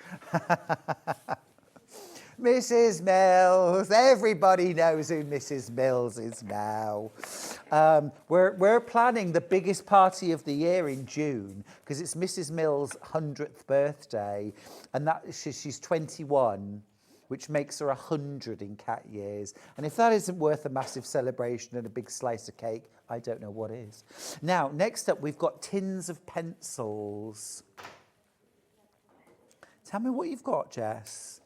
Mrs. Mills. Everybody knows who Mrs. Mills is now. We're planning the biggest party of the year in June because it's Mrs. Mills' 100th birthday, and she's 21, which makes her 100 in cat years. And if that isn't worth a massive celebration and a big slice of cake, I don't know what is. Now, next up, we've got tins of pencils. Tell me what you've got, Jess.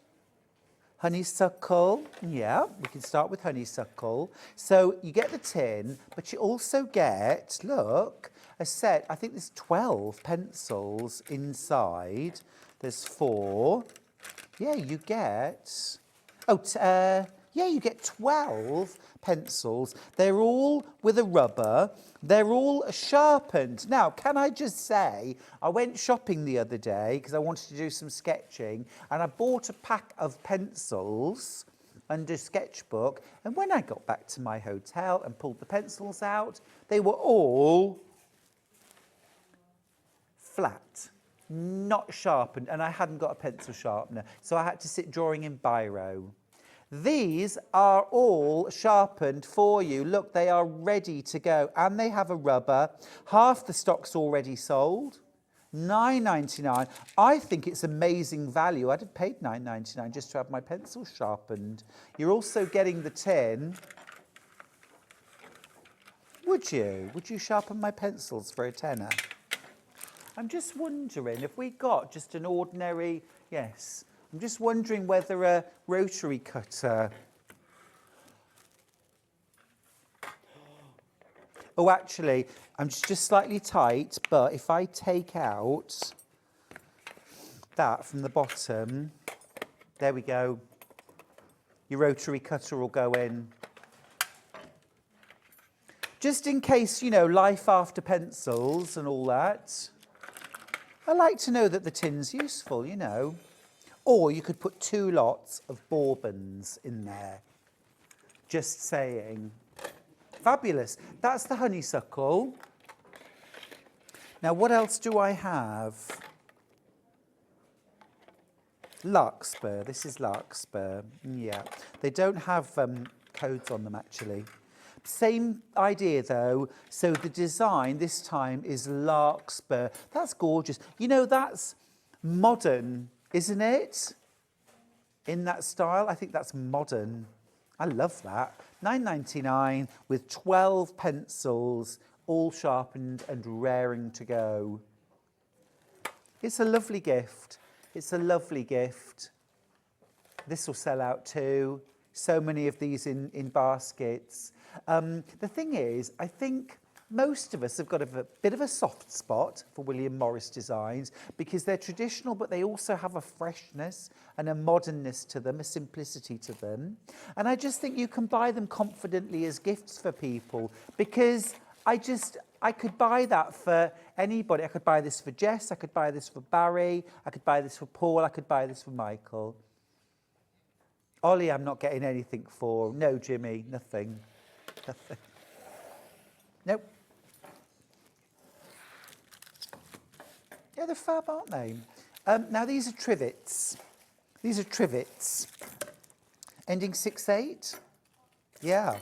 Honeysuckle, yeah, we can start with honeysuckle. So you get the tin, but you also get, look, a set, I think there's 12 pencils inside. There's 4. Yeah, you get, you get 12 pencils. They're all with a rubber. They're all sharpened. Now, can I just say, I went shopping the other day because I wanted to do some sketching, and I bought a pack of pencils under sketchbook, and when I got back to my hotel and pulled the pencils out, they were all flat, not sharpened, and I hadn't got a pencil sharpener, so I had to sit drawing in biro. These are all sharpened for you. Look, they are ready to go, and they have a rubber. Half the stock's already sold. £9.99. I think it's amazing value. I'd have paid £9.99 just to have my pencil sharpened. You're also getting the tin. Would you? Would you sharpen my pencils for a tenner? I'm just wondering if we got just an ordinary, yes. I'm just wondering whether a rotary cutter. Oh, actually, I'm just slightly tight, but if I take out that from the bottom, there we go. Your rotary cutter will go in. Just in case, you know, life after pencils and all that. I like to know that the tin's useful, you know. Or you could put 2 lots of bourbons in there. Just saying. Fabulous. That's the honeysuckle. Now, what else do I have? Larkspur. This is larkspur. Yeah. They don't have codes on them, actually. Same idea, though. So the design this time is larkspur. That's gorgeous. You know, that's modern, isn't it? In that style. I think that's modern. I love that. £9.99 with 12 pencils, all sharpened and raring to go. It's a lovely gift. It's a lovely gift. This will sell out too. So many of these in baskets. The thing is, I think most of us have got a bit of a soft spot for William Morris designs because they're traditional, but they also have a freshness and a modernness to them, a simplicity to them. And I just think you can buy them confidently as gifts for people because I could buy that for anybody. I could buy this for Jess, I could buy this for Barry, I could buy this for Paul, I could buy this for Michael. Ollie, I'm not getting anything for. No, Jimmy, nothing. Nothing. Nope. Yeah, they're fab, aren't they? Now, these are Trivets. These are Trivets. Ending 6-8. Yeah.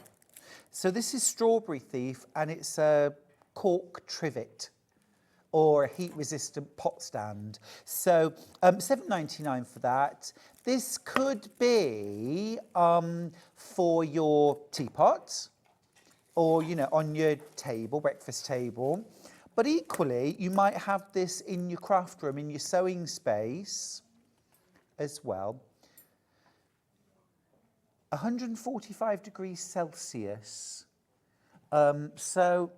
So this is Strawberry Thief, and it's a cork trivet or a heat-resistant pot stand. So £7.99 for that. This could be for your teapot or, you know, on your table, breakfast table. But equally, you might have this in your craft room, in your sewing space as well. 145 degrees Celsius. So,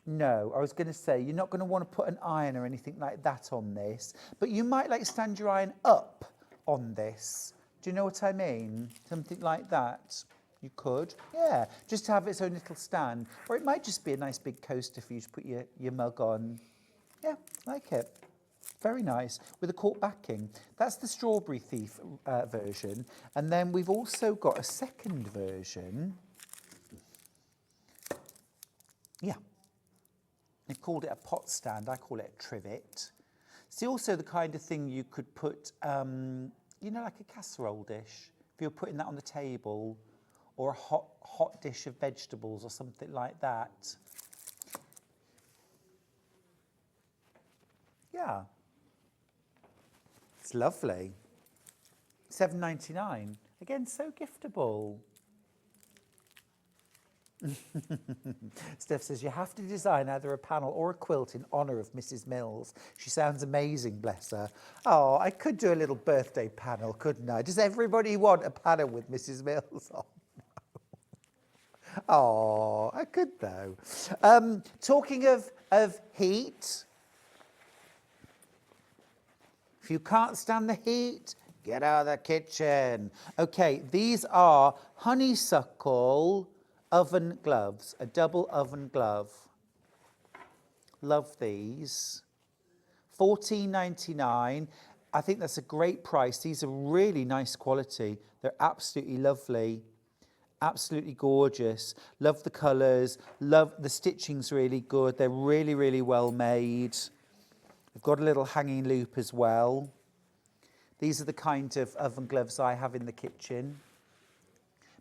no, I was going to say, you're not going to want to put an iron or anything like that on this, but you might like stand your iron up on this. Do you know what I mean? Something like that. You could, yeah, just to have its own little stand. Or it might just be a nice big coaster for you to put your mug on. Yeah, like it. Very nice, with a cork backing. That's the Strawberry Thief version. And then we've also got a second version. Yeah. They've called it a pot stand. I call it a trivet. See, also the kind of thing you could put, you know, like a casserole dish. If you're putting that on the table, or a hot dish of vegetables or something like that. Yeah. It's lovely. £7.99. Again, so giftable. Steph says, you have to design either a panel or a quilt in honour of Mrs. Mills. She sounds amazing, bless her. Oh, I could do a little birthday panel, couldn't I? Does everybody want a panel with Mrs. Mills on? Oh, I could though. Talking of heat, if you can't stand the heat, get out of the kitchen. Okay, these are honeysuckle oven gloves, a double oven glove. Love these. $14.99. I think that's a great price. These are really nice quality. They're absolutely lovely. Absolutely gorgeous. Love the colours. Love the stitching's really good. They're really, really well made. They've got a little hanging loop as well. These are the kind of oven gloves I have in the kitchen.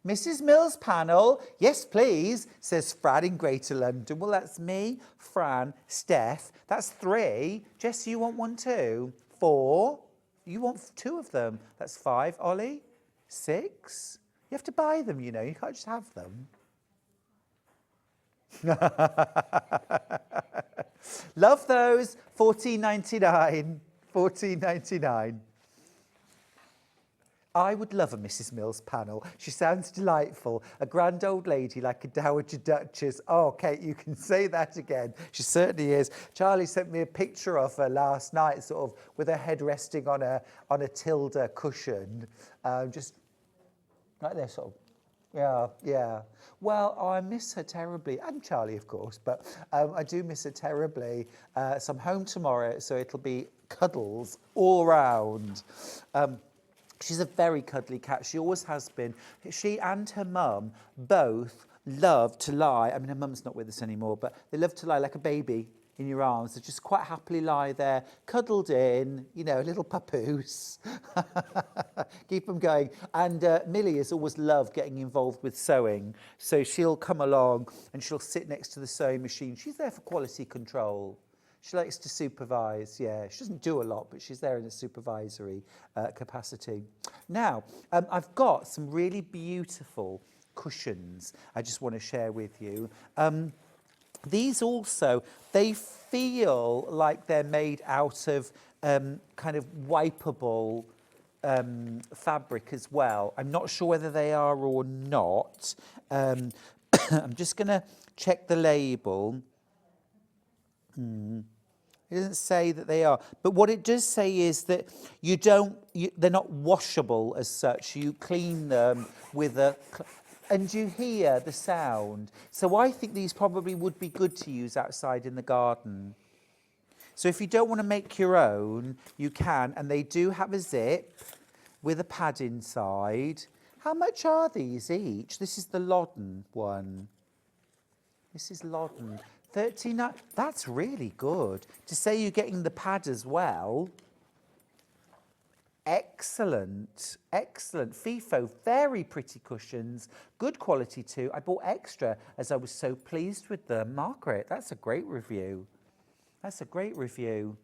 Mrs. Mills panel, yes please, says Fran in Greater London. Well, that's me, Fran, Steph. That's 3. Jess, you want one too? 4. You want 2 of them. That's 5. Ollie? 6. You have to buy them, you know. You can't just have them. Love those. $14.99. $14.99. I would love a Mrs. Mills panel. She sounds delightful. A grand old lady like a Dowager Duchess. Oh, Kate, you can say that again. She certainly is. Charlie sent me a picture of her last night, sort of with her head resting on a Tilda cushion. Just like this, sort of Yeah, yeah. Well, I miss her terribly, and Charlie, of course, but I do miss her terribly. So I'm home tomorrow, so it'll be cuddles all round. She's a very cuddly cat. She always has been. She and her mum both love to lie. I mean, her mum's not with us anymore, but they love to lie like a baby in your arms. They just quite happily lie there, cuddled in, you know, little papoose. Keep them going. And Millie has always loved getting involved with sewing. So she'll come along and she'll sit next to the sewing machine. She's there for quality control. She likes to supervise, yeah. She doesn't do a lot, but she's there in a supervisory capacity. Now, I've got some really beautiful cushions I just want to share with you. These also, they feel like they're made out of kind of wipeable fabric as well. I'm not sure whether they are or not. I'm just going to check the label. It doesn't say that they are, but what it does say is that they're not washable as such. You clean them with a... And you hear the sound. So I think these probably would be good to use outside in the garden. So if you don't want to make your own, you can. And they do have a zip with a pad inside. How much are these each? This is the Loddon one. This is Loddon. 39. That's really good. To say you're getting the pad as well. Excellent, excellent. FIFO, very pretty cushions, good quality too. I bought extra as I was so pleased with them. Margaret, that's a great review. That's a great review.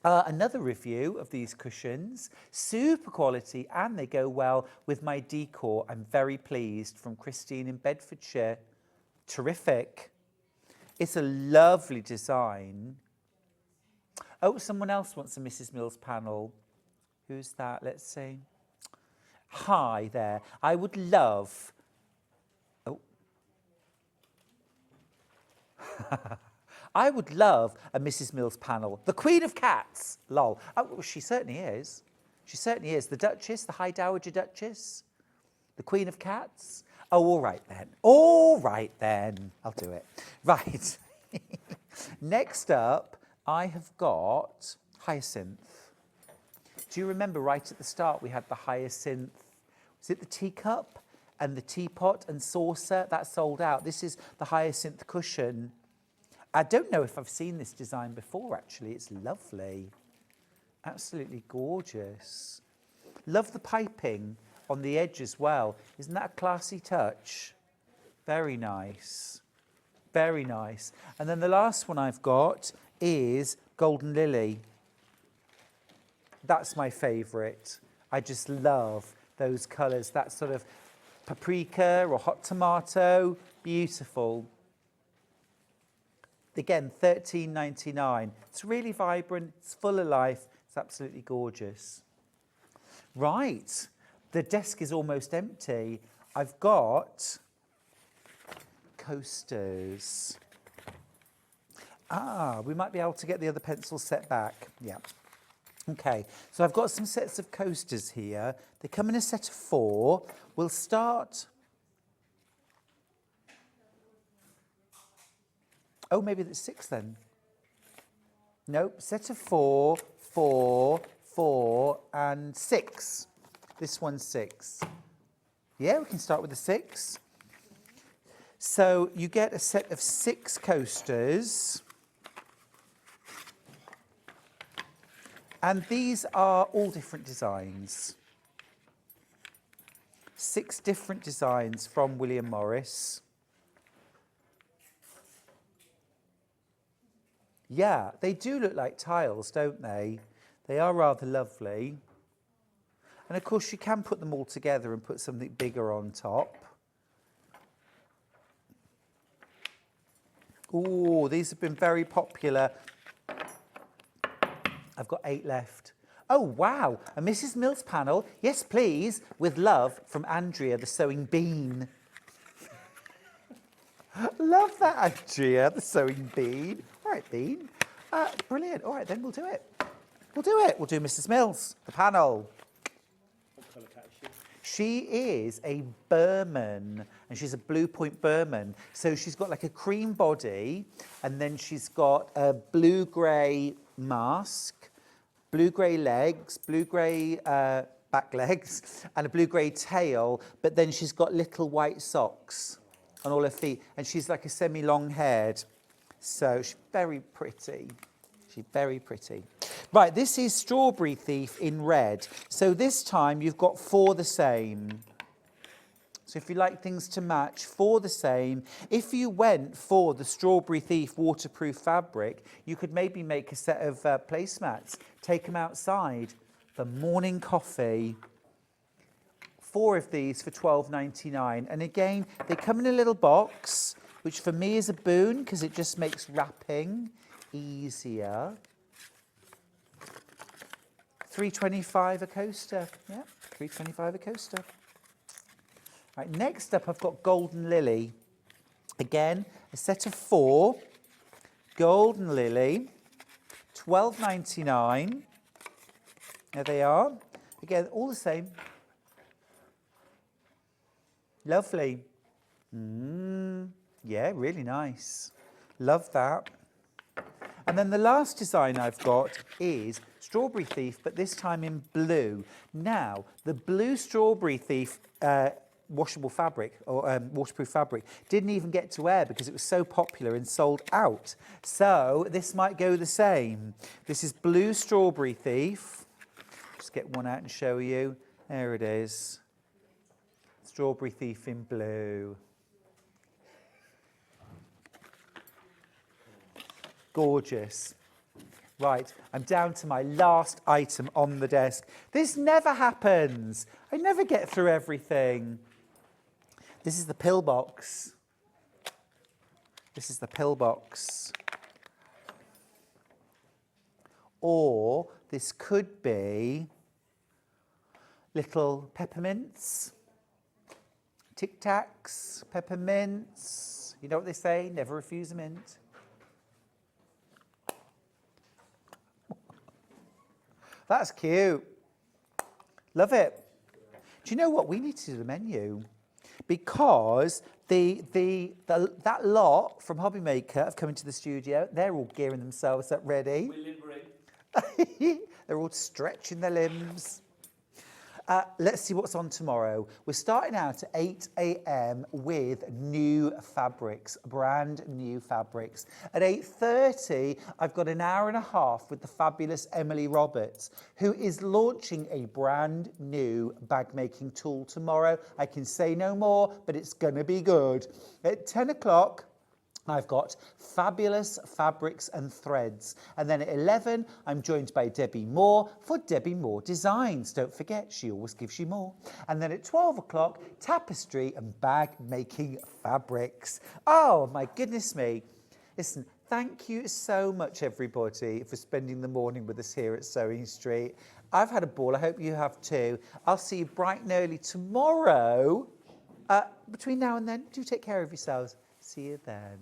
Another review of these cushions, super quality, and they go well with my decor. I'm very pleased, from Christine in Bedfordshire. Terrific. It's a lovely design. Oh, someone else wants a Mrs. Mills panel. Who's that? Let's see. Hi there. I would love... Oh. I would love a Mrs. Mills panel. The Queen of Cats. Lol. Oh, well, she certainly is. She certainly is. The Duchess, the High Dowager Duchess. The Queen of Cats. Oh, all right then. All right then. I'll do it. Right. Next up, I have got hyacinth. Do you remember right at the start we had the hyacinth? Was it the teacup and the teapot and saucer? That sold out. This is the hyacinth cushion. I don't know if I've seen this design before, actually. It's lovely. Absolutely gorgeous. Love the piping on the edge as well. Isn't that a classy touch? Very nice. Very nice. And then the last one I've got is Golden Lily. That's my favourite. I just love those colours. That sort of paprika or hot tomato. Beautiful. Again, $13.99. It's really vibrant. It's full of life. It's absolutely gorgeous. Right. The desk is almost empty. I've got coasters. We might be able to get the other pencil set back. Yeah. Okay, so I've got some sets of coasters here. They come in a set of 4. We'll start... Oh, maybe it's 6 then. Nope, set of 4, 4, 4, and 6. This one's 6. Yeah, we can start with the 6. So you get a set of 6 coasters. And these are all different designs. 6 different designs from William Morris. Yeah, they do look like tiles, don't they? They are rather lovely. And of course you can put them all together and put something bigger on top. Oh, these have been very popular. I've got 8 left. Oh, wow, a Mrs. Mills panel. Yes, please, with love from Andrea, the sewing bean. Love that, Andrea, the sewing bean. All right, Bean. Brilliant. All right, then we'll do it. We'll do it. We'll do Mrs. Mills, the panel. What colour cat is She is a Burman, and she's a Blue Point Burman. So she's got like a cream body, and then she's got a blue-grey mask, blue-grey legs, blue-grey back legs, and a blue-grey tail, but then she's got little white socks on all her feet, and she's like a semi-long-haired. So she's very pretty. She's very pretty. Right, this is Strawberry Thief in red. So this time you've got 4 the same. So if you like things to match, 4 the same. If you went for the Strawberry Thief waterproof fabric, you could maybe make a set of placemats, take them outside for morning coffee. 4 of these for £12.99. And again, they come in a little box, which for me is a boon because it just makes wrapping easier. £3.25 a coaster. Yeah, £3.25 a coaster. Right, next up I've got Golden Lily. Again, a set of 4. Golden Lily, £12.99. There they are. Again, all the same. Lovely. Yeah, really nice. Love that. And then the last design I've got is Strawberry Thief, but this time in blue. Now, the blue Strawberry Thief washable fabric, or waterproof fabric, didn't even get to air because it was so popular and sold out. So this might go the same. This is blue Strawberry Thief. Just get one out and show you. There it is. Strawberry Thief in blue. Gorgeous. Right, I'm down to my last item on the desk. This never happens. I never get through everything. This is the pillbox. This is the pillbox. Or this could be little peppermints, Tic Tacs, peppermints. You know what they say? Never refuse a mint. That's cute. Love it. Do you know what? We need to do the menu because that lot from Hobby Maker have come into the studio. They're all gearing themselves up ready. They're all stretching their limbs. Let's see what's on tomorrow. We're starting out at 8 a.m. with new fabrics, brand new fabrics. At 8:30, I've got an hour and a half with the fabulous Emily Roberts, who is launching a brand new bag making tool tomorrow. I can say no more, but it's going to be good. At 10 o'clock, I've got fabulous fabrics and threads. And then at 11, I'm joined by Debbie Moore for Debbie Moore Designs. Don't forget, she always gives you more. And then at 12 o'clock, tapestry and bag making fabrics. Oh, my goodness me. Listen, thank you so much, everybody, for spending the morning with us here at Sewing Street. I've had a ball. I hope you have too. I'll see you bright and early tomorrow. Between now and then, do take care of yourselves. See you then.